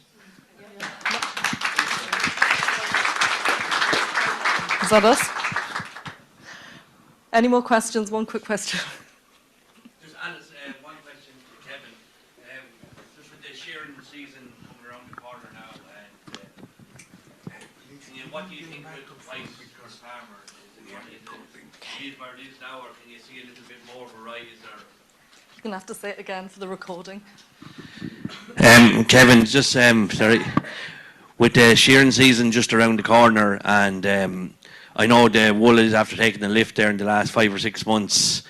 Is that us? Any more questions? One quick question. Just Alice, one question to Kevin. Just with the shearing season coming around the corner now, what do you think will suffice for the farmer? Is it where it is now, or can you see a little bit more variety? You're going to have to say it again for the recording. Kevin, just sorry. With the shearing season just around the corner, and I know the wool is after taking a lift there in the last 5 or 6 months.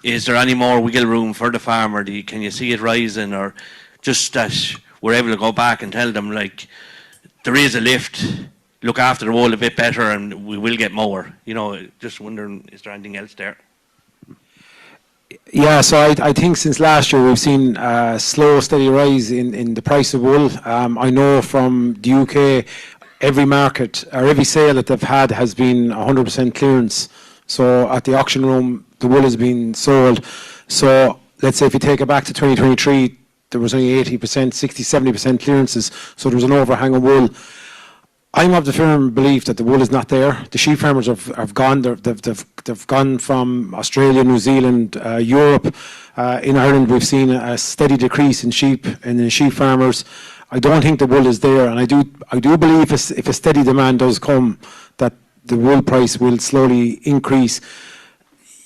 Is there any more wiggle room for the farmer? Can you see it rising, or just that we're able to go back and tell them, like, there is a lift, look after the wool a bit better and we will get more? You know, just wondering, is there anything else there? Yeah, so I think since last year we've seen a slow, steady rise in the price of wool. I know from the UK, every market or every sale that they've had has been 100% clearance. So at the auction room, the wool has been sold. So let's say if you take it back to 2023, there was only 80%, 60, 70% clearances. So there was an overhang of wool. I'm of the firm belief that the wool is not there. The sheep farmers have gone. They've gone from Australia, New Zealand, Europe. In Ireland, we've seen a steady decrease in sheep and in sheep farmers. I don't think the wool is there, and I do believe if a steady demand does come, that the wool price will slowly increase.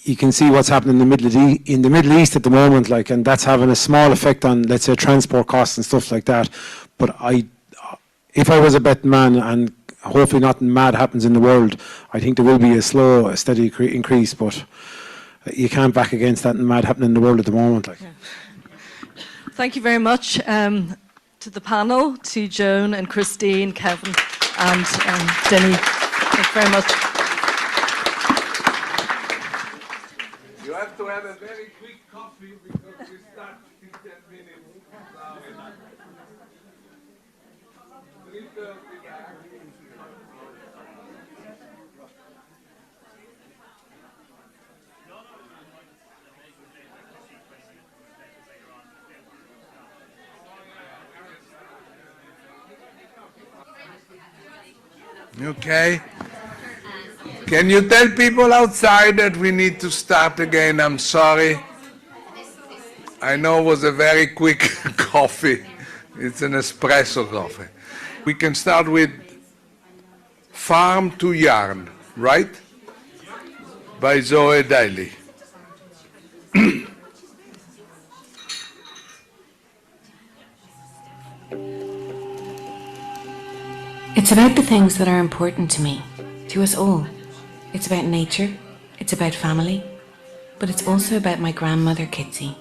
You can see what's happening in the Middle East at the moment, like, and that's having a small effect on, let's say, transport costs and stuff like that. But if I was a betting man, and hopefully nothing mad happens in the world, I think there will be a slow, steady increase. But you can't back against that mad happening in the world at the moment. Like. Yeah. Thank you very much. To the panel, to Joan and Christine, Kevin and Denny. Thank you very much. You have to have a very quick coffee because we start in 10 minutes. Okay. Can you tell people outside that we need to start again? I'm sorry. I know it was a very quick coffee. It's an espresso coffee. We can start with Farm to Yarn, right? By Zoe Daly. It's about the things that are important to me, to us all. It's about nature, it's about family, but it's also about my grandmother Kitsy,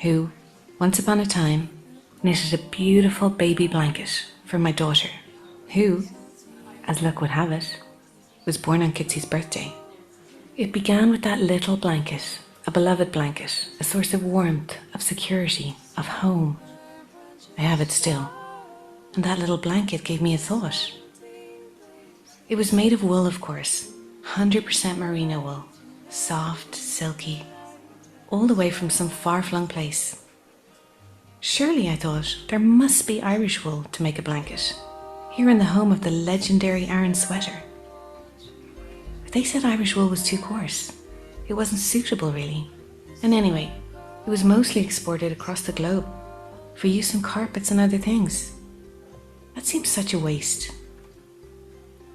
who, once upon a time, knitted a beautiful baby blanket for my daughter, who, as luck would have it, was born on Kitsy's birthday. It began with that little blanket, a beloved blanket, a source of warmth, of security, of home. I have it still. And that little blanket gave me a thought. It was made of wool, of course, 100% merino wool, soft, silky, all the way from some far-flung place. Surely, I thought, there must be Irish wool to make a blanket, here in the home of the legendary Aaron Sweater. But they said Irish wool was too coarse. It wasn't suitable, really. And anyway, it was mostly exported across the globe for use in carpets and other things. That seemed such a waste.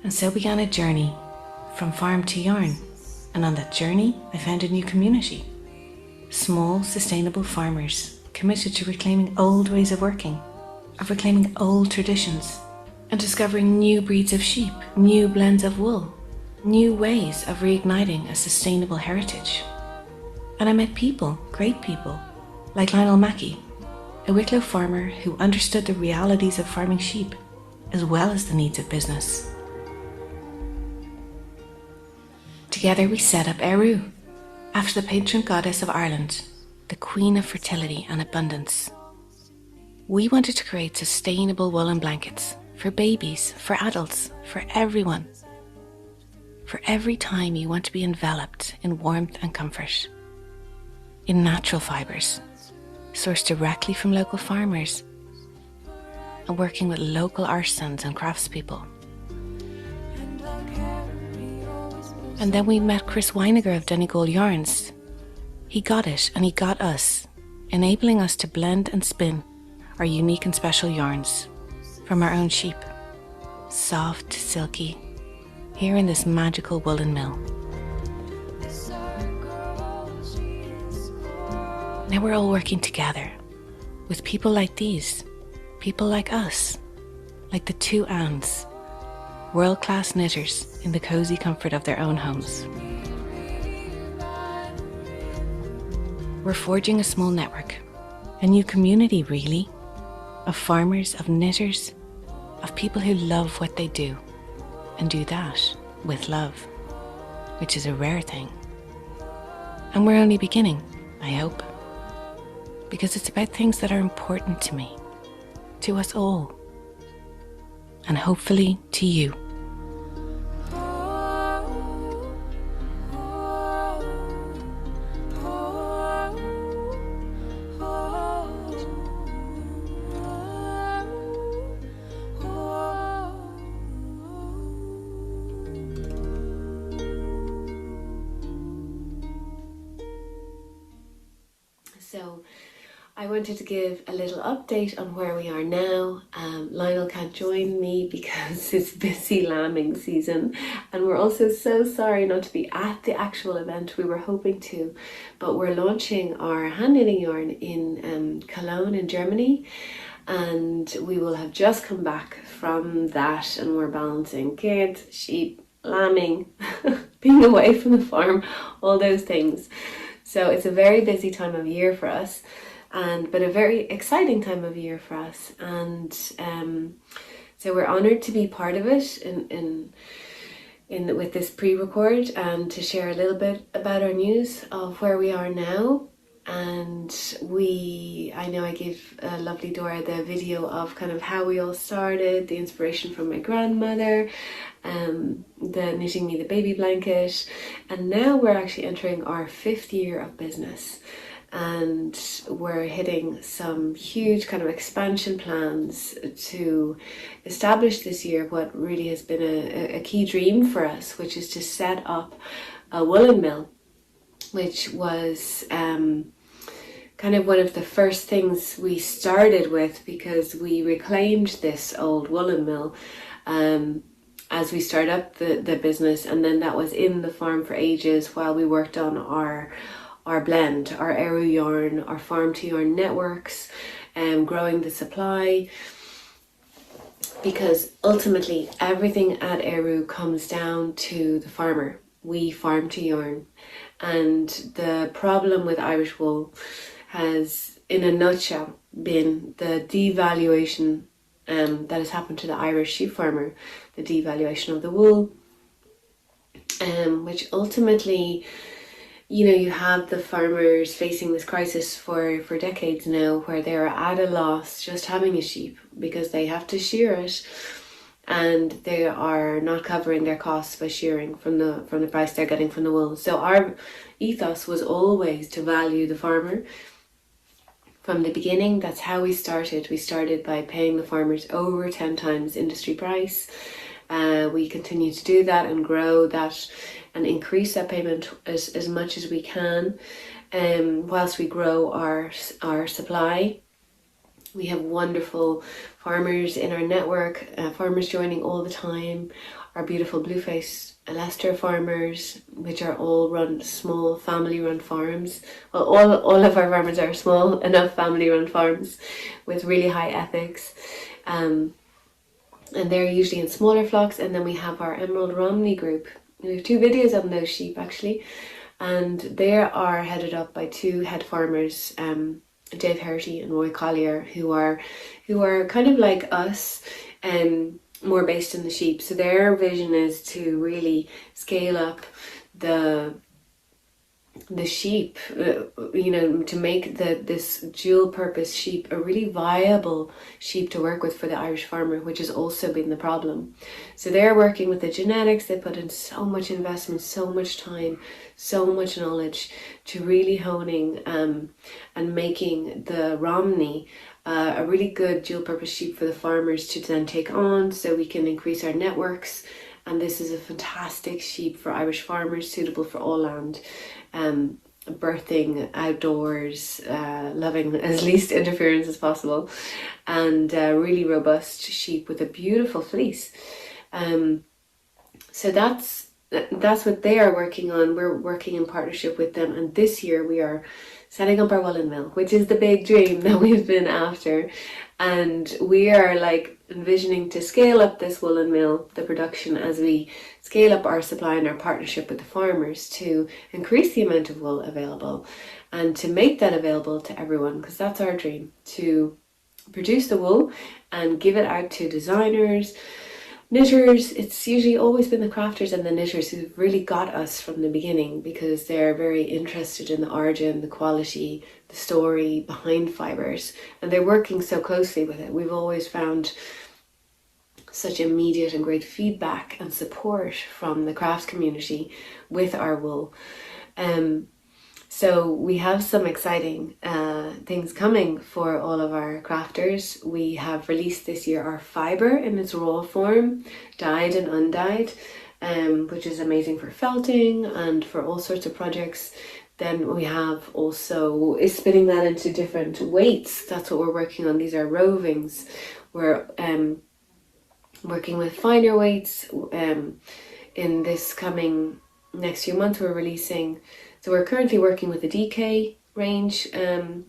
And so began a journey from farm to yarn. And on that journey, I found a new community. Small, sustainable farmers committed to reclaiming old ways of working, of reclaiming old traditions, and discovering new breeds of sheep, new blends of wool, new ways of reigniting a sustainable heritage. And I met people, great people, like Lionel Mackey, a Wicklow farmer who understood the realities of farming sheep, as well as the needs of business. Together we set up Eru, After the patron goddess of Ireland, the queen of fertility and abundance, we wanted to create sustainable woolen blankets for babies, for adults, for everyone. For every time you want to be enveloped in warmth and comfort, in natural fibres, sourced directly from local farmers, and working with local artisans and craftspeople. And then we met Chris Weiniger of Donegal Yarns. He got it and he got us, enabling us to blend and spin our unique and special yarns from our own sheep, soft, silky, here in this magical woolen mill. Now we're all working together with people like these, people like us, like the two Anns, world-class knitters in the cosy comfort of their own homes. We're forging a small network, a new community really, of farmers, of knitters, of people who love what they do, and do that with love, which is a rare thing. And we're only beginning, I hope, because it's about things that are important to me, to us all, and hopefully to you. So I wanted to give a little update on where we are now. Lionel can't join me because it's busy lambing season, and we're also so sorry not to be at the actual event we were hoping to, but we're launching our hand knitting yarn in Cologne in Germany, and we will have just come back from that, and we're balancing kids, sheep, lambing, being away from the farm, all those things. So it's a very busy time of year for us, but a very exciting time of year for us. And so we're honoured to be part of it with this pre-record and to share a little bit about our news of where we are now. And I know I gave lovely Dora the video of kind of how we all started, the inspiration from my grandmother, the knitting me the baby blanket, and now we're actually entering our 5th year of business, and we're hitting some huge kind of expansion plans to establish this year what really has been a key dream for us, which is to set up a woolen mill, which was kind of one of the first things we started with, because we reclaimed this old woolen mill as we started up the business, and then that was in the farm for ages while we worked on our blend, our Eru yarn, our farm to yarn networks, and growing the supply, because ultimately everything at Eru comes down to the farmer. We farm to yarn, and the problem with Irish wool has, in a nutshell, been the devaluation that has happened to the Irish sheep farmer, the devaluation of the wool, which ultimately, you know, you have the farmers facing this crisis for decades now, where they are at a loss just having a sheep because they have to shear it, and they are not covering their costs by shearing from the price they're getting from the wool. So our ethos was always to value the farmer. From the beginning, that's how we started. We started by paying the farmers over 10 times industry price. We continue to do that and grow that and increase that payment as much as we can, whilst we grow our supply. We have wonderful farmers in our network, farmers joining all the time. Our beautiful Blueface Leicester farmers, which are all run small family-run farms. Well, all of our farmers are small enough family-run farms with really high ethics. And they're usually in smaller flocks. And then we have our Emerald Romney group. We have 2 videos on those sheep actually, and they are headed up by 2 head farmers, Dave Herty and Roy Collier, who are kind of like us, more based in the sheep. So their vision is to really scale up the the sheep, to make this dual purpose sheep a really viable sheep to work with for the Irish farmer, which has also been the problem. So they're working with the genetics. They put in so much investment, so much time, so much knowledge to really honing and making the Romney a really good dual purpose sheep for the farmers to then take on, so we can increase our networks. And this is a fantastic sheep for Irish farmers, suitable for all land, birthing outdoors, loving as least interference as possible, and really robust sheep with a beautiful fleece. So that's what they are working on. We're working in partnership with them, and this year we are setting up our woolen mill, which is the big dream that we've been after. And we are envisioning to scale up this woolen mill, the production, as we scale up our supply and our partnership with the farmers to increase the amount of wool available and to make that available to everyone, because that's our dream, to produce the wool and give it out to designers, knitters. It's usually always been the crafters and the knitters who've really got us from the beginning, because they're very interested in the origin, the quality, the story behind fibres, and they're working so closely with it. We've always found such immediate and great feedback and support from the crafts community with our wool. So we have some exciting things coming for all of our crafters. We have released this year our fibre in its raw form, dyed and undyed, which is amazing for felting and for all sorts of projects. Then we have also spinning that into different weights. That's what we're working on. These are rovings. We're working with finer weights. In this coming next few months, we're releasing. So we're currently working with a DK range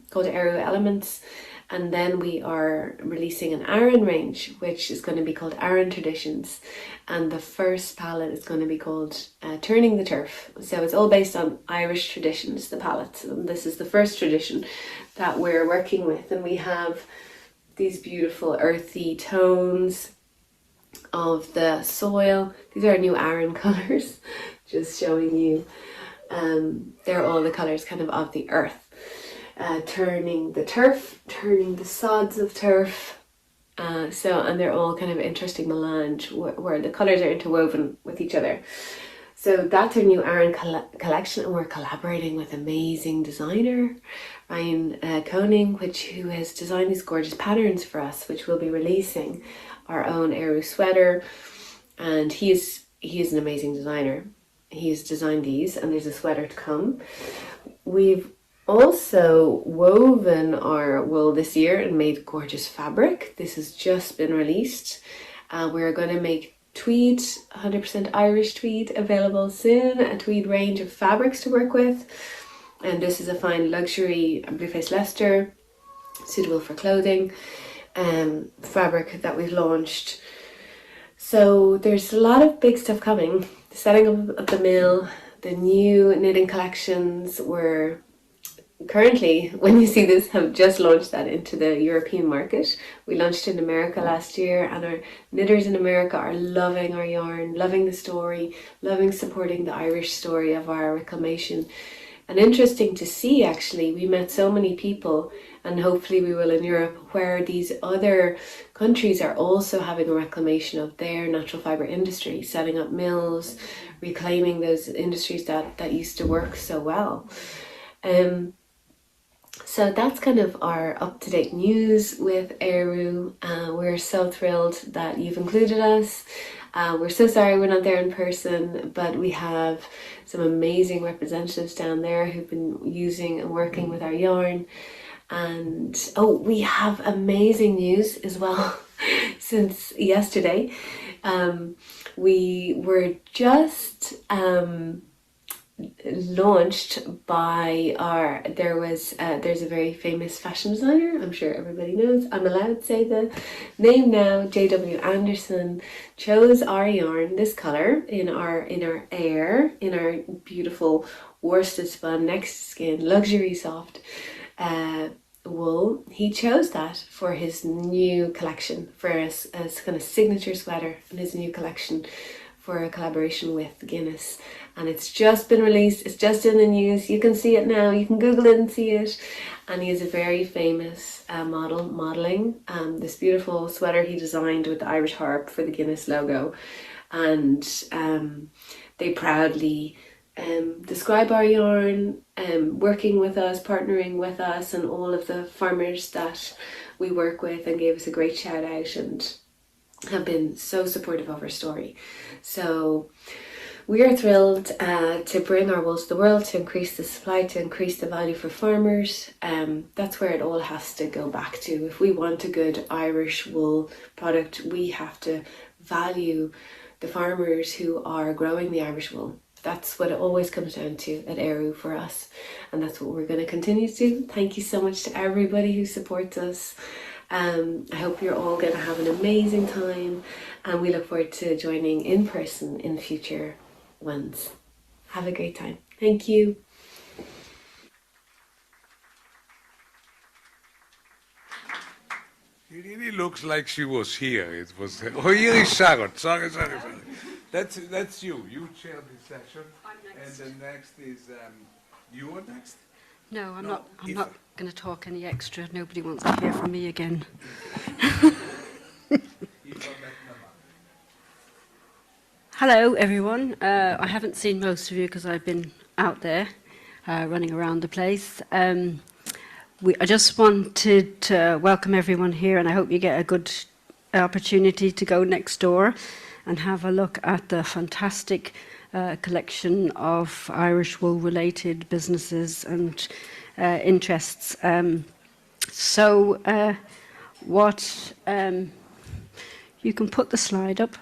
called Aero Elements, and then we are releasing an Aran range, which is going to be called Aran Traditions, and the first palette is going to be called Turning the Turf. So it's all based on Irish traditions, the palettes, and this is the first tradition that we're working with, and we have these beautiful earthy tones of the soil. These are new Aran colours, just showing you. They're all the colours kind of the earth. Turning the turf, turning the sods of turf. And they're all kind of interesting melange where the colours are interwoven with each other. So that's our new Aran collection, and we're collaborating with amazing designer Ryan Koning, who has designed these gorgeous patterns for us, which we'll be releasing our own Eru sweater. And he is an amazing designer. He's designed these, and there's a sweater to come. We've also woven our wool this year and made gorgeous fabric. This has just been released. We're going to make tweed, 100% Irish tweed, available soon, a tweed range of fabrics to work with. And this is a fine luxury blue-faced Leicester, suitable for clothing, fabric that we've launched. So there's a lot of big stuff coming. The setting up of the mill, the new knitting collections. We're currently, when you see this, have just launched that into the European market. We launched in America last year, and our knitters in America are loving our yarn, loving the story, loving supporting the Irish story of our reclamation. And interesting to see, actually, we met so many people, and hopefully we will in Europe, where these other countries are also having a reclamation of their natural fibre industry, setting up mills, reclaiming those industries that used to work so well. So that's kind of our up-to-date news with Eru. We're so thrilled that you've included us. We're so sorry we're not there in person, but we have some amazing representatives down there who've been using and working with our yarn. And we have amazing news as well. Since yesterday, we were just launched by there's a very famous fashion designer, I'm sure everybody knows, I'm allowed to say the name now, J.W. Anderson, chose our yarn, this colour, in our beautiful worsted spun next skin luxury soft wool. He chose that for his new collection, for his kind of signature sweater in his new collection for a collaboration with Guinness, and it's just been released, it's just in the news, you can see it now, you can Google it and see it. And he is a very famous modelling this beautiful sweater he designed with the Irish harp for the Guinness logo, and they proudly describe our yarn, working with us, partnering with us, and all of the farmers that we work with, and gave us a great shout out and have been so supportive of our story. So we are thrilled to bring our wool to the world, to increase the supply, to increase the value for farmers. That's where it all has to go back to. If we want a good Irish wool product, we have to value the farmers who are growing the Irish wool. That's what it always comes down to at Eru for us, and that's what we're going to continue to do. Thank you so much to everybody who supports us. I hope you're all going to have an amazing time, and we look forward to joining in person in future ones. Have a great time. Thank you. It really looks like she was here. It was. Oh, here is Sharon. Sorry. That's you. You chair this session. I'm next. And the next is you are next. No, I'm not going to talk any extra. Nobody wants to hear from me again. Hello, everyone. I haven't seen most of you because I've been out there running around the place. I just wanted to welcome everyone here, and I hope you get a good opportunity to go next door and have a look at the fantastic collection of Irish wool-related businesses and interests. You can put the slide up.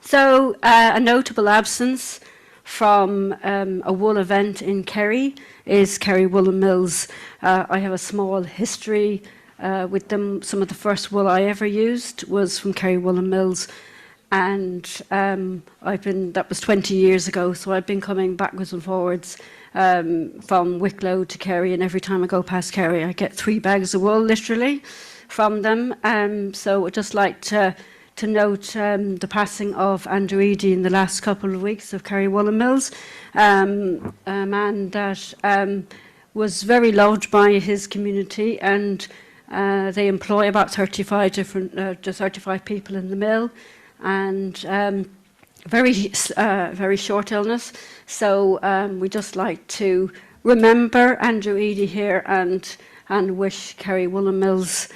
So, a notable absence from a wool event in Kerry is Kerry Woolen Mills. I have a small history with them. Some of the first wool I ever used was from Kerry Woolen Mills, and that was 20 years ago, so I've been coming backwards and forwards from Wicklow to Kerry, and every time I go past Kerry I get 3 bags of wool literally from them. So I'd just like to note the passing of Andrew Eady in the last couple of weeks of Kerry Woolen Mills, a man that was very loved by his community, and they employ about 35 people in the mill, and very short illness. So we just like to remember Andrew Eady here and wish Kerry Woolen Mills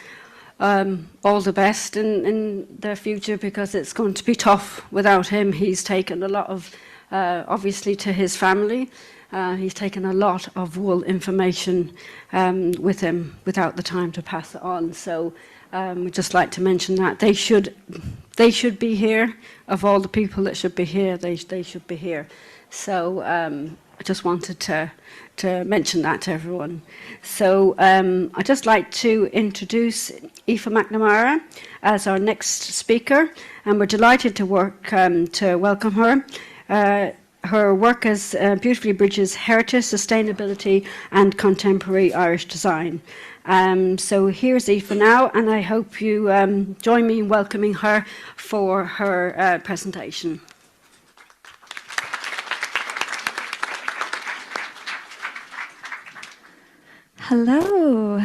all the best in their future, because it's going to be tough without him. He's taken a lot of, obviously, to his family. He's taken a lot of wool information with him without the time to pass it on. So we'd just like to mention that they should be here. Of all the people that should be here, they should be here. So I just wanted to mention that to everyone. So I'd just like to introduce Aoife McNamara as our next speaker, and we're delighted to welcome her. Her work as beautifully bridges heritage, sustainability, and contemporary Irish design. So here's Aoife now, and I hope you join me in welcoming her for her presentation. Hello.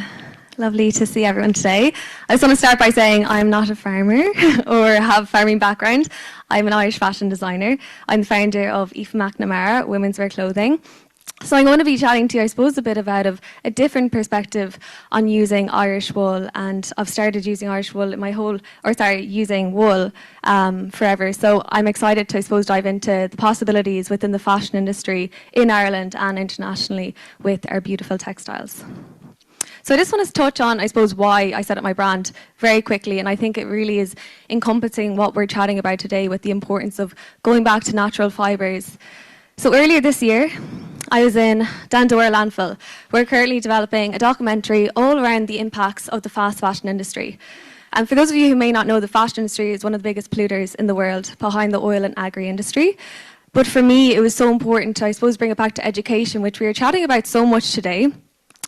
Lovely to see everyone today. I just want to start by saying I'm not a farmer or have a farming background. I'm an Irish fashion designer. I'm the founder of Aoife McNamara Women's Wear Clothing. So I'm going to be chatting to you, I suppose, a bit about a different perspective on using Irish wool, and I've started using Irish wool using wool forever. So I'm excited to, I suppose, dive into the possibilities within the fashion industry in Ireland and internationally with our beautiful textiles. So I just want to touch on, I suppose, why I set up my brand very quickly, and I think it really is encompassing what we're chatting about today with the importance of going back to natural fibres. So earlier this year, I was in Dandora landfill. We're currently developing a documentary all around the impacts of the fast fashion industry. And for those of you who may not know, the fashion industry is one of the biggest polluters in the world, behind the oil and agri industry. But for me, it was so important to, I suppose, bring it back to education, which we are chatting about so much today.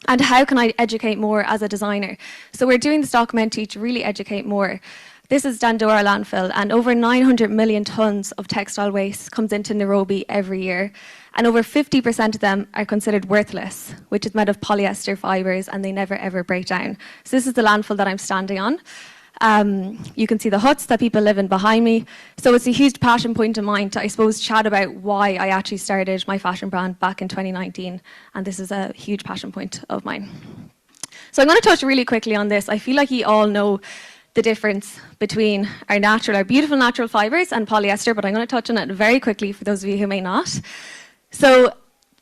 And how can I educate more as a designer? So we're doing this documentary to really educate more. This is Dandora landfill, and over 900 million tonnes of textile waste comes into Nairobi every year, and over 50% of them are considered worthless, which is made of polyester fibres, and they never ever break down. So this is the landfill that I'm standing on. You can see the huts that people live in behind me. So it's a huge passion point of mine to, I suppose, chat about why I actually started my fashion brand back in 2019. And this is a huge passion point of mine. So I'm going to touch really quickly on this. I feel like you all know the difference between our beautiful natural fibres and polyester, but I'm going to touch on it very quickly for those of you who may not. So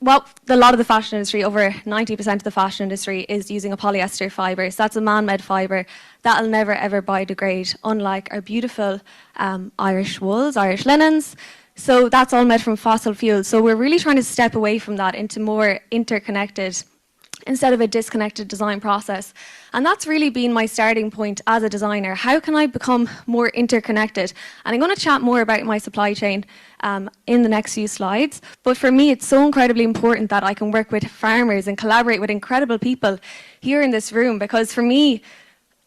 a lot of the fashion industry, over 90% of the fashion industry, is using a polyester fibre. So that's a man-made fibre that'll never ever biodegrade, unlike our beautiful Irish wools, Irish linens. So that's all made from fossil fuels. So we're really trying to step away from that into more interconnected, instead of a disconnected design process. And that's really been my starting point as a designer. How can I become more interconnected? And I'm going to chat more about my supply chain in the next few slides. But for me, it's so incredibly important that I can work with farmers and collaborate with incredible people here in this room, because for me,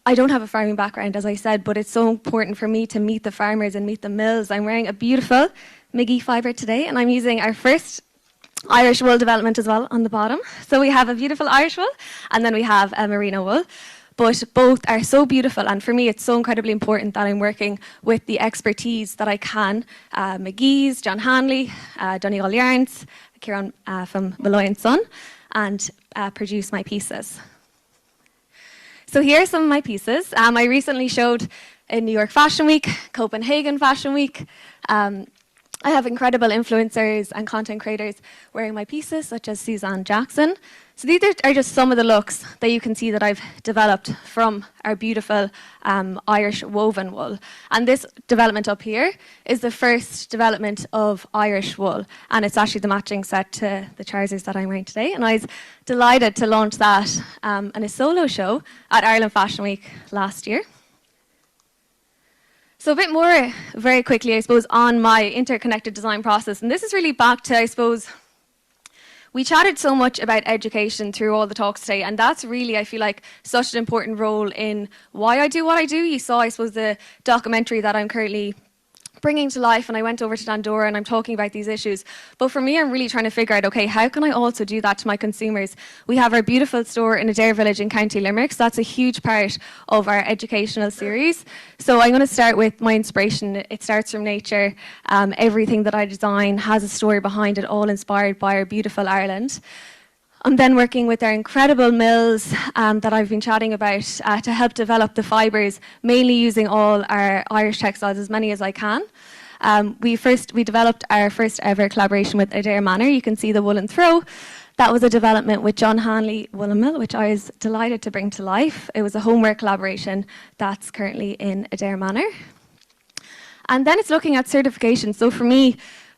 I don't have a farming background, as I said, but it's so important for me to meet the farmers and meet the mills. I'm wearing a beautiful Miggy fibre today, and I'm using our first Irish wool development as well on the bottom. So we have a beautiful Irish wool, and then we have a merino wool. But both are so beautiful, and for me it's so incredibly important that I'm working with the expertise that I can. McGee's, John Hanley, Donegal Yarns, Kieran from Malloy & Son, and produce my pieces. So here are some of my pieces. I recently showed in New York Fashion Week, Copenhagen Fashion Week. I have incredible influencers and content creators wearing my pieces, such as Suzanne Jackson. So these are just some of the looks that you can see that I've developed from our beautiful Irish woven wool. And this development up here is the first development of Irish wool. And it's actually the matching set to the trousers that I'm wearing today. And I was delighted to launch that in a solo show at Ireland Fashion Week last year. So a bit more, very quickly, I suppose, on my interconnected design process. And this is really back to, I suppose, we chatted so much about education through all the talks today, and that's really, I feel like, such an important role in why I do what I do. You saw, I suppose, the documentary that I'm currently bringing to life, and I went over to Dandora and I'm talking about these issues. But for me, I'm really trying to figure out, okay, how can I also do that to my consumers? We have our beautiful store in Adair Village in County Limerick, so that's a huge part of our educational series. So I'm going to start with my inspiration. It starts from nature. Everything that I design has a story behind it, all inspired by our beautiful Ireland. I'm then working with our incredible mills that I've been chatting about to help develop the fibres, mainly using all our Irish textiles, as many as I can. We developed our first ever collaboration with Adair Manor. You can see the woolen throw. That was a development with John Hanley Woolen Mill, which I was delighted to bring to life. It was a homewear collaboration that's currently in Adair Manor. And then it's looking at certification. So for me,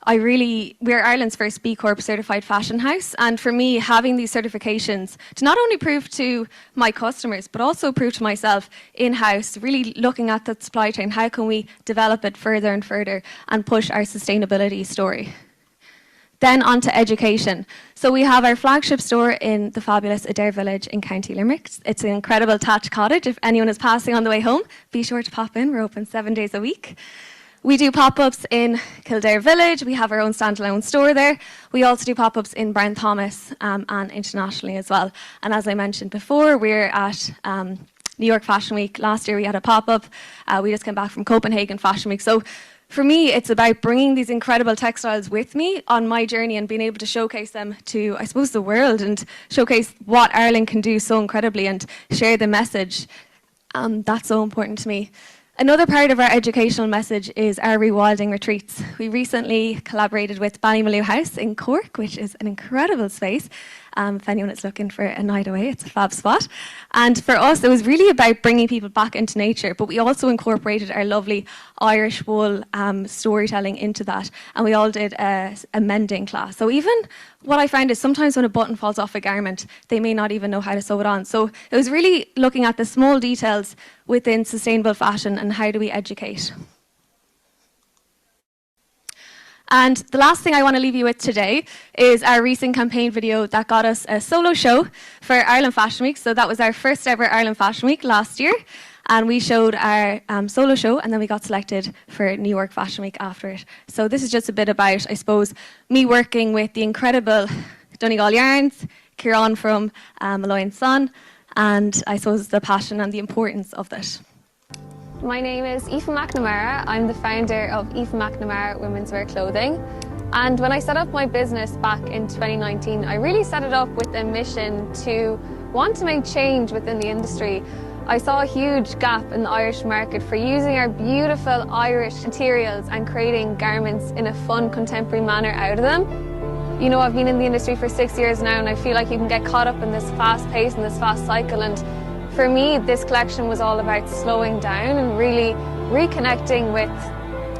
we're Ireland's first B Corp certified fashion house, and for me, having these certifications to not only prove to my customers, but also prove to myself in-house, really looking at the supply chain, how can we develop it further and further and push our sustainability story. Then on to education. So we have our flagship store in the fabulous Adair Village in County Limerick. It's an incredible thatched cottage. If anyone is passing on the way home, be sure to pop in. We're open 7 days a week. We do pop-ups in Kildare Village. We have our own standalone store there. We also do pop-ups in Brown Thomas and internationally as well. And as I mentioned before, we're at New York Fashion Week. Last year we had a pop-up. We just came back from Copenhagen Fashion Week. So for me, it's about bringing these incredible textiles with me on my journey and being able to showcase them to, I suppose, the world, and showcase what Ireland can do so incredibly and share the message. That's so important to me. Another part of our educational message is our rewilding retreats. We recently collaborated with Ballymaloe House in Cork, which is an incredible space. If anyone is looking for a night away, it's a fab spot. And for us, it was really about bringing people back into nature, but we also incorporated our lovely Irish wool storytelling into that. And we all did a mending class. So even what I found is sometimes when a button falls off a garment, they may not even know how to sew it on. So it was really looking at the small details within sustainable fashion and how do we educate. And the last thing I want to leave you with today is our recent campaign video that got us a solo show for Ireland Fashion Week. So that was our first ever Ireland Fashion Week last year. and we showed our solo show, and then we got selected for New York Fashion Week after it. So this is just a bit about, I suppose, me working with the incredible Donegal Yarns, Kieran from Malloy & Son, and I suppose the passion and the importance of that. My name is Aoife McNamara. I'm the founder of Aoife McNamara Women's Wear Clothing. And when I set up my business back in 2019, I really set it up with a mission to want to make change within the industry. I saw a huge gap in the Irish market for using our beautiful Irish materials and creating garments in a fun, contemporary manner out of them. You know, I've been in the industry for 6 years now, and I feel like you can get caught up in this fast pace and this fast cycle. And for me, this collection was all about slowing down and really reconnecting with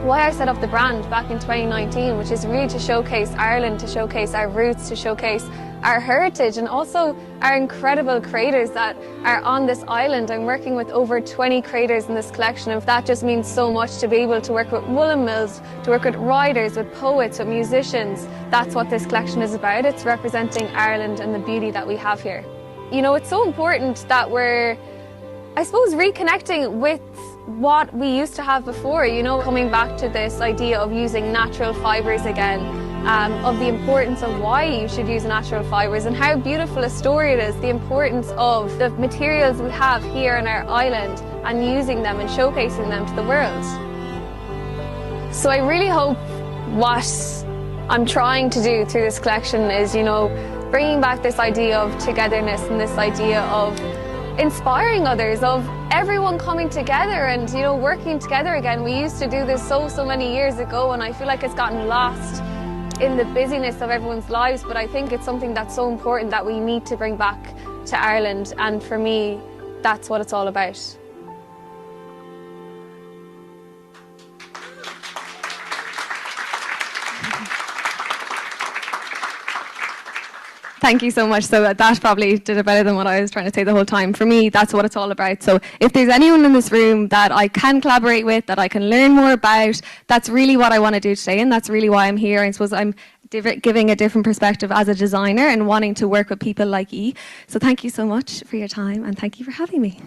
why I set up the brand back in 2019, which is really to showcase Ireland, to showcase our roots, to showcase our heritage, and also our incredible creators that are on this island. I'm working with over 20 creators in this collection, and that just means so much to be able to work with woolen mills, to work with writers, with poets, with musicians. That's what this collection is about. It's representing Ireland and the beauty that we have here. You know, it's so important that we're, I suppose, reconnecting with what we used to have before, you know, coming back to this idea of using natural fibres again, of the importance of why you should use natural fibres and how beautiful a story it is, the importance of the materials we have here on our island and using them and showcasing them to the world. So I really hope what I'm trying to do through this collection is, you know, bringing back this idea of togetherness and this idea of inspiring others, of everyone coming together and, you know, working together again. We used to do this so many years ago, and I feel like it's gotten lost in the busyness of everyone's lives, but I think it's something that's so important that we need to bring back to Ireland, and for me, that's what it's all about. Thank you so much. So that probably did it better than what I was trying to say the whole time. For me, that's what it's all about. So if there's anyone in this room that I can collaborate with, that I can learn more about, that's really what I want to do today, and that's really why I'm here. I suppose I'm giving a different perspective as a designer and wanting to work with people like E. So thank you so much for your time, and thank you for having me.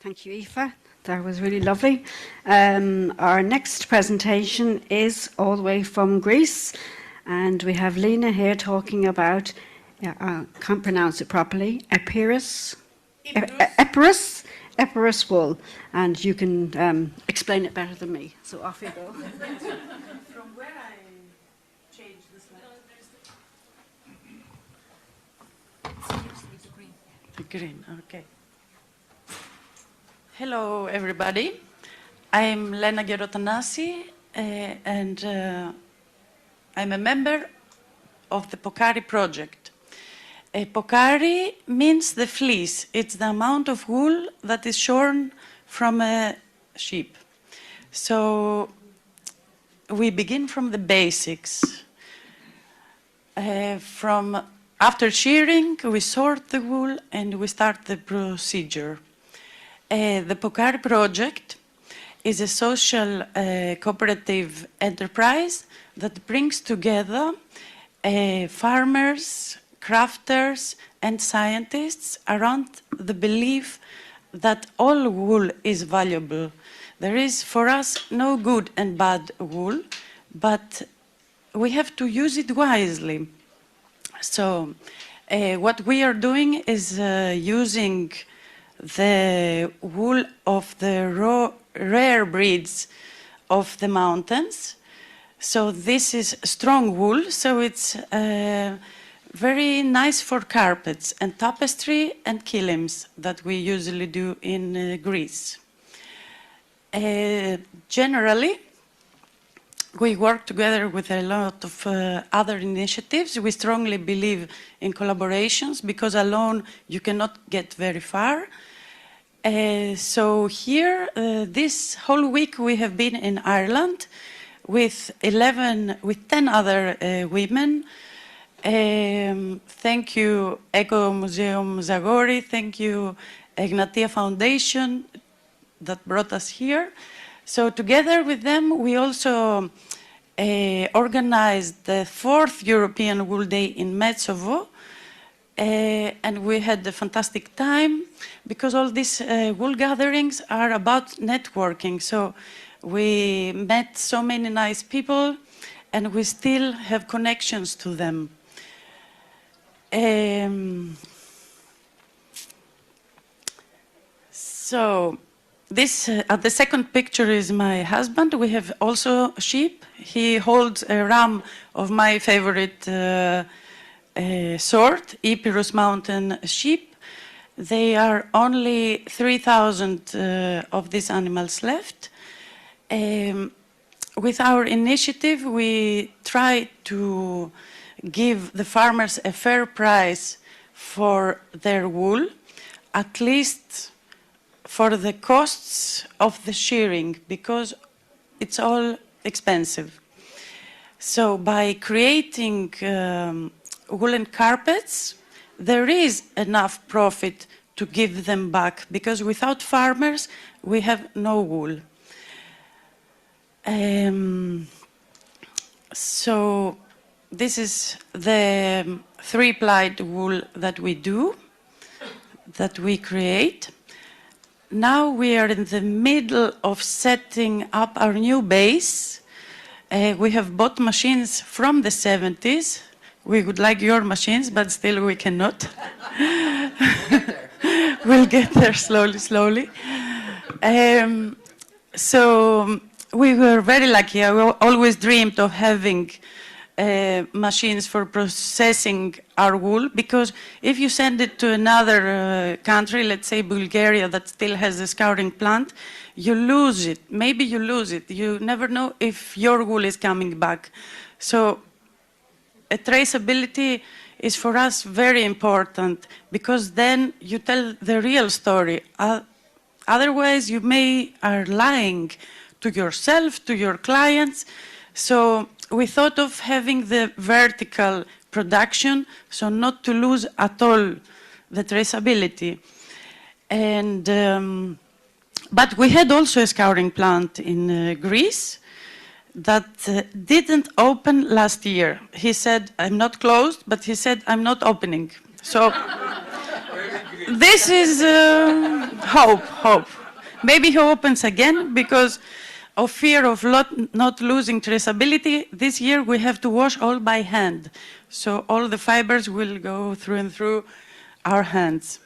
Thank you, Aoife. That was really lovely. Our next presentation is all the way from Greece, and we have Lena here talking about, I can't pronounce it properly, Epirus wool, and you can explain it better than me. So off you go. From where I change the slide? The green, okay. Hello, everybody. I'm Lena Gerotanasi, and I'm a member of the Pokari project. Pokari means the fleece. It's the amount of wool that is shorn from a sheep. So we begin from the basics. After shearing, we sort the wool and we start the procedure. The Pokari project is a social cooperative enterprise that brings together farmers, crafters, and scientists around the belief that all wool is valuable. There is, for us, no good and bad wool, but we have to use it wisely. So what we are doing is using the wool of the rare breeds of the mountains. So this is strong wool, so it's very nice for carpets and tapestry and kilims that we usually do in Greece. Generally, we work together with a lot of other initiatives. We strongly believe in collaborations because alone you cannot get very far. So here, this whole week we have been in Ireland with 10 other women. Thank you, Eco Museum Zagori. Thank you, Egnatia Foundation that brought us here. So together with them, we also organized the 4th European Wool Day in Metsovo, and we had a fantastic time because all these wool gatherings are about networking. So we met so many nice people, and we still have connections to them. So this, the second picture is my husband. We have also sheep. He holds a ram of my favorite sort, Epirus mountain sheep. They are only 3,000 of these animals left. With our initiative, we try to give the farmers a fair price for their wool, at least for the costs of the shearing, because it's all expensive. So by creating woolen carpets, there is enough profit to give them back, because without farmers, we have no wool. So this is the 3-plied wool that we do, that we create. Now we are in the middle of setting up our new base. We have bought machines from the 70s. We would like your machines, but still we cannot. We'll get there slowly, slowly. So we were very lucky. I always dreamed of having machines for processing our wool, because if you send it to another country, let's say Bulgaria, that still has a scouring plant, you lose it. Maybe you lose it. You never know if your wool is coming back. So a traceability is for us very important, because then you tell the real story. Otherwise, you are lying to yourself, to your clients. So we thought of having the vertical production, so not to lose at all the traceability. And but we had also a scouring plant in Greece that didn't open last year. He said, I'm not closed, but he said, I'm not opening. So this is hope. Maybe he opens again, because of fear of not losing traceability. This year we have to wash all by hand. So all the fibers will go through and through our hands.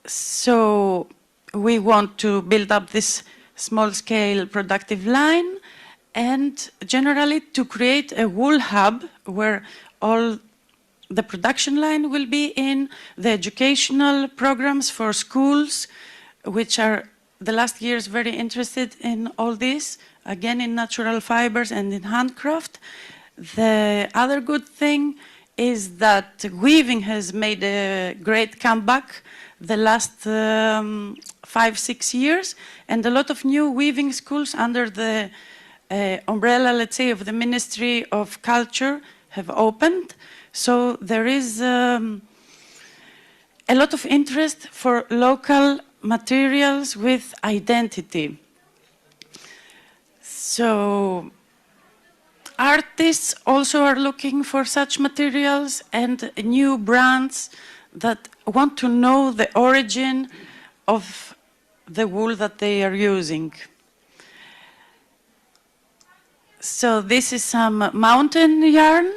So we want to build up this small-scale productive line, and generally to create a wool hub where all the production line will be in, the educational programs for schools, which are the last years very interested in all this, again in natural fibers and in handcraft. The other good thing is that weaving has made a great comeback the last 5-6 years, and a lot of new weaving schools under the umbrella, let's say, of the Ministry of Culture have opened. So there is a lot of interest for local materials with identity. So artists also are looking for such materials, and new brands that want to know the origin of the wool that they are using. So this is some mountain yarn.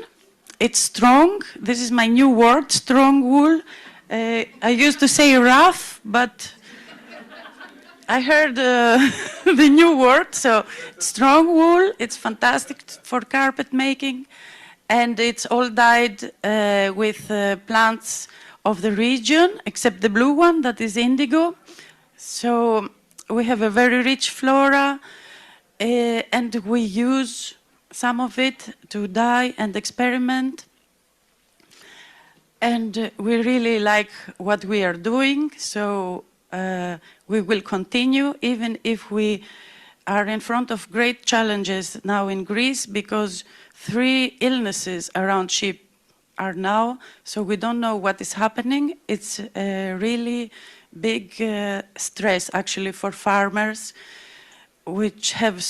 It's strong. This is my new word, strong wool. I used to say rough, but I heard the new word, so strong wool. It's fantastic for carpet making, and it's all dyed with plants of the region, except the blue one, that is indigo. So we have a very rich flora, and we use some of it to dye and experiment. And we really like what we are doing, so we will continue, even if we are in front of great challenges now in Greece, because 3 illnesses around sheep are now, so we don't know what is happening. It's a really big stress, actually, for farmers, which have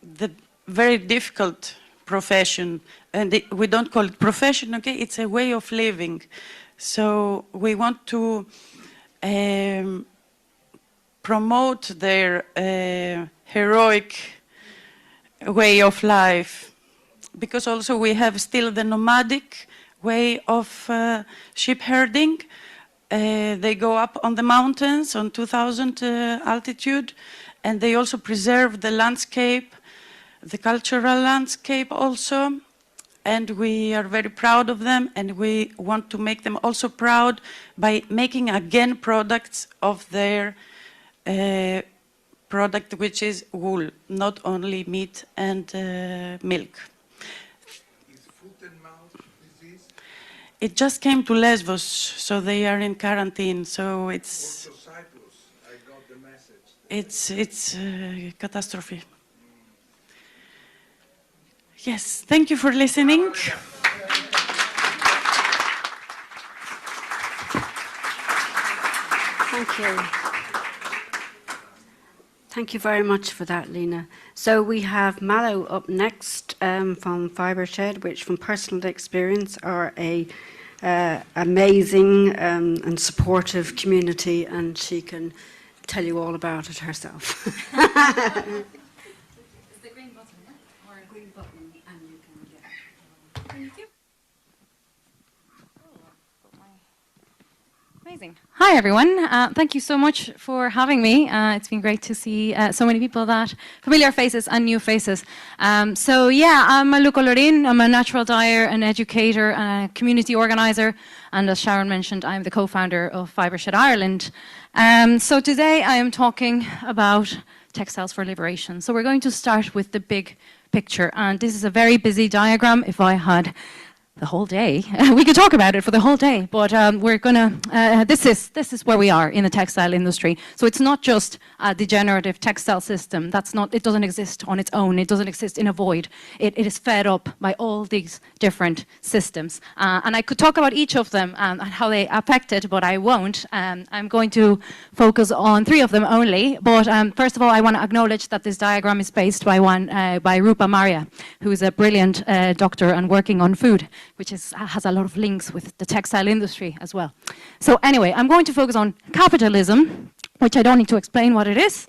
the very difficult profession, and we don't call it profession, okay? It's a way of living. So we want to promote their heroic way of life, because also we have still the nomadic way of sheep herding. They go up on the mountains on 2,000 altitude, and they also preserve the landscape, the cultural landscape also, and we are very proud of them, and we want to make them also proud by making again products of their product, which is wool, not only meat and milk. Is foot and mouth disease? It just came to Lesbos, so they are in quarantine, so it's... Also Cyprus, I got the message. It's a catastrophe. Yes, thank you for listening. Thank you. Thank you very much for that, Lena. So we have Mallow up next from Fibre Shed, which from personal experience are a amazing and supportive community, and she can tell you all about it herself. Amazing. Hi, everyone. Thank you so much for having me. It's been great to see so many people, that familiar faces and new faces. So yeah, I'm Luca Lorin. I'm a natural dyer, an educator, and a community organizer. And as Sharon mentioned, I'm the co-founder of Fibre Shed Ireland. So today I am talking about textiles for liberation. So we're going to start with the big picture. And this is a very busy diagram. If I had the whole day. We could talk about it for the whole day, but we're gonna. This is where we are in the textile industry. So it's not just a degenerative textile system. That's not. It doesn't exist on its own. It doesn't exist in a void. It is fed up by all these different systems. And I could talk about each of them and how they affect it, but I won't. I'm going to focus on 3 of them only. But first of all, I want to acknowledge that this diagram is based by Rupa Maria, who is a brilliant doctor and working on food, which has a lot of links with the textile industry as well. So anyway, I'm going to focus on capitalism, which I don't need to explain what it is,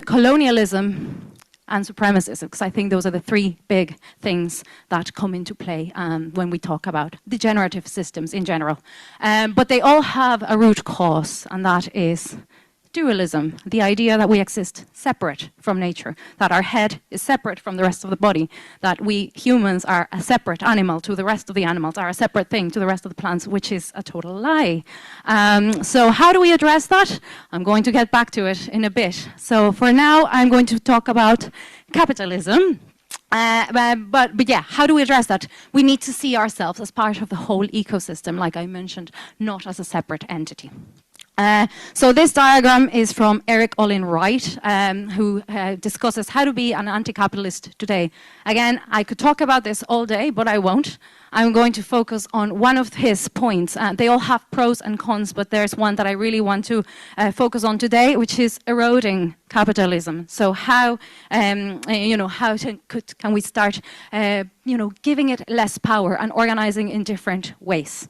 colonialism, and supremacism, because I think those are the 3 big things that come into play when we talk about degenerative systems in general. But they all have a root cause, and that is dualism, the idea that we exist separate from nature, that our head is separate from the rest of the body, that we humans are a separate animal to the rest of the animals, are a separate thing to the rest of the plants, which is a total lie. So how do we address that? I'm going to get back to it in a bit. So for now, I'm going to talk about capitalism. But yeah, how do we address that? We need to see ourselves as part of the whole ecosystem, like I mentioned, not as a separate entity. So this diagram is from Eric Olin Wright, who discusses how to be an anti-capitalist today. Again, I could talk about this all day, but I won't. I'm going to focus on one of his points. They all have pros and cons, but there's one that I really want to focus on today, which is eroding capitalism. So how, can we start, giving it less power and organizing in different ways?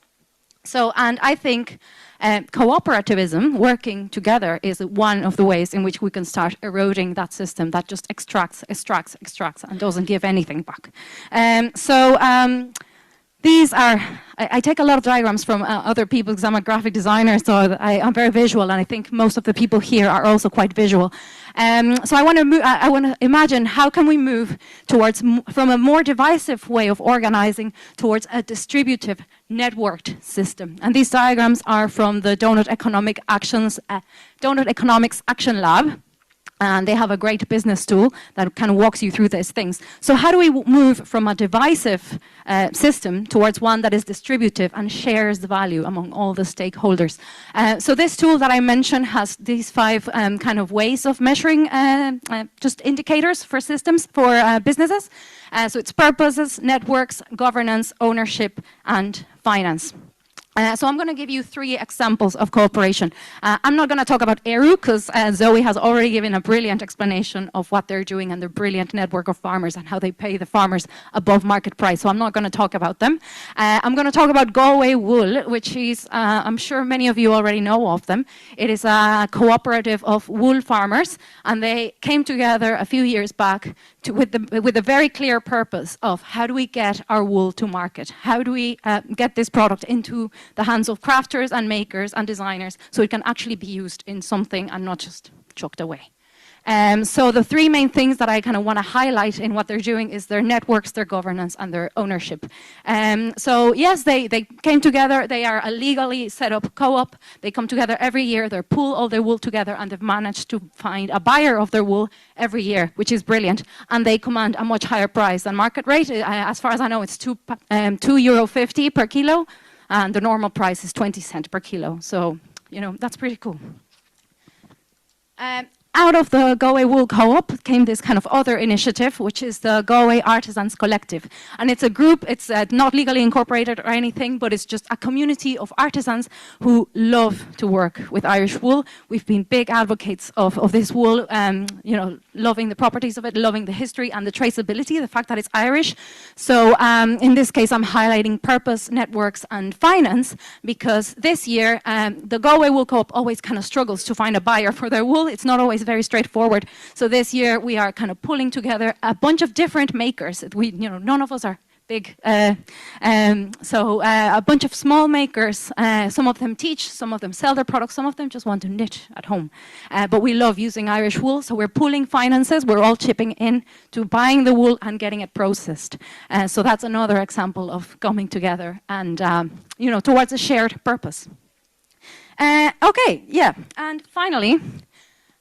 So, and I think cooperativism, working together, is one of the ways in which we can start eroding that system that just extracts, and doesn't give anything back. These are, I take a lot of diagrams from other people because I'm a graphic designer, so I'm very visual, and I think most of the people here are also quite visual. So I want to imagine how can we move towards, from a more divisive way of organizing towards a distributive, networked system. And these diagrams are from the Donut Economics Action Lab. And they have a great business tool that kind of walks you through these things. So how do we move from a divisive system towards one that is distributive and shares the value among all the stakeholders? So this tool that I mentioned has these 5 kind of ways of measuring just indicators for systems, for businesses. So it's purposes, networks, governance, ownership, and finance. So I'm going to give you 3 examples of cooperation. I'm not going to talk about ERU because Zoe has already given a brilliant explanation of what they're doing and their brilliant network of farmers and how they pay the farmers above market price. So I'm not going to talk about them. I'm going to talk about Galway Wool, which is, I'm sure many of you already know of them. It is a cooperative of wool farmers, and they came together a few years back with a very clear purpose of how do we get our wool to market? How do we get this product into the hands of crafters and makers and designers so it can actually be used in something and not just chucked away? So the 3 main things that I kind of want to highlight in what they're doing is their networks, their governance, and their ownership. So yes, they came together. They are a legally set up co-op. They come together every year. They pool all their wool together, and they've managed to find a buyer of their wool every year, which is brilliant. And they command a much higher price than market rate. As far as I know, it's €2.50 per kilo, and the normal price is 20 cents per kilo. So, you know, that's pretty cool. Out of the Galway Wool Co-op came this kind of other initiative, which is the Galway Artisans Collectief. And it's a group, it's not legally incorporated or anything, but it's just a community of artisans who love to work with Irish wool. We've been big advocates of this wool, you know, loving the properties of it, loving the history and the traceability, the fact that it's Irish. So in this case, I'm highlighting purpose, networks, and finance, because this year, the Galway Wool Co-op always kind of struggles to find a buyer for their wool. It's not always very straightforward. So this year we are kind of pulling together a bunch of different makers. We, you know, none of us are big. So a bunch of small makers. Some of them teach, some of them sell their products, some of them just want to knit at home. But we love using Irish wool, so we're pooling finances. We're all chipping in to buying the wool and getting it processed. So that's another example of coming together and, you know, towards a shared purpose. Okay, yeah, and finally,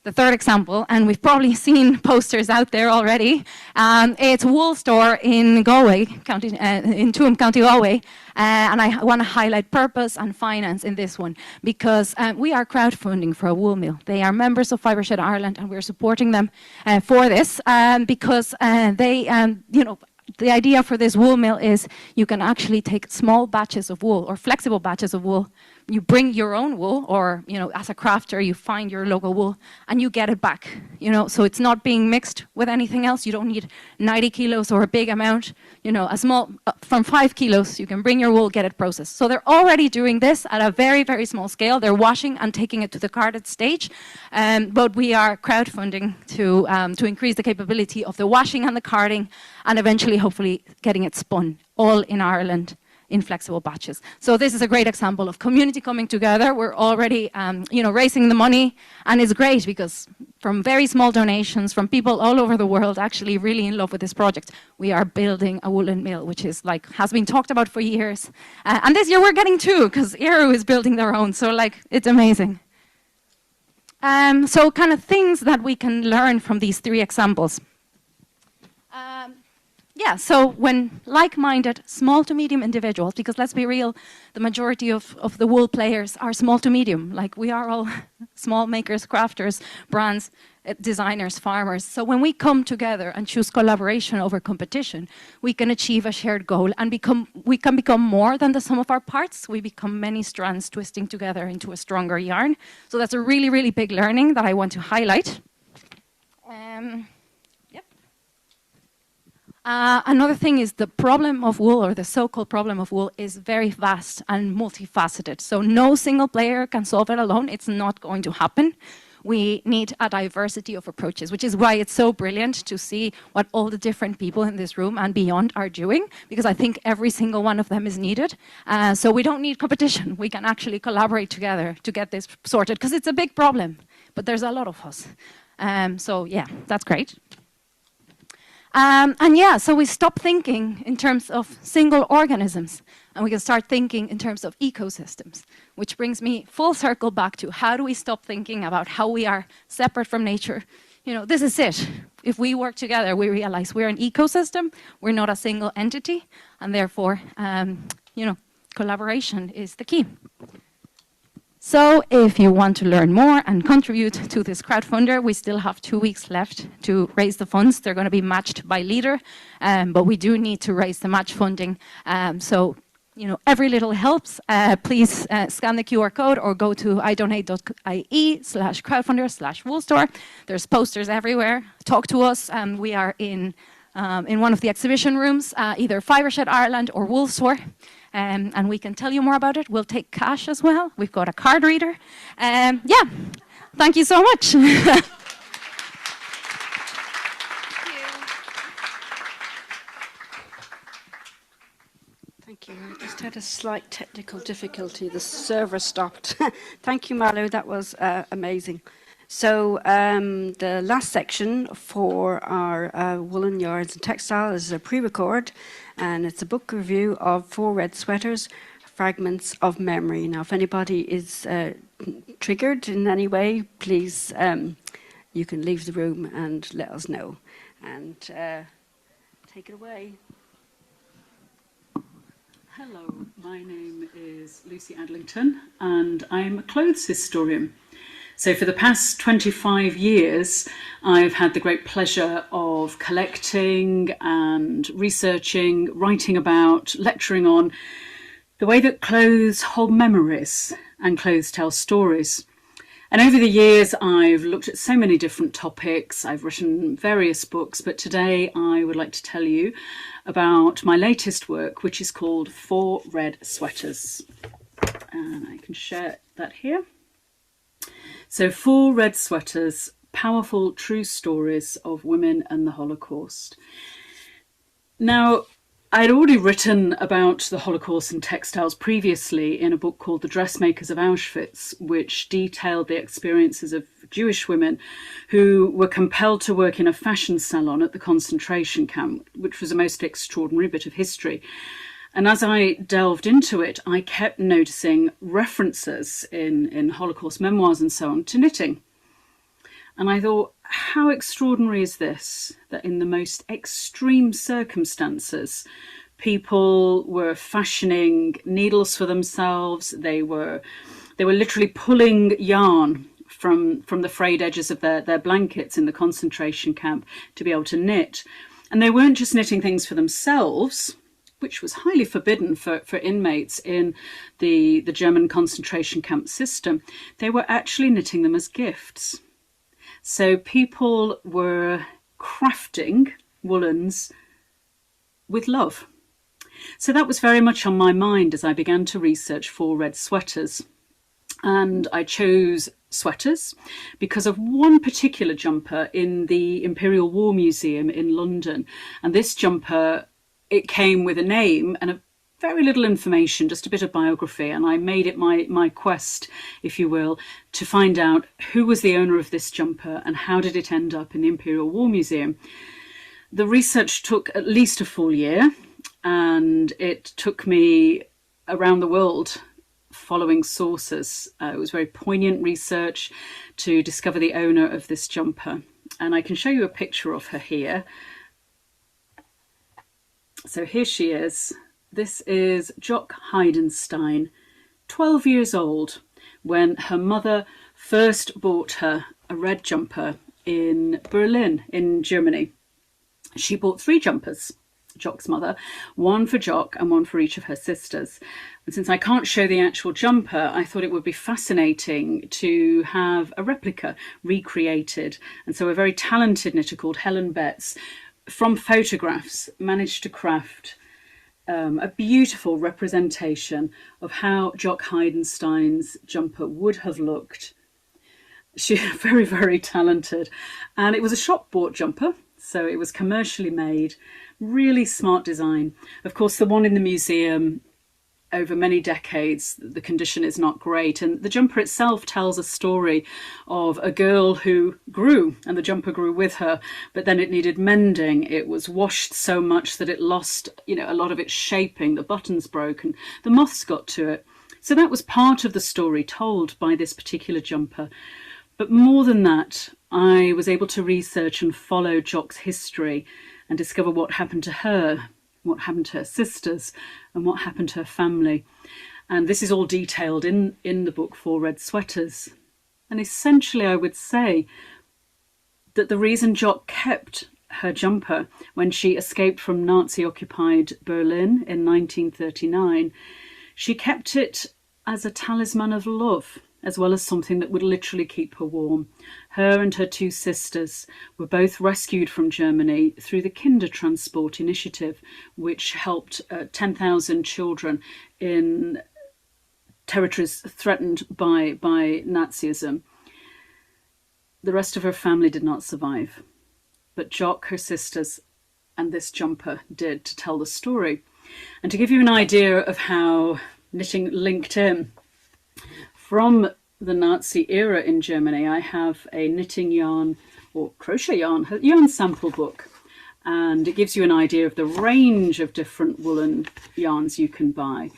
the 3rd example, and we've probably seen posters out there already. It's a wool store in Galway, in Tuam, County Galway, and I want to highlight purpose and finance in this one because we are crowdfunding for a wool mill. They are members of Fibershed Ireland, and we're supporting them for this because they, you know, the idea for this wool mill is you can actually take small batches of wool or flexible batches of wool. You bring your own wool, or, you know, as a crafter, you find your local wool and you get it back, you know, so it's not being mixed with anything else. You don't need 90 kilos or a big amount, you know, a small, from 5 kilos, you can bring your wool, get it processed. So they're already doing this at a very, very small scale. They're washing and taking it to the carded stage, but we are crowdfunding to increase the capability of the washing and the carding, and eventually, hopefully, getting it spun all in Ireland in flexible batches. So this is a great example of community coming together. We're already, you know, raising the money, and it's great because from very small donations from people all over the world actually really in love with this project, we are building a woolen mill, which is like, has been talked about for years. And this year we're getting 2 because ERU is building their own. So like, it's amazing. So kind of things that we can learn from these 3 examples. Yeah, so when like-minded small to medium individuals, because let's be real, the majority of the wool players are small to medium, like we are all small makers, crafters, brands, designers, farmers. So when we come together and choose collaboration over competition, we can achieve a shared goal and we can become more than the sum of our parts. We become many strands twisting together into a stronger yarn. So that's a really, really big learning that I want to highlight. Another thing is the problem of wool, or the so-called problem of wool, is very vast and multifaceted. So no single player can solve it alone. It's not going to happen. We need a diversity of approaches, which is why it's so brilliant to see what all the different people in this room and beyond are doing, because I think every single one of them is needed. So we don't need competition. We can actually collaborate together to get this sorted, because it's a big problem, but there's a lot of us. So yeah, that's great. And yeah, so we stop thinking in terms of single organisms, and we can start thinking in terms of ecosystems, which brings me full circle back to how do we stop thinking about how we are separate from nature. You know, this is it. If we work together, we realize we're an ecosystem, we're not a single entity, and therefore, you know, collaboration is the key. So if you want to learn more and contribute to this crowdfunder, we still have 2 weeks left to raise the funds. They're going to be matched by leader, but we do need to raise the match funding. So you know, every little helps. Please scan the QR code or go to idonate.ie/crowdfunder/wool store. There's posters everywhere. Talk to us. We are in one of the exhibition rooms, either Fibre Shed Ireland or Wool Store. And we can tell you more about it. We'll take cash as well. We've got a card reader. Yeah, thank you so much. Thank you. I just had a slight technical difficulty. The server stopped. Thank you, Marlo. That was amazing. So the last section for our woolen yarns and textiles is a pre-record, and it's a book review of 4 Red Sweaters, Fragments of Memory. Now, if anybody is triggered in any way, please, you can leave the room and let us know. And take it away. Hello, my name is Lucy Adlington and I'm a clothes historian. So for the past 25 years, I've had the great pleasure of collecting and researching, writing about, lecturing on the way that clothes hold memories and clothes tell stories. And over the years, I've looked at so many different topics. I've written various books, but today I would like to tell you about my latest work, which is called 4 Red Sweaters. And I can share that here. So 4 Red Sweaters, Powerful True Stories of Women and the Holocaust. Now, I'd already written about the Holocaust and textiles previously in a book called The Dressmakers of Auschwitz, which detailed the experiences of Jewish women who were compelled to work in a fashion salon at the concentration camp, which was a most extraordinary bit of history. And as I delved into it, I kept noticing references in Holocaust memoirs and so on to knitting. And I thought, how extraordinary is this, that in the most extreme circumstances, people were fashioning needles for themselves. They were literally pulling yarn from the frayed edges of their blankets in the concentration camp to be able to knit. And they weren't just knitting things for themselves, which was highly forbidden for inmates in the German concentration camp system. They were actually knitting them as gifts. So people were crafting woolens with love. So that was very much on my mind as I began to research 4 Red Sweaters. And I chose sweaters because of one particular jumper in the Imperial War Museum in London. And this jumper, it came with a name and a very little information, just a bit of biography, and I made it my quest, if you will, to find out who was the owner of this jumper and how did it end up in the Imperial War Museum. The research took at least a full year, and it took me around the world following sources. It was very poignant research to discover the owner of this jumper, and I can show you a picture of her here. So here she is. This is Jock Heidenstein, 12 years old, when her mother first bought her a red jumper in Berlin, in Germany. She bought 3 jumpers, Jock's mother, one for Jock and one for each of her sisters. And since I can't show the actual jumper, I thought it would be fascinating to have a replica recreated. And so a very talented knitter called Helen Betts, from photographs, managed to craft a beautiful representation of how Jock Heidenstein's jumper would have looked. She's very, very talented. And it was a shop-bought jumper, so it was commercially made, really smart design. Of course, the one in the museum, over many decades, the condition is not great. And the jumper itself tells a story of a girl who grew, and the jumper grew with her, but then it needed mending. It was washed so much that it lost, a lot of its shaping. The buttons broke and the moths got to it. So that was part of the story told by this particular jumper. But more than that, I was able to research and follow Jock's history and discover what happened to her, what happened to her sisters, and what happened to her family. And this is all detailed in the book 4 Red And essentially, I would say that the reason Jock kept her jumper when she escaped from Nazi-occupied Berlin in 1939. She kept it as a talisman of love, as well as something that would literally keep her warm. Her and her two sisters were both rescued from Germany through the Kindertransport initiative, which helped 10,000 children in territories threatened by Nazism. The rest of her family did not survive, but Jock, her sisters, and this jumper did, to tell the story. And to give you an idea of how knitting linked in, from the Nazi era in Germany, I have a knitting yarn or crochet yarn sample book, and it gives you an idea of the range of different woolen yarns you can buy.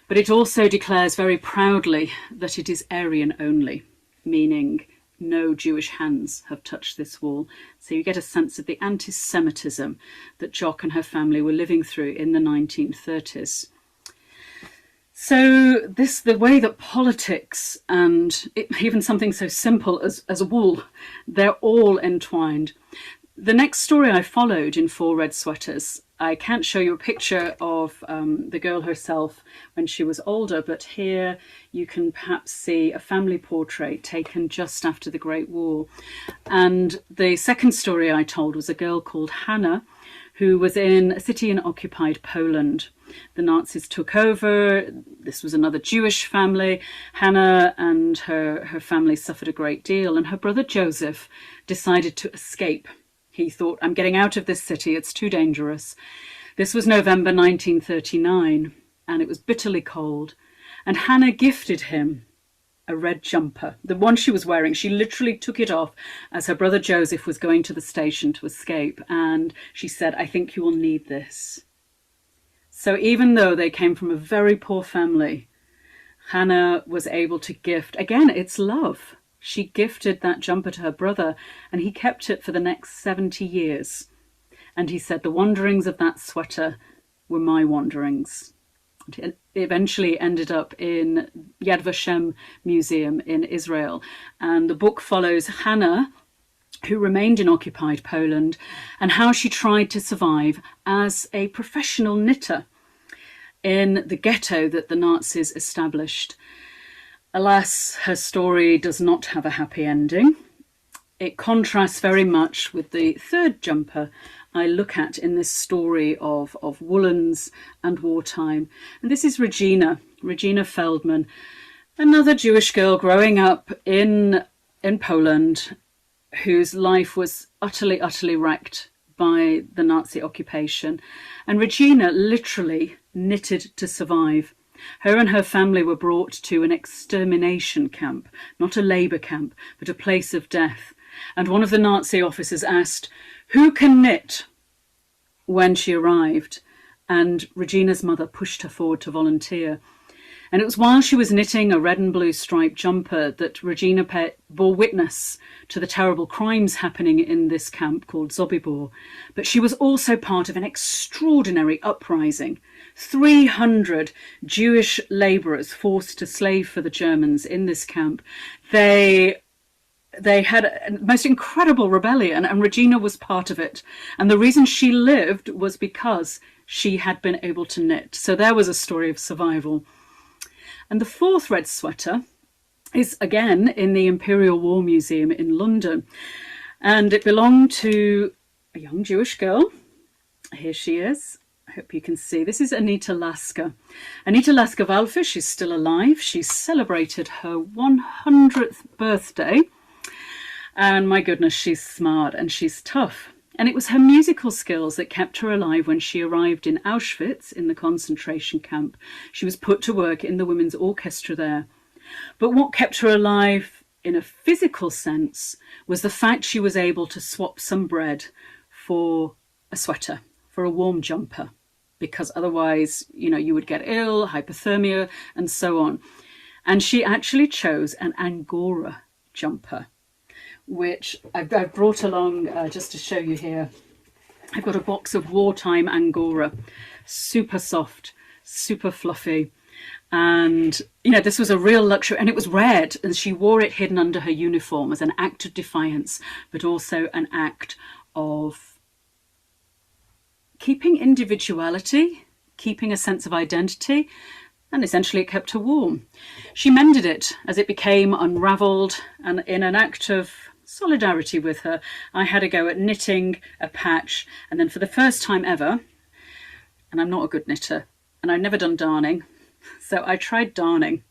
But it also declares very proudly that it is Aryan only, meaning no Jewish hands have touched this wool. So you get a sense of the anti-Semitism that Jock and her family were living through in the 1930s. So the way that politics and even something so simple as wool, they're all entwined. The next story I followed in 4 Red Sweaters, I can't show you a picture of the girl herself when she was older, but here you can perhaps see a family portrait taken just after the Great War. And the second story I told was a girl called Hannah, who was in a city in occupied Poland. The Nazis took over. This was another Jewish family. Hannah and her family suffered a great deal, and her brother Joseph decided to escape. He thought, I'm getting out of this city, it's too dangerous. This was November 1939, and it was bitterly cold. And Hannah gifted him a red jumper, the one she was wearing. She literally took it off as her brother Joseph was going to the station to escape. And she said, I think you will need this. So even though they came from a very poor family, Hannah was able to gift, again, it's love. She gifted that jumper to her brother, and he kept it for the next 70 years. And he said the wanderings of that sweater were my wanderings. It eventually ended up in Yad Vashem Museum in Israel. And the book follows Hannah, who remained in occupied Poland, and how she tried to survive as a professional knitter in the ghetto that the Nazis established. Alas, her story does not have a happy ending. It contrasts very much with the third jumper I look at in this story of woolens and wartime. And this is Regina Feldman, another Jewish girl growing up in Poland, whose life was utterly wrecked by the Nazi occupation. And Regina literally knitted to survive. Her and her family were brought to an extermination camp, not a labour camp, but a place of death. And one of the Nazi officers asked, who can knit, when she arrived? And Regina's mother pushed her forward to volunteer. And it was while she was knitting a red and blue striped jumper that Regina bore witness to the terrible crimes happening in this camp called Sobibor. But she was also part of an extraordinary uprising. 300 Jewish labourers forced to slave for the Germans in this camp. They had a most incredible rebellion, and Regina was part of it. And the reason she lived was because she had been able to knit. So there was a story of survival. And the fourth red sweater is again in the Imperial War Museum in London. And it belonged to a young Jewish girl. Here she is. I hope you can see. This is Anita Lasker. Anita Lasker-Wallfisch is still alive. She celebrated her 100th birthday. And my goodness, she's smart and she's tough. And it was her musical skills that kept her alive when she arrived in Auschwitz in the concentration camp. She was put to work in the women's orchestra there. But what kept her alive in a physical sense was the fact she was able to swap some bread for a sweater, for a warm jumper, because otherwise, you would get ill, hypothermia, and so on. And she actually chose an Angora jumper, which I've brought along just to show you here. I've got a box of wartime Angora, super soft, super fluffy. And, this was a real luxury, and it was red, and she wore it hidden under her uniform as an act of defiance, but also an act of keeping individuality, keeping a sense of identity, and essentially it kept her warm. She mended it as it became unravelled, and in an act of solidarity with her, I had a go at knitting a patch, and then for the first time ever, and I'm not a good knitter, and I'd never done darning, so I tried darning,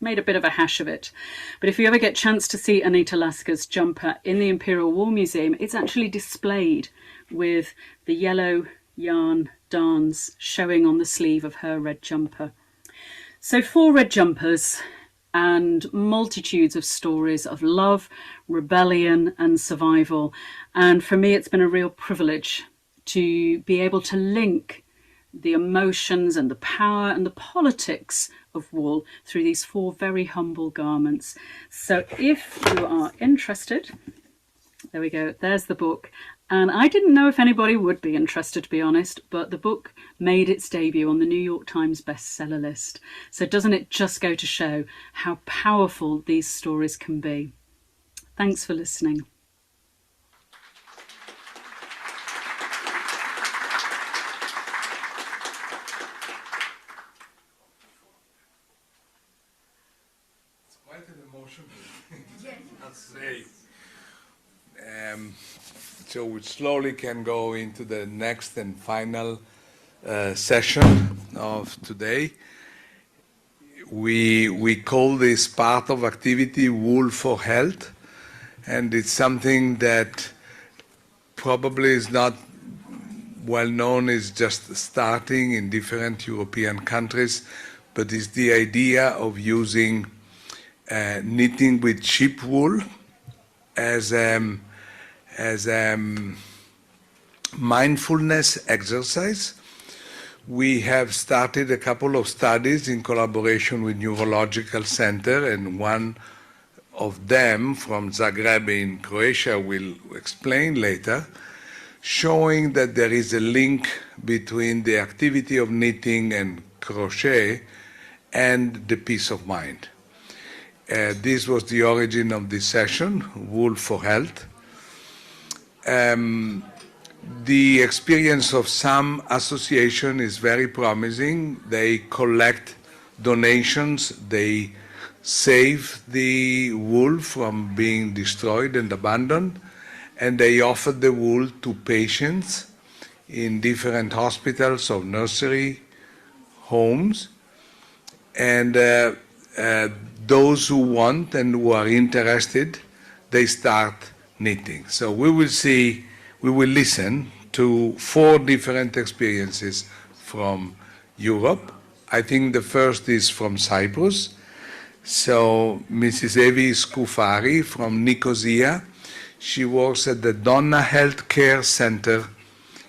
made a bit of a hash of it. But if you ever get a chance to see Anita Laska's jumper in the Imperial War Museum, it's actually displayed with the yellow yarn darns showing on the sleeve of her red jumper. So 4 red jumpers and multitudes of stories of love, rebellion and survival. And for me, it's been a real privilege to be able to link the emotions and the power and the politics of wool through these 4 very humble garments. So if you are interested, there we go, there's the book. And I didn't know if anybody would be interested, to be honest, but the book made its debut on the New York Times bestseller list. So doesn't it just go to show how powerful these stories can be? Thanks for listening. It's quite an emotional thing, I'd say. So we slowly can go into the next and final session of today. We call this part of activity Wool for Health, and it's something that probably is not well known, is just starting in different European countries, but it's the idea of using knitting with sheep wool as mindfulness exercise. We have started a couple of studies in collaboration with Neurological Center, and one of them from Zagreb in Croatia will explain later, showing that there is a link between the activity of knitting and crochet and the peace of mind. This was the origin of this session, Wool for Health. The experience of some association is very promising. They collect donations, they save the wool from being destroyed and abandoned, and they offer the wool to patients in different hospitals or nursery homes. And those who want and who are interested, they start knitting. So we will listen to 4 different experiences from Europe. I think the first is from Cyprus. So Mrs. Evi Skoufari from Nicosia. She works at the Donna Health Care Center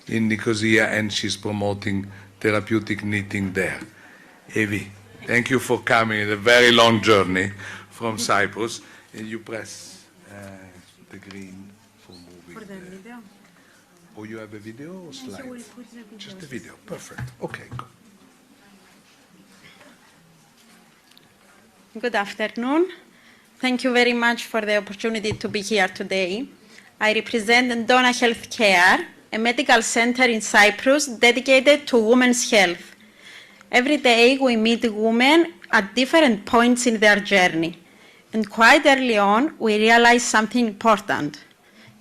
in Nicosia, and she's promoting therapeutic knitting there. Evi, thank you for coming. It's a very long journey from Cyprus. And you press the green for moving. For the video? Oh, you have a video or slide? Yes, put the video. Just a video. Perfect. Okay, go. Good afternoon. Thank you very much for the opportunity to be here today. I represent Donna Health Care, a medical center in Cyprus dedicated to women's health. Every day we meet women at different points in their journey. And quite early on, we realize something important.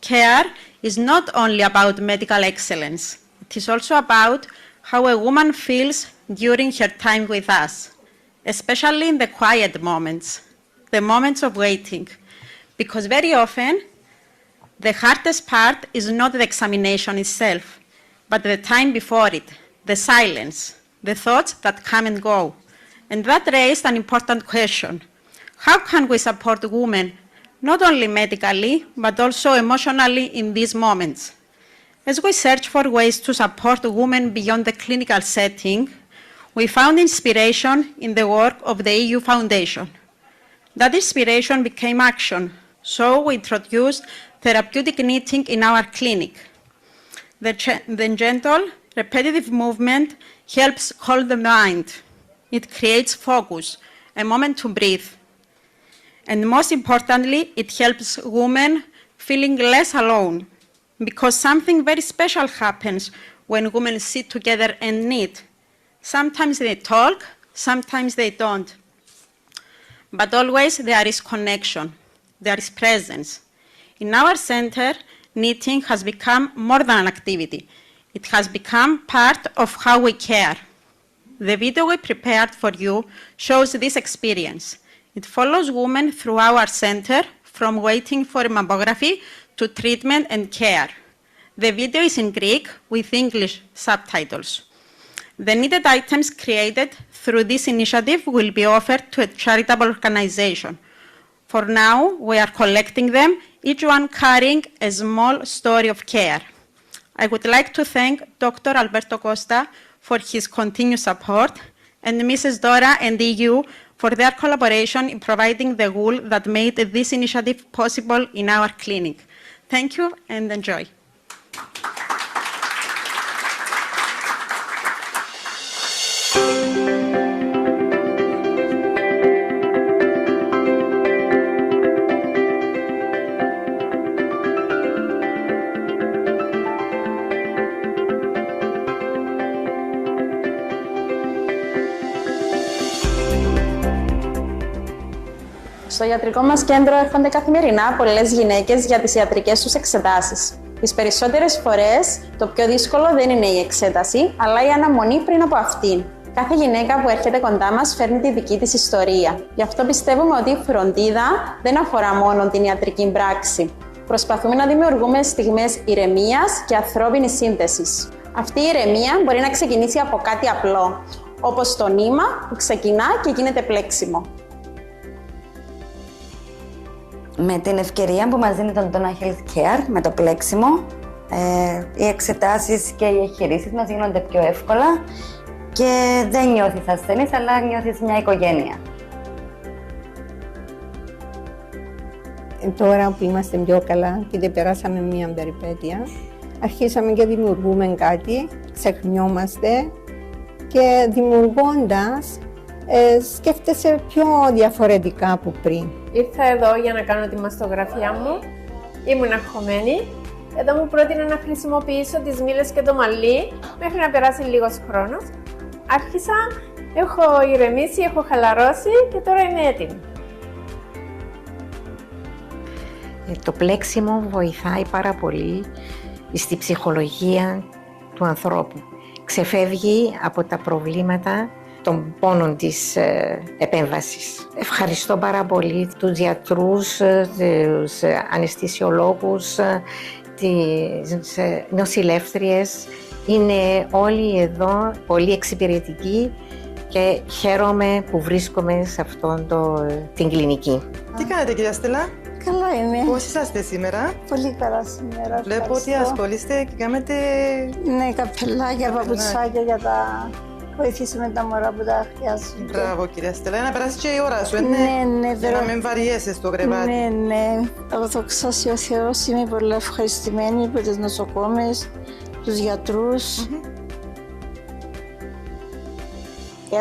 Care is not only about medical excellence. It is also about how a woman feels during her time with us, especially in the quiet moments, the moments of waiting. Because very often, the hardest part is not the examination itself, but the time before it, the silence, the thoughts that come and go. And that raised an important question. How can we support women, not only medically, but also emotionally in these moments? As we search for ways to support women beyond the clinical setting, we found inspiration in the work of the EU Foundation. That inspiration became action, so we introduced therapeutic knitting in our clinic. The gentle, repetitive movement helps hold the mind. It creates focus, a moment to breathe. And most importantly, it helps women feeling less alone, because something very special happens when women sit together and knit. Sometimes they talk, sometimes they don't. But always there is connection, there is presence. In our center, knitting has become more than an activity. It has become part of how we care. The video we prepared for you shows this experience. It follows women through our center, from waiting for mammography to treatment and care. The video is in Greek with English subtitles. The knitted items created through this initiative will be offered to a charitable organization. For now, we are collecting them, each one carrying a small story of care. I would like to thank Dr. Alberto Costa for his continued support, and Mrs. Dora and the EU for their collaboration in providing the wool that made this initiative possible in our clinic. Thank you and enjoy. Στο ιατρικό μας κέντρο έρχονται καθημερινά πολλές γυναίκες για τις ιατρικές τους εξετάσεις. Τις περισσότερες φορές το πιο δύσκολο δεν είναι η εξέταση, αλλά η αναμονή πριν από αυτήν. Κάθε γυναίκα που έρχεται κοντά μας φέρνει τη δική της ιστορία. Γι' αυτό πιστεύουμε ότι η φροντίδα δεν αφορά μόνο την ιατρική πράξη. Προσπαθούμε να δημιουργούμε στιγμές ηρεμίας και ανθρώπινης σύνδεσης. Αυτή η ηρεμία μπορεί να ξεκινήσει από κάτι απλό, όπως το νήμα που ξεκινά και γίνεται πλέξιμο. Με την ευκαιρία που μας δίνει τον Donna Health Care, με το πλέξιμο, οι εξετάσεις και οι εγχειρήσεις μας γίνονται πιο εύκολα και δεν νιώθεις ασθενής, αλλά νιώθεις μια οικογένεια. Τώρα που είμαστε πιο καλά και δεν περάσαμε μια περιπέτεια, αρχίσαμε και δημιουργούμε κάτι, ξεχνιόμαστε και δημιουργώντας σκέφτεσαι πιο διαφορετικά από πριν. Ήρθα εδώ για να κάνω τη μαστογραφία μου. Ήμουν αγχωμένη. Εδώ μου πρότεινε να χρησιμοποιήσω τις μήλες και το μαλλί μέχρι να περάσει λίγος χρόνος. Άρχισα, έχω ηρεμήσει, έχω χαλαρώσει και τώρα είμαι έτοιμη. Το πλέξιμο βοηθάει πάρα πολύ στη ψυχολογία του ανθρώπου. Ξεφεύγει από τα προβλήματα των πόνων της επέμβασης. Ευχαριστώ πάρα πολύ τους γιατρούς, τους αναισθησιολόγους, τις νοσηλεύτριες. Είναι όλοι εδώ πολύ εξυπηρετικοί και χαίρομαι που βρίσκομαι σε αυτόν την κλινική. Τι κάνετε, κυρία Στέλλα? Καλά είμαι. Πώς είσαστε σήμερα? Πολύ καλά σήμερα. Βλέπω ότι ασχολείστε και κάνετε... Ναι, καπελάκια, παπουτσάκια για τα... βοηθήσουμε τα μωρά που τα χρειάζονται. Μπράβο, κυρία Στέλλα. Να περάσει και η ώρα σου, ναι, για να μην βαριέσαι στο κρεβάτι. Ναι. Δόξα ο Θεός, είμαι πολύ ευχαριστημένη από τις νοσοκόμες, τους γιατρούς.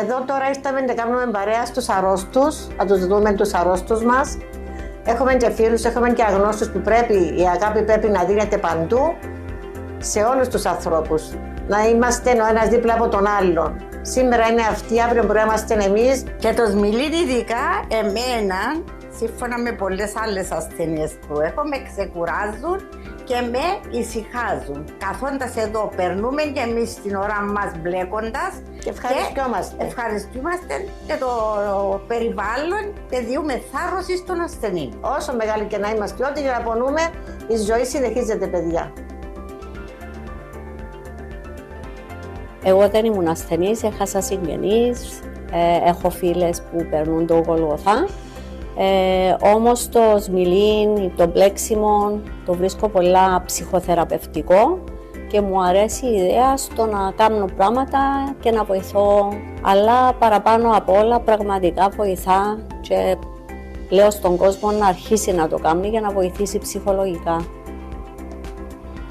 Εδώ τώρα ήρθαμε να κάνουμε παρέα στους αρρώστους, να τους δούμε τους αρρώστους μας. Έχουμε και φίλους, έχουμε και αγνώστους που η αγάπη πρέπει να δίνεται παντού, σε όλους τους ανθρώπους. Να είμαστε ο ένας δίπλα από τον άλλον. Σήμερα είναι αυτοί, αύριο μπορεί να είμαστε εμείς. Και το σμιλίν ειδικά εμένα, σύμφωνα με πολλές άλλες ασθένειες που έχω, με ξεκουράζουν και με ησυχάζουν. Καθόντας εδώ, περνούμε και εμείς την ώρα μας μπλέκοντας και ευχαριστούμαστε και το περιβάλλον και διούμε θάρρος στον ασθενή. Όσο μεγάλη και να είμαστε, ό,τι και να πονούμε, η ζωή συνεχίζεται, παιδιά. Εγώ δεν ήμουν ασθενής, έχασα συγγενείς, έχω φίλες που περνούν το Γολγοθά. Όμως το σμιλίν, το πλέξιμο, το βρίσκω πολλά ψυχοθεραπευτικό και μου αρέσει η ιδέα στο να κάνω πράγματα και να βοηθώ. Αλλά παραπάνω απ' όλα πραγματικά βοηθά και λέω στον κόσμο να αρχίσει να το κάνει για να βοηθήσει ψυχολογικά.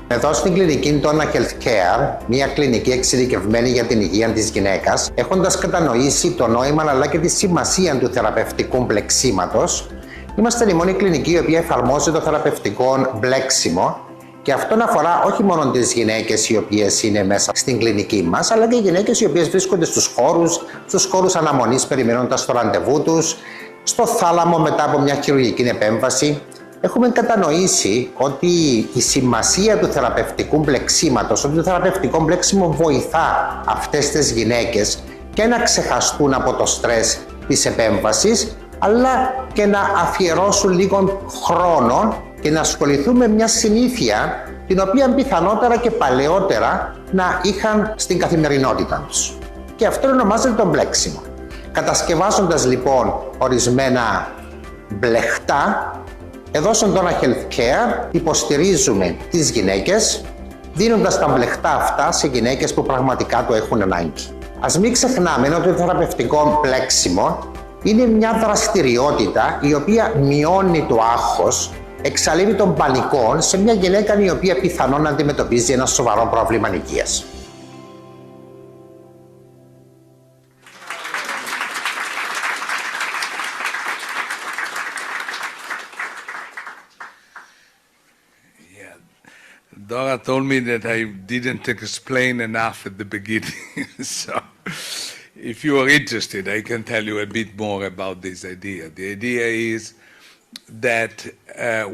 Εδώ στην κλινική Donna Health Care, μια κλινική εξειδικευμένη για την υγεία της γυναίκας, έχοντας κατανοήσει το νόημα αλλά και τη σημασία του θεραπευτικού μπλεξίματος, είμαστε η μόνη κλινική η οποία εφαρμόζει το θεραπευτικό μπλέξιμο Και αυτό αφορά όχι μόνο τις γυναίκες οι οποίες είναι μέσα στην κλινική μας, αλλά και οι γυναίκες οι οποίες βρίσκονται στους χώρους αναμονής περιμένοντας το ραντεβού τους, στο θάλαμο μετά από μια χειρουργική επέμβαση. Έχουμε κατανοήσει ότι η σημασία του θεραπευτικού μπλεξίματος, ότι το θεραπευτικό μπλέξιμο βοηθά αυτές τις γυναίκες και να ξεχαστούν από το στρες της επέμβασης, αλλά και να αφιερώσουν λίγο χρόνο και να ασχοληθούν με μια συνήθεια την οποία πιθανότερα και παλαιότερα να είχαν στην καθημερινότητα τους. Και αυτό ονομάζεται το μπλέξιμο. Κατασκευάζοντας λοιπόν ορισμένα μπλεχτά, εδώ στον Donna Health Care υποστηρίζουμε τις γυναίκες, δίνοντας τα μπλεχτά αυτά σε γυναίκες που πραγματικά το έχουν ανάγκη. Ας μην ξεχνάμε ότι το θεραπευτικό μπλέξιμο είναι μια δραστηριότητα η οποία μειώνει το άγχος, εξαλείβει τον πανικό σε μια γυναίκα η οποία πιθανόν να αντιμετωπίζει ένα σοβαρό πρόβλημα υγείας. Dora told me that I didn't explain enough at the beginning, so if you are interested, I can tell you a bit more about this idea. The idea is that,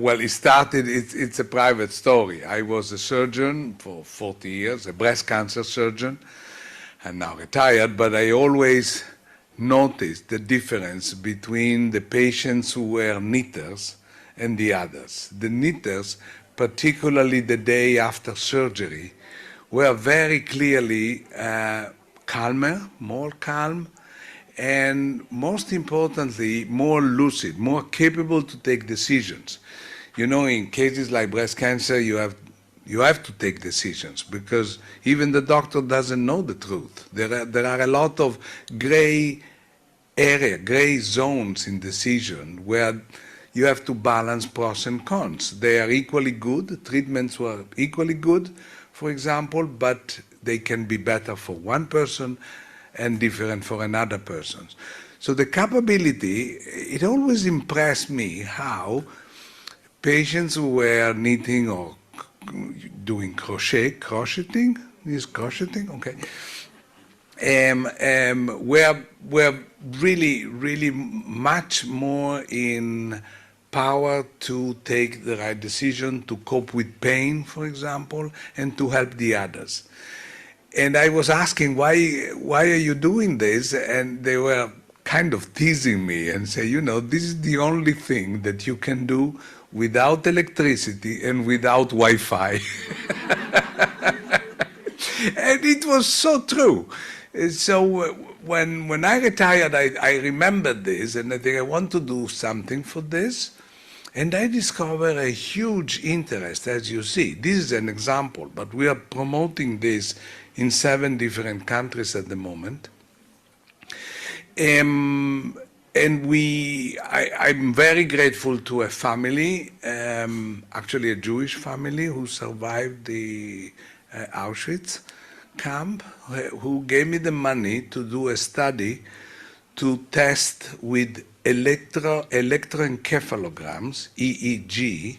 well, it started, it's a private story. I was a surgeon for 40 years, a breast cancer surgeon, and now retired, but I always noticed the difference between the patients who were knitters and the others. The knitters, particularly the day after surgery, were very clearly calmer, more calm, and most importantly, more lucid, more capable to take decisions. You know, in cases like breast cancer, you have to take decisions because even the doctor doesn't know the truth. There are a lot of gray zones in decision where you have to balance pros and cons. They are equally good, treatments were equally good, for example, but they can be better for one person and different for another person. So the capability, it always impressed me how patients who were knitting or doing crocheting, is crocheting? Okay. Were really much more in power to take the right decision, to cope with pain, for example, and to help the others. And I was asking, why are you doing this? And they were kind of teasing me and say, you know, this is the only thing that you can do without electricity and without Wi-Fi. And it was so true. So when I retired, I remembered this, and I think I want to do something for this. And I discovered a huge interest, as you see. This is an example, but we are promoting this in 7 different countries at the moment. And I'm very grateful to a family, actually a Jewish family who survived the Auschwitz camp, who gave me the money to do a study to test with electroencephalograms, EEG,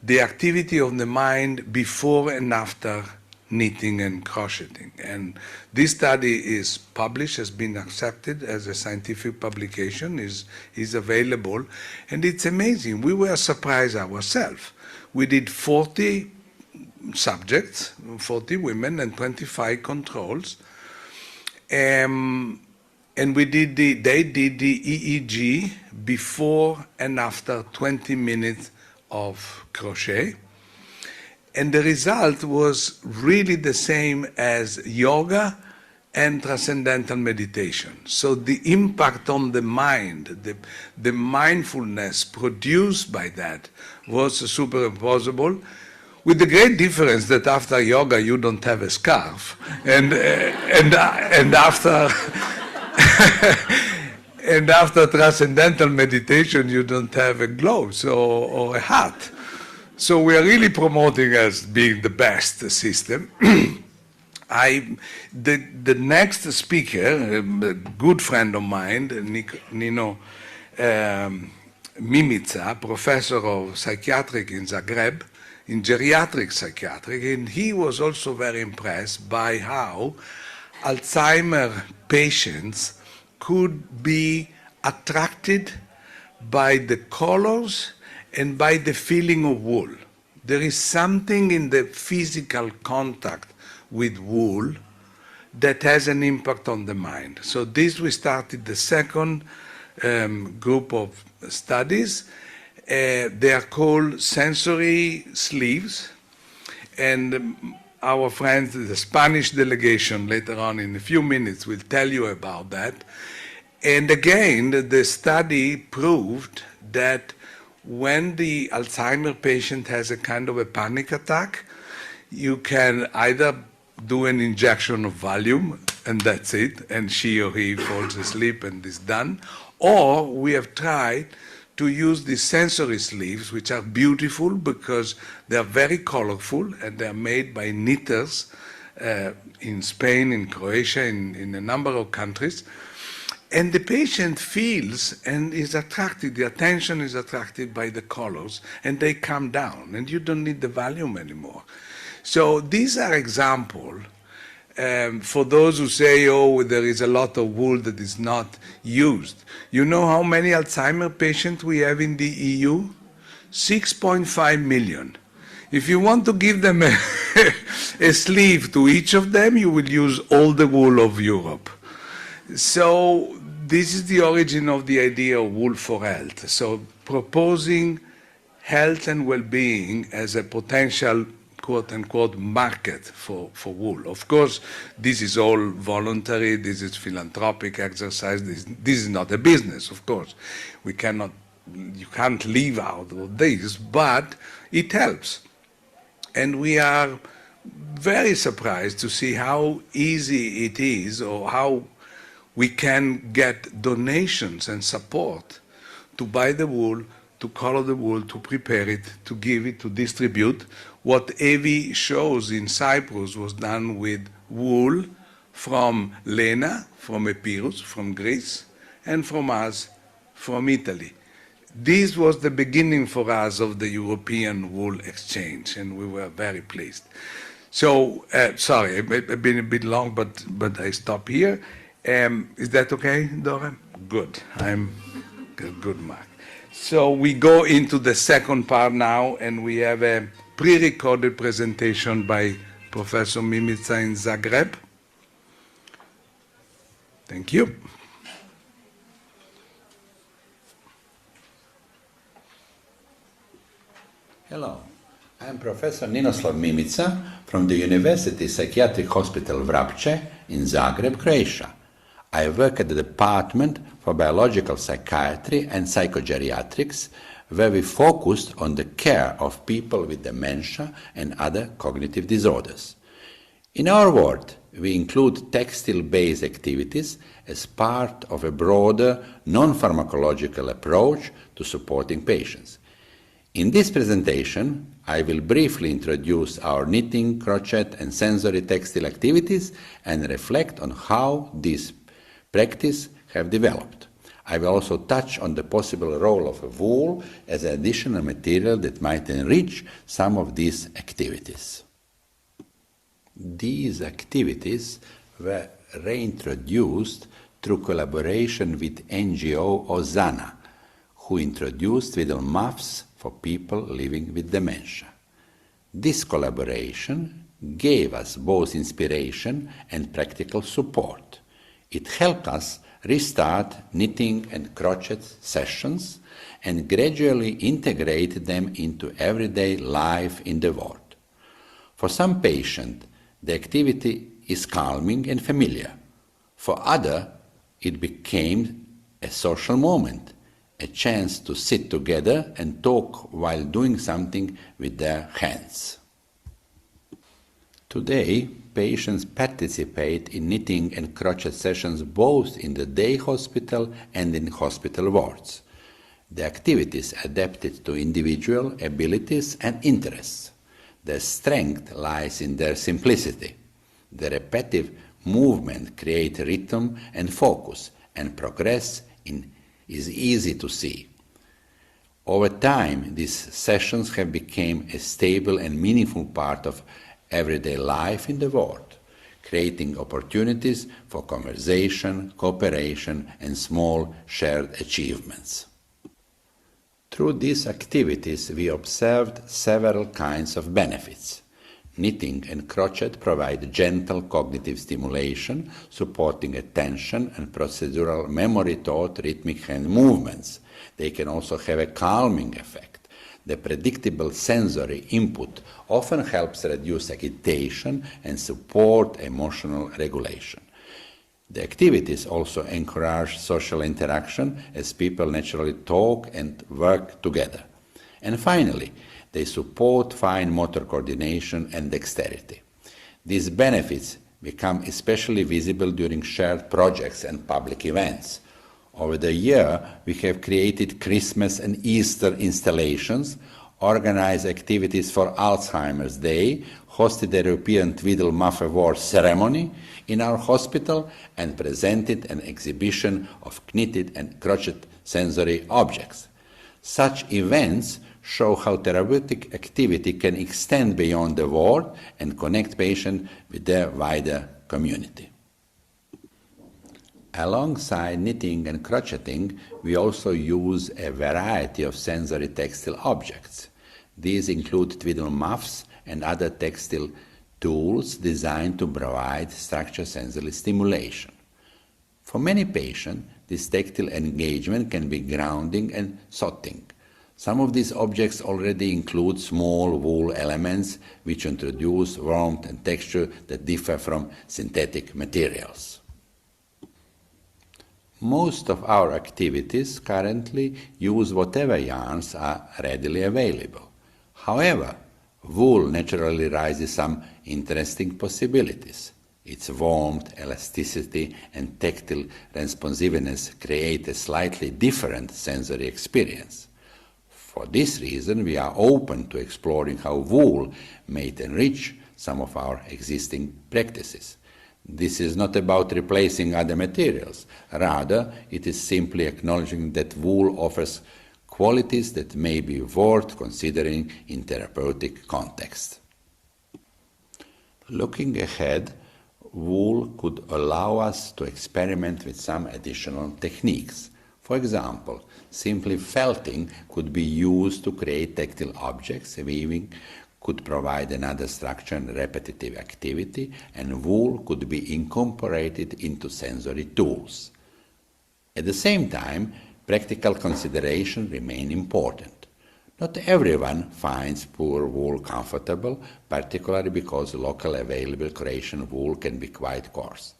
the activity of the mind before and after knitting and crocheting. And this study is published, has been accepted as a scientific publication, is available, and it's amazing. We were surprised ourselves. We did 40 subjects, 40 women and 25 controls. And they did the EEG before and after 20 minutes of crochet. And the result was really the same as yoga and transcendental meditation. So the impact on the mind, the mindfulness produced by that was superimposable, with the great difference that after yoga you don't have a scarf, and after and after transcendental meditation you don't have a glove or a hat. So we are really promoting as being the best system. The next speaker, a good friend of mine, Nino Mimica, professor of psychiatric in Zagreb, in geriatric psychiatry, and he was also very impressed by how Alzheimer patients could be attracted by the colors and by the feeling of wool. There is something in the physical contact with wool that has an impact on the mind. So this we started the second group of studies. They are called sensory sleeves, and our friends, the Spanish delegation, later on in a few minutes will tell you about that. And again, the study proved that when the Alzheimer patient has a kind of a panic attack, you can either do an injection of Valium, and that's it, and she or he falls asleep and is done. Or we have tried to use these sensory sleeves, which are beautiful because they are very colorful, and they are made by knitters in Spain, in Croatia, in a number of countries. And the patient feels and is attracted, the attention is attracted by the colors, and they calm down, and you don't need the Valium anymore. So these are examples for those who say, oh, there is a lot of wool that is not used. You know how many Alzheimer patients we have in the EU? 6.5 million. If you want to give them a sleeve to each of them, you will use all the wool of Europe. So this is the origin of the idea of wool for health. So proposing health and well-being as a potential quote-unquote market for wool. Of course, this is all voluntary, this is philanthropic exercise, this is not a business, of course. You can't live out of this, but it helps. And we are very surprised to see how easy it is, or how we can get donations and support to buy the wool, to color the wool, to prepare it, to give it, to distribute. What Evi shows in Cyprus was done with wool from Lena, from Epirus, from Greece, and from us, from Italy. This was the beginning for us of the European wool exchange, and we were very pleased. So, sorry, I've been a bit long, but I stop here. Is that okay, Dora? Good. I'm a good mark. So we go into the second part now, and we have a pre-recorded presentation by Professor Mimica in Zagreb. Thank you. Hello, I'm Professor Ninoslav Mimica from the University Psychiatric Hospital Vrapče in Zagreb, Croatia. I work at the Department for Biological Psychiatry and Psychogeriatrics, where we focused on the care of people with dementia and other cognitive disorders. In our ward, we include textile-based activities as part of a broader non-pharmacological approach to supporting patients. In this presentation, I will briefly introduce our knitting, crochet and sensory textile activities and reflect on how these practices have developed. I will also touch on the possible role of wool as an additional material that might enrich some of these activities. These activities were reintroduced through collaboration with NGO Ozana, who introduced swaddle muffs for people living with dementia. This collaboration gave us both inspiration and practical support. It helped us restart knitting and crochet sessions and gradually integrate them into everyday life in the ward. For some patients, the activity is calming and familiar. For others, it became a social moment, a chance to sit together and talk while doing something with their hands. Today, patients participate in knitting and crochet sessions both in the day hospital and in hospital wards. The activities adapted to individual abilities and interests. Their strength lies in their simplicity. The repetitive movement creates rhythm and focus, and progress is easy to see. Over time, these sessions have become a stable and meaningful part of everyday life in the world, creating opportunities for conversation, cooperation, and small shared achievements. Through these activities, we observed several kinds of benefits. Knitting and crochet provide gentle cognitive stimulation, supporting attention and procedural memory taught rhythmic hand movements. They can also have a calming effect. The predictable sensory input often helps reduce agitation and support emotional regulation. The activities also encourage social interaction as people naturally talk and work together. And finally, they support fine motor coordination and dexterity. These benefits become especially visible during shared projects and public events. Over the year, we have created Christmas and Easter installations, organized activities for Alzheimer's Day, hosted the European Tweedle Muff Award ceremony in our hospital, and presented an exhibition of knitted and crocheted sensory objects. Such events show how therapeutic activity can extend beyond the ward and connect patients with their wider community. Alongside knitting and crocheting, we also use a variety of sensory textile objects. These include twiddle muffs and other textile tools designed to provide structure sensory stimulation. For many patients, this tactile engagement can be grounding and soothing. Some of these objects already include small wool elements which introduce warmth and texture that differ from synthetic materials. Most of our activities currently use whatever yarns are readily available. However, wool naturally raises some interesting possibilities. Its warmth, elasticity, and tactile responsiveness create a slightly different sensory experience. For this reason, we are open to exploring how wool may enrich some of our existing practices. This is not about replacing other materials. Rather, it is simply acknowledging that wool offers qualities that may be worth considering in therapeutic context. Looking ahead, wool could allow us to experiment with some additional techniques. For example, simply felting could be used to create tactile objects. Weaving could provide another structure and repetitive activity, and wool could be incorporated into sensory tools. At the same time, practical considerations remain important. Not everyone finds poor wool comfortable, particularly because local available Croatian wool can be quite coarse.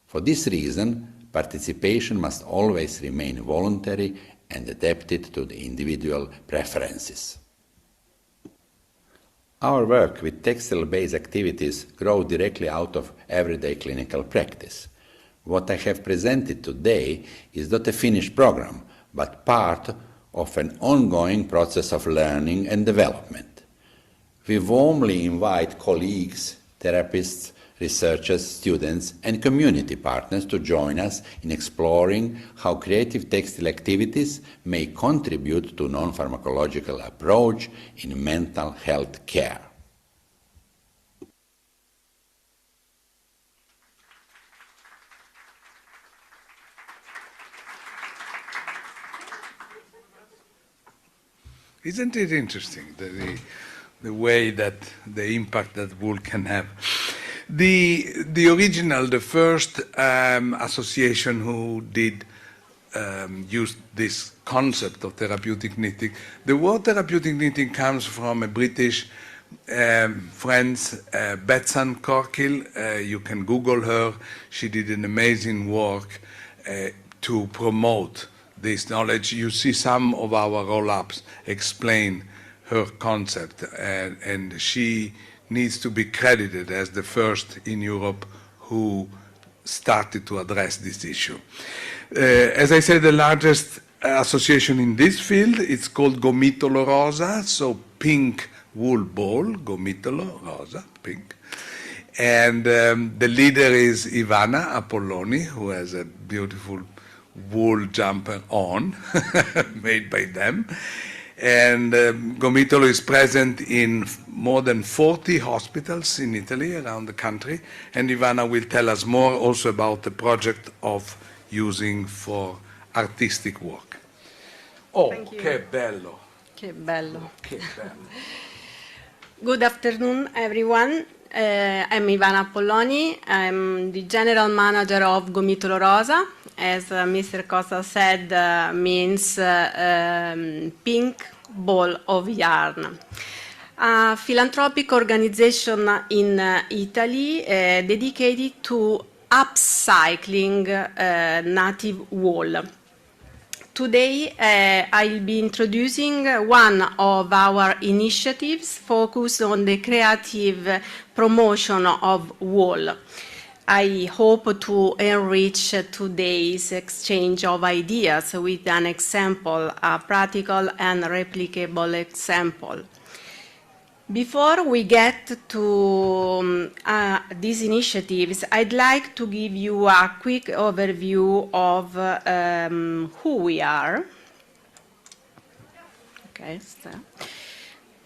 For this reason, participation must always remain voluntary and adapted to the individual preferences. Our work with textile-based activities grows directly out of everyday clinical practice. What I have presented today is not a finished program, but part of an ongoing process of learning and development. We warmly invite colleagues, therapists, researchers, students, and community partners to join us in exploring how creative textile activities may contribute to non-pharmacological approach in mental health care. Isn't it interesting, the way that the impact that wool can have? The original, the first association who did use this concept of therapeutic knitting, the word therapeutic knitting comes from a British friend, Betsan Corkill. You can Google her. She did an amazing work to promote this knowledge. You see some of our roll-ups explain her concept, and she needs to be credited as the first in Europe who started to address this issue. As I said, the largest association in this field, it's called Gomitolo Rosa, so pink wool ball, Gomitolo Rosa, pink. And the leader is Ivana Apolloni, who has a beautiful wool jumper on, made by them. And Gomitolo is present in more than 40 hospitals in Italy, around the country. And Ivana will tell us more also about the project of using for artistic work. Oh, che bello. Che bello. Che bello. Good afternoon, everyone. I'm Ivana Polloni. I'm the general manager of Gomitolo Rosa. As Mr. Costa said, means pink ball of yarn. A philanthropic organization in Italy dedicated to upcycling native wool. Today, I'll be introducing one of our initiatives focused on the creative promotion of wool. I hope to enrich today's exchange of ideas with an example, a practical and replicable example. Before we get to these initiatives, I'd like to give you a quick overview of who we are. Okay, so.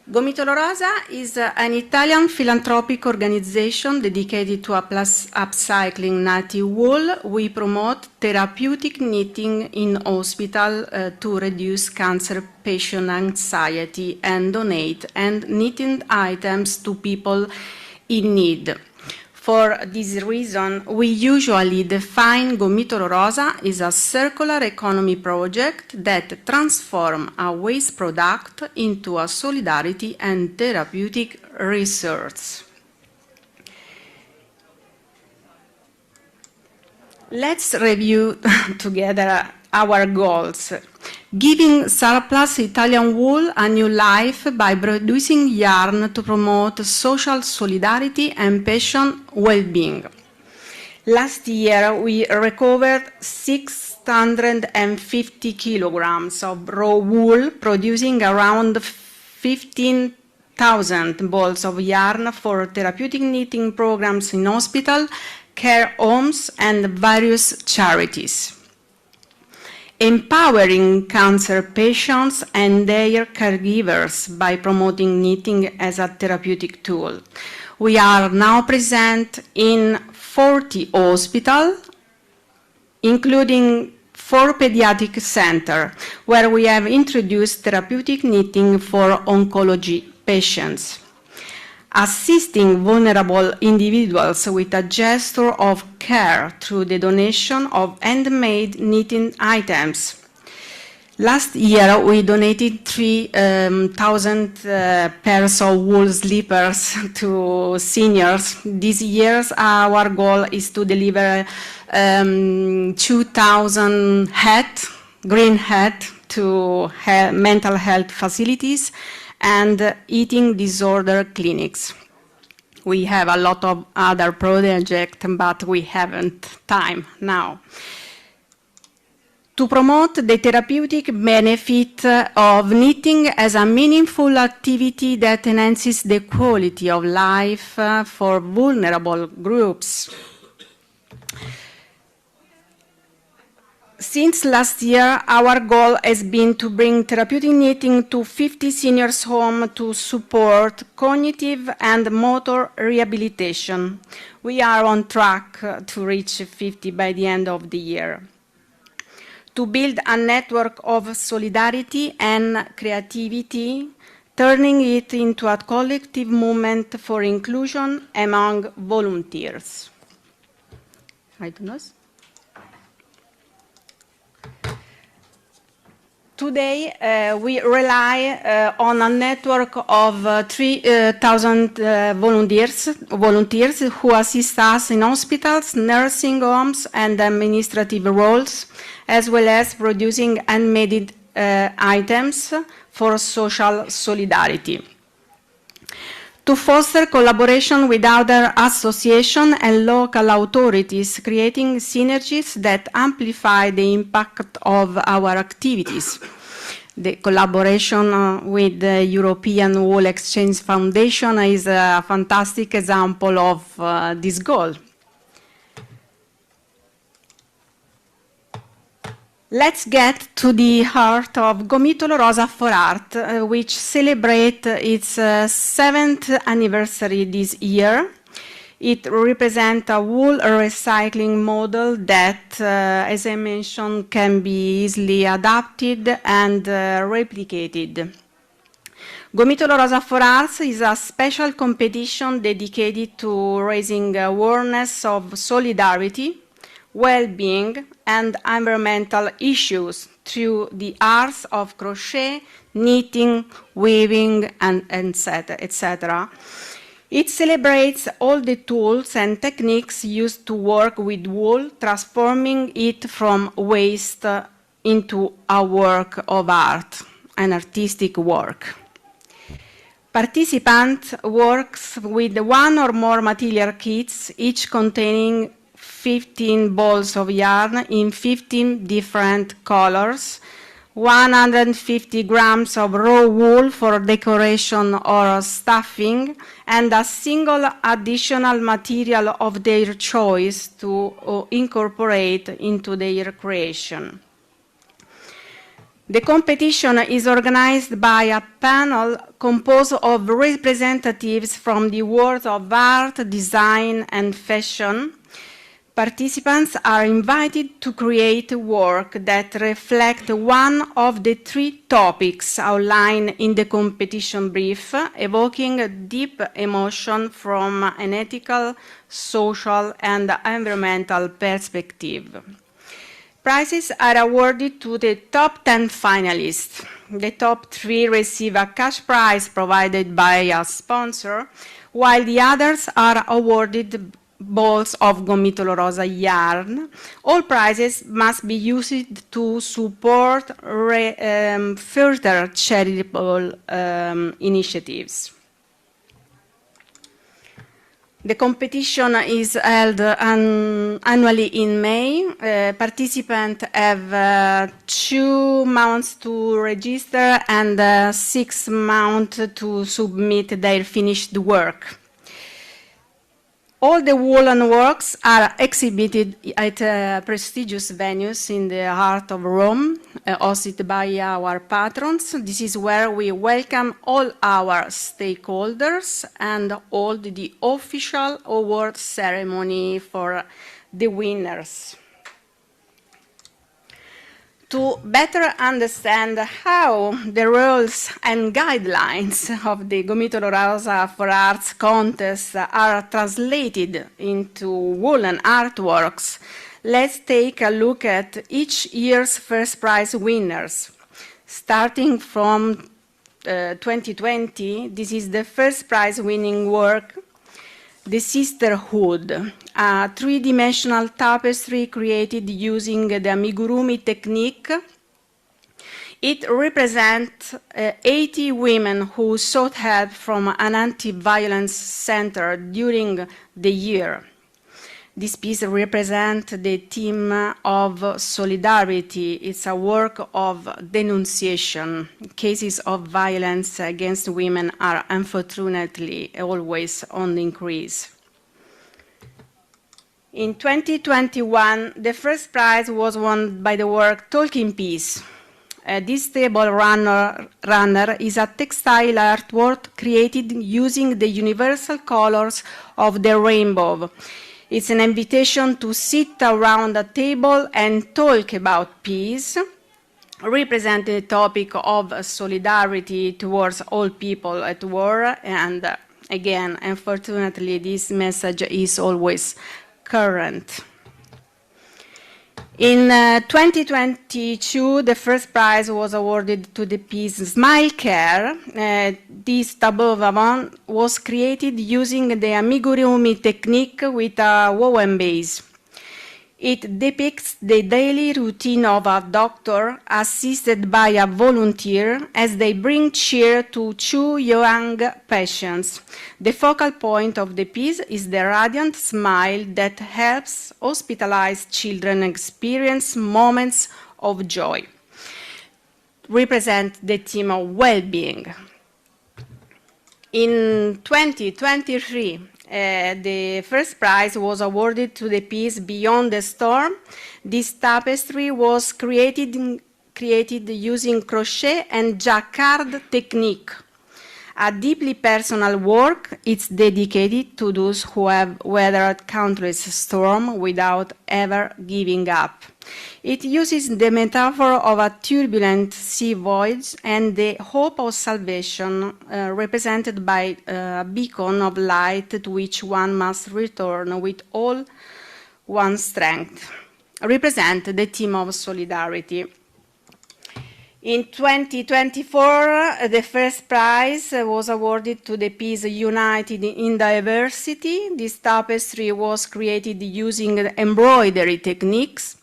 Gomitolo Rosa is an Italian philanthropic organization dedicated to upcycling native wool. We promote therapeutic knitting in hospital to reduce cancer patient anxiety and donate knitting items to people in need. For this reason, we usually define Gomitolo Rosa as a circular economy project that transforms a waste product into a solidarity and therapeutic resource. Let's review together our goals. Giving surplus Italian wool a new life by producing yarn to promote social solidarity and patient well-being. Last year, we recovered 650 kilograms of raw wool, producing around 15,000 balls of yarn for therapeutic knitting programs in hospital, care homes, and various charities. Empowering cancer patients and their caregivers by promoting knitting as a therapeutic tool. We are now present in 40 hospitals, including 4 pediatric centers, where we have introduced therapeutic knitting for oncology patients. Assisting vulnerable individuals with a gesture of care through the donation of handmade knitting items. Last year, we donated 3,000 pairs of wool slippers to seniors. This year, our goal is to deliver 2,000 green hats to mental health facilities and eating disorder clinics. We have a lot of other projects, but we haven't time now. To promote the therapeutic benefit of knitting as a meaningful activity that enhances the quality of life for vulnerable groups. Since last year, our goal has been to bring therapeutic knitting to 50 seniors' homes to support cognitive and motor rehabilitation. We are on track to reach 50 by the end of the year. To build a network of solidarity and creativity, turning it into a collective movement for inclusion among volunteers. Today, we rely on a network of 3,000 volunteers who assist us in hospitals, nursing homes, and administrative roles, as well as producing handmade items for social solidarity. To foster collaboration with other associations and local authorities, creating synergies that amplify the impact of our activities. The collaboration with the European Wool Exchange Foundation is a fantastic example of this goal. Let's get to the heart of Gomitolo Rosa for Art, which celebrates its 7th anniversary this year. It represents a wool recycling model that, as I mentioned, can be easily adapted and replicated. Gomitolo Rosa for Arts is a special competition dedicated to raising awareness of solidarity, well-being, and environmental issues through the arts of crochet, knitting, weaving, and etc. It celebrates all the tools and techniques used to work with wool, transforming it from waste into a work of art, an artistic work. Participant works with one or more material kits, each containing 15 balls of yarn in 15 different colors, 150 grams of raw wool for decoration or stuffing, and a single additional material of their choice to incorporate into their creation. The competition is organized by a panel composed of representatives from the world of art, design, and fashion. Participants are invited to create work that reflect one of the 3 topics outlined in the competition brief, evoking a deep emotion from an ethical, social, and environmental perspective. Prizes are awarded to the top 10 finalists. The top 3 receive a cash prize provided by a sponsor, while the others are awarded balls of Gomitolo Rosa yarn. All prizes must be used to support further charitable initiatives. The competition is held annually in May. Participants have 2 months to register and 6 months to submit their finished work. All the woolen works are exhibited at prestigious venues in the heart of Rome, hosted by our patrons. This is where we welcome all our stakeholders and hold the official award ceremony for the winners. To better understand how the rules and guidelines of the Gomitolo Rosa for Arts contest are translated into woolen artworks, let's take a look at each year's first prize winners. Starting from 2020, this is the first prize winning work, The Sisterhood, a 3-dimensional tapestry created using the amigurumi technique. It represents 80 women who sought help from an anti-violence center during the year. This piece represents the theme of solidarity. It's a work of denunciation. Cases of violence against women are unfortunately always on the increase. In 2021, the first prize was won by the work Talking Piece. This table runner is a textile artwork created using the universal colors of the rainbow. It's an invitation to sit around a table and talk about peace, represent the topic of solidarity towards all people at war, and again, unfortunately, this message is always current. In 2022, the first prize was awarded to the piece Smile Care. This tableau vivant was created using the amigurumi technique with a woven base. It depicts the daily routine of a doctor assisted by a volunteer as they bring cheer to 2 young patients. The focal point of the piece is the radiant smile that helps hospitalized children experience moments of joy. Represent the theme of well-being. In 2023, The first prize was awarded to the piece Beyond the Storm. This tapestry was created using crochet and jacquard technique. A deeply personal work, it's dedicated to those who have weathered countless storms without ever giving up. It uses the metaphor of a turbulent sea voyage and the hope of salvation represented by a beacon of light to which one must return with all one's strength. Represent the theme of solidarity. In 2024, the first prize was awarded to the piece United in Diversity. This tapestry was created using embroidery techniques.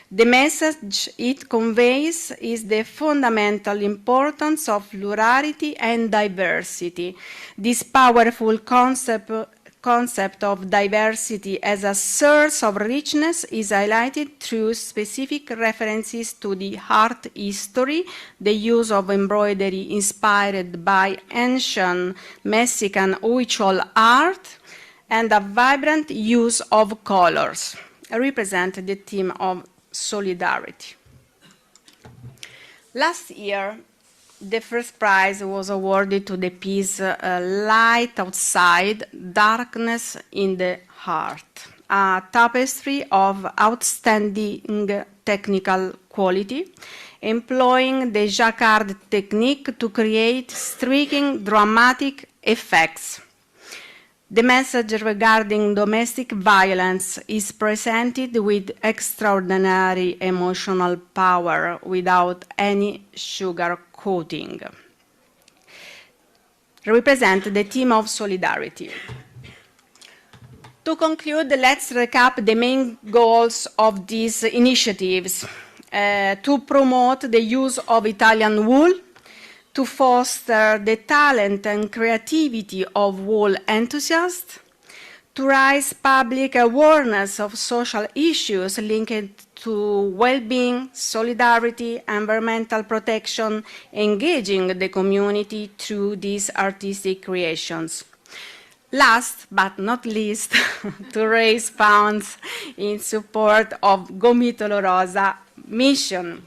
The message it conveys is the fundamental importance of plurality and diversity. This powerful concept of diversity as a source of richness is highlighted through specific references to the art history, the use of embroidery inspired by ancient Mexican huichol art, and a vibrant use of colors. Represent the theme of solidarity. Last year, the first prize was awarded to the piece Light Outside, Darkness in the Heart, a tapestry of outstanding technical quality, employing the jacquard technique to create striking dramatic effects. The message regarding domestic violence is presented with extraordinary emotional power without any sugarcoating. Represent the theme of solidarity. To conclude, let's recap the main goals of these initiatives. To promote the use of Italian wool, to foster the talent and creativity of wool enthusiasts, to raise public awareness of social issues linked to well-being, solidarity, environmental protection, engaging the community through these artistic creations. Last but not least, to raise funds in support of Gomitolo Rosa mission.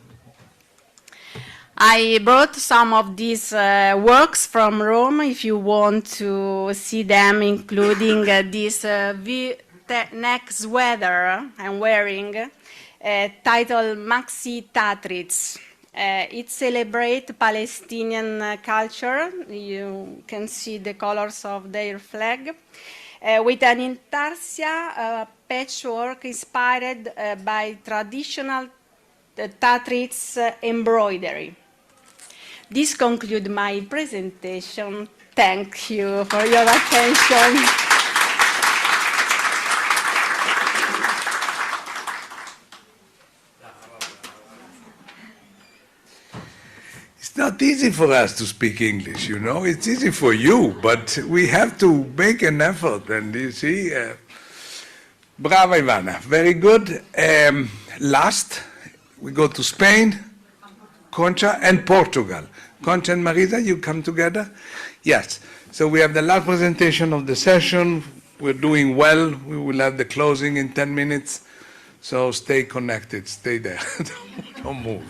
I brought some of these works from Rome if you want to see them, including this V-neck sweater I'm wearing, titled Maxi Tatrits. It celebrates Palestinian culture. You can see the colors of their flag, with an intarsia patchwork inspired by traditional Tatrits embroidery. This concludes my presentation. Thank you for your attention. It's not easy for us to speak English, you know. It's easy for you, but we have to make an effort. And you see, brava Ivana, very good. Last, we go to Spain, Concha, and Portugal. Concha and Marisa, you come together? Yes. So we have the last presentation of the session. We're doing well. We will have the closing in 10 minutes. So stay connected, stay there. Don't move.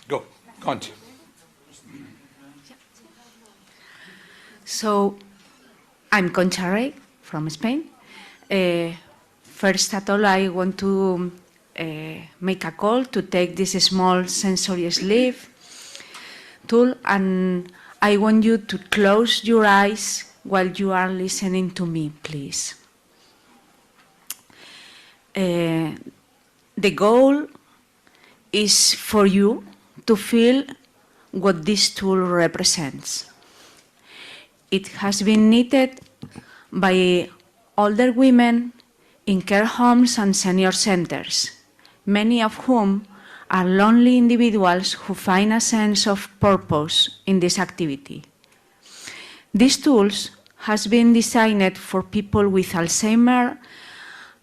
Go, Concha. So I'm Concha Rey from Spain. First of all, I want to make a call to take this small sensory sleeve tool, and I want you to close your eyes while you are listening to me, please. The goal is for you to feel what this tool represents. It has been knitted by older women in care homes and senior centers, many of whom are lonely individuals who find a sense of purpose in this activity. These tools has been designed for people with Alzheimer's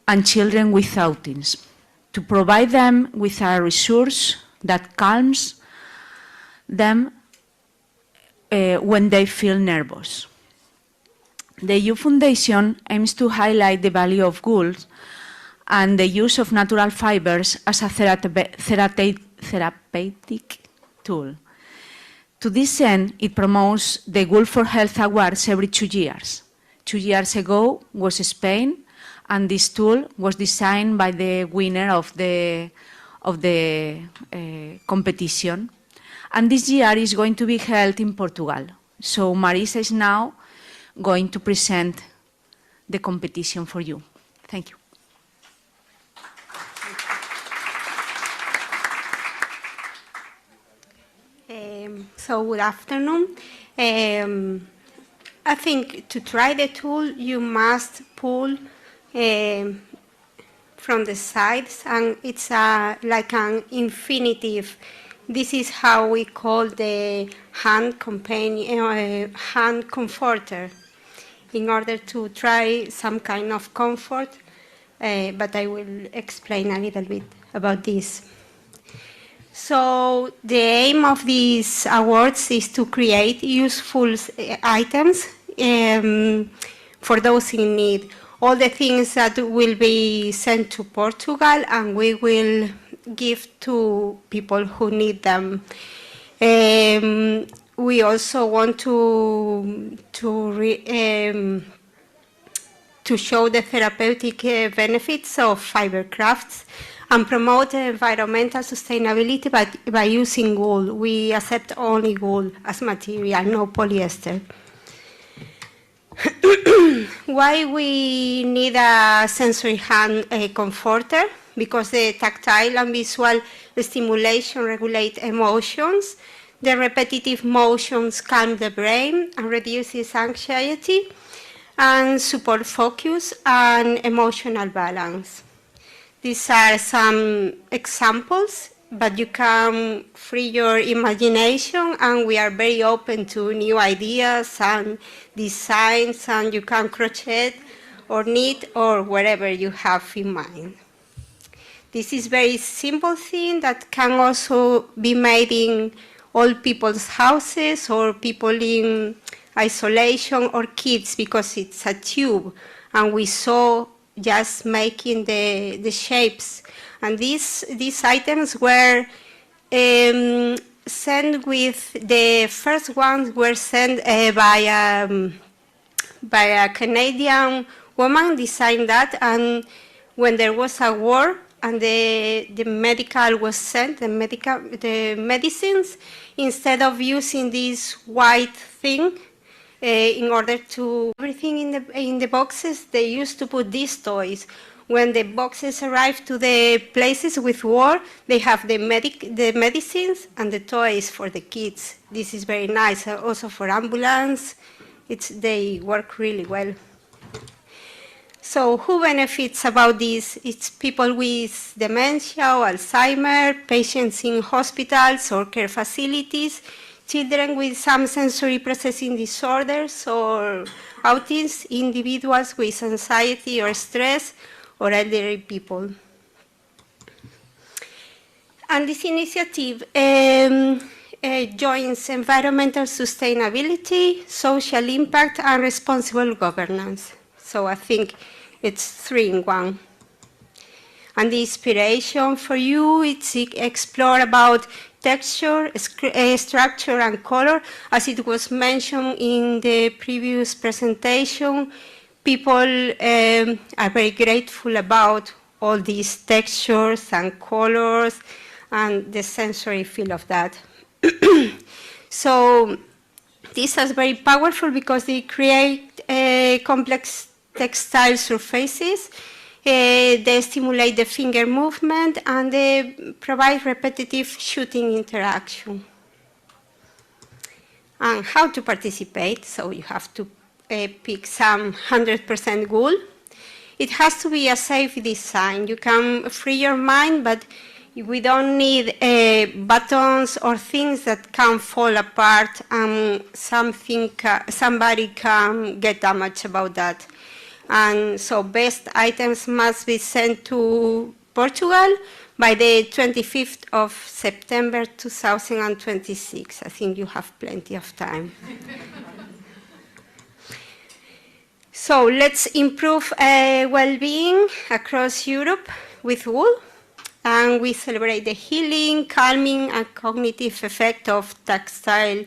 and children with autism, to provide them with a resource that calms them when they feel nervous. The EU Foundation aims to highlight the value of wool and the use of natural fibers as a therapeutic tool. To this end, it promotes the Wool for Health Awards every 2 years. 2 years ago was Spain, and this tool was designed by the winner of the competition. And this year is going to be held in Portugal. So Marisa is now going to present the competition for you. Thank you. So good afternoon. I think to try the tool, you must pull from the sides, and it's like an infinitive. This is how we call the hand comforter, in order to try some kind of comfort, but I will explain a little bit about this. So the aim of these awards is to create useful items for those in need. All the things that will be sent to Portugal, and we will give to people who need them. We also want to show the therapeutic benefits of fiber crafts and promote environmental sustainability by using wool. We accept only wool as material, no polyester. Why we need a sensory hand comforter? Because the tactile and visual stimulation regulate emotions. The repetitive motions calm the brain and reduces anxiety and support focus and emotional balance. These are some examples, but you can free your imagination, and we are very open to new ideas and designs, and you can crochet or knit or whatever you have in mind. This is very simple thing that can also be made in old people's houses or people in isolation or kids, because it's a tube, and we saw just making the shapes. And these items were sent with, the first ones were sent by a Canadian woman, designed that, and when there was a war and the medical was sent, the medicines, instead of using this white thing, in order to everything in the boxes, they used to put these toys. When the boxes arrive to the places with war, they have the medicines and the toys for the kids. This is very nice. Also for ambulance, they work really well. So who benefits about this? It's people with dementia or Alzheimer, patients in hospitals or care facilities, children with some sensory processing disorders or autism, individuals with anxiety or stress, or elderly people. And this initiative joins environmental sustainability, social impact, and responsible governance. So I think it's 3 in 1. And the inspiration for you, it's explore about texture, structure, and color. As it was mentioned in the previous presentation, people are very grateful about all these textures and colors and the sensory feel of that. So this is very powerful because they create complex textile surfaces. They stimulate the finger movement, and they provide repetitive shooting interaction. And how to participate? So you have to pick some 100% wool. It has to be a safe design. You can free your mind, but we don't need buttons or things that can fall apart and somebody can get damaged about that. And so best items must be sent to Portugal by the 25th of September 2026. I think you have plenty of time. So let's improve well-being across Europe with wool. And we celebrate the healing, calming, and cognitive effect of tactile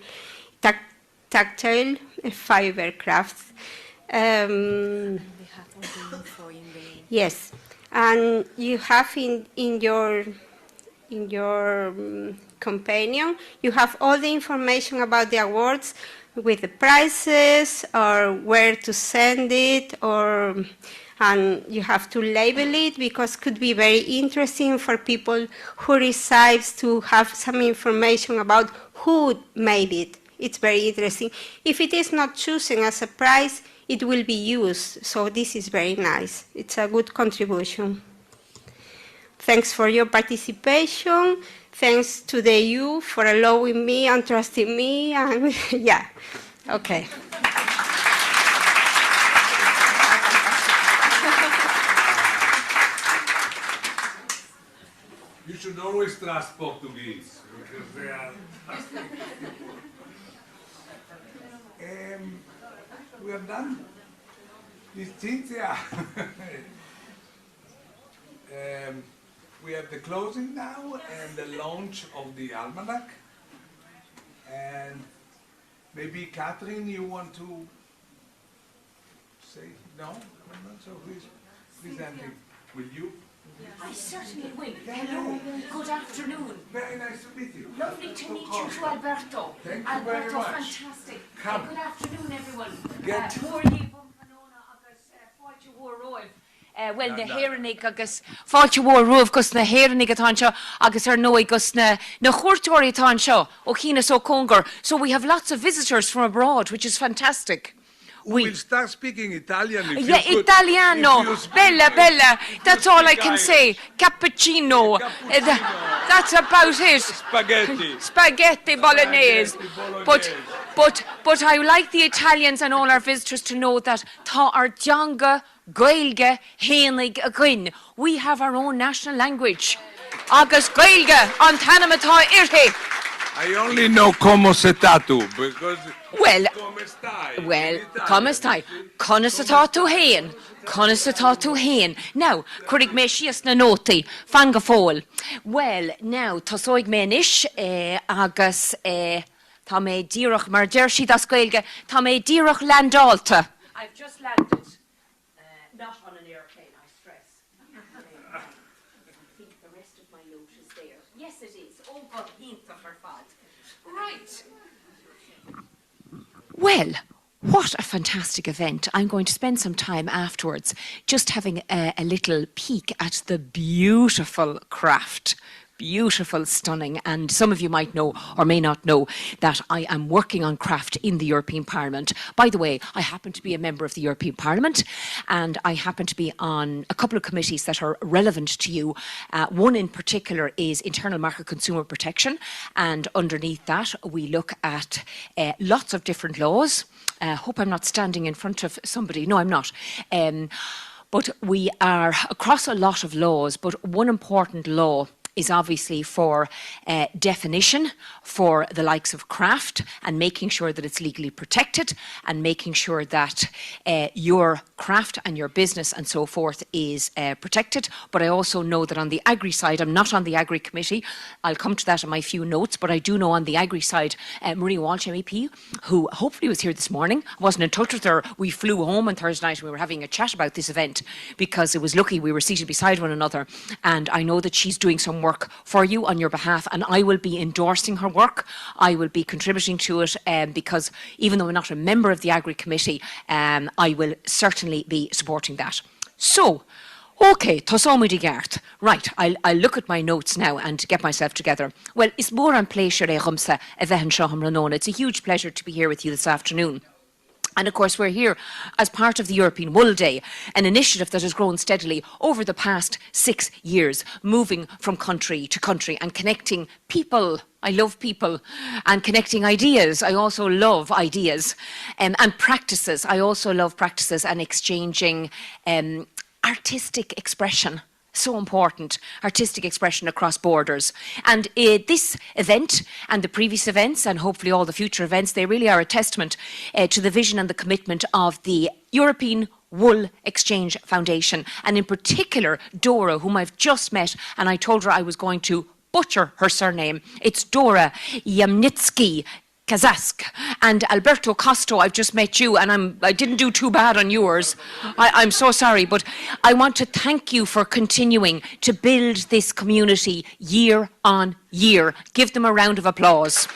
fiber crafts. Yes, and you have in your companion, you have all the information about the awards with the prices or where to send it, and you have to label it because it could be very interesting for people who receives to have some information about who made it. It's very interesting. If it is not chosen as a prize, it will be used. So this is very nice. It's a good contribution. Thanks for your participation. Thanks to the EU for allowing me and trusting me. And yeah, okay. You should always trust Portuguese because they are we are done. These things, yeah. We have the closing now and the launch of the almanac. And maybe Catherine, you want to say no? I'm not so please, Andy, will you? I certainly will. Hello, good afternoon. Very nice to meet you. Lovely to meet you too, Alberto. Thank you Alberto, very much. Fantastic. Come. Good afternoon, everyone. Get. Well, na héranig agus fáilte bhór ruamh gus na héranig atá seo agus ar nóí gus na chuirteoirí atá seo ó Chinas ó Congar. So we have lots of visitors from abroad, which is fantastic. We will start speaking Italian if Yeah, you could, Italiano. Bella, bella. That's all I can say. Cappuccino. That's about it. Spaghetti. Spaghetti bolognese. But I like the Italians and all our visitors to know that tá ar deanga Gaeilge hénig a gin. We have our own national language. Agus Gaeilge an tanamatá irhe. I only know como se tatu because Well, come stai. Conasatá tú héin. Conasatá tú héin. Now, churig mé sias na nótaí, fanga fóil. Well, now, tosóig ménis agus tá mé díreach mar deir siad as Gaeilge, tá mé díreach landálta. I've just landed. Not on an airplane, I stress. I think the rest of my note is there. Yes, it is. Oh, God, hint of her fad. Right. Well, what a fantastic event. I'm going to spend some time afterwards just having a little peek at the beautiful craft. Beautiful, stunning, and some of you might know or may not know that I am working on craft in the European Parliament. By the way, I happen to be a member of the European Parliament and I happen to be on a couple of committees that are relevant to you. One in particular is Internal Market Consumer Protection, and underneath that we look at lots of different laws. Hope I'm not standing in front of somebody. No, I'm not. But we are across a lot of laws, but one important law is obviously for definition for the likes of craft and making sure that it's legally protected and making sure that your craft and your business and so forth is protected. But I also know that on the AGRI side, I'm not on the AGRI committee, I'll come to that in my few notes, but I do know on the AGRI side, Maria Walsh MEP, who hopefully was here this morning. I wasn't in touch with her. We flew home on Thursday night and we were having a chat about this event because it was lucky we were seated beside one another, and I know that she's doing some work for you on your behalf, and I will be endorsing her work. I will be contributing to it because even though I'm not a member of the AGRI committee, I will certainly be supporting that. So, okay, tosomi digart. Right, I'll look at my notes now and get myself together. Well, it's more an pleasure rumsa evehan shoham ranona. It's a huge pleasure to be here with you this afternoon. And of course, we're here as part of the European Wool Day, an initiative that has grown steadily over the past 6 years, moving from country to country and connecting people. I love people, and connecting ideas. I also love ideas, and practices. I also love practices and exchanging artistic expression. So important, artistic expression across borders. And this event and the previous events and hopefully all the future events, they really are a testament to the vision and the commitment of the European Wool Exchange Foundation, and in particular Dora, whom I've just met, and I told her I was going to butcher her surname. It's Dora Yamnitsky Kazask. And Alberto Costa, I've just met you, and I didn't do too bad on yours. I'm so sorry, but I want to thank you for continuing to build this community year on year. Give them a round of applause.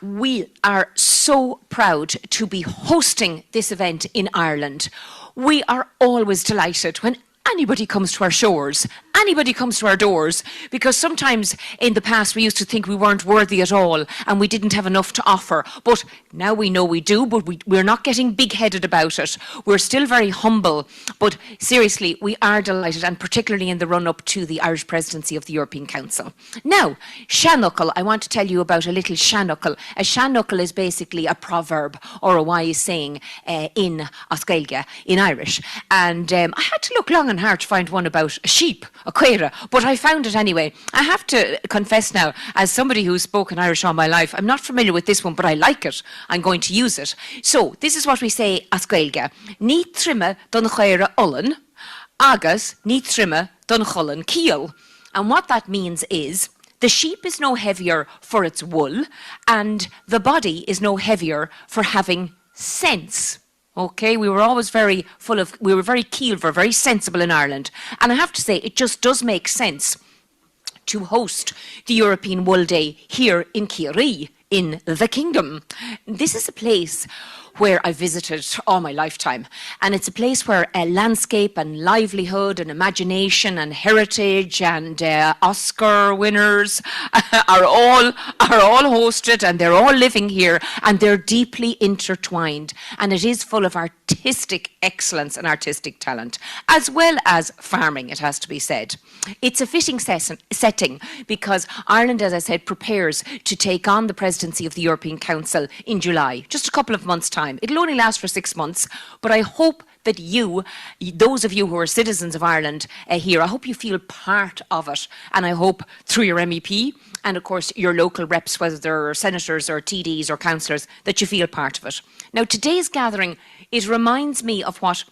We are so proud to be hosting this event in Ireland. We are always delighted when anybody comes to our shores, anybody comes to our doors, because sometimes in the past we used to think we weren't worthy at all and we didn't have enough to offer. But now we know we do, but we're not getting big-headed about it. We're still very humble, but seriously, we are delighted, and particularly in the run-up to the Irish presidency of the European Council. Now, Shannuckle, I want to tell you about a little Shannuckle. A Shannuckle is basically a proverb or a wise saying in Oscailga, in Irish. And I had to look long and hard to find one about a sheep, a quaira, but I found it anyway. I have to confess now, as somebody who's spoken Irish all my life, I'm not familiar with this one, but I like it. I'm going to use it. So, this is what we say Oscailga. Ní trimme don quaira ullen, agus ní trimme don chullen kiel. And what that means is, the sheep is no heavier for its wool, and the body is no heavier for having sense. Okay, we were always we were very keel, we're very sensible in Ireland. And I have to say, it just does make sense to host the European Wool Day here in Tielidy, in the kingdom. This is a place where I visited all my lifetime. And it's a place where landscape and livelihood and imagination and heritage and Oscar winners are all hosted, and they're all living here, and they're deeply intertwined. And it is full of artistic excellence and artistic talent, as well as farming, it has to be said. It's a fitting setting because Ireland, as I said, prepares to take on the presidency of the European Council in July, just a couple of months' time. It'll only last for 6 months, but I hope that those of you who are citizens of Ireland here, I hope you feel part of it. And I hope through your MEP and, of course, your local reps, whether they're senators or TDs or councillors, that you feel part of it. Now, today's gathering, it reminds me of what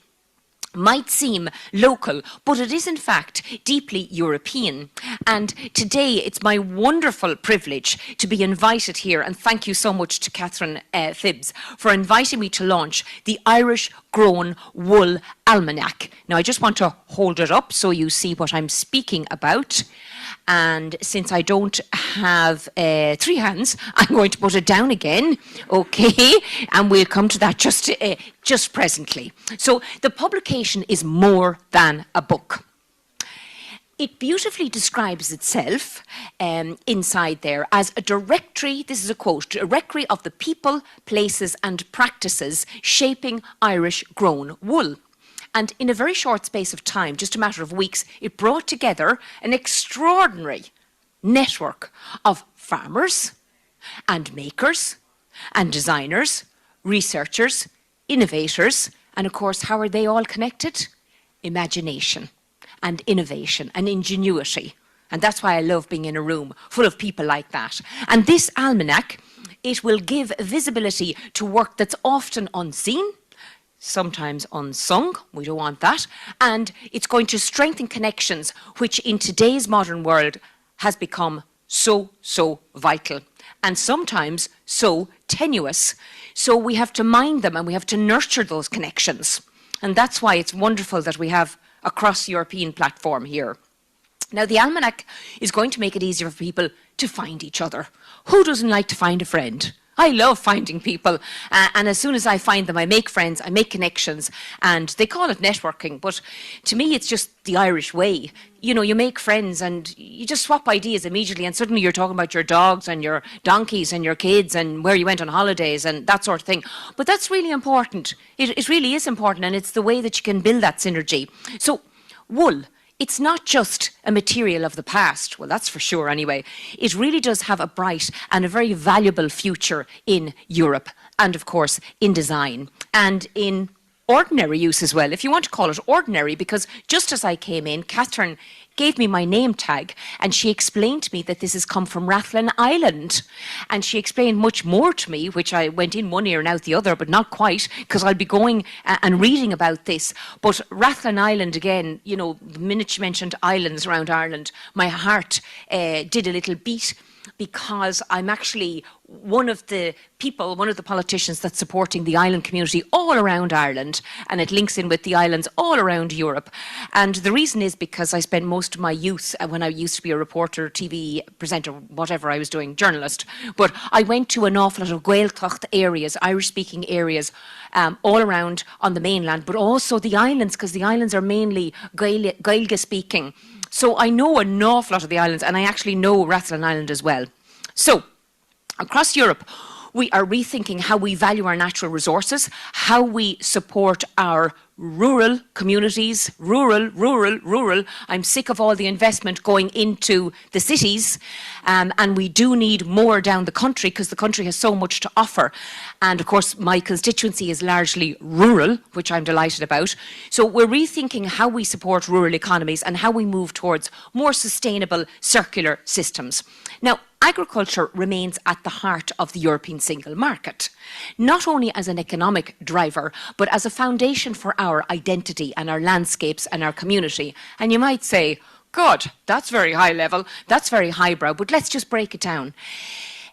might seem local, but it is in fact deeply European. And today it's my wonderful privilege to be invited here, and thank you so much to Catherine Phibbs for inviting me to launch the Irish Grown Wool Almanac. Now I just want to hold it up so you see what I'm speaking about. And since I don't have 3 hands, I'm going to put it down again, okay? And we'll come to that just presently. So the publication is more than a book. It beautifully describes itself inside there as a directory, this is a quote, directory of the people, places and practices shaping Irish grown wool. And in a very short space of time, just a matter of weeks, it brought together an extraordinary network of farmers and makers and designers, researchers, innovators, and of course, how are they all connected? Imagination and innovation and ingenuity. And that's why I love being in a room full of people like that. And this almanac, it will give visibility to work that's often unseen, sometimes unsung, we don't want that, and it's going to strengthen connections which in today's modern world has become so vital and sometimes so tenuous. So we have to mind them and we have to nurture those connections. And that's why it's wonderful that we have a cross-European platform here. Now the almanac is going to make it easier for people to find each other. Who doesn't like to find a friend? I love finding people, and as soon as I find them, I make friends, I make connections, and they call it networking, but to me it's just the Irish way. You know, you make friends and you just swap ideas immediately, and suddenly you're talking about your dogs and your donkeys and your kids and where you went on holidays and that sort of thing. But that's really important. It really is important, and it's the way that you can build that synergy. So wool it's not just a material of the past. Well, that's for sure anyway. It really does have a bright and a very valuable future in Europe and, of course, in design and in ordinary use as well, if you want to call it ordinary, because just as I came in, Catherine gave me my name tag and she explained to me that this has come from Rathlin Island. And she explained much more to me, which I went in one ear and out the other, but not quite, because I'll be going and reading about this. But Rathlin Island, again, you know, the minute she mentioned islands around Ireland, my heart did a little beat, because I'm actually one of the people, one of the politicians that's supporting the island community all around Ireland, and it links in with the islands all around Europe. And the reason is because I spent most of my youth, when I used to be a reporter, TV presenter, whatever I was doing, journalist, but I went to an awful lot of Gaeltacht areas, Irish-speaking areas, all around on the mainland, but also the islands, because the islands are mainly Gaeilge-speaking. So I know an awful lot of the islands, and I actually know Rathlin Island as well. So, across Europe, we are rethinking how we value our natural resources, how we support our rural communities, rural. I'm sick of all the investment going into the cities, and we do need more down the country because the country has so much to offer. And of course, my constituency is largely rural, which I'm delighted about. So we're rethinking how we support rural economies and how we move towards more sustainable circular systems. Now, agriculture remains at the heart of the European single market, not only as an economic driver, but as a foundation for our identity and our landscapes and our community. And you might say, God, that's very high level, that's very highbrow, but let's just break it down.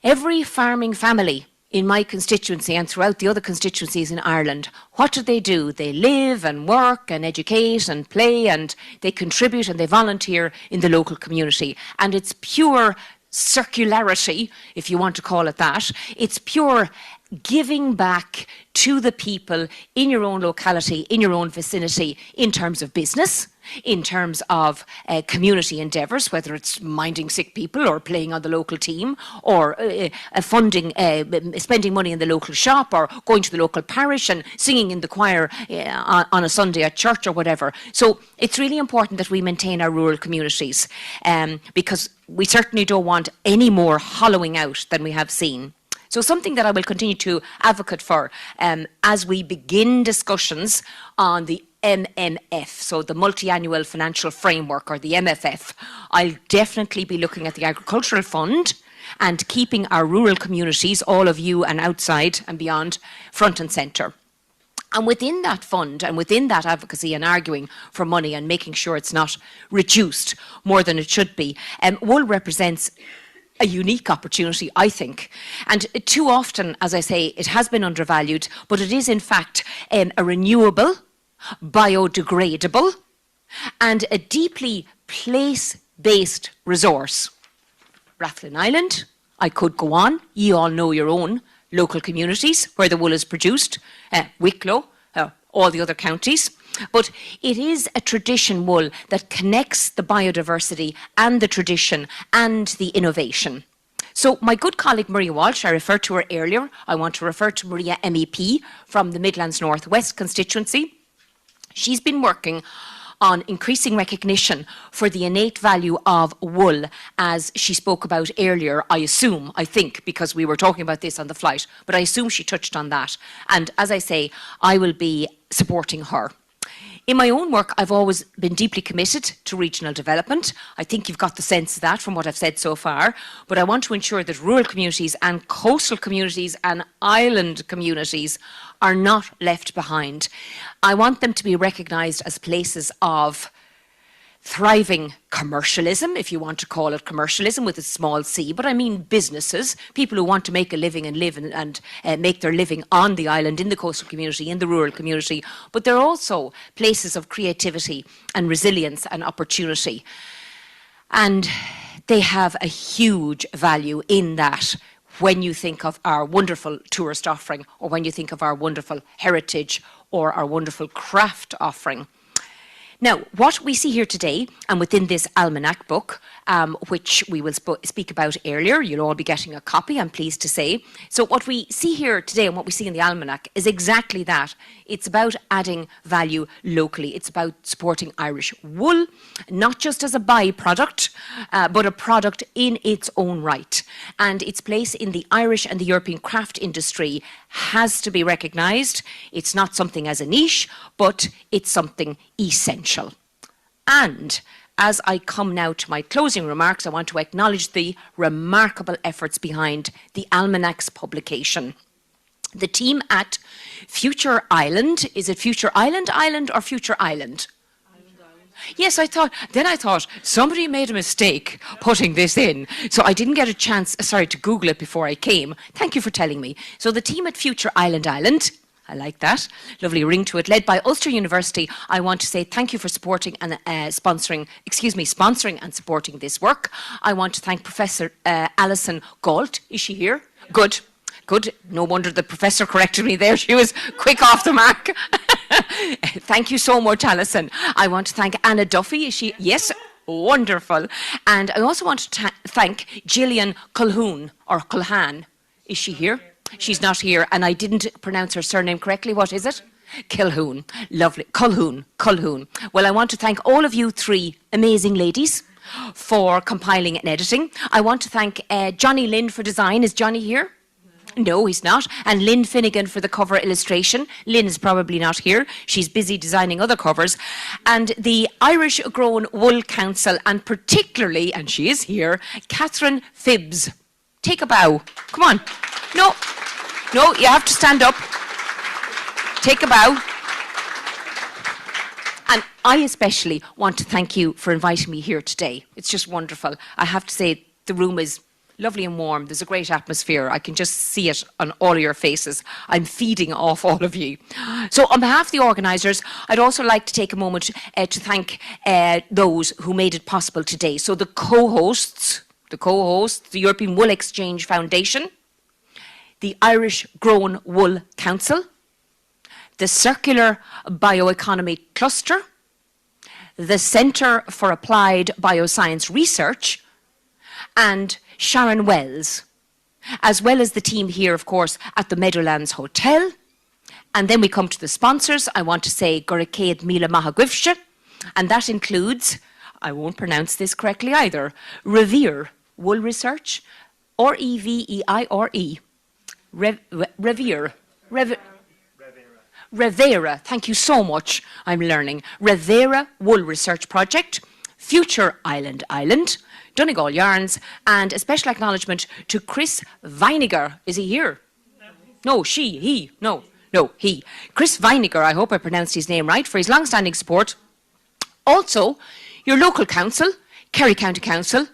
Every farming family in my constituency and throughout the other constituencies in Ireland, what do? They live and work and educate and play, and they contribute and they volunteer in the local community. And it's pure circularity, if you want to call it that. It's pure giving back to the people in your own locality, in your own vicinity, in terms of business, in terms of community endeavours, whether it's minding sick people or playing on the local team, or funding, spending money in the local shop, or going to the local parish and singing in the choir on a Sunday at church or whatever. So it's really important that we maintain our rural communities, because we certainly don't want any more hollowing out than we have seen. So something that I will continue to advocate for as we begin discussions on the MMF, so the Multi-Annual Financial Framework, or the MFF, I'll definitely be looking at the Agricultural Fund and keeping our rural communities, all of you and outside and beyond, front and centre. And within that fund and within that advocacy and arguing for money and making sure it's not reduced more than it should be, wool represents a unique opportunity, I think. And too often, as I say, it has been undervalued, but it is in fact a renewable, biodegradable, and a deeply place-based resource. Rathlin Island, I could go on. You all know your own local communities where the wool is produced, Wicklow, all the other counties. But it is a tradition wool that connects the biodiversity and the tradition and the innovation. So my good colleague Maria Walsh, I referred to her earlier. I want to refer to Maria MEP from the Midlands North West constituency. She's been working on increasing recognition for the innate value of wool, as she spoke about earlier, I think, because we were talking about this on the flight, but I assume she touched on that. And as I say, I will be supporting her. In my own work, I've always been deeply committed to regional development. I think you've got the sense of that from what I've said so far. But I want to ensure that rural communities and coastal communities and island communities are not left behind. I want them to be recognised as places of thriving commercialism, if you want to call it commercialism with a small c, but I mean businesses, people who want to make a living and live and make their living on the island, in the coastal community, in the rural community, but they're also places of creativity and resilience and opportunity. And they have a huge value in that when you think of our wonderful tourist offering, or when you think of our wonderful heritage or our wonderful craft offering. Now, what we see here today, and within this almanac book, which we will speak about earlier, you'll all be getting a copy, I'm pleased to say. So what we see here today and what we see in the almanac is exactly that. It's about adding value locally. It's about supporting Irish wool, not just as a byproduct, but a product in its own right. And its place in the Irish and the European craft industry has to be recognised. It's not something as a niche, but it's something essential. And as I come now to my closing remarks, I want to acknowledge the remarkable efforts behind the Almanac's publication. The team at Future Island, is it Future Island or Future Island? Yes, I thought somebody made a mistake putting this in. So I didn't get a chance, to Google it before I came. Thank you for telling me. So the team at Future Island, I like that. Lovely ring to it. Led by Ulster University, I want to say thank you for supporting and sponsoring and supporting this work. I want to thank Professor Alison Galt. Is she here? Good. Good. No wonder the professor corrected me there. She was quick off the mark. Thank you so much, Alison. I want to thank Anna Duffy. Is she? Yes. Wonderful. And I also want to thank Gillian Culhane, or Culhane. Is she here? She's not here, and I didn't pronounce her surname correctly. What is it? Culhane. Lovely. Culhane. Well, I want to thank all of you three amazing ladies for compiling and editing. I want to thank Johnny Lynn for design. Is Johnny here? No, he's not. And Lynn Finnegan for the cover illustration. Lynn is probably not here. She's busy designing other covers. And the Irish Grown Wool Council, and particularly, and she is here, Catherine Phibbs. Take a bow. Come on. No, you have to stand up. Take a bow. And I especially want to thank you for inviting me here today. It's just wonderful. I have to say, the room is lovely and warm. There's a great atmosphere. I can just see it on all of your faces. I'm feeding off all of you. So on behalf of the organisers, I'd also like to take a moment to thank those who made it possible today. So the co-hosts, the European Wool Exchange Foundation, the Irish Grown Wool Council, the Circular Bioeconomy Cluster, the Centre for Applied Bioscience Research, and Sharon Wells, as well as the team here, of course, at the Meadowlands Hotel. And then we come to the sponsors. I want to say Goricade Mila Mahagwifshe, and that includes, I won't pronounce this correctly either, REVEIRE Wool Research, REVEIRE. REVEIRE. REVEIRE. Thank you so much. I'm learning. REVEIRE Wool Research Project, Future Island, Donegal Yarns, and a special acknowledgement to Chris Weiniger. Is he here? No, he. Chris Weiniger, I hope I pronounced his name right, for his long-standing support. Also, your local council, Kerry County Council,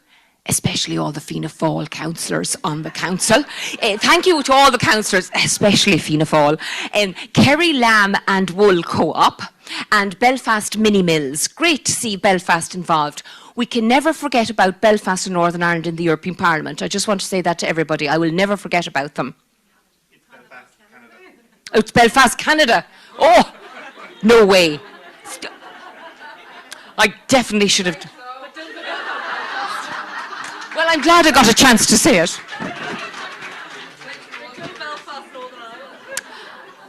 especially all the Fianna Fáil councillors on the council. Thank you to all the councillors, especially Fianna Fáil. Kerry Lamb and Wool Co-op and Belfast Mini Mills. Great to see Belfast involved. We can never forget about Belfast and Northern Ireland in the European Parliament. I just want to say that to everybody. I will never forget about them. It's Belfast, Canada. Oh, it's Belfast, Canada. Oh, no way. I definitely should have... Well, I'm glad I got a chance to say it.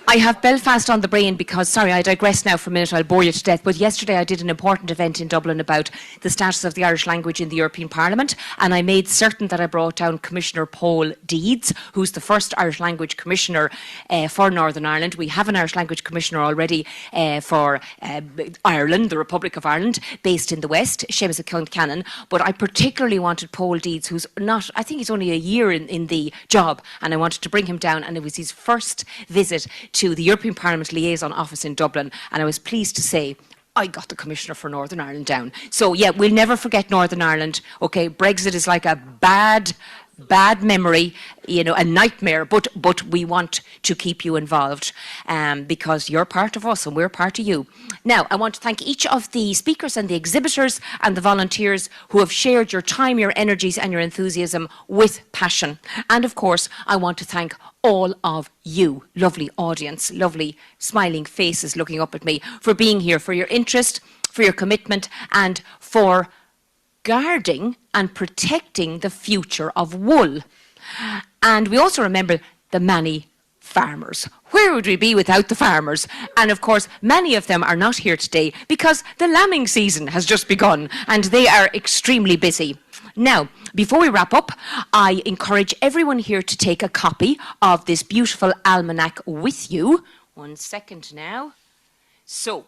I have Belfast on the brain because, sorry, I digress now for a minute, I'll bore you to death, but yesterday I did an important event in Dublin about the status of the Irish language in the European Parliament, and I made certain that I brought down Commissioner Paul Deeds, who's the first Irish language commissioner for Northern Ireland. We have an Irish language commissioner already for Ireland, the Republic of Ireland, based in the West, Seamus O'Cannon, but I particularly wanted Paul Deeds, who's not, I think he's only a year in the job, and I wanted to bring him down, and it was his first visit to the European Parliament Liaison Office in Dublin, and I was pleased to say I got the Commissioner for Northern Ireland down. So yeah, we'll never forget Northern Ireland. Okay, Brexit is like a bad memory, you know, a nightmare, but we want to keep you involved because you're part of us and we're part of you. Now, I want to thank each of the speakers and the exhibitors and the volunteers who have shared your time, your energies and your enthusiasm with passion. And of course, I want to thank all of you, lovely audience, lovely smiling faces looking up at me, for being here, for your interest, for your commitment, and for guarding and protecting the future of wool. And we also remember the many farmers. Where would we be without the farmers? And of course, many of them are not here today because the lambing season has just begun and they are extremely busy. Now, before we wrap up, I encourage everyone here to take a copy of this beautiful almanac with you. 1 second now. So,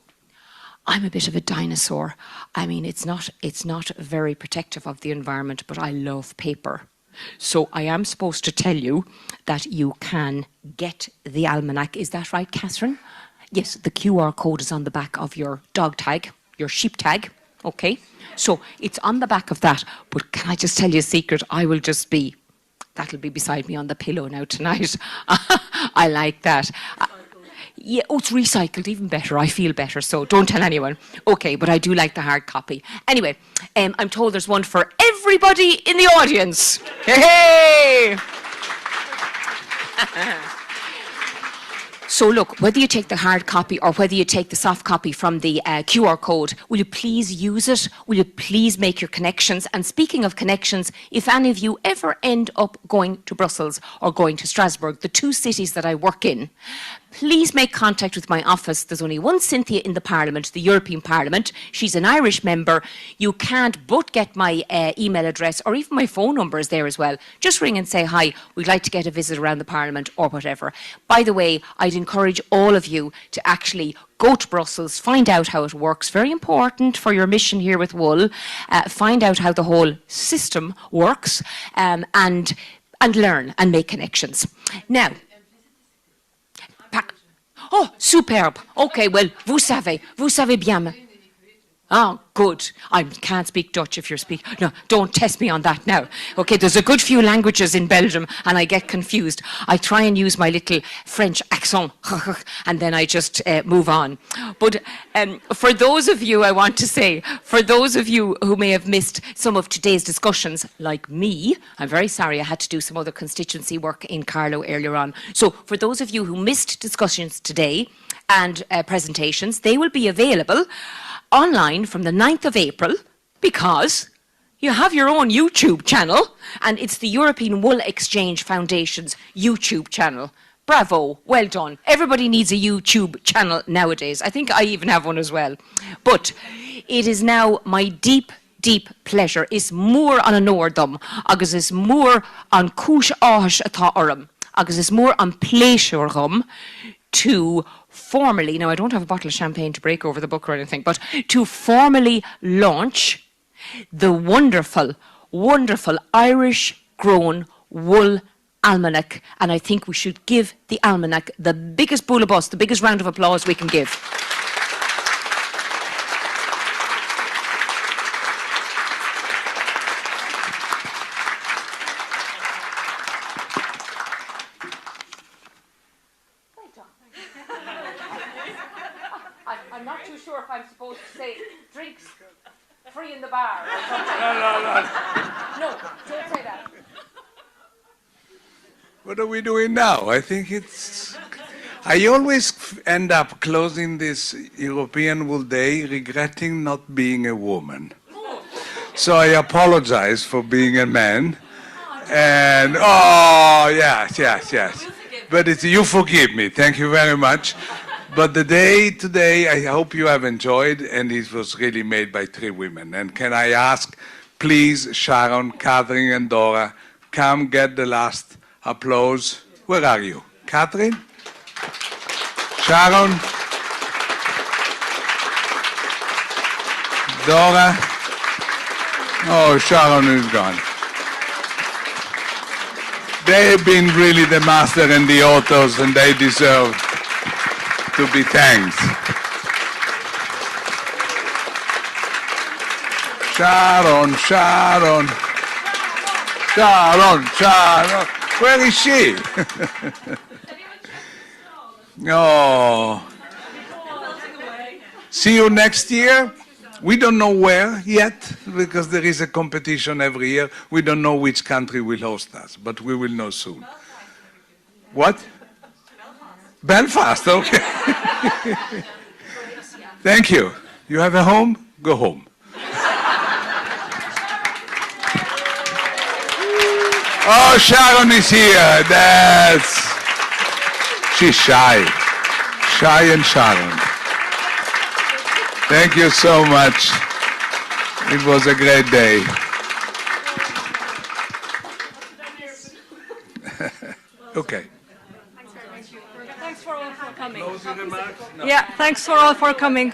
I'm a bit of a dinosaur. I mean, it's not very protective of the environment, but I love paper. So I am supposed to tell you that you can get the almanac. Is that right, Catherine? Yes, the QR code is on the back of your dog tag, your sheep tag. Okay, so it's on the back of that. But can I just tell you a secret? That'll be beside me on the pillow now tonight. I like that. Yeah, oh, it's recycled, even better. I feel better, so don't tell anyone. Okay, but I do like the hard copy. Anyway, I'm told there's one for everybody in the audience. Hey! So look, whether you take the hard copy or whether you take the soft copy from the QR code, will you please use it? Will you please make your connections? And speaking of connections, if any of you ever end up going to Brussels or going to Strasbourg, the 2 cities that I work in, please make contact with my office. There's only one Cynthia in the Parliament, the European Parliament. She's an Irish member. You can't but get my email address or even my phone number is there as well. Just ring and say, hi, we'd like to get a visit around the Parliament or whatever. By the way, I'd encourage all of you to actually go to Brussels, find out how it works. Very important for your mission here with wool. Find out how the whole system works and learn and make connections. Now, oh, superbe. Okay, well, vous savez bien. Oh, good. I can't speak Dutch if you're speaking. No, don't test me on that now. Okay, there's a good few languages in Belgium and I get confused. I try and use my little French accent and then I just move on. But for those of you, I want to say, for those of you who may have missed some of today's discussions, like me, I'm very sorry, I had to do some other constituency work in Carlow earlier on. So for those of you who missed discussions today and presentations, they will be available online from the 9th of April because you have your own YouTube channel and it's the European Wool Exchange Foundation's YouTube channel. Bravo, well done. Everybody needs a YouTube channel nowadays. I think I even have one as well. But it is now my deep pleasure is mór an anordom agus is mór an cúis áthas atá orm agus is mór an pléisiúr to formally, now I don't have a bottle of champagne to break over the book or anything, but to formally launch the wonderful, wonderful Irish-grown wool almanac. And I think we should give the almanac the biggest bullabus, the biggest round of applause we can give. I'm not too sure if I'm supposed to say drinks free in the bar or something. No, don't say that. What are we doing now? I think I always end up closing this European Wool Day regretting not being a woman. So I apologize for being a man. And, oh, yes. But you forgive me. Thank you very much. But the day today, I hope you have enjoyed, and it was really made by 3 women. And can I ask, please, Sharon, Catherine, and Dora, come get the last applause. Where are you? Catherine? Sharon? Dora? Oh, Sharon is gone. They've been really the master and the authors, and they deserve to be thanked. Sharon. Where is she? Oh. See you next year. We don't know where yet, because there is a competition every year. We don't know which country will host us, but we will know soon. What? Belfast, okay. Thank you. You have a home? Go home. Oh, Sharon is here. She's shy. Shy and Sharon. Thank you so much. It was a great day. Okay. Thanks for all for coming. Closing remarks? No. Yeah, thanks for all for coming.